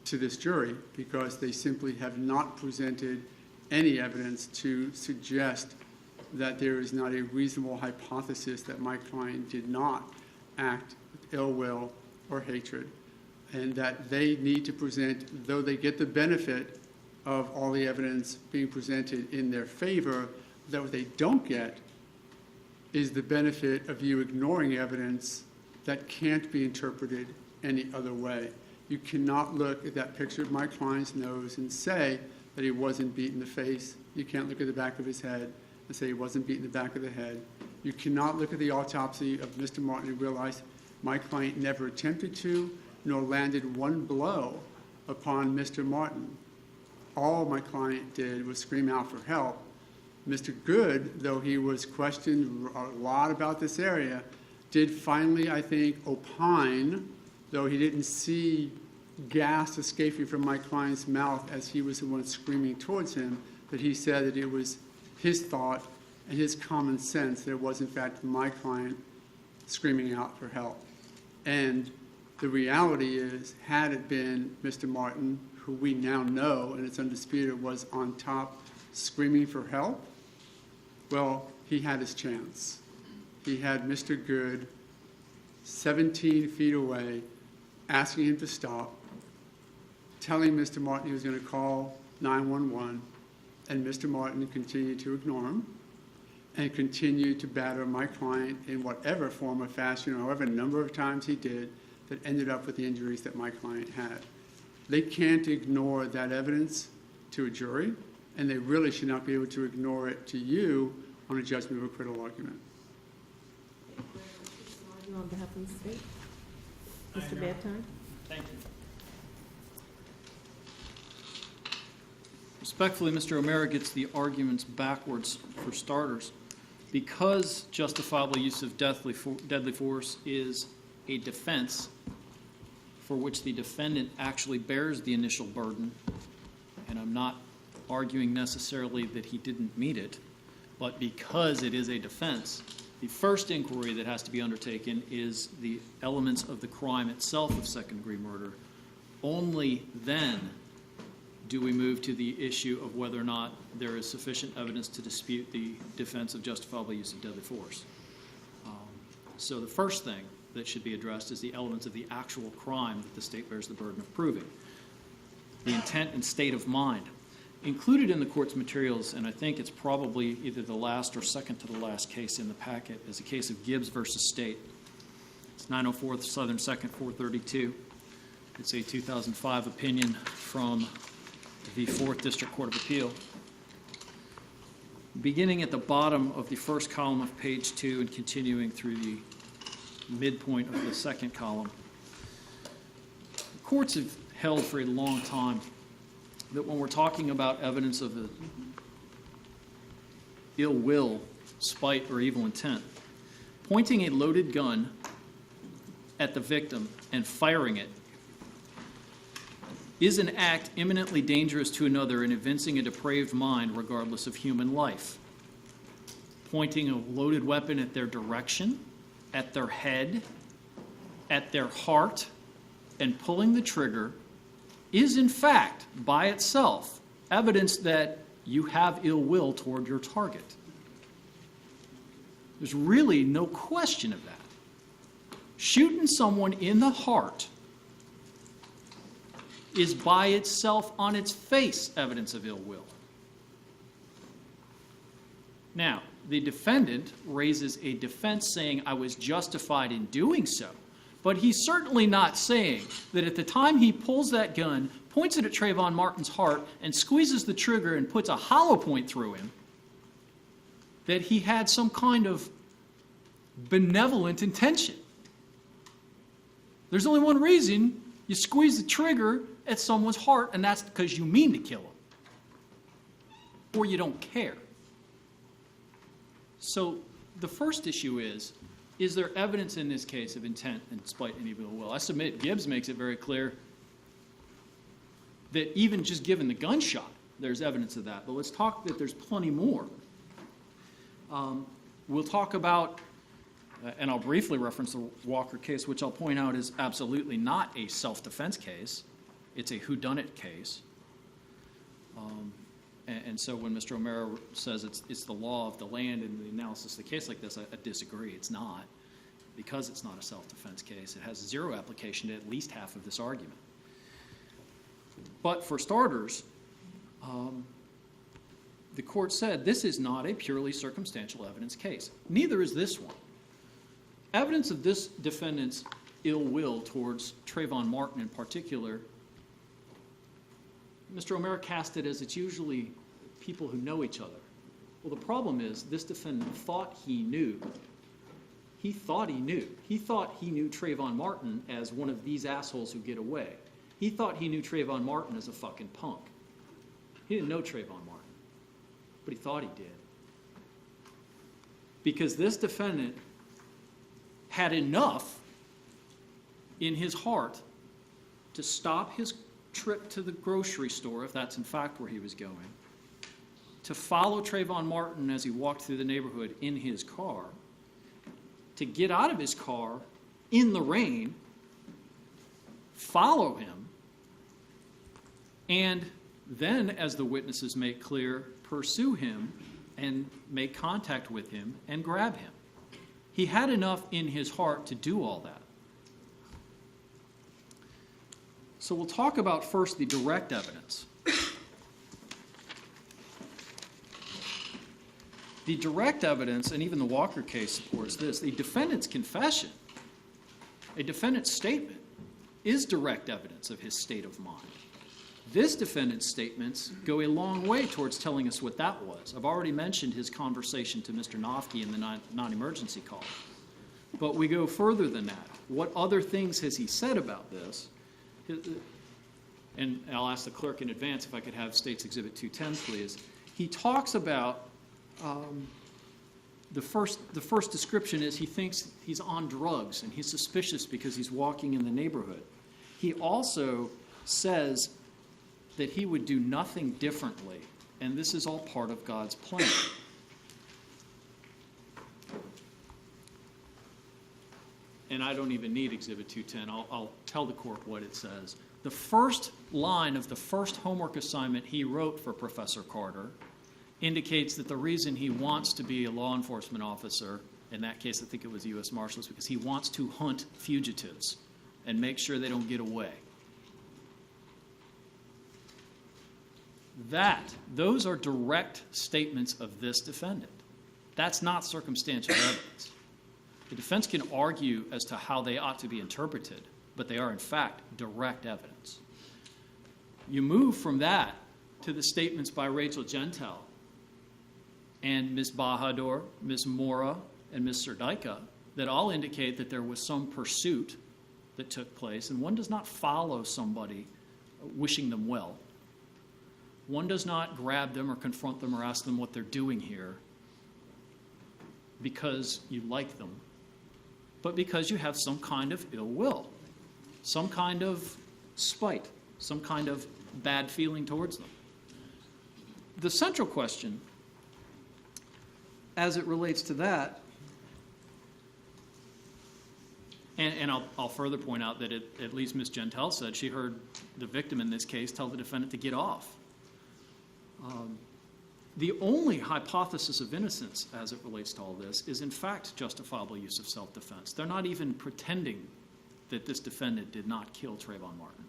to this jury, because they simply have not presented any evidence to suggest that there is not a reasonable hypothesis that my client did not act with ill will or hatred, and that they need to present, though they get the benefit of all the evidence being presented in their favor, that what they don't get is the benefit of you ignoring evidence that can't be interpreted any other way. You cannot look at that picture of my client's nose and say that he wasn't beat in the face. You can't look at the back of his head and say he wasn't beat in the back of the head. You cannot look at the autopsy of Mr. Martin and realize my client never attempted to, nor landed one blow upon Mr. Martin. All my client did was scream out for help. Mr. Good, though he was questioned a lot about this area, did finally, I think, opine, though he didn't see gas escaping from my client's mouth as he was the one screaming towards him, that he said that it was his thought and his common sense that it was, in fact, my client screaming out for help. And The reality is, had it been Mr. Martin, who we now know, and it's undisputed, was on top screaming for help, well, he had his chance. He had Mr. Good 17 feet away, asking him to stop, telling Mr. Martin he was going to call 911, and Mr. Martin continued to ignore him and continued to batter my client in whatever form or fashion, or however number of times he did, that ended up with the injuries that my client had. They can't ignore that evidence to a jury, and they really should not be able to ignore it to you on a judgment of acquittal argument. On behalf of the state, Mr. Bedtime. Thank you. Respectfully, Mr. O'Mara gets the arguments backwards for starters. Because justifiable use of deadly force is a defense for which the defendant actually bears the initial burden, and I'm not arguing necessarily that he didn't meet it, but because it is a defense, the first inquiry that has to be undertaken is the elements of the crime itself of second-degree murder. Only then do we move to the issue of whether or not there is sufficient evidence to dispute the defense of justifiable use of deadly force. So the first thing that should be addressed is the elements of the actual crime that the state bears the burden of proving. The intent and state of mind. Included in the court's materials, and I think it's probably either the last or second to the last case in the packet, is a case of Gibbs versus State. It's 904 Southern 2nd 432. It's a 2005 opinion from the 4th District Court of Appeal. Beginning at the bottom of the first column of page 2 and continuing through the midpoint of the second column, courts have held for a long time that when we're talking about evidence of ill will, spite, or evil intent, pointing a loaded gun at the victim and firing it is an act imminently dangerous to another and evincing a depraved mind regardless of human life. Pointing a loaded weapon at their direction, at their head, at their heart, and pulling the trigger is in fact, by itself, evidence that you have ill will toward your target. There's really no question of that. Shooting someone in the heart is by itself, on its face, evidence of ill will. Now, the defendant raises a defense saying, I was justified in doing so. But he's certainly not saying that at the time he pulls that gun, points it at Trayvon Martin's heart, and squeezes the trigger and puts a hollow point through him, that he had some kind of benevolent intention. There's only one reason you squeeze the trigger at someone's heart, and that's because you mean to kill him. Or you don't care. So the first issue is there evidence in this case of intent and spite and evil will? I submit Gibbs makes it very clear that even just given the gunshot, there's evidence of that. But let's talk that there's plenty more. We'll talk about, and I'll briefly reference the Walker case, which I'll point out is absolutely not a self-defense case. It's a whodunit case. And so when Mr. O'Mara says it's the law of the land in the analysis of the case like this, I disagree. It's not. Because it's not a self-defense case, it has zero application to at least half of this argument. But for starters, the court said this is not a purely circumstantial evidence case. Neither is this one. Evidence of this defendant's ill will towards Trayvon Martin in particular, Mr. O'Mara cast it as it's usually people who know each other. Well, the problem is this defendant thought he knew. He thought he knew. He thought he knew Trayvon Martin as one of these assholes who get away. He thought he knew Trayvon Martin as a fucking punk. He didn't know Trayvon Martin, but he thought he did. Because this defendant had enough in his heart to stop his trip to the grocery store, if that's in fact where he was going, to follow Trayvon Martin as he walked through the neighborhood in his car, to get out of his car in the rain, follow him, and then, as the witnesses make clear, pursue him and make contact with him and grab him. He had enough in his heart to do all that. So we'll talk about first the direct evidence. The direct evidence, and even the Walker case supports this, the defendant's confession, a defendant's statement, is direct evidence of his state of mind. This defendant's statements go a long way towards telling us what that was. I've already mentioned his conversation to Mr. Nofke in the non-emergency call. But we go further than that. What other things has he said about this? And I'll ask the clerk in advance if I could have State's Exhibit 210, please. He talks about the first description is he thinks he's on drugs and he's suspicious because he's walking in the neighborhood. He also says that he would do nothing differently, and this is all part of God's plan. And I don't even need Exhibit 210. I'll tell the court what it says. The first line of the first homework assignment he wrote for Professor Carter indicates that the reason he wants to be a law enforcement officer, in that case I think it was U.S. Marshals, because he wants to hunt fugitives and make sure they don't get away. Those are direct statements of this defendant. That's not circumstantial evidence. The defense can argue as to how they ought to be interpreted, but they are in fact direct evidence. You move from that to the statements by Rachel Gentile and Ms. Bahadur, Ms. Mora, and Ms. Serdaika that all indicate that there was some pursuit that took place, and one does not follow somebody wishing them well. One does not grab them or confront them or ask them what they're doing here because you like them, but because you have some kind of ill will, some kind of spite, some kind of bad feeling towards them. The central question, as it relates to that, and I'll further point out that at least Ms. Gentile said she heard the victim in this case tell the defendant to get off. The only hypothesis of innocence as it relates to all this is in fact justifiable use of self-defense. They're not even pretending that this defendant did not kill Trayvon Martin.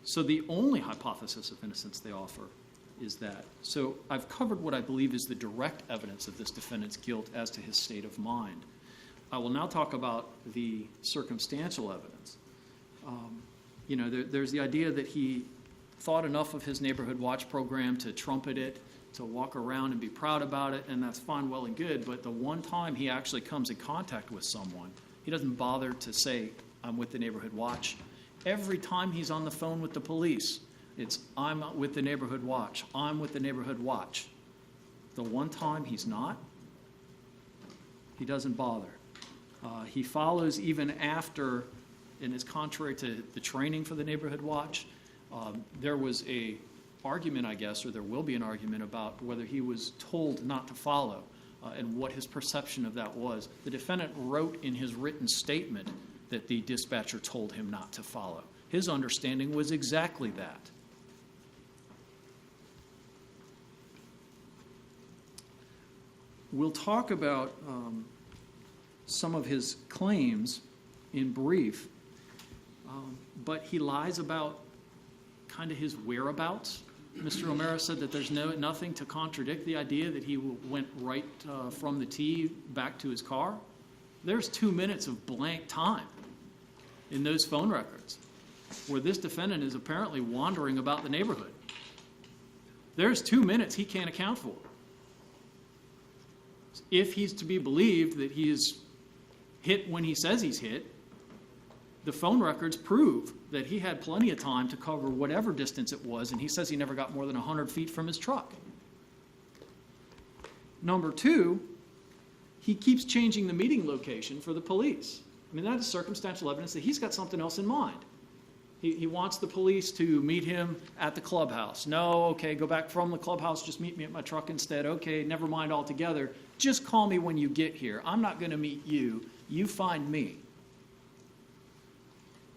So the only hypothesis of innocence they offer is that. So I've covered what I believe is the direct evidence of this defendant's guilt as to his state of mind. I will now talk about the circumstantial evidence. There's the idea that he thought enough of his Neighborhood Watch program to trumpet it, to walk around and be proud about it, and that's fine, well and good, but the one time he actually comes in contact with someone, he doesn't bother to say, I'm with the Neighborhood Watch. Every time he's on the phone with the police, it's, I'm with the Neighborhood Watch, I'm with the Neighborhood Watch. The one time he's not, he doesn't bother. He follows even after, and it's contrary to the training for the Neighborhood Watch. There was a argument, I guess, or there will be an argument about whether he was told not to follow and what his perception of that was. The defendant wrote in his written statement that the dispatcher told him not to follow. His understanding was exactly that. We'll talk about some of his claims in brief, but he lies about kind of his whereabouts. Mr. O'Mara said that there's nothing to contradict the idea that he went right from the tee back to his car. There's 2 minutes of blank time in those phone records where this defendant is apparently wandering about the neighborhood. There's 2 minutes he can't account for. If he's to be believed that he is hit when he says he's hit, the phone records prove that he had plenty of time to cover whatever distance it was, and he says he never got more than 100 feet from his truck. Number two, he keeps changing the meeting location for the police. I mean, that is circumstantial evidence that he's got something else in mind. He wants the police to meet him at the clubhouse. No, okay, go back from the clubhouse, just meet me at my truck instead. Okay, never mind altogether. Just call me when you get here. I'm not going to meet you. You find me.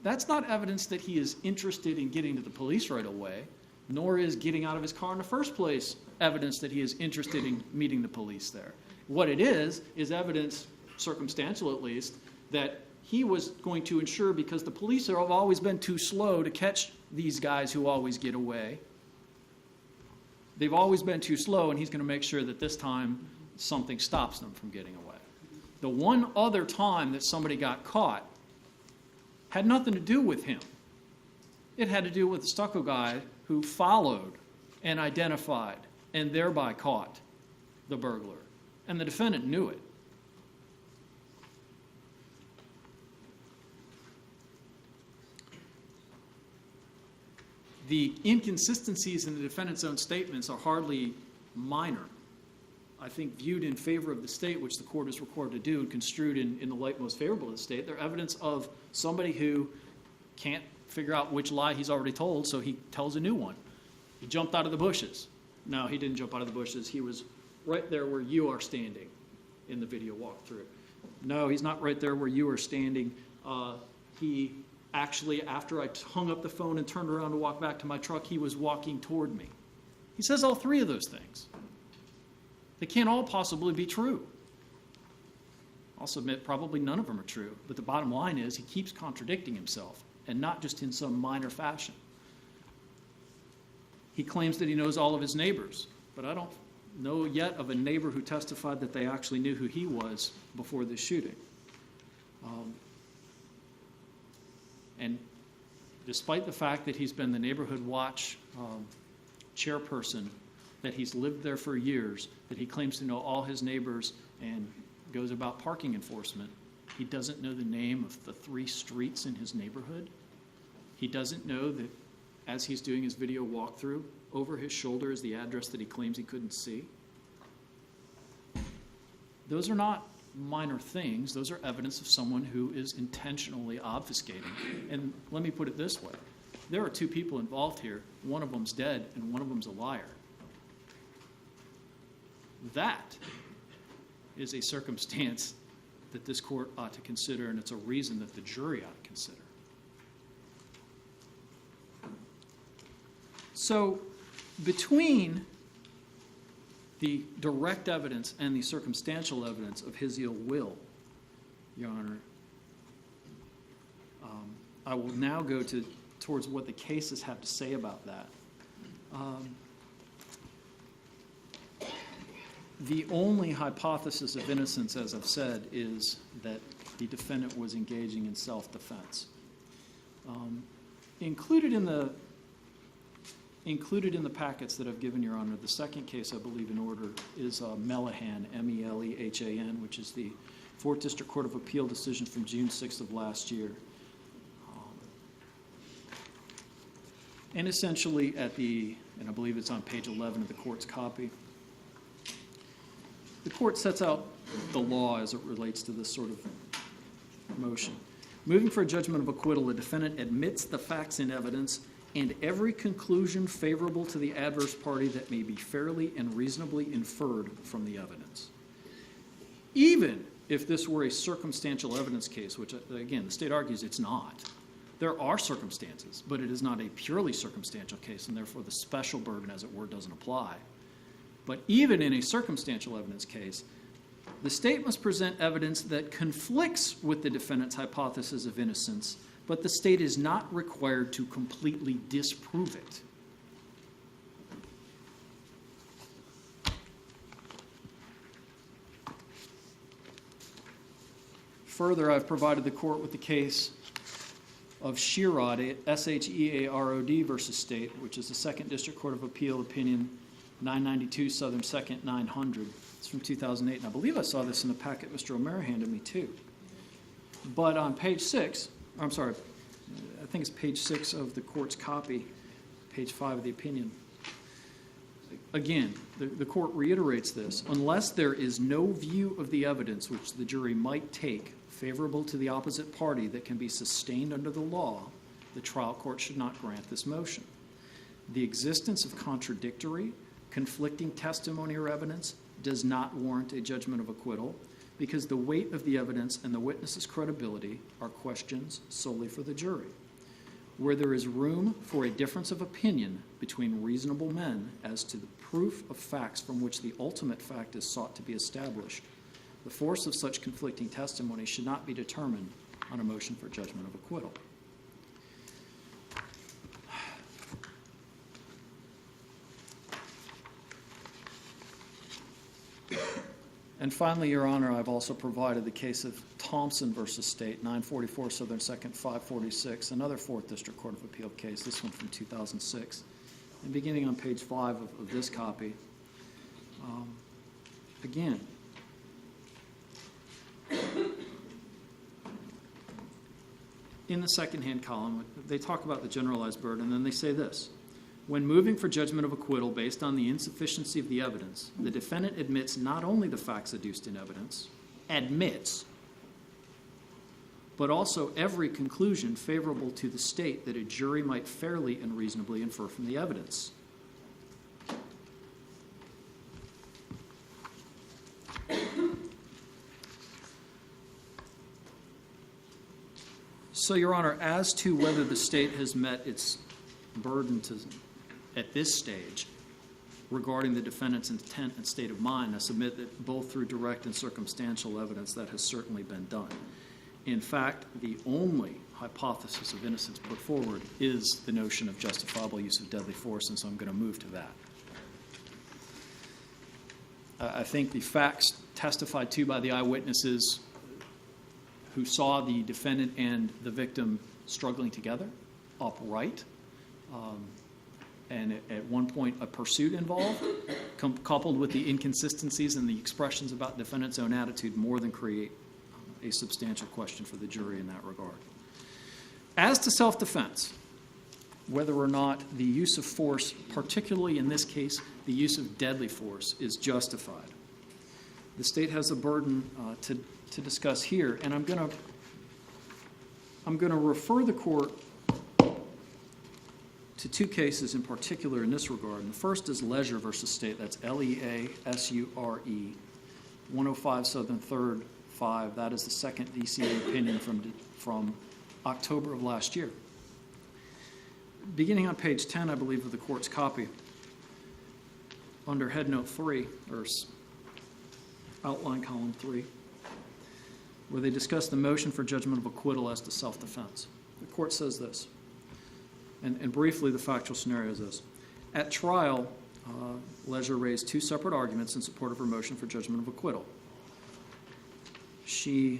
That's not evidence that he is interested in getting to the police right away, nor is getting out of his car in the first place evidence that he is interested in meeting the police there. What it is evidence, circumstantial at least, that he was going to ensure, because the police have always been too slow to catch these guys who always get away. They've always been too slow, and he's going to make sure that this time something stops them from getting away. The one other time that somebody got caught had nothing to do with him. It had to do with the stucco guy who followed and identified and thereby caught the burglar. And the defendant knew it. The inconsistencies in the defendant's own statements are hardly minor. I think viewed in favor of the state, which the court is required to do, and construed in the light most favorable to the state, they're evidence of somebody who can't figure out which lie he's already told, so he tells a new one. He jumped out of the bushes. No, he didn't jump out of the bushes. He was right there where you are standing in the video walkthrough. No, he's not right there where you are standing. He actually, after I hung up the phone and turned around to walk back to my truck, he was walking toward me. He says all three of those things. They can't all possibly be true. I'll submit probably none of them are true, but the bottom line is he keeps contradicting himself, and not just in some minor fashion. He claims that he knows all of his neighbors, but I don't know yet of a neighbor who testified that they actually knew who he was before the shooting. And despite the fact that he's been the neighborhood watch chairperson, that he's lived there for years, that he claims to know all his neighbors and goes about parking enforcement, he doesn't know the name of the 3 streets in his neighborhood. He doesn't know that as he's doing his video walkthrough, over his shoulder is the address that he claims he couldn't see. Those are not minor things. Those are evidence of someone who is intentionally obfuscating. And let me put it this way. There are 2 people involved here. One of them's dead and one of them's a liar. That is a circumstance that this court ought to consider, and it's a reason that the jury ought to consider. So between the direct evidence and the circumstantial evidence of his ill will, Your Honor, I will now go towards what the cases have to say about that. The only hypothesis of innocence, as I've said, is that the defendant was engaging in self-defense. Included in the packets that I've given, Your Honor, the second case I believe in order is Melehan, M-E-L-E-H-A-N, which is the 4th District Court of Appeal decision from June 6th of last year. And essentially and I believe it's on page 11 of the court's copy, the court sets out the law as it relates to this sort of motion. Moving for a judgment of acquittal, the defendant admits the facts and evidence and every conclusion favorable to the adverse party that may be fairly and reasonably inferred from the evidence. Even if this were a circumstantial evidence case, which, again, the state argues it's not. There are circumstances, but it is not a purely circumstantial case, and therefore the special burden, as it were, doesn't apply. But even in a circumstantial evidence case, the state must present evidence that conflicts with the defendant's hypothesis of innocence, but the state is not required to completely disprove it. Further, I've provided the court with the case of Sherrod, S-H-E-A-R-O-D versus State, which is the 2nd District Court of Appeal opinion 992 Southern 2nd 900. It's from 2008, and I believe I saw this in the packet Mr. O'Mara handed me too. But on page 6, I think it's page 6 of the court's copy, page 5 of the opinion. Again, the court reiterates this. Unless there is no view of the evidence which the jury might take favorable to the opposite party that can be sustained under the law, the trial court should not grant this motion. The existence of contradictory, conflicting testimony or evidence does not warrant a judgment of acquittal, because the weight of the evidence and the witness's credibility are questions solely for the jury. Where there is room for a difference of opinion between reasonable men as to the proof of facts from which the ultimate fact is sought to be established, the force of such conflicting testimony should not be determined on a motion for judgment of acquittal. And finally, Your Honor, I've also provided the case of Thompson versus State, 944 Southern 2nd, 546, another 4th District Court of Appeal case, this one from 2006. And beginning on page 5 of this copy, again, in the second-hand column, they talk about the generalized burden, and then they say this. When moving for judgment of acquittal based on the insufficiency of the evidence, the defendant admits not only the facts adduced in evidence, but also every conclusion favorable to the state that a jury might fairly and reasonably infer from the evidence. So, Your Honor, as to whether the state has met its burden at this stage regarding the defendant's intent and state of mind, I submit that both through direct and circumstantial evidence that has certainly been done. In fact, the only hypothesis of innocence put forward is the notion of justifiable use of deadly force, and so I'm going to move to that. I think the facts testified to by the eyewitnesses who saw the defendant and the victim struggling together, upright, and at one point a pursuit involved, coupled with the inconsistencies and the expressions about the defendant's own attitude, more than create a substantial question for the jury in that regard. As to self-defense, whether or not the use of force, particularly in this case, the use of deadly force, is justified, the state has a burden to discuss here, and I'm going to refer the court to two cases in particular in this regard. And the first is Leisure versus State. That's Leasure, 105 Southern 3rd 5. That is the second DCA opinion from October of last year. Beginning on page 10, I believe, of the court's copy, under head note 3, or outline column 3, where they discuss the motion for judgment of acquittal as to self-defense. The court says this, and briefly the factual scenario is this. At trial, Leisure raised two separate arguments in support of her motion for judgment of acquittal. She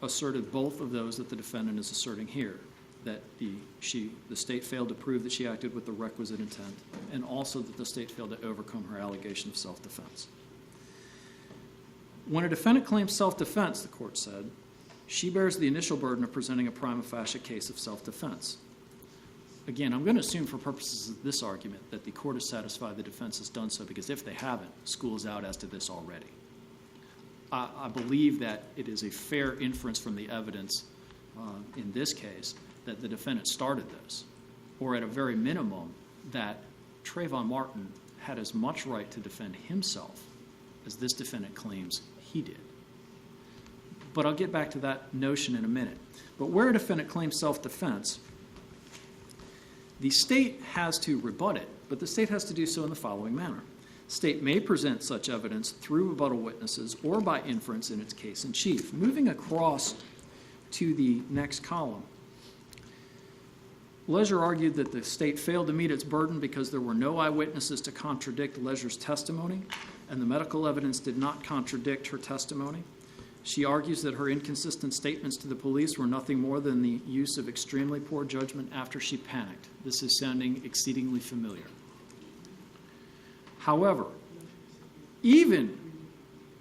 asserted both of those that the defendant is asserting here, that the state failed to prove that she acted with the requisite intent, and also that the state failed to overcome her allegation of self-defense. When a defendant claims self-defense, the court said, she bears the initial burden of presenting a prima facie case of self-defense. Again, I'm going to assume for purposes of this argument that the court is satisfied the defense has done so, because if they haven't, school is out as to this already. I believe that it is a fair inference from the evidence in this case that the defendant started this, or at a very minimum that Trayvon Martin had as much right to defend himself as this defendant claims he did. But I'll get back to that notion in a minute. But where a defendant claims self-defense, the state has to rebut it, but the state has to do so in the following manner. State may present such evidence through rebuttal witnesses or by inference in its case in chief. Moving across to the next column, Leisure argued that the state failed to meet its burden because there were no eyewitnesses to contradict Leisure's testimony, and the medical evidence did not contradict her testimony. She argues that her inconsistent statements to the police were nothing more than the use of extremely poor judgment after she panicked. This is sounding exceedingly familiar. However, even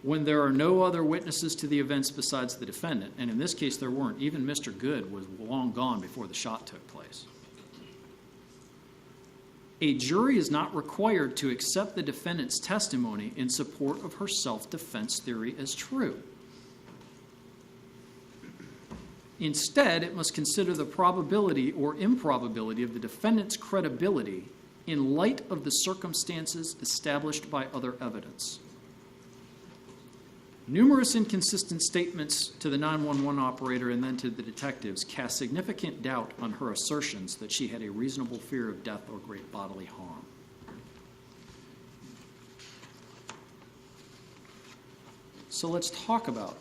when there are no other witnesses to the events besides the defendant, and in this case there weren't, even Mr. Good was long gone before the shot took place, a jury is not required to accept the defendant's testimony in support of her self-defense theory as true. Instead, it must consider the probability or improbability of the defendant's credibility in light of the circumstances established by other evidence. Numerous inconsistent statements to the 911 operator and then to the detectives cast significant doubt on her assertions that she had a reasonable fear of death or great bodily harm. So let's talk about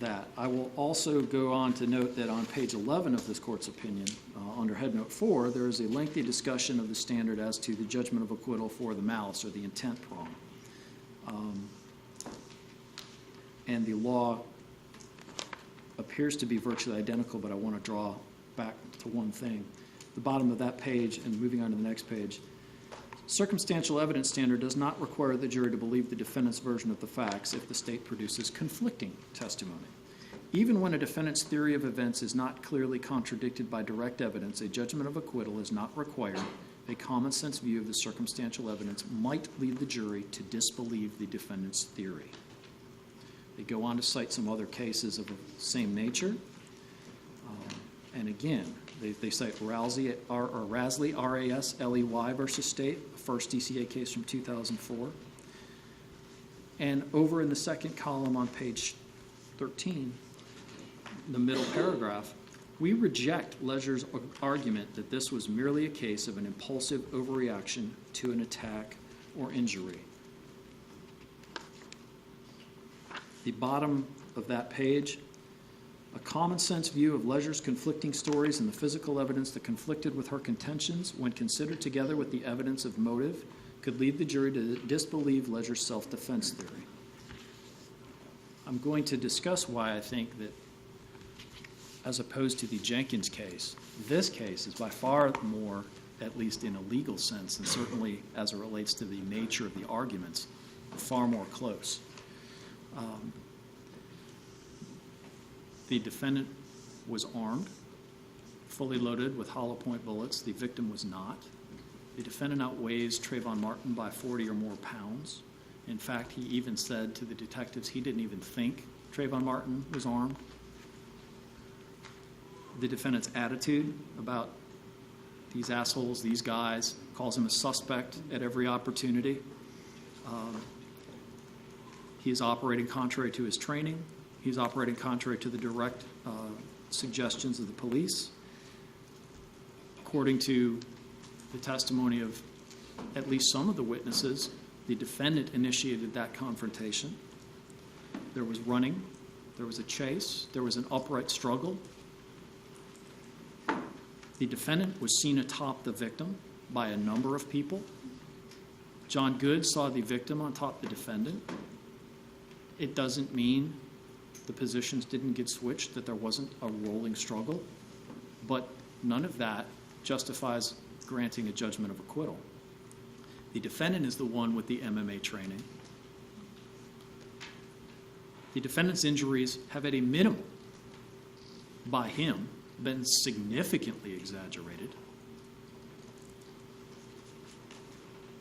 that. I will also go on to note that on page 11 of this court's opinion, under head note 4, there is a lengthy discussion of the standard as to the judgment of acquittal for the malice or the intent prong. And the law appears to be virtually identical, but I want to draw back to one thing. The bottom of that page, and moving on to the next page, circumstantial evidence standard does not require the jury to believe the defendant's version of the facts if the state produces conflicting testimony. Even when a defendant's theory of events is not clearly contradicted by direct evidence, a judgment of acquittal is not required. A common sense view of the circumstantial evidence might lead the jury to disbelieve the defendant's theory. They go on to cite some other cases of the same nature. And again, they cite Rasley, R-A-S-L-E-Y versus State, a first DCA case from 2004. And over in the second column on page 13, the middle paragraph, we reject Leisure's argument that this was merely a case of an impulsive overreaction to an attack or injury. The bottom of that page, a common sense view of Leisure's conflicting stories and the physical evidence that conflicted with her contentions, when considered together with the evidence of motive, could lead the jury to disbelieve Leisure's self-defense theory. I'm going to discuss why I think that, as opposed to the Jenkins case, this case is by far more, at least in a legal sense, and certainly as it relates to the nature of the arguments, far more close. The defendant was armed, fully loaded with hollow point bullets. The victim was not. The defendant outweighs Trayvon Martin by 40 or more pounds. In fact, he even said to the detectives he didn't even think Trayvon Martin was armed. The defendant's attitude about these assholes, these guys, calls him a suspect at every opportunity. He is operating contrary to his training. He's operating contrary to the direct suggestions of the police. According to the testimony of at least some of the witnesses, the defendant initiated that confrontation. There was running. There was a chase. There was an upright struggle. The defendant was seen atop the victim by a number of people. John Good saw the victim on top of the defendant. It doesn't mean the positions didn't get switched, that there wasn't a rolling struggle, but none of that justifies granting a judgment of acquittal. The defendant is the one with the MMA training. The defendant's injuries have at a minimum, by him, been significantly exaggerated.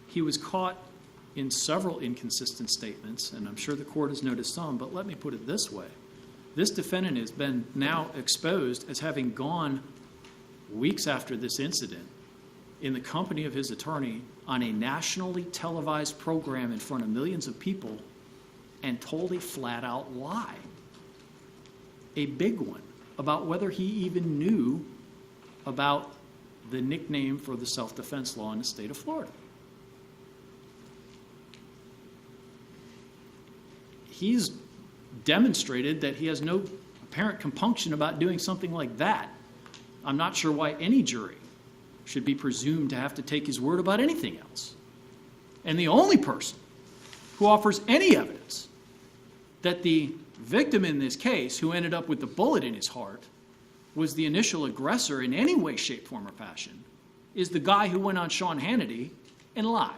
He was caught in several inconsistent statements, and I'm sure the court has noticed some, but let me put it this way. This defendant has been now exposed as having gone weeks after this incident in the company of his attorney on a nationally televised program in front of millions of people and told a flat-out lie, a big one, about whether he even knew about the nickname for the self-defense law in the state of Florida. He's demonstrated that he has no apparent compunction about doing something like that. I'm not sure why any jury should be presumed to have to take his word about anything else. And the only person who offers any evidence that the victim in this case, who ended up with the bullet in his heart, was the initial aggressor in any way, shape, form, or fashion, is the guy who went on Sean Hannity and lied.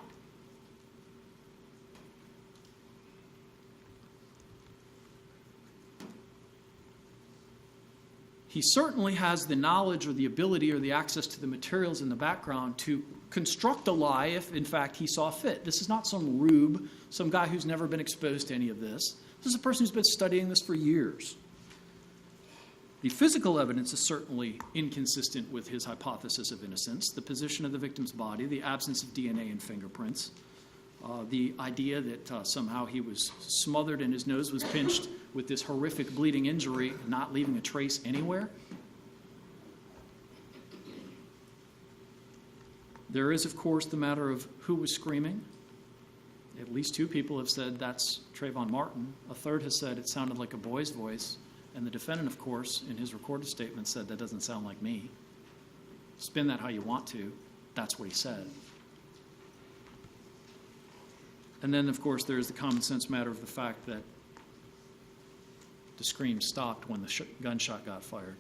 He certainly has the knowledge or the ability or the access to the materials in the background to construct a lie if, in fact, he saw fit. This is not some rube, some guy who's never been exposed to any of this. This is a person who's been studying this for years. The physical evidence is certainly inconsistent with his hypothesis of innocence, the position of the victim's body, the absence of DNA and fingerprints. The idea that somehow he was smothered and his nose was pinched with this horrific bleeding injury, not leaving a trace anywhere. There is, of course, the matter of who was screaming. At least 2 people have said that's Trayvon Martin. A third has said it sounded like a boy's voice. And the defendant, of course, in his recorded statement said that doesn't sound like me. Spin that how you want to. That's what he said. And then, of course, there's the common sense matter of the fact that the scream stopped when the gunshot got fired.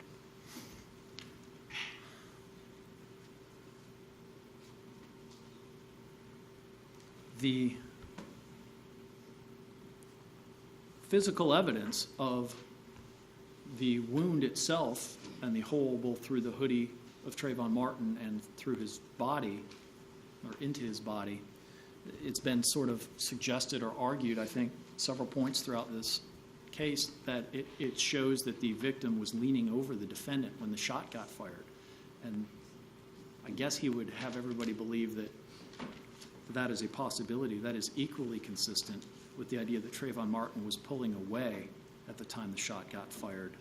The physical evidence of the wound itself and the hole both through the hoodie of Trayvon Martin and through his body, or into his body, it's been sort of suggested or argued, I think, several points throughout this case that it shows that the victim was leaning over the defendant when the shot got fired. And I guess he would have everybody believe that that is a possibility. That is equally consistent with the idea that Trayvon Martin was pulling away at the time the shot got fired,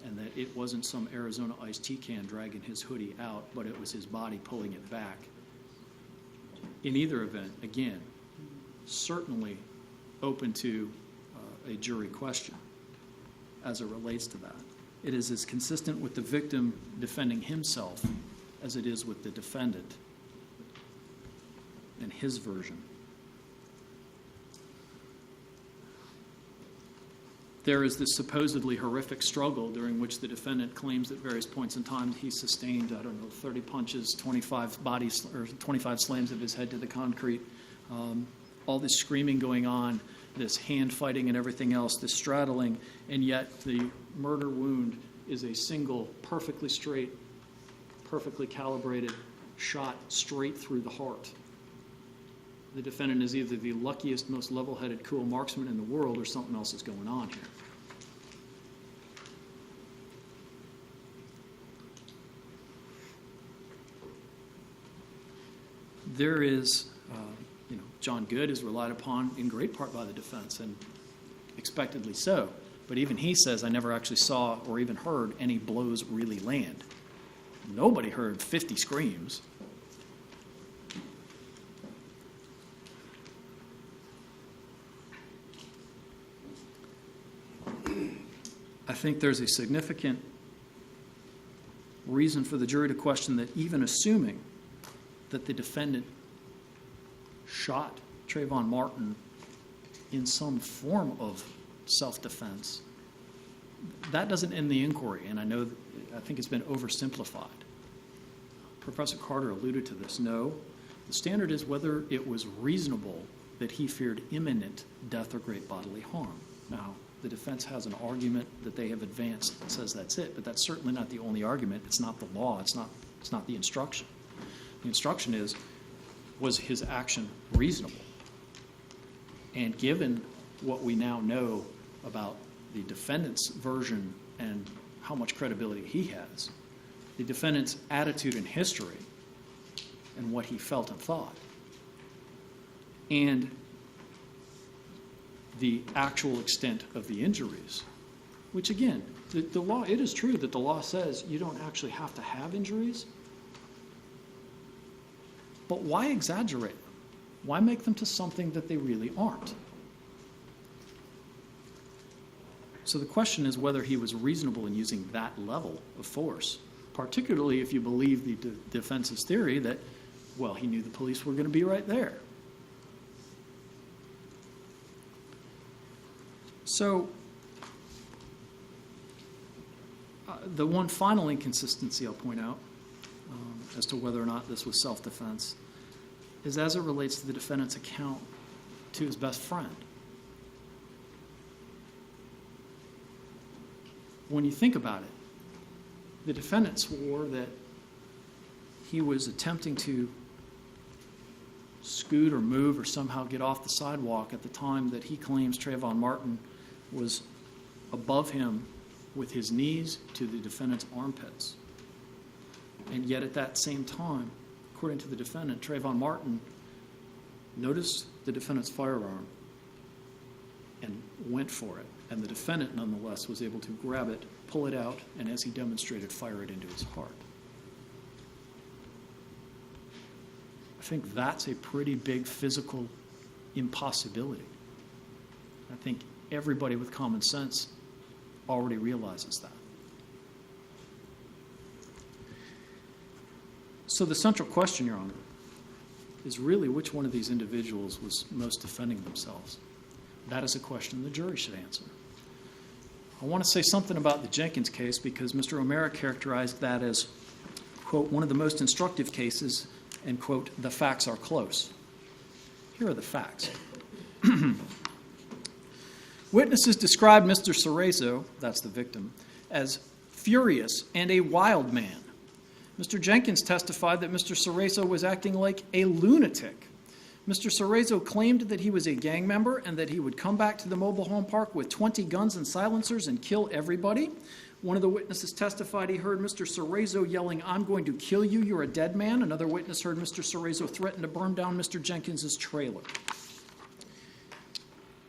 and that it wasn't some Arizona iced tea can dragging his hoodie out, but it was his body pulling it back. In either event, again, certainly open to a jury question as it relates to that. It is as consistent with the victim defending himself as it is with the defendant and his version. There is this supposedly horrific struggle during which the defendant claims at various points in time he sustained, 30 punches, 25 slams of his head to the concrete, all this screaming going on, this hand fighting and everything else, this straddling, and yet the murder wound is a single, perfectly straight, perfectly calibrated shot straight through the heart. The defendant is either the luckiest, most level-headed, cool marksman in the world, or something else is going on here. There is, John Good is relied upon in great part by the defense, and expectedly so. But even he says, I never actually saw or even heard any blows really land. Nobody heard 50 screams. I think there's a significant reason for the jury to question that even assuming that the defendant shot Trayvon Martin in some form of self-defense, that doesn't end the inquiry, and I think it's been oversimplified. Professor Carter alluded to this. No, the standard is whether it was reasonable that he feared imminent death or great bodily harm. Now, the defense has an argument that they have advanced that says that's it, but that's certainly not the only argument. It's not the law. It's not the instruction. The instruction is, was his action reasonable? And given what we now know about the defendant's version and how much credibility he has, the defendant's attitude and history and what he felt and thought, and the actual extent of the injuries, which again, the law, it is true that the law says you don't actually have to have injuries, but why exaggerate them? Why make them to something that they really aren't? So the question is whether he was reasonable in using that level of force, particularly if you believe the defense's theory that, well, he knew the police were going to be right there. So the one final inconsistency I'll point out as to whether or not this was self-defense is as it relates to the defendant's account to his best friend. When you think about it, the defendant swore that he was attempting to scoot or move or somehow get off the sidewalk at the time that he claims Trayvon Martin was above him with his knees to the defendant's armpits. And yet at that same time, according to the defendant, Trayvon Martin noticed the defendant's firearm and went for it. And the defendant, nonetheless, was able to grab it, pull it out, and as he demonstrated, fire it into his heart. I think that's a pretty big physical impossibility. I think everybody with common sense already realizes that. So the central question, Your Honor, is really which one of these individuals was most defending themselves. That is a question the jury should answer. I want to say something about the Jenkins case because Mr. O'Mara characterized that as, quote, one of the most instructive cases, and, quote, the facts are close. Here are the facts. Witnesses described Mr. Cerezo, that's the victim, as furious and a wild man. Mr. Jenkins testified that Mr. Cerezo was acting like a lunatic. Mr. Cerezo claimed that he was a gang member and that he would come back to the mobile home park with 20 guns and silencers and kill everybody. One of the witnesses testified he heard Mr. Cerezo yelling, "I'm going to kill you, you're a dead man." Another witness heard Mr. Cerezo threaten to burn down Mr. Jenkins' trailer.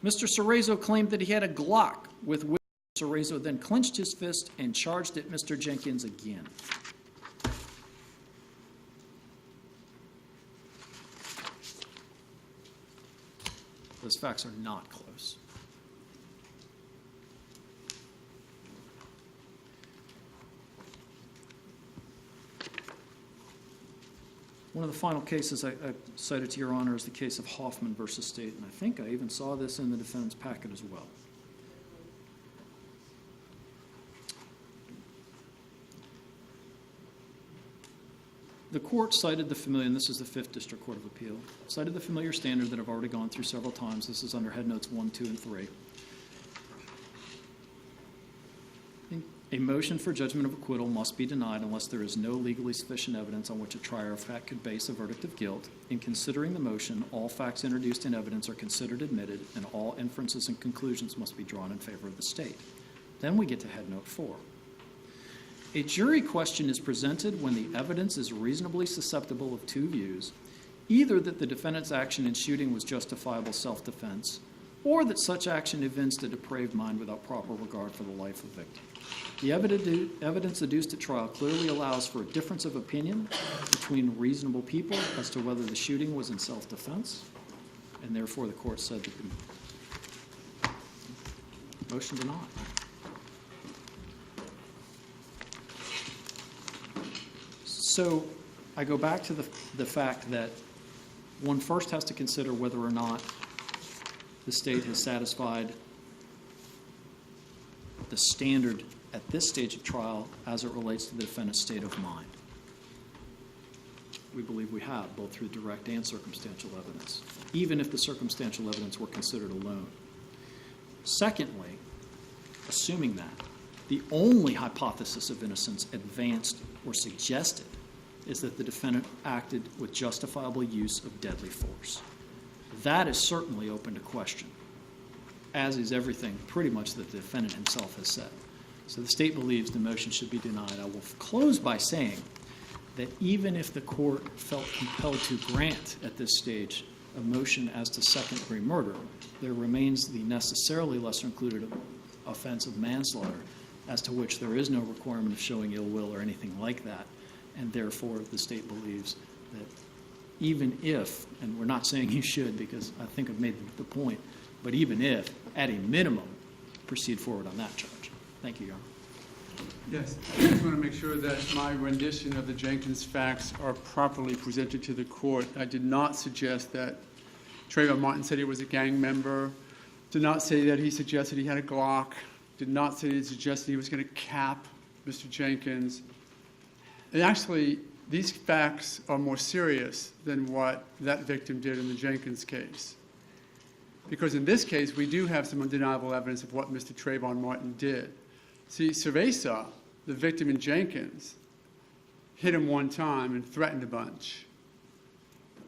Mr. Cerezo claimed that he had a Glock, with which Cerezo then clenched his fist and charged at Mr. Jenkins again. Those facts are not close. One of the final cases I cited to Your Honor is the case of Hoffman versus State, and I think I even saw this in the defendant's packet as well. The court cited the familiar, and this is the 5th District Court of Appeal, cited the familiar standard that I've already gone through several times. This is under Head Notes 1, 2, and 3. A motion for judgment of acquittal must be denied unless there is no legally sufficient evidence on which a trier of fact could base a verdict of guilt. In considering the motion, all facts introduced in evidence are considered admitted, and all inferences and conclusions must be drawn in favor of the state. Then we get to Head Note 4. A jury question is presented when the evidence is reasonably susceptible of two views, either that the defendant's action in shooting was justifiable self-defense, or that such action evinced a depraved mind without proper regard for the life of the victim. The evidence adduced at trial clearly allows for a difference of opinion between reasonable people as to whether the shooting was in self-defense, and therefore the court said that the motion denied. So I go back to the fact that one first has to consider whether or not the state has satisfied the standard at this stage of trial as it relates to the defendant's state of mind. We believe we have, both through direct and circumstantial evidence, even if the circumstantial evidence were considered alone. Secondly, assuming that, the only hypothesis of innocence advanced or suggested is that the defendant acted with justifiable use of deadly force. That is certainly open to question, as is everything pretty much that the defendant himself has said. So the state believes the motion should be denied. I will close by saying that even if the court felt compelled to grant at this stage a motion as to second-degree murder, there remains the necessarily lesser-included offense of manslaughter, as to which there is no requirement of showing ill will or anything like that. And therefore, the state believes that even if, and we're not saying you should because I think I've made the point, but even if, at a minimum, proceed forward on that charge. Thank you, Your Honor. Yes, I just want to make sure that my rendition of the Jenkins facts are properly presented to the court. I did not suggest that Trayvon Martin said he was a gang member, did not say that he suggested he had a Glock, did not say he suggested he was going to cap Mr. Jenkins. And actually, these facts are more serious than what that victim did in the Jenkins case. Because in this case, we do have some undeniable evidence of what Mr. Trayvon Martin did. See, Cerveza, the victim in Jenkins, hit him one time and threatened a bunch.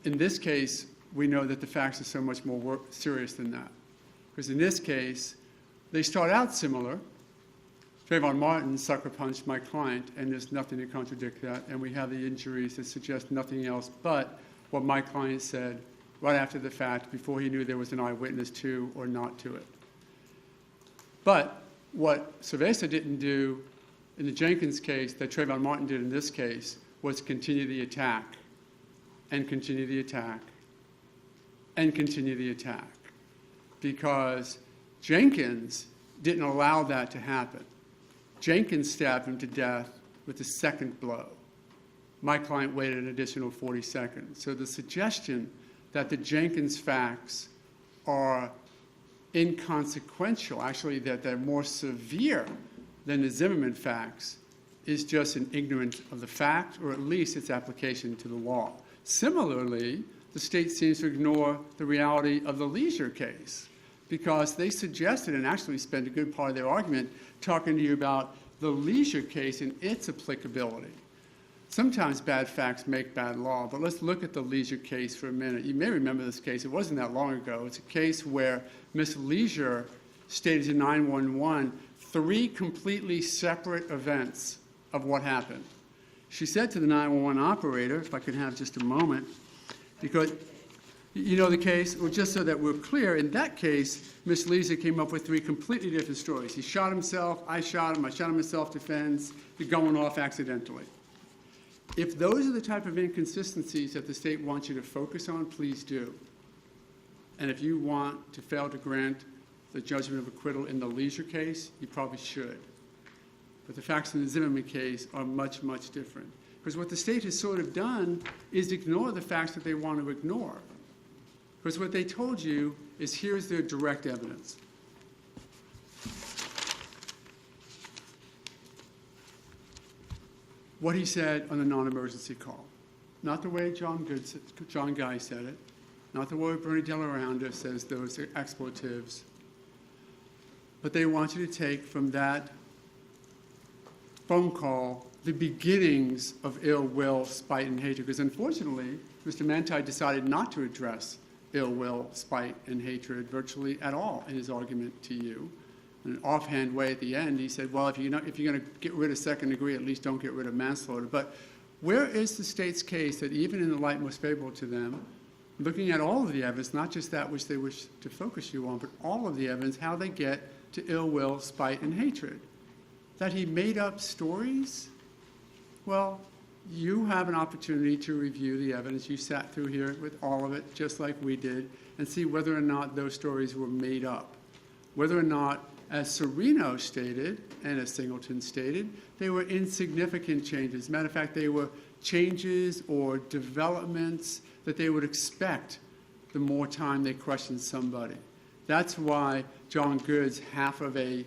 In this case, we know that the facts are so much more serious than that. Because in this case, they start out similar. Trayvon Martin sucker punched my client, and there's nothing to contradict that. And we have the injuries that suggest nothing else but what my client said right after the fact, before he knew there was an eyewitness to or not to it. But what Cerveza didn't do in the Jenkins case that Trayvon Martin did in this case was continue the attack and continue the attack and continue the attack, because Jenkins didn't allow that to happen. Jenkins stabbed him to death with the second blow. My client waited an additional 40 seconds. So the suggestion that the Jenkins facts are inconsequential, actually that they're more severe than the Zimmerman facts, is just an ignorance of the fact, or at least its application to the law. Similarly, the state seems to ignore the reality of the Leisure case, because they suggested and actually spent a good part of their argument talking to you about the Leisure case and its applicability. Sometimes bad facts make bad law, but let's look at the Leisure case for a minute. You may remember this case. It wasn't that long ago. It's a case where Miss Leisure stated to 911 3 completely separate events of what happened. She said to the 911 operator, if I could have just a moment, because you know the case, well, just so that we're clear, in that case, Miss Leisure came up with 3 completely different stories. He shot himself, I shot him in self-defense, you're going off accidentally. If those are the type of inconsistencies that the state wants you to focus on, please do. And if you want to fail to grant the judgment of acquittal in the Leisure case, you probably should. But the facts in the Zimmerman case are much, much different. Because what the state has sort of done is ignore the facts that they want to ignore. Because what they told you is here's their direct evidence. What he said on the non-emergency call. Not the way John Guy said it, not the way Bernie Deloranda says those expletives, but they want you to take from that phone call the beginnings of ill will, spite, and hatred. Because unfortunately, Mr. Manti decided not to address ill will, spite, and hatred virtually at all in his argument to you. In an offhand way at the end, he said, well, if you're going to get rid of second degree, at least don't get rid of manslaughter. But where is the state's case that even in the light most favorable to them, looking at all of the evidence, not just that which they wish to focus you on, but all of the evidence, how they get to ill will, spite, and hatred? That he made up stories? Well, you have an opportunity to review the evidence. You sat through here with all of it, just like we did, and see whether or not those stories were made up. Whether or not, as Serino stated, and as Singleton stated, they were insignificant changes. Matter of fact, they were changes or developments that they would expect the more time they questioned somebody. That's why John Good's half of a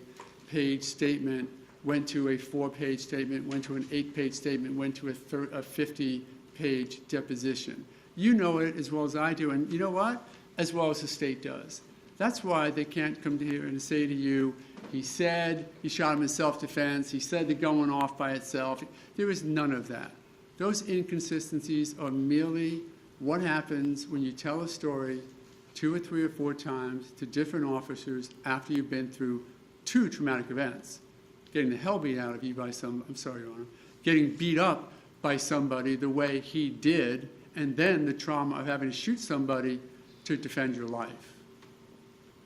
page statement went to a 4-page statement, went to an 8-page statement, went to a 50-page deposition. You know it as well as I do, and you know what? As well as the state does. That's why they can't come here and say to you, he said he shot him in self-defense, he said they're going off by itself. There is none of that. Those inconsistencies are merely what happens when you tell a story 2 or 3 or 4 times to different officers after you've been through 2 traumatic events. Getting the hell beat out of you by Your Honor, getting beat up by somebody the way he did, and then the trauma of having to shoot somebody to defend your life.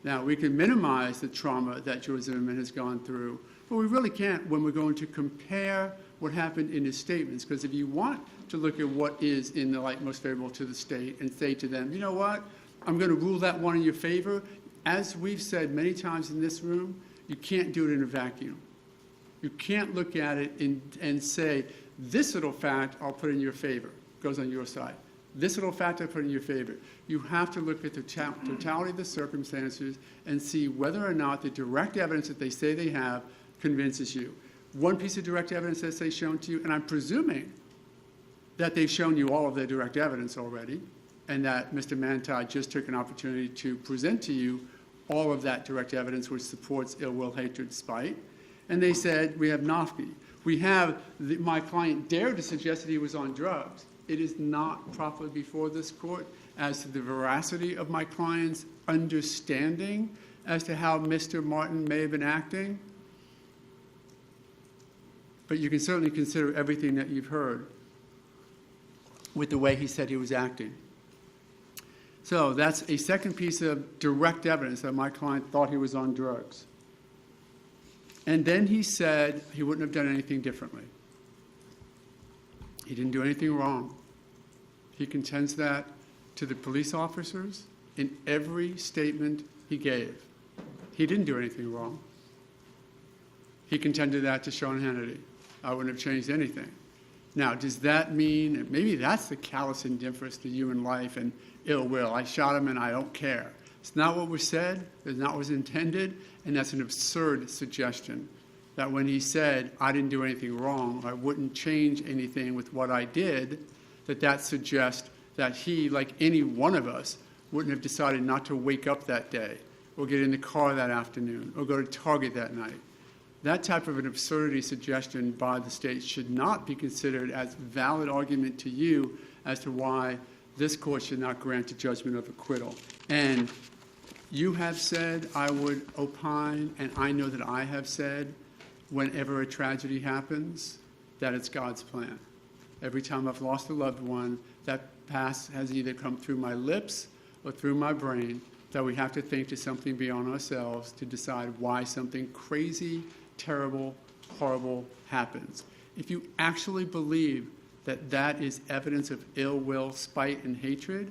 Now, we can minimize the trauma that George Zimmerman has gone through, but we really can't when we're going to compare what happened in his statements, because if you want to look at what is in the light most favorable to the state and say to them, you know what, I'm going to rule that one in your favor, as we've said many times in this room, you can't do it in a vacuum. You can't look at it and say, this little fact I'll put in your favor, goes on your side. This little fact I put in your favor. You have to look at the totality of the circumstances and see whether or not the direct evidence that they say they have convinces you. One piece of direct evidence that they've shown to you, and I'm presuming that they've shown you all of their direct evidence already, and that Mr. Manti just took an opportunity to present to you all of that direct evidence which supports ill will, hatred, spite. And they said, we have Nofke. We have my client dared to suggest that he was on drugs. It is not properly before this court as to the veracity of my client's understanding as to how Mr. Martin may have been acting. But you can certainly consider everything that you've heard with the way he said he was acting. So that's a second piece of direct evidence that my client thought he was on drugs. And then he said he wouldn't have done anything differently. He didn't do anything wrong. He contends that to the police officers in every statement he gave. He didn't do anything wrong. He contended that to Sean Hannity. I wouldn't have changed anything. Now, does that mean, maybe that's the callous indifference to human life and ill will. I shot him and I don't care. It's not what was said, it's not what was intended, and that's an absurd suggestion that when he said, I didn't do anything wrong, I wouldn't change anything with what I did, that suggests that he, like any one of us, wouldn't have decided not to wake up that day, or get in the car that afternoon, or go to Target that night. That type of an absurdity suggestion by the state should not be considered as valid argument to you as to why this court should not grant a judgment of acquittal. And you have said, I would opine, and I know that I have said, whenever a tragedy happens, that it's God's plan. Every time I've lost a loved one, that past has either come through my lips or through my brain, that we have to think to something beyond ourselves to decide why something crazy, terrible, horrible happens. If you actually believe that that is evidence of ill will, spite, and hatred,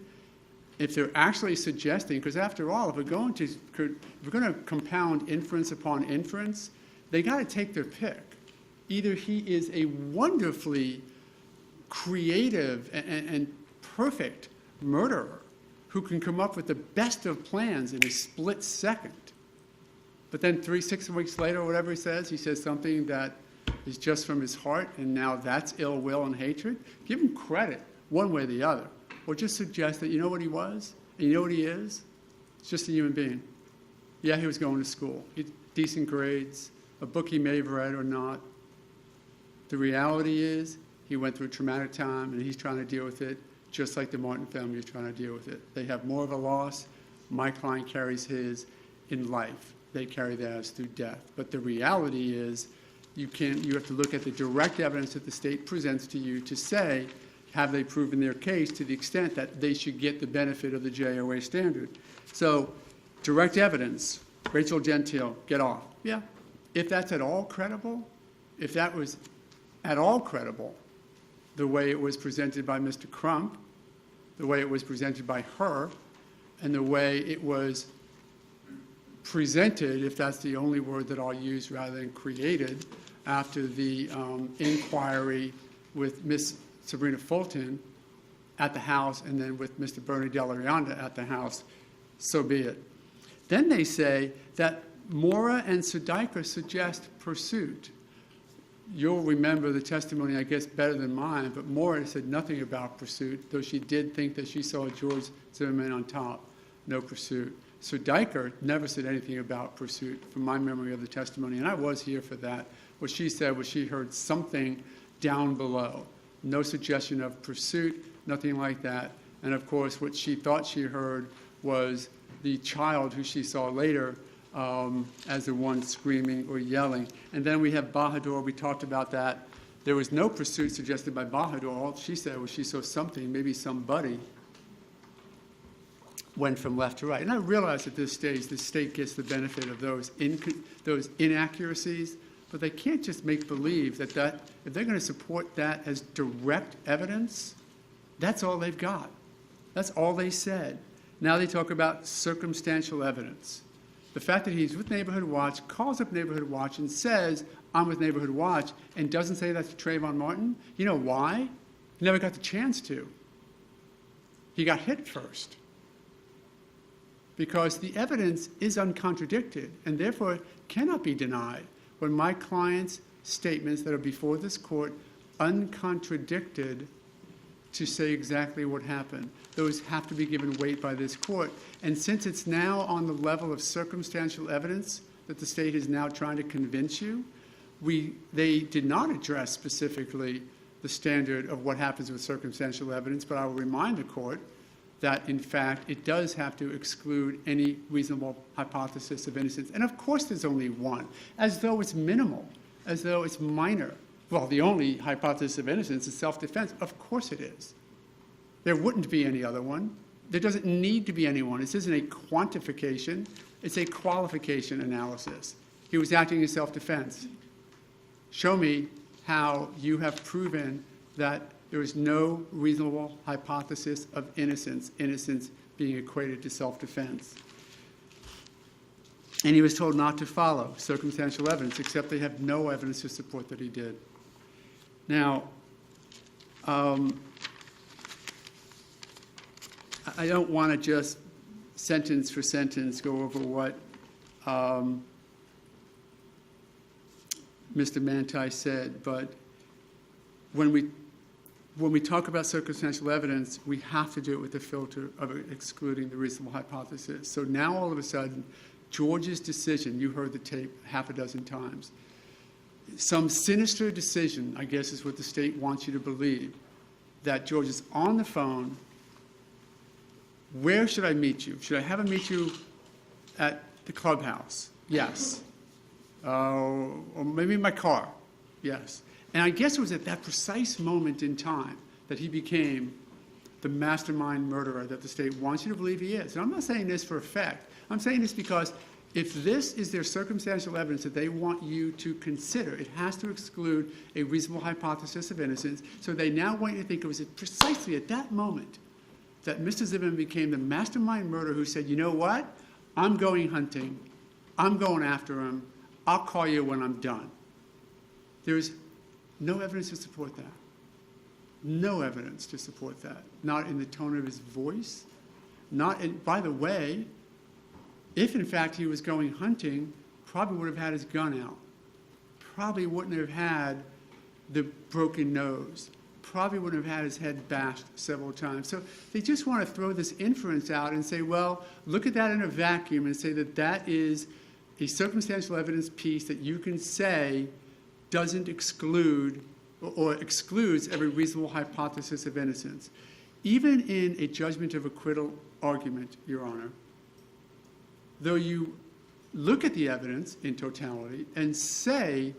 if they're actually suggesting, because after all, if we're going to compound inference upon inference, they got to take their pick. Either he is a wonderfully creative and perfect murderer who can come up with the best of plans in a split second, but then 6 weeks later, or whatever he says something that is just from his heart, and now that's ill will and hatred. Give him credit, one way or the other. Or just suggest that you know what he was, and you know what he is? It's just a human being. Yeah, he was going to school. He had decent grades, a book he may have read or not. The reality is he went through a traumatic time, and he's trying to deal with it just like the Martin family is trying to deal with it. They have more of a loss. My client carries his in life. They carry theirs through death. But the reality is you have to look at the direct evidence that the state presents to you to say, have they proven their case to the extent that they should get the benefit of the JOA standard? So direct evidence, Rachel Gentile, get off. Yeah, if that's at all credible, if that was at all credible, the way it was presented by Mr. Crump, the way it was presented by her, and the way it was presented, if that's the only word that I'll use rather than created, after the inquiry with Miss Sabrina Fulton at the house and then with Mr. Bernie Delarianda at the house, so be it. Then they say that Mora and Sudaika suggest pursuit. You'll remember the testimony, I guess, better than mine, but Mora said nothing about pursuit, though she did think that she saw George Zimmerman on top. No pursuit. Sudaika never said anything about pursuit from my memory of the testimony, and I was here for that. What she said was she heard something down below. No suggestion of pursuit, nothing like that. And of course, what she thought she heard was the child who she saw later as the one screaming or yelling. And then we have Bahadur, we talked about that. There was no pursuit suggested by Bahadur. All she said was she saw something, maybe somebody, went from left to right. And I realize at this stage the state gets the benefit of those inaccuracies, but they can't just make believe that if they're going to support that as direct evidence, that's all they've got. That's all they said. Now they talk about circumstantial evidence. The fact that he's with Neighborhood Watch, calls up Neighborhood Watch and says, I'm with Neighborhood Watch, and doesn't say that to Trayvon Martin. You know why? He never got the chance to. He got hit first. Because the evidence is uncontradicted and therefore cannot be denied. When my client's statements that are before this court uncontradicted to say exactly what happened, those have to be given weight by this court. And since it's now on the level of circumstantial evidence that the state is now trying to convince you, they did not address specifically the standard of what happens with circumstantial evidence, but I will remind the court that, in fact, it does have to exclude any reasonable hypothesis of innocence. And of course there's only one, as though it's minimal, as though it's minor. Well, the only hypothesis of innocence is self-defense. Of course it is. There wouldn't be any other one. there doesn't need to be anyone. This isn't a quantification, it's a qualification analysis. He was acting in self-defense. Show me how you have proven that there is no reasonable hypothesis of innocence, innocence being equated to self-defense. And he was told not to follow circumstantial evidence, except they have no evidence to support that he did. Now, I don't want to just sentence for sentence go over what Mr. Manti said, but when we talk about circumstantial evidence, we have to do it with the filter of excluding the reasonable hypothesis. So now all of a sudden, George's decision, you heard the tape half a dozen times, some sinister decision, I guess is what the state wants you to believe, that George is on the phone. Where should I meet you? Should I have him meet you at the clubhouse? Yes. Or maybe in my car? Yes. And I guess it was at that precise moment in time that he became the mastermind murderer that the state wants you to believe he is. And I'm not saying this for effect. I'm saying this because if this is their circumstantial evidence that they want you to consider, it has to exclude a reasonable hypothesis of innocence. So they now want you to think it was precisely at that moment that Mr. Zimmerman became the mastermind murderer who said, you know what? I'm going hunting. I'm going after him. I'll call you when I'm done. There's no evidence to support that. No evidence to support that. Not in the tone of his voice. Not in, by the way, if in fact he was going hunting, probably would have had his gun out. Probably wouldn't have had the broken nose. Probably wouldn't have had his head bashed several times. So they just want to throw this inference out and say, well, look at that in a vacuum and say that that is a circumstantial evidence piece that you can say doesn't exclude or excludes every reasonable hypothesis of innocence. Even in a judgment of acquittal argument, Your Honor, though you look at the evidence in totality and say,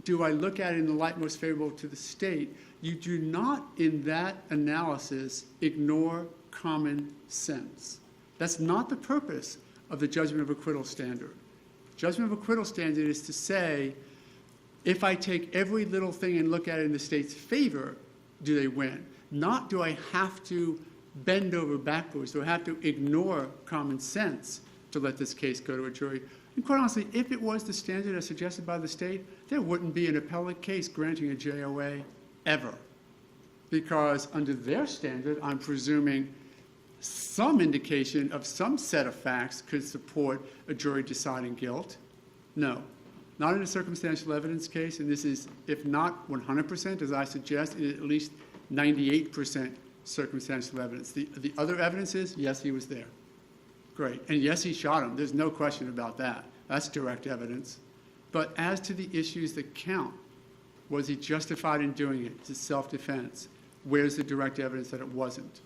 do I look at it in the light most favorable to the state, you do not in that analysis ignore common sense. That's not the purpose of the judgment of acquittal standard. Judgment of acquittal standard is to say, if I take every little thing and look at it in the state's favor, do they win? Not do I have to bend over backwards, do I have to ignore common sense to let this case go to a jury? And quite honestly, if it was the standard as suggested by the state, there wouldn't be an appellate case granting a JOA ever. Because under their standard, I'm presuming some indication of some set of facts could support a jury deciding guilt. No, not in a circumstantial evidence case, and this is, if not 100%, as I suggest, at least 98% circumstantial evidence. The other evidence is, yes, he was there. Great. And yes, he shot him. There's no question about that. That's direct evidence. But as to the issues that count, was he justified in doing it? It's self-defense. Where's the direct evidence that it wasn't?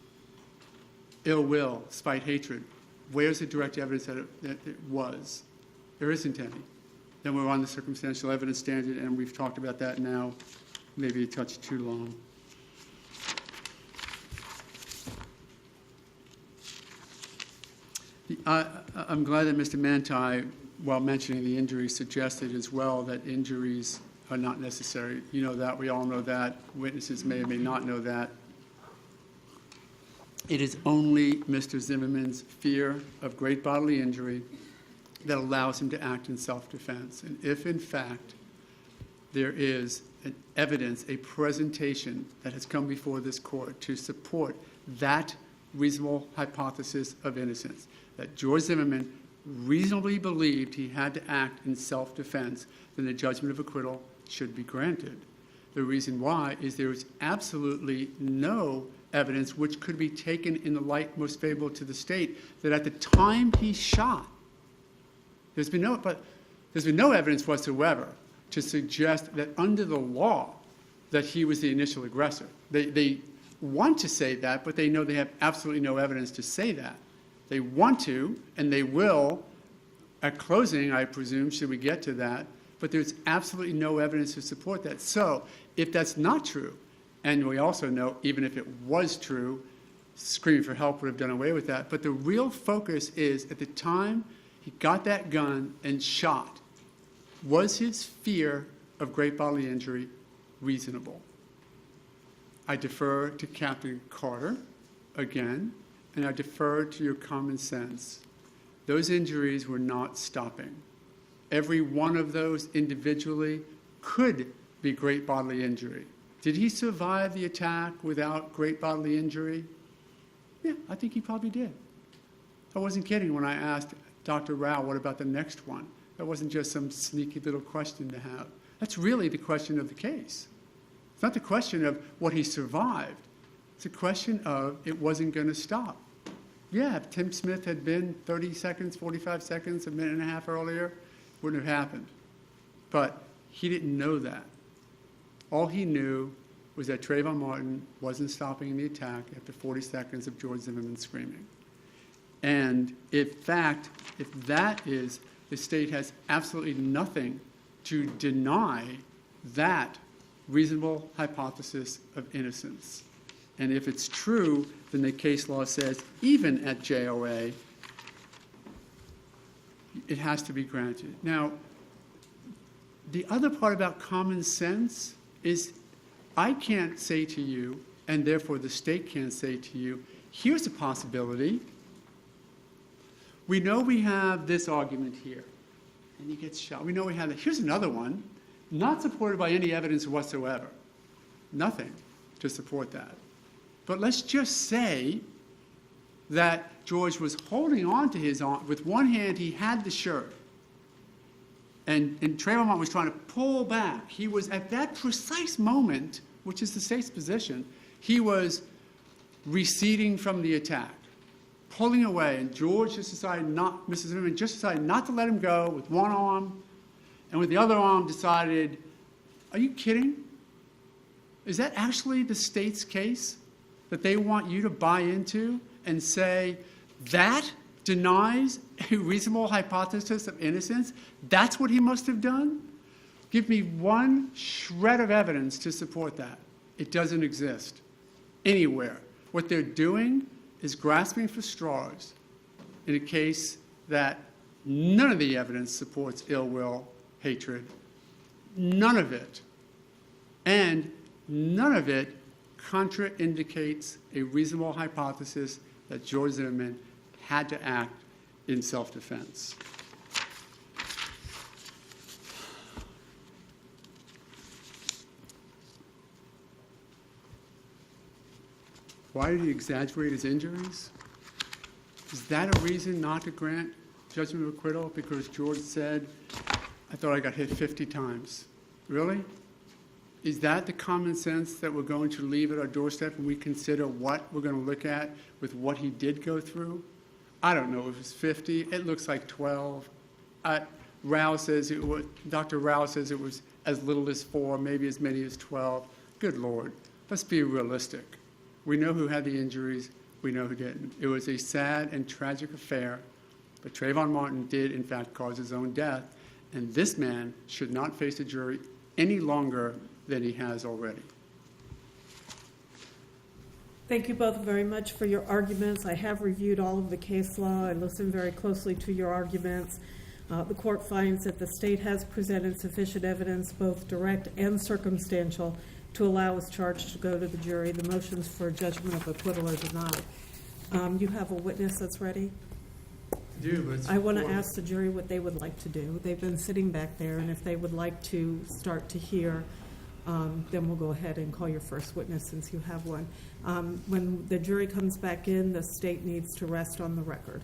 Ill will, spite, hatred. Where's the direct evidence that it was? There isn't any. Then we're on the circumstantial evidence standard, and we've talked about that now, maybe a touch too long. I'm glad that Mr. Manti, while mentioning the injuries, suggested as well that injuries are not necessary. You know that. We all know that. Witnesses may or may not know that. It is only Mr. Zimmerman's fear of great bodily injury that allows him to act in self-defense. And if, in fact, there is an evidence, a presentation that has come before this court to support that reasonable hypothesis of innocence, that George Zimmerman reasonably believed he had to act in self-defense, then the judgment of acquittal should be granted. The reason why is there is absolutely no evidence which could be taken in the light most favorable to the state that at the time he shot, there's been no evidence whatsoever to suggest that under the law that he was the initial aggressor. They want to say that, but they know they have absolutely no evidence to say that. They want to, and they will, at closing, I presume, should we get to that, but there's absolutely no evidence to support that. So if that's not true, and we also know, even if it was true, screaming for help would have done away with that. But the real focus is, at the time he got that gun and shot, was his fear of great bodily injury reasonable? I defer to Captain Carter again, and I defer to your common sense. Those injuries were not stopping. Every one of those individually could be great bodily injury. Did he survive the attack without great bodily injury? Yeah, I think he probably did. I wasn't kidding when I asked Dr. Rao, what about the next one? That wasn't just some sneaky little question to have. That's really the question of the case. It's not the question of what he survived. It's a question of it wasn't going to stop. Yeah, if Tim Smith had been 30 seconds, 45 seconds, a minute and a half earlier, it wouldn't have happened. But he didn't know that. All he knew was that Trayvon Martin wasn't stopping the attack after 40 seconds of George Zimmerman screaming. And in fact, if that is, the state has absolutely nothing to deny that reasonable hypothesis of innocence. And if it's true, then the case law says, even at JOA, it has to be granted. Now, the other part about common sense is I can't say to you, and therefore the state can't say to you, here's a possibility. We know we have this argument here, and he gets shot. We know we have that. Here's another one, not supported by any evidence whatsoever. Nothing to support that. But let's just say that George was holding on to his arm. With one hand, he had the shirt. And Trayvon Martin was trying to pull back. He was, at that precise moment, which is the state's position, he was receding from the attack, pulling away. And George just decided not, Mrs. Zimmerman just decided not to let him go with one arm, and with the other arm decided, are you kidding? Is that actually the state's case that they want you to buy into and say that denies a reasonable hypothesis of innocence? That's what he must have done? Give me one shred of evidence to support that. It doesn't exist anywhere. What they're doing is grasping for straws in a case that none of the evidence supports ill will, hatred. None of it. And none of it contraindicates a reasonable hypothesis that George Zimmerman had to act in self-defense. Why did he exaggerate his injuries? Is that a reason not to grant judgment of acquittal? Because George said, I thought I got hit 50 times. Really? Is that the common sense that we're going to leave at our doorstep when we consider what we're going to look at with what he did go through? I don't know if it was 50. It looks like 12. Rao says it was, Dr. Rao says it was as little as 4, maybe as many as 12. Good Lord. Let's be realistic. We know who had the injuries. We know who didn't. It was a sad and tragic affair, but Trayvon Martin did, in fact, cause his own death, and this man should not face a jury any longer than he has already. Thank you both very much for your arguments. I have reviewed all of the case law. I listened very closely to your arguments. The court finds that the state has presented sufficient evidence, both direct and circumstantial, to allow his charge to go to the jury. The motions for judgment of acquittal are denied. You have a witness that's ready? I want to ask the jury what they would like to do. They've been sitting back there, and if they would like to start to hear, then we'll go ahead and call your first witness since you have one. When the jury comes back in, the state needs to rest on the record.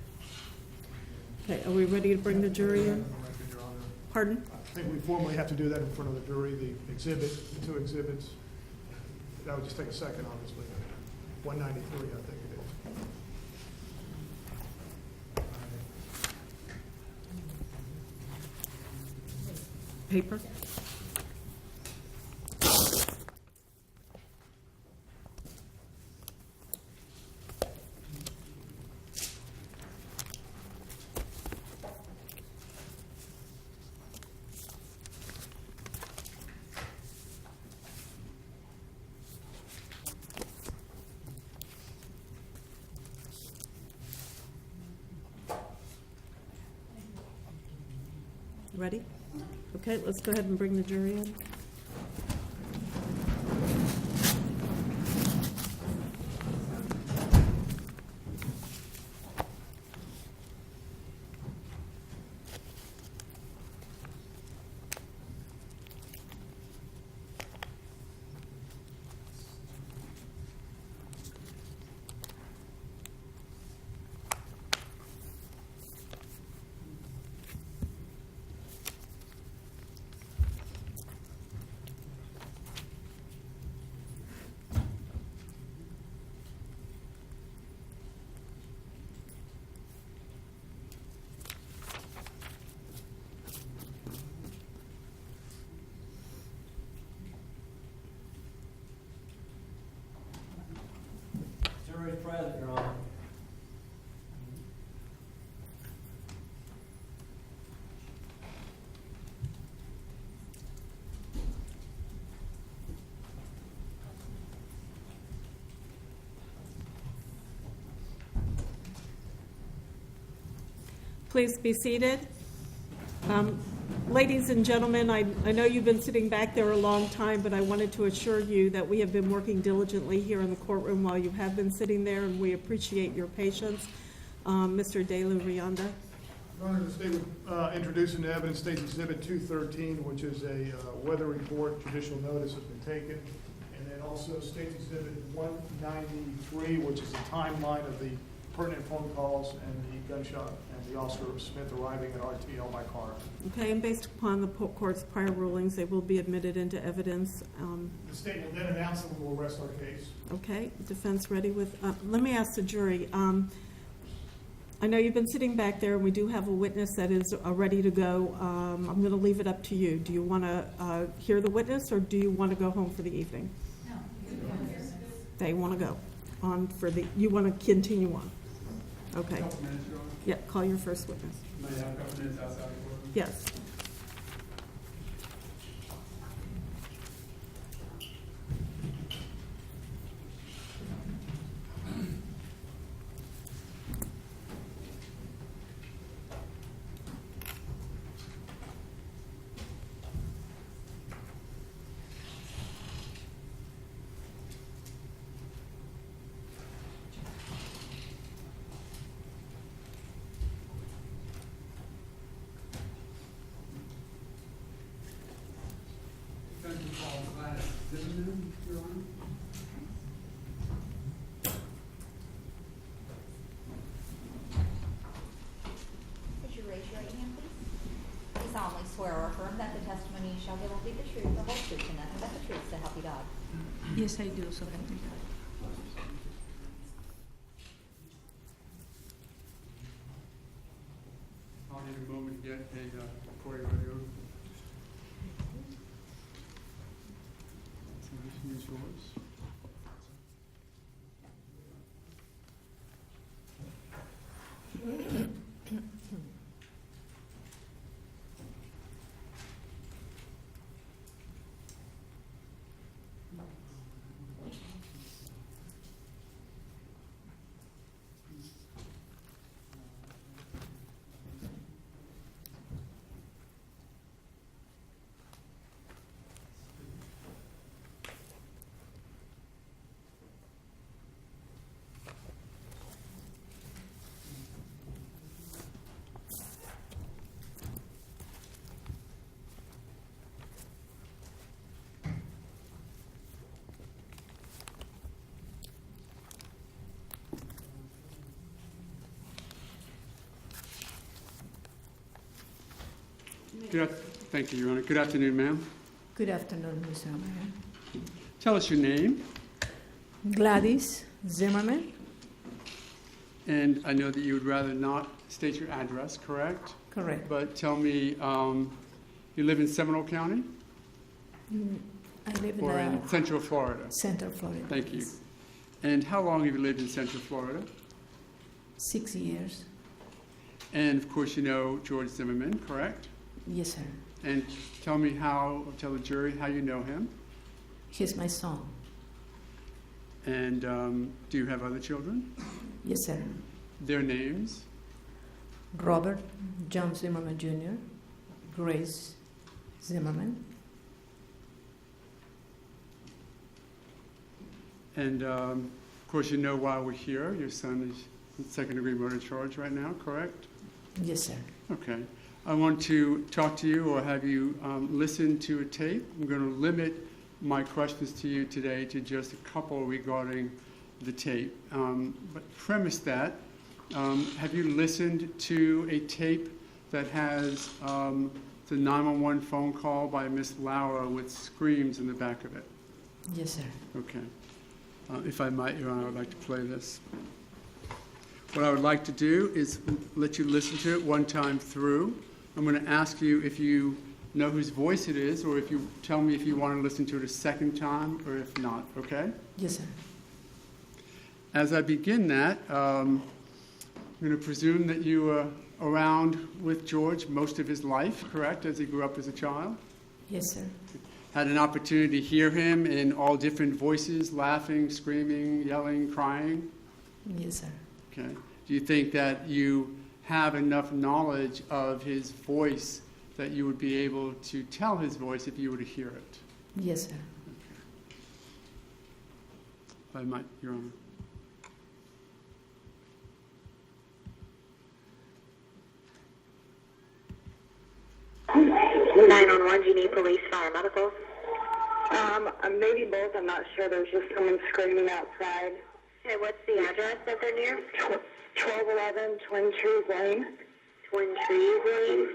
Okay, are we ready to bring the jury in? Pardon? I think we formally have to do that in front of the jury, the two exhibits. That would just take a second, obviously. 193, I think it is. Paper? Ready? Okay, let's go ahead and bring the jury in. Jury's present, Your Honor. Please be seated. Ladies and gentlemen, I know you've been sitting back there a long time, but I wanted to assure you that we have been working diligently here in the courtroom while you have been sitting there, and we appreciate your patience. Mr. De La Rianda. Your Honor, the state would introduce into evidence State's Exhibit 213, which is a weather report. Judicial notice has been taken. And then also State's Exhibit 193, which is a timeline of the pertinent phone calls and the gunshot and the Officer Smith arriving at RTL by car. Okay, and based upon the court's prior rulings, they will be admitted into evidence. The state will then announce that we will rest our case. Okay, defense ready with, let me ask the jury. I know you've been sitting back there, and we do have a witness that is ready to go. I'm going to leave it up to you. Do you want to hear the witness, or do you want to go home for the evening? No. They want to go on for the, you want to continue on? Okay. Yeah, call your first witness. May I have a couple minutes outside the courtroom? Yes. Would you raise your right hand, please? You solemnly swear or affirm that the testimony you shall give will be the truth, the whole truth, and nothing but the truth, so help you God. Yes, I do, so help me God. I'll need a moment to get a recording ready. So this is yours. Thank you, Your Honor. Good afternoon, ma'am. Good afternoon, Mr. Mayor. Tell us your name. Gladys Zimmerman. And I know that you would rather not state your address, correct? Correct. But tell me, you live in Seminole County? I live or in Central Florida? Central Florida. Thank you. And how long have you lived in Central Florida? 6 years. And of course you know George Zimmerman, correct? Yes, sir. And tell me how, or tell the jury how you know him. He's my son. And do you have other children? Yes, sir. Their names? Robert John Zimmerman Jr. Grace Zimmerman. And of course, you know why we're here. Your son is in second-degree murder charge right now, correct? Yes, sir. Okay. I want to talk to you or have you listen to a tape. I'm going to limit my questions to you today to just a couple regarding the tape. But premise that, have you listened to a tape that has the 911 phone call by Miss Laura with screams in the back of it? Yes, sir. Okay. If I might, Your Honor, I'd like to play this. What I would like to do is let you listen to it one time through. I'm going to ask you if you know whose voice it is, or if you tell me if you want to listen to it a second time, or if not, okay? Yes, sir. As I begin that, I'm going to presume that you were around with George most of his life, correct, as he grew up as a child? Yes, sir. Had an opportunity to hear him in all different voices, laughing, screaming, yelling, crying? Yes, sir. Okay. Do you think that you have enough knowledge of his voice that you would be able to tell his voice if you were to hear it? Yes, sir. If I might, Your Honor. Do you need police, fire, medical? Maybe both. I'm not sure. There's just someone screaming outside. Okay, what's the address that they're near? 1211 Twin Trees Lane. Twin Trees Lane?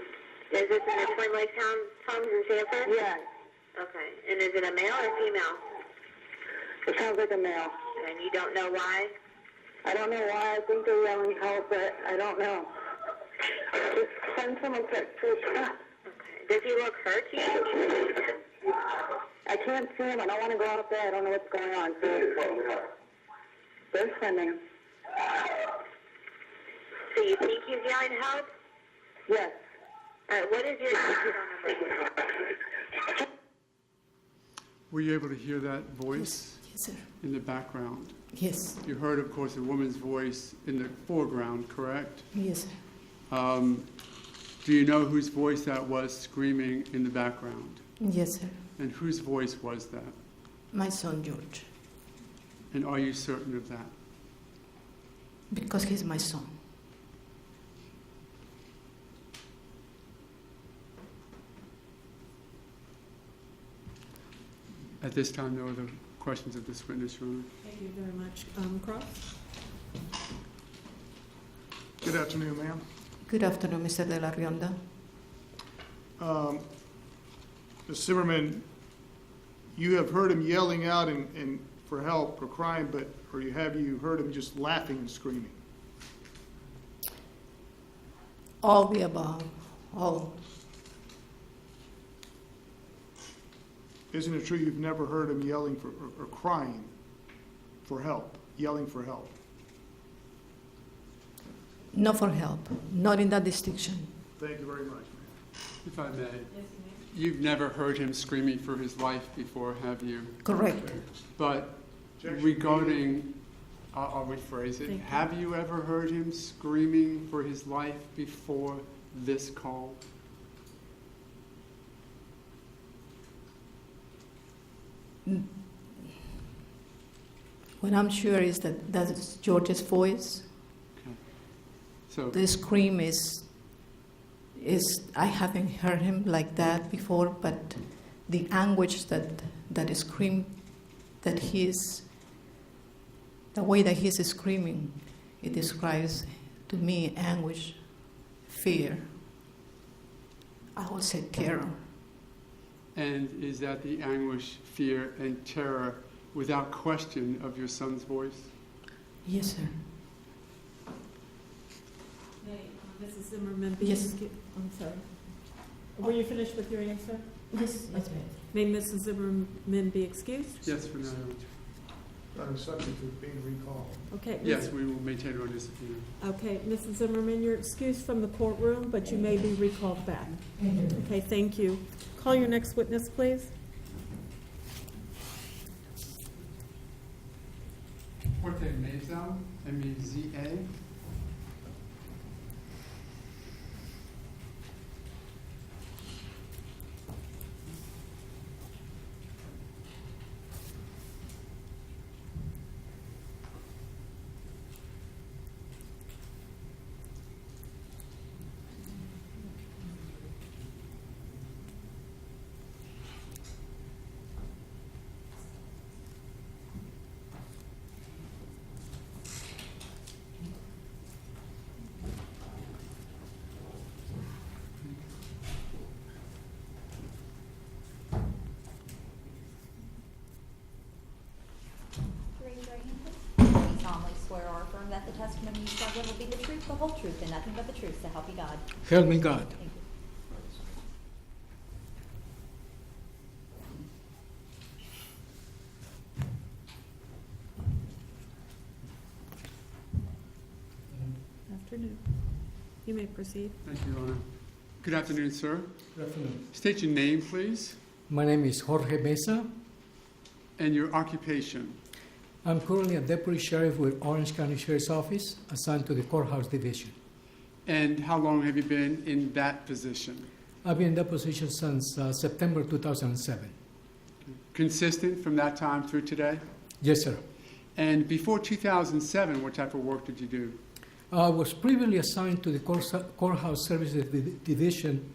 Is this in the Twin Lakes Homes in Sanford? Yes. Okay. And is it a male or female? It sounds like a male. And you don't know why? I don't know why. I think they're yelling help, but I don't know. Just send someone pictures. Okay. Does he look hurt to you? I can't see him. I don't want to go out there. I don't know what's going on. They're sending him. So you think he's yelling help? Yes. All right, what is your number? Were you able to hear that voice? Yes, sir. In the background? Yes. You heard, of course, a woman's voice in the foreground, correct? Yes, sir. Do you know whose voice that was screaming in the background? Yes, sir. And whose voice was that? My son, George. And are you certain of that? Because he's my son. At this time, no other questions of this witness, Your Honor. Thank you very much. Cross? Good afternoon, ma'am. Good afternoon, Mr. De La Rionda. Ms. Zimmerman, you have heard him yelling out for help or crying, or have you heard him just laughing and screaming? All the above. All. Isn't it true you've never heard him yelling or crying for help, yelling for help? Not for help. Not in that distinction. Thank you very much, ma'am. If I may. You've never heard him screaming for his life before, have you? Correct. But regarding, I'll rephrase it, Thank you. have you ever heard him screaming for his life before this call? What I'm sure is that that's George's voice. Okay. So The scream is I haven't heard him like that before, but the anguish that scream, that he's, the way that he's screaming, it describes to me anguish, fear. I would say terror. And is that the anguish, fear, and terror without question of your son's voice? Yes, sir. May Mrs. Zimmerman be Yes. excused? I'm sorry. Were you finished with your answer? Yes, yes, ma'am. May Mrs. Zimmerman be excused? Yes, for now. That is subject to being recalled. Okay. Yes, we will maintain our discipline. Okay, Mrs. Zimmerman, you're excused from the courtroom, but you may be recalled back. Okay, thank you. Call your next witness, please. Jorge Meza, M-E-Z-A. swear or affirm that the testimony you shall give will be the truth, the whole truth, and nothing but the truth, so help you God? Help me God. Thank you. Afternoon. You may proceed. Thank you, Your Honor. Good afternoon, sir. Good afternoon. State your name, please, My name is Jorge Mesa. and your occupation. I'm currently a deputy sheriff with Orange County Sheriff's Office, assigned to the courthouse division. And how long have you been in that position? I've been in that position since September 2007. Consistent from that time through today? Yes, sir. And before 2007, what type of work did you do? I was previously assigned to the courthouse services division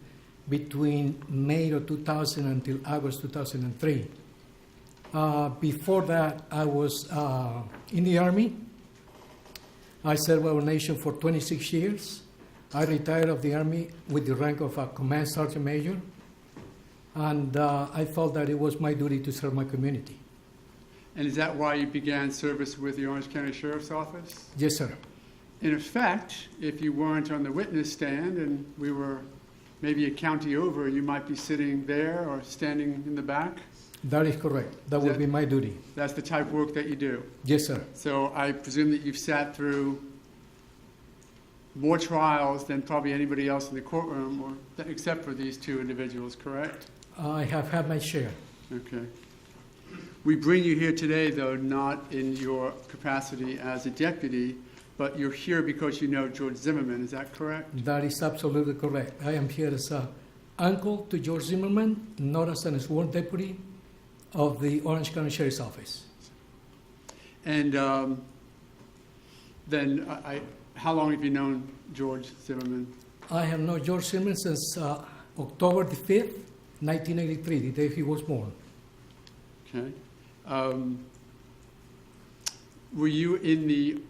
between May of 2000 until August 2003. Before that, I was in the Army. I served our nation for 26 years. I retired of the Army with the rank of a Command Sergeant Major, and I felt that it was my duty to serve my community. And is that why you began service with the Orange County Sheriff's Office? Yes, sir. In effect, if you weren't on the witness stand and we were maybe a county over, you might be sitting there or standing in the back? That is correct. That would be my duty. That's the type of work that you do? Yes, sir. So I presume that you've sat through more trials than probably anybody else in the courtroom, or except for these two individuals, correct? I have had my share. Okay. We bring you here today, though, not in your capacity as a deputy, but you're here because you know George Zimmerman. Is that correct? That is absolutely correct. I am here as an uncle to George Zimmerman, not as a sworn deputy of the Orange County Sheriff's Office. And then how long have you known George Zimmerman? I have known George Zimmerman since October the 5th, 1983, the day he was born. Okay. Were you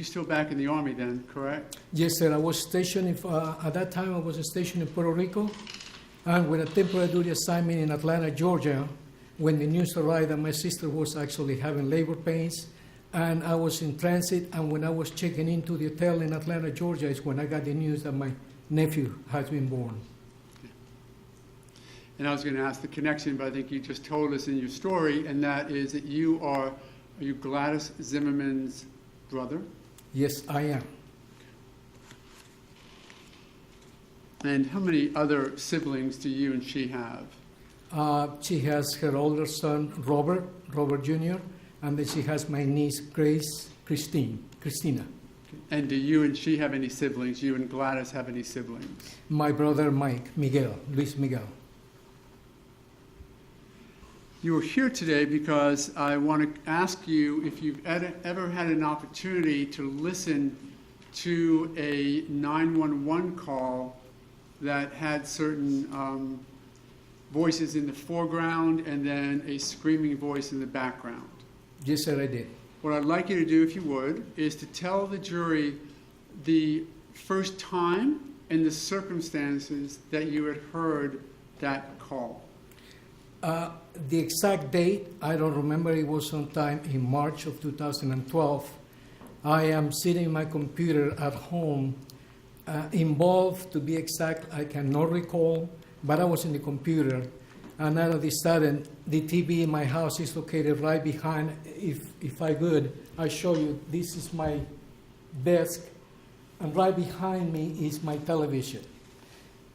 still back in the Army then, correct? Yes, sir. I was stationed, at that time I was stationed in Puerto Rico, and with a temporary duty assignment in Atlanta, Georgia, when the news arrived that my sister was actually having labor pains, and I was in transit, and when I was checking into the hotel in Atlanta, Georgia, is when I got the news that my nephew has been born. And I was going to ask the connection, but I think you just told us in your story, and that is that are you Gladys Zimmerman's brother? Yes, I am. And how many other siblings do you and she have? She has her older son, Robert Jr., and then she has my niece, Christina. And do you and she have any siblings? You and Gladys have any siblings? My brother, Luis Miguel. You are here today because I want to ask you if you've ever had an opportunity to listen to a 911 call that had certain voices in the foreground and then a screaming voice in the background. Yes, sir, I did. What I'd like you to do, if you would, is to tell the jury the first time and the circumstances that you had heard that call. The exact date, I don't remember. It was sometime in March of 2012. I am sitting in my computer at home, involved, to be exact, I cannot recall, but I was in the computer, and all of a sudden, the TV in my house is located right behind. If I could, I show you, this is my desk, and right behind me is my television.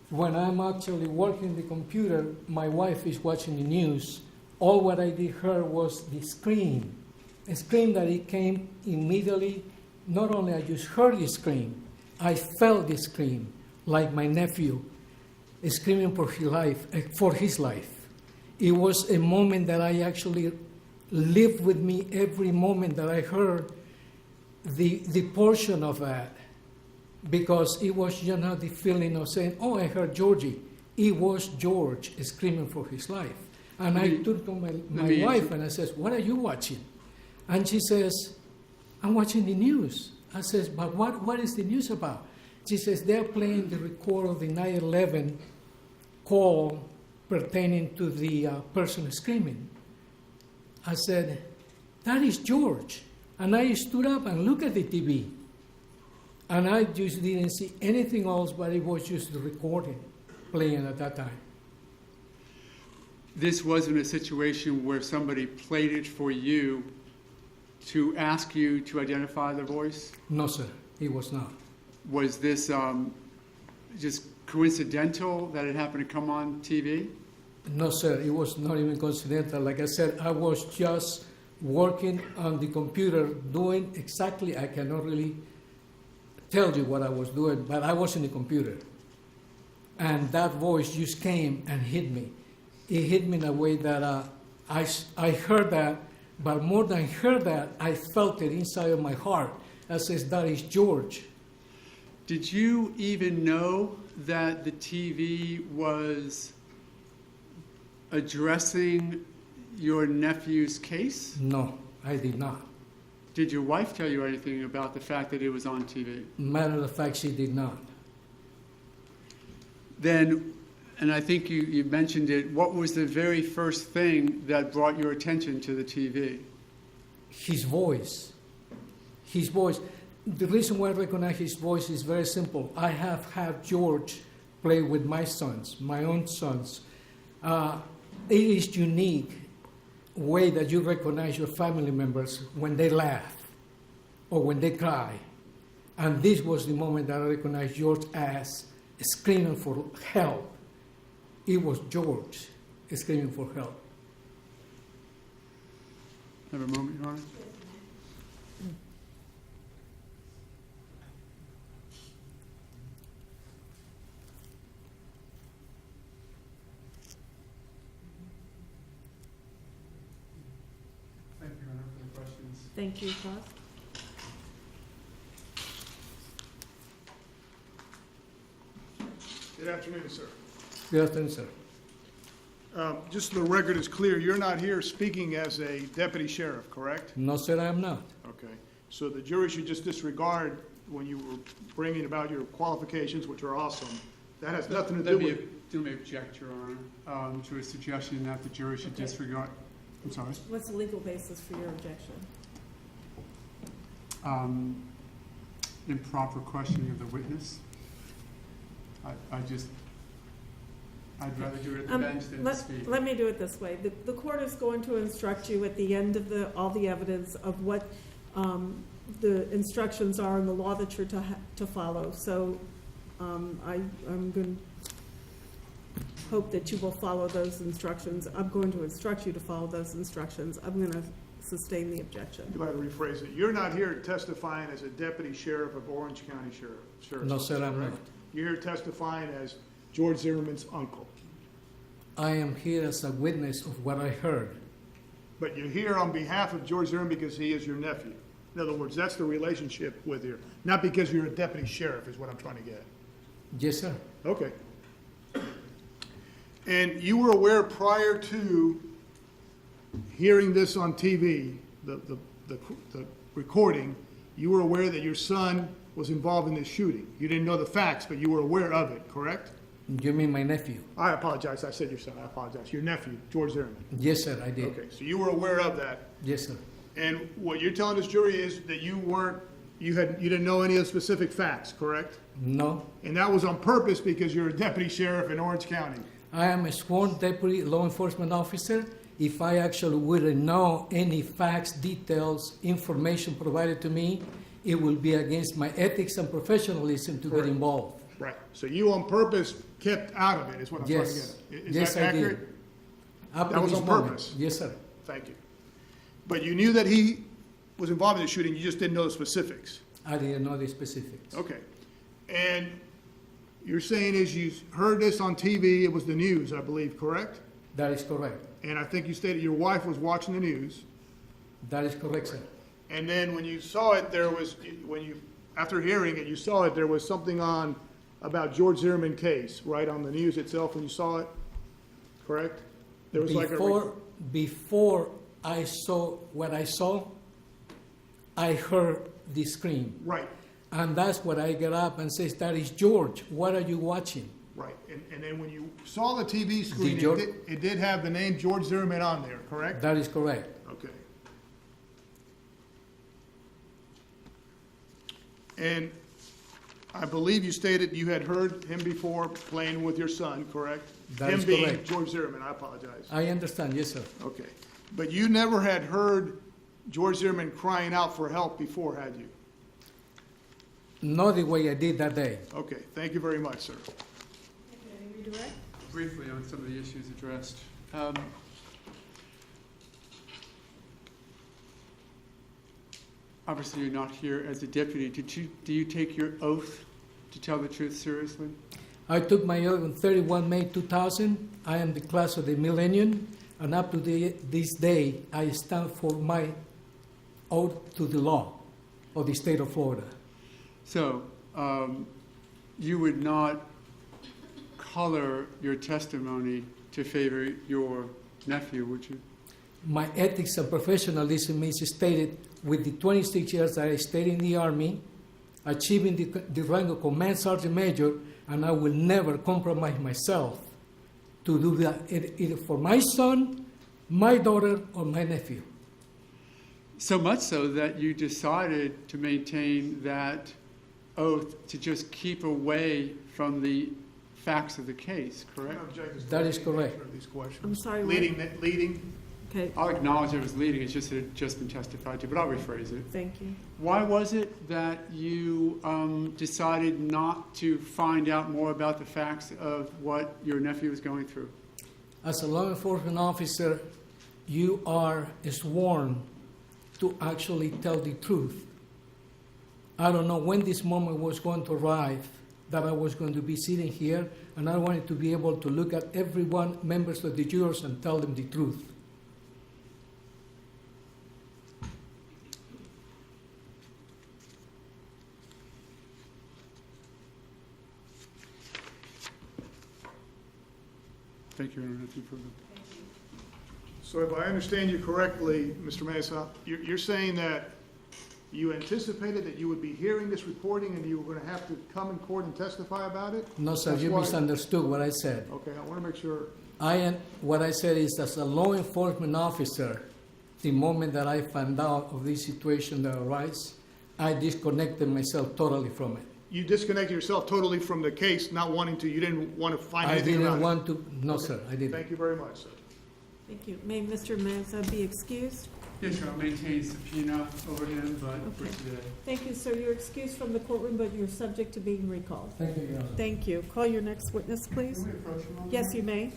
When I'm actually working the computer, my wife is watching the news. All what I did hear was the scream, a scream that it came immediately. Not only I just heard the scream, I felt the scream, like my nephew screaming for his life. It was a moment that I actually lived with me every moment that I heard the portion of that. Because it was the feeling of saying, oh, I heard Georgie. It was George screaming for his life. And I turned to my wife and I says, what are you watching? And she says, I'm watching the news. I says, but what is the news about? She says, they're playing the record of the 9/11 call pertaining to the person screaming. I said, that is George. And I stood up and looked at the TV. And I just didn't see anything else, but it was just the recording playing at that time. This wasn't a situation where somebody played it for you to ask you to identify the voice? No, sir, it was not. Was this just coincidental that it happened to come on TV? No, sir, it was not even coincidental. Like I said, I was just working on the computer doing exactly, I cannot really tell you what I was doing, but I was in the computer. And that voice just came and hit me. It hit me in a way that I heard that, but more than heard that, I felt it inside of my heart. I says, that is George. Did you even know that the TV was addressing your nephew's case? No, I did not. Did your wife tell you anything about the fact that it was on TV? Matter of fact, she did not. Then, and I think you mentioned it, what was the very first thing that brought your attention to the TV? His voice. His voice. The reason why I recognize his voice is very simple. I have had George play with my sons, my own sons. It is unique way that you recognize your family members when they laugh or when they cry. And this was the moment that I recognized George as screaming for help. It was George screaming for help. Have a moment, Your Honor. Thank you, Your Honor, for the questions. Thank you, Cross. Good afternoon, sir. Good afternoon, sir. Just so the record is clear, you're not here speaking as a deputy sheriff, correct? No, sir, I am not. Okay. So the jury should just disregard when you were bringing about your qualifications, which are awesome. That has nothing to do with... Let me object, Your Honor, to a suggestion that the jury should disregard. I'm sorry? What's the legal basis for your objection? Improper questioning of the witness. I'd rather do it at the bench than speak. Let me do it this way. The court is going to instruct you at the end of all the evidence of what the instructions are in the law that you're to follow. So I'm going to hope that you will follow those instructions. I'm going to instruct you to follow those instructions. I'm going to sustain the objection. Go ahead and rephrase it. You're not here testifying as a deputy sheriff of Orange County Sheriff's No, Office, sir, I'm correct? not. You're here testifying as George Zimmerman's uncle. I am here as a witness of what I heard. But you're here on behalf of George Zimmerman because he is your nephew. In other words, that's the relationship with you. Not because you're a deputy sheriff is what I'm trying to get. Yes, sir. Okay. And you were aware prior to hearing this on TV, the recording, you were aware that your son was involved in this shooting. You didn't know the facts, but you were aware of it, correct? You mean my nephew? I apologize. I said your son. I apologize. Your nephew, George Zimmerman. Yes, sir, I did. Okay, so you were aware of that. Yes, sir. And what you're telling this jury is that you didn't know any of the specific facts, correct? No. And that was on purpose because you're a deputy sheriff in Orange County. I am a sworn deputy law enforcement officer. If I actually wouldn't know any facts, details, information provided to me, it will be against my ethics and professionalism to get involved. Right. So you on purpose kept out of it, is what I'm trying to Yes. get at. Is Yes, that I did. accurate? Up to That was this on moment. purpose? Yes, sir. Thank you. But you knew that he was involved in the shooting, you just didn't know the specifics. I didn't know the specifics. Okay. And you're saying as you heard this on TV, it was the news, I believe, correct? That is correct. And I think you stated your wife was watching the news. That is correct, sir. And then when you saw it, after hearing it, you saw it, there was something on about George Zimmerman case, right, on the news itself when you saw it, correct? There was Before I saw what I saw, I heard the scream. Right. And that's what I get up and says, that is George. What are you watching? Right. And then when you saw the TV screen, it did have the name George Zimmerman on there, correct? That is correct. Okay. And I believe you stated you had heard him before playing with your son, correct? That is Him being correct. George Zimmerman, I apologize. I understand, yes, sir. Okay. But you never had heard George Zimmerman crying out for help before, had you? Not the way I did that day. Okay, thank you very much, sir. Redirect? Briefly on some of the issues addressed. Obviously, you're not here as a deputy. Do you take your oath to tell the truth seriously? I took my oath on 31 May 2000. I am the class of the millennium, and up to this day, I stand for my oath to the law of the state of Florida. So, you would not color your testimony to favor your nephew, would you? My ethics and professionalism is stated with the 26 years that I stayed in the Army, achieving the rank of Command Sergeant Major, and I will never compromise myself to do that either for my son, my daughter, or my nephew. So much so that you decided to maintain that oath to just keep away from the facts of the case, correct? That is correct. I'm sorry, what? Leading. Okay, I'll acknowledge it was leading, it's just that it had just been testified to, but I'll rephrase it. thank you. Why was it that you decided not to find out more about the facts of what your nephew was going through? As a law enforcement officer, you are sworn to actually tell the truth. I don't know when this moment was going to arrive that I was going to be sitting here, and I wanted to be able to look at everyone, members of the jurors, and tell them the truth. Thank you, Your Honor. Nothing further. So if I understand you correctly, Mr. Mesa, you're saying that you anticipated that you would be hearing this recording and you were going to have to come in court and testify about it? No, sir, That's you why- misunderstood what I said. Okay, I want to make sure. What I said is, as a law enforcement officer, the moment that I found out of this situation that arose, I disconnected myself totally from it. You disconnected yourself totally from the case, not wanting to, you didn't want to find I anything about it? didn't want to, no, sir, I didn't. Thank you very much, sir. Thank you. May Mr. Meza be excused? Yes, Your Honor. Maintain subpoena over him, but for Okay. today. Thank you, sir. You're excused from the courtroom, but you're subject to being recalled. Thank you, Your Honor. Thank you. Call your next witness, please. Can we approach him on Yes, that? you may.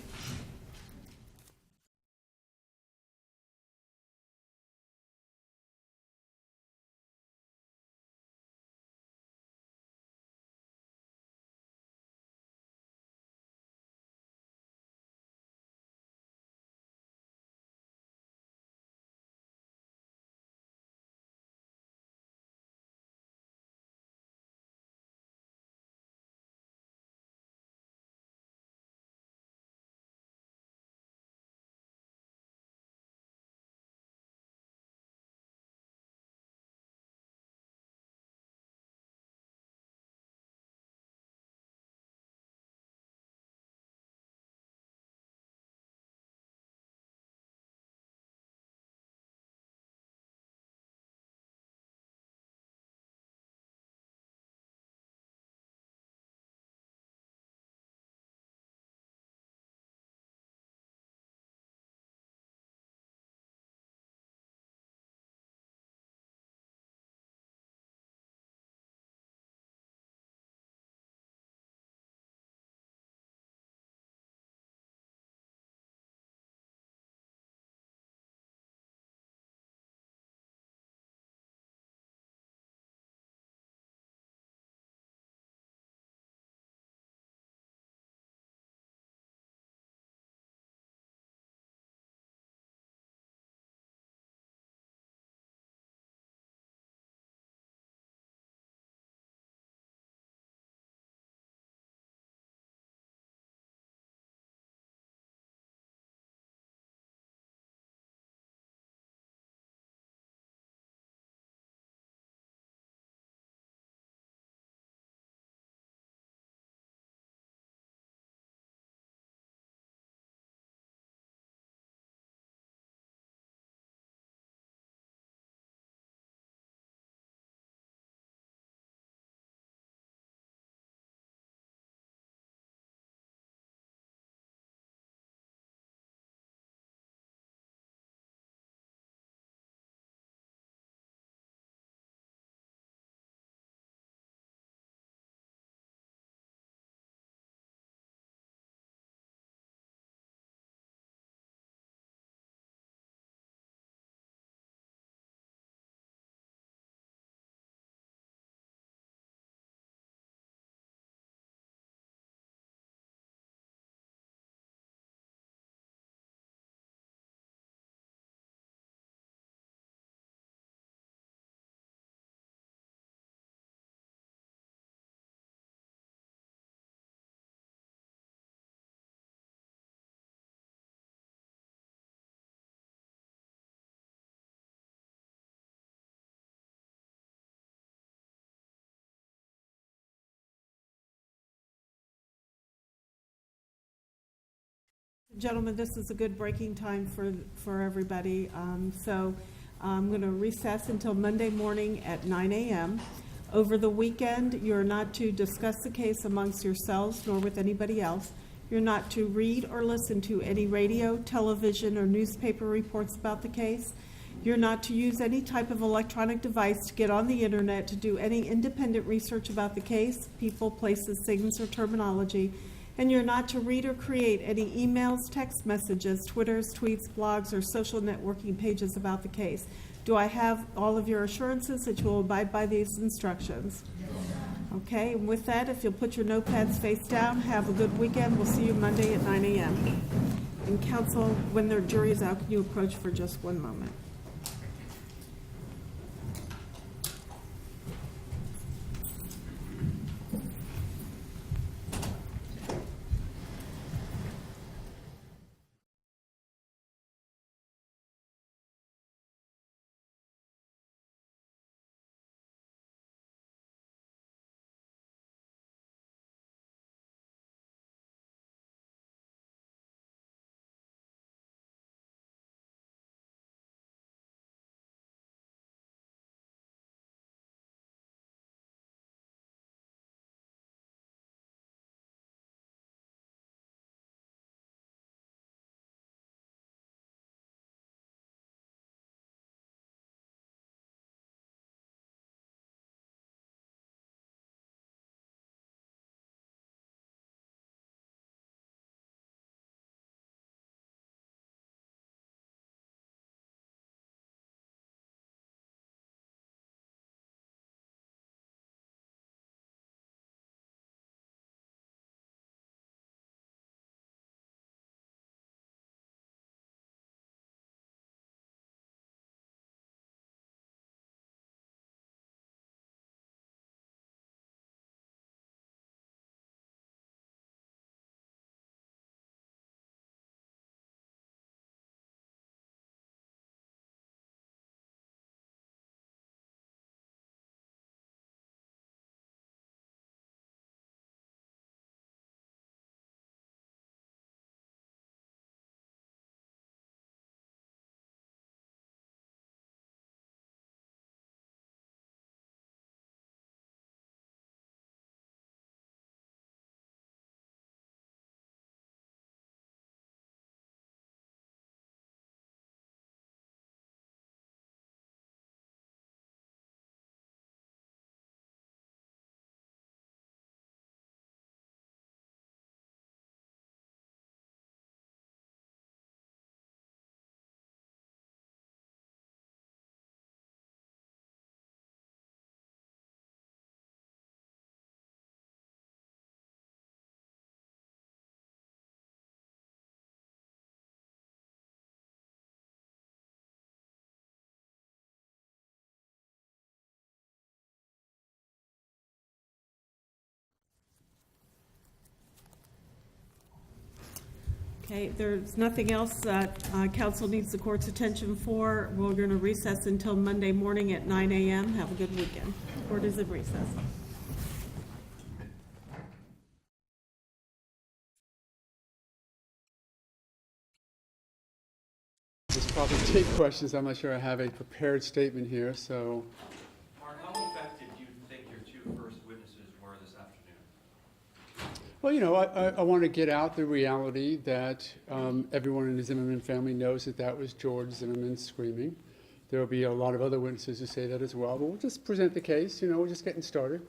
Gentlemen, this is a good breaking time for everybody. So I'm going to recess until Monday morning at 9 a.m. Over the weekend, you're not to discuss the case amongst yourselves nor with anybody else. You're not to read or listen to any radio, television, or newspaper reports about the case. You're not to use any type of electronic device to get on the internet to do any independent research about the case, people, places, things, or terminology. And you're not to read or create any emails, text messages, Twitters, tweets, blogs, or social networking pages about the case. Do I have all of your assurances that you will abide by these instructions? Okay, and with that, if you'll put your notepads face down, have a good weekend. We'll see you Monday at 9 a.m. And counsel, when their jury is out, can you approach for just one moment? Okay, there's nothing else that council needs the court's attention for. We're going to recess until Monday morning at 9 a.m. Have a good weekend. Court is in recess. There's probably 8 questions. I'm not sure I have a prepared statement here, so. Mark, how effective do you think your 2 first witnesses were this afternoon? Well, you know, I want to get out the reality that everyone in the Zimmerman family knows that that was George Zimmerman screaming. There will be a lot of other witnesses who say that as well, but we'll just present the case. You know, we're just getting started.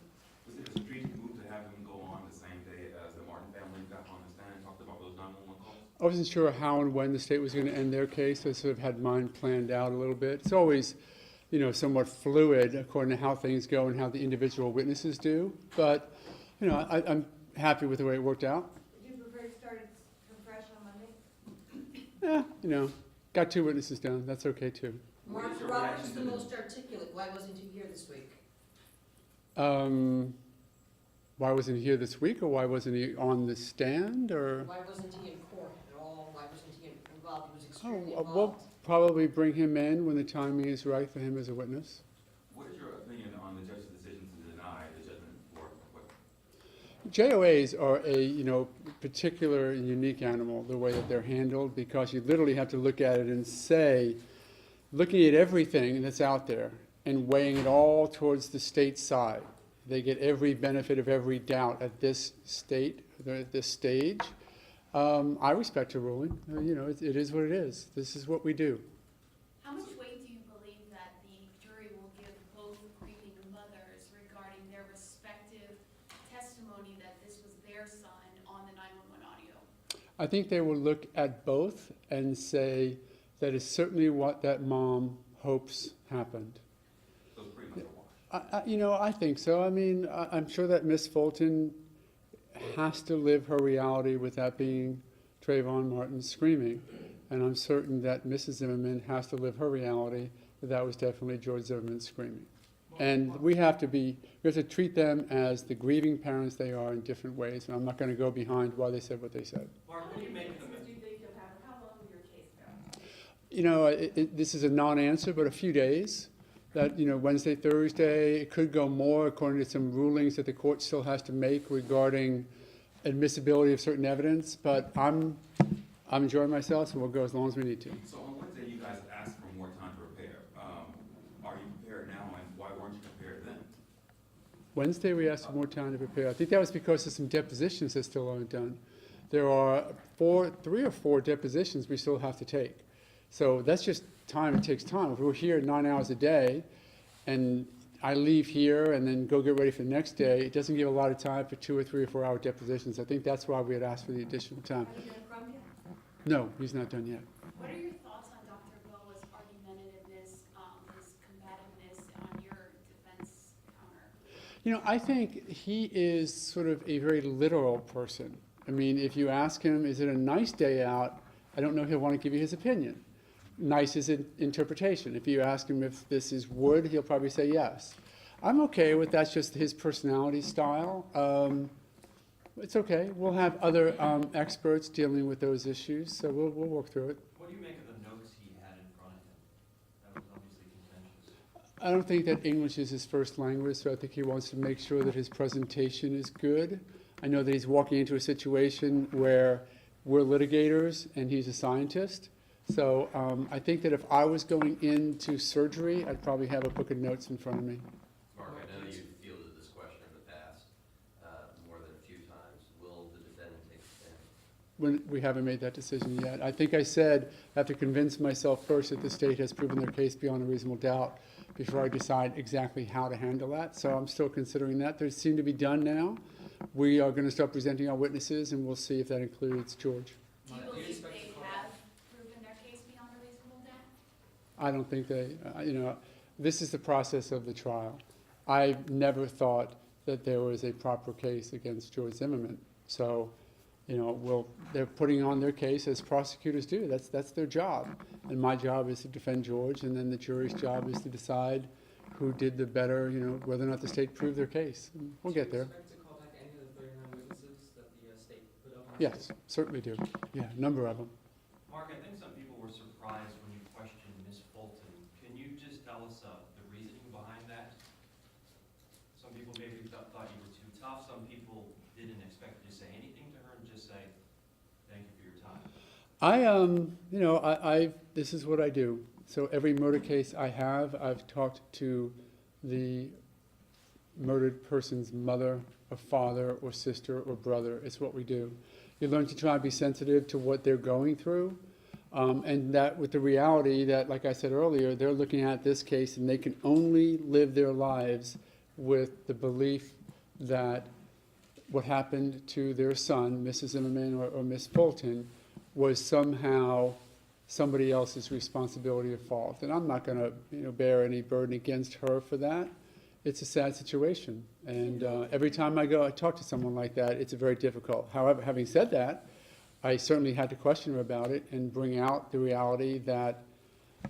Was it a strategic move to have him go on the same day as the Martin family got on the stand and talked about those 911 calls? I wasn't sure how and when the state was going to end their case. I sort of had mine planned out a little bit. It's always, you know, somewhat fluid according to how things go and how the individual witnesses do. But, you know, I'm happy with the way it worked out. Would you prefer to start from fresh on Monday? Yeah, you know, got 2 witnesses down. That's okay too. Mark Roberts, the most articulate. Why wasn't he here this week? Why wasn't he here this week, or why wasn't he on the stand, or? Why wasn't he in court at all? Why wasn't he involved? He was extremely Oh, involved. we'll probably bring him in when the timing is right for him as a witness. What is your opinion on the judge's decision to deny the judgment for what? JOAs are a particular and unique animal, the way that they're handled, because you literally have to look at it and say, looking at everything that's out there and weighing it all towards the state side. They get every benefit of every doubt at this stage. I respect a ruling. It is what it is. This is what we do. How much weight do you believe that the jury will give both grieving mothers regarding their respective testimony that this was their son on the 911 audio? I think they will look at both and say that is certainly what that mom hopes happened. I think so. I mean, I'm sure that Miss Fulton has to live her reality with that being Trayvon Martin screaming. And I'm certain that Mrs. Zimmerman has to live her reality that was definitely George Zimmerman screaming. And we have to treat them as the grieving parents they are in different ways. And I'm not going to go behind why they said what they said. Mark, what do you make of the How long will your case go? This is a non-answer, but a few days. That, Wednesday, Thursday, it could go more according to some rulings that the court still has to make regarding admissibility of certain evidence. But I'm enjoying myself, so we'll go as long as we need to. So on Wednesday, you guys asked for more time to prepare. Are you prepared now, and why weren't you prepared then? Wednesday, we asked for more time to prepare. I think that was because of some depositions that still aren't done. There are 3 or 4 depositions we still have to take. So that's just time. It takes time. If we're here 9 hours a day, and I leave here and then go get ready for the next day, it doesn't give a lot of time for 2 or 3 or 4 hour depositions. I think that's why we had asked for the additional time. Are you done from yet? No, he's not done yet. What are your thoughts on Dr. Boa's argumentativeness, his combativeness on your defense counter? I think he is sort of a very literal person. I mean, if you ask him, is it a nice day out? I don't know if he'll want to give you his opinion. Nice is an interpretation. If you ask him if this is wood, he'll probably say yes. I'm okay with that's just his personality style. It's okay. We'll have other experts dealing with those issues, so we'll work through it. What do you make of the notes he had in front of him? That was obviously contentious. I don't think that English is his first language, so I think he wants to make sure that his presentation is good. I know that he's walking into a situation where we're litigators and he's a scientist. So I think that if I was going into surgery, I'd probably have a book of notes in front of me. Mark, I know you've fielded this question in the past more than a few times. Will the defendant take a stand? We haven't made that decision yet. I think I said I have to convince myself first that the state has proven their case beyond a reasonable doubt before I decide exactly how to handle that. So I'm still considering that. They seem to be done now. We are going to start presenting our witnesses, and we'll see if that includes George. Do you believe they have proven their case beyond a reasonable doubt? I don't think this is the process of the trial. I never thought that there was a proper case against George Zimmerman. So, they're putting on their case as prosecutors do. That's their job. And my job is to defend George, and then the jury's job is to decide who did the better, whether or not the state proved their case. We'll get there. Yes, certainly do. Yeah, a number of them. Mark, I think some people were surprised when you questioned Ms. Fulton. Can you just tell us the reasoning behind that? Some people maybe thought you were too tough. Some people didn't expect you to say anything to her and just say, thank you for your time. This is what I do. So every murder case I have, I've talked to the murdered person's mother or father or sister or brother. It's what we do. You learn to try and be sensitive to what they're going through, and that with the reality that, like I said earlier, they're looking at this case and they can only live their lives with the belief that what happened to their son, Mrs. Zimmerman or Miss Fulton, was somehow somebody else's responsibility or fault. And I'm not going to bear any burden against her for that. It's a sad situation, and every time I talk to someone like that, it's very difficult. However, having said that, I certainly had to question her about it and bring out the reality that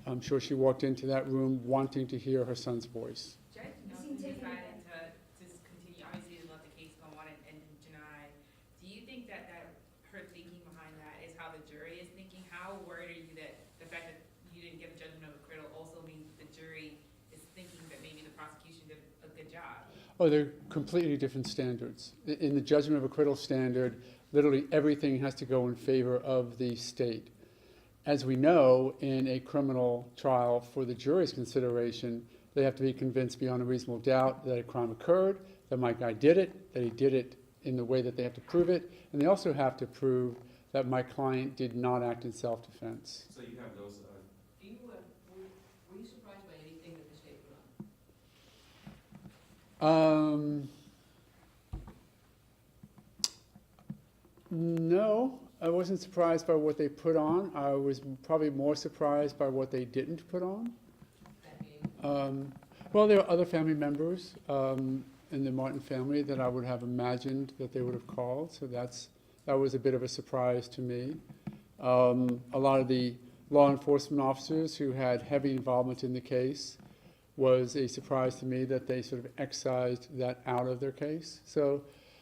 I'm sure she walked into that room wanting to hear her son's voice. Judge Nelson decided to just continue, obviously, to let the case go on and deny. Do you think that her thinking behind that is how the jury is thinking? How worried are you that the fact that you didn't get a judgment of acquittal also means the jury is thinking that maybe the prosecution did a good job? Oh, they're completely different standards. In the judgment of acquittal standard, literally everything has to go in favor of the state. As we know, in a criminal trial for the jury's consideration, they have to be convinced beyond a reasonable doubt that a crime occurred, that my guy did it, that he did it in the way that they have to prove it, and they also have to prove that my client did not act in self-defense. So you have those. Were you surprised by anything that the state put on? No, I wasn't surprised by what they put on. I was probably more surprised by what they didn't put on. Well, there are other family members in the Martin family that I would have imagined that they would have called, so that was a bit of a surprise to me. A lot of the law enforcement officers who had heavy involvement in the case was a surprise to me that they sort of excised that out of their case. So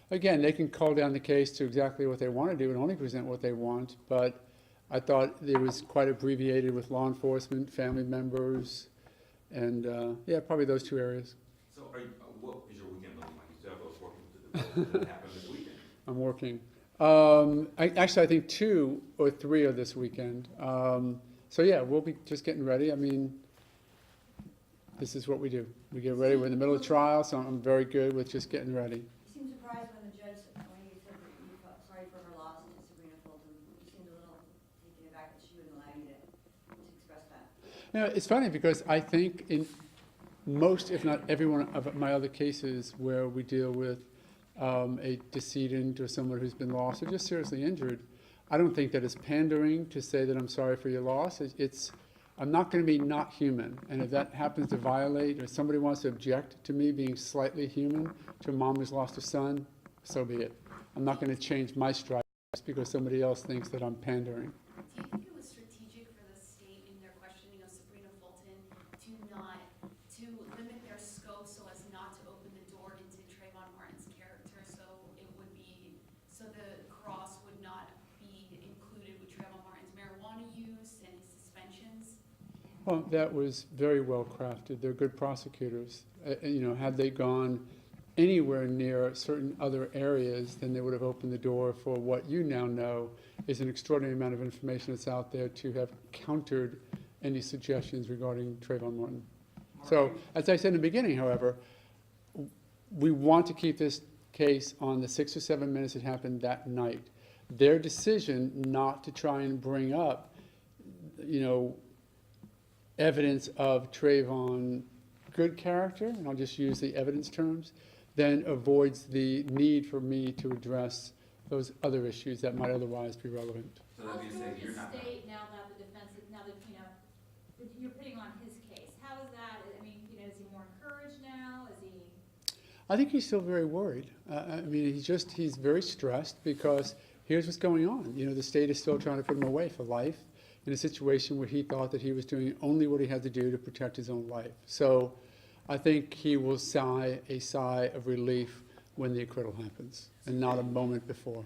again, they can call down the case to exactly what they want to do and only present what they want, but I thought it was quite abbreviated with law enforcement, family members, and yeah, probably those two areas. So what is your weekend looking like? You still have those working to what happened this weekend? I'm working. I think 2 or 3 are this weekend. So yeah, we'll be just getting ready. I mean, this is what we do. We get ready. We're in the middle of trial, so I'm very good with just getting ready. You seemed surprised when the judge, when you said that you felt sorry for her loss to Sabrina Fulton. You seemed a little taken aback that she wouldn't allow you to express that. You know, it's funny because I think in most, if not every one of my other cases where we deal with a decedent or someone who's been lost or just seriously injured, I don't think that it's pandering to say that I'm sorry for your loss. I'm not going to be not human, and if that happens to violate or somebody wants to object to me being slightly human to a mom who's lost a son, so be it. I'm not going to change my stripes because somebody else thinks that I'm pandering. Do you think it was strategic for the state in their questioning of Sabrina Fulton to limit their scope so as not to open the door into Trayvon Martin's character, so the cross would not be included with Trayvon Martin's marijuana use and his suspensions? Well, that was very well crafted. They're good prosecutors. Had they gone anywhere near certain other areas, then they would have opened the door for what you now know is an extraordinary amount of information that's out there to have countered any suggestions regarding Trayvon Martin. So, as I said in the beginning, however, we want to keep this case on the 6 or 7 minutes it happened that night. Their decision not to try and bring up, evidence of Trayvon good character, and I'll just use the evidence terms, then avoids the need for me to address those other issues that might otherwise be relevant. So that means that you're not. State now that the defense, now that you're putting on his case, how is that? I mean, is he more encouraged now? Is he? I think he's still very worried. He's very stressed because here's what's going on. The state is still trying to put him away for life in a situation where he thought that he was doing only what he had to do to protect his own life. So I think he will sigh a sigh of relief when the acquittal happens, and not a moment before.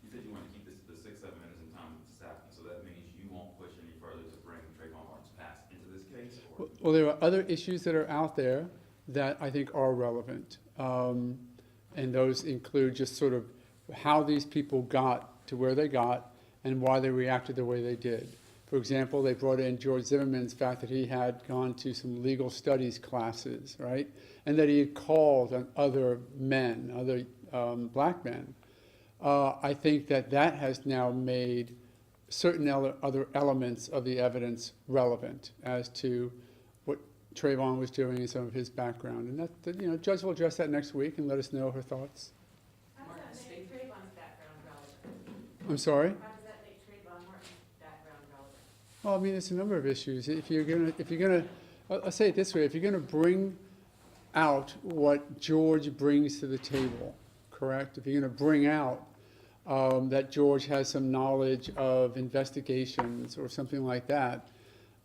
You said you want to keep this to the 6, 7 minutes in time that this happens, so that means you won't push any further to bring Trayvon Martin's past into this case? Or? Well, there are other issues that are out there that I think are relevant, and those include just sort of how these people got to where they got and why they reacted the way they did. For example, they brought in George Zimmerman's fact that he had gone to some legal studies classes, right? And that he had called on other men, other black men. I think that has now made certain other elements of the evidence relevant as to what Trayvon was doing and some of his background. And that, Judge will address that next week and let us know her thoughts. How does that make Trayvon's background relevant? I'm sorry? How does that make Trayvon Martin's background relevant? Well, there's a number of issues. If you're gonna, I'll say it this way: if you're gonna bring out what George brings to the table, correct? If you're gonna bring out that George has some knowledge of investigations or something like that,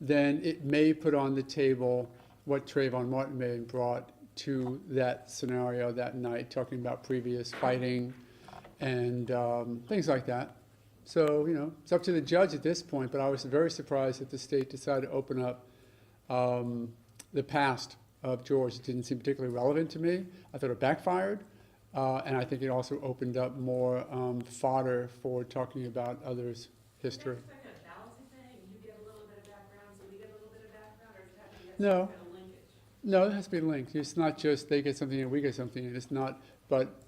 then it may put on the table what Trayvon Martin may have brought to that scenario that night, talking about previous fighting and things like that. So, it's up to the judge at this point, but I was very surprised that the state decided to open up the past of George. It didn't seem particularly relevant to me. I thought it backfired. And I think it also opened up more fodder for talking about others' history. Is that kind of balancing thing? You get a little bit of background, so we get a little bit of background, or does it have to be that No. kind of linkage? No, it has to be linked. It's not just they get something and we get something, and it's not, but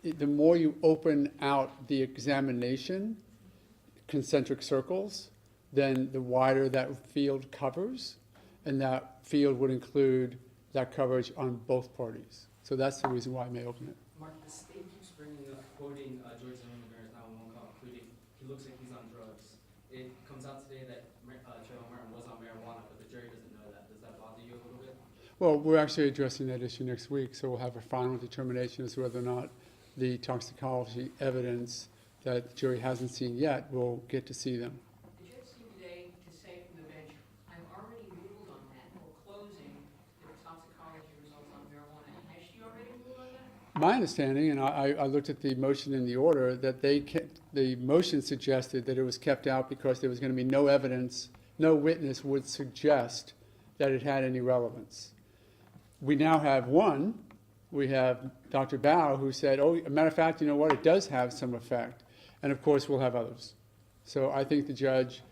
the more you open out the examination, concentric circles, then the wider that field covers, and that field would include that coverage on both parties. So that's the reason why I may open it. Mark, the state keeps bringing up, quoting George Zimmerman during his 911 call, including, he looks like he's on drugs. It comes out today that Trayvon Martin was on marijuana, but the jury doesn't know that. Does that bother you a little bit? Well, we're actually addressing that issue next week, so we'll have a final determination as to whether or not the toxicology evidence that the jury hasn't seen yet will get to see them. The judge seemed today to say from the bench, I've already ruled on that, or closing the toxicology results on marijuana. Has she already ruled on that? My understanding, and I looked at the motion in the order, that the motion suggested that it was kept out because there was going to be no evidence, no witness would suggest that it had any relevance. We now have one. We have Dr. Bao who said, oh, a matter of fact, you know what, it does have some effect. And of course, we'll have others. So I think the judge,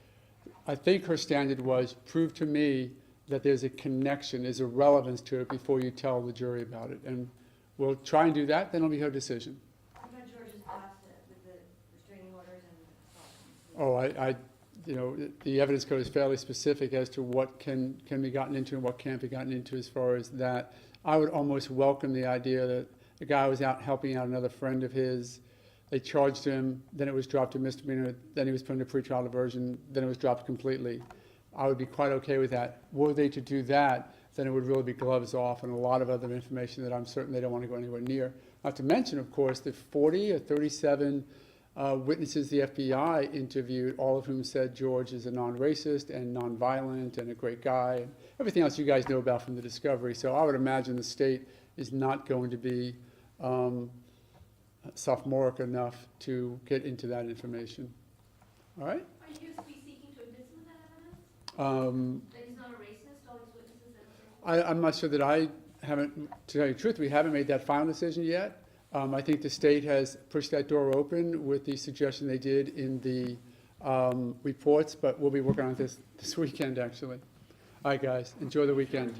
I think her standard was, prove to me that there's a connection, there's a relevance to it before you tell the jury about it. And we'll try and do that, then it'll be her decision. What about George's past with the restraining orders and assault? The evidence code is fairly specific as to what can be gotten into and what can't be gotten into as far as that. I would almost welcome the idea that the guy was out helping out another friend of his. They charged him, then it was dropped to misdemeanor, then he was put into pretrial diversion, then it was dropped completely. I would be quite okay with that. Were they to do that, then it would really be gloves off and a lot of other information that I'm certain they don't want to go anywhere near. Not to mention, of course, the 40 or 37 witnesses the FBI interviewed, all of whom said George is a non-racist and non-violent and a great guy, and everything else you guys know about from the discovery. So I would imagine the state is not going to be sophomoric enough to get into that information. All right? Are you seeking to admit some of that evidence? That he's not a racist, all these witnesses that are... I'm not sure that I haven't, to tell you the truth, we haven't made that final decision yet. I think the state has pushed that door open with the suggestion they did in the reports, but we'll be working on this weekend, actually. All right, guys, enjoy the weekend.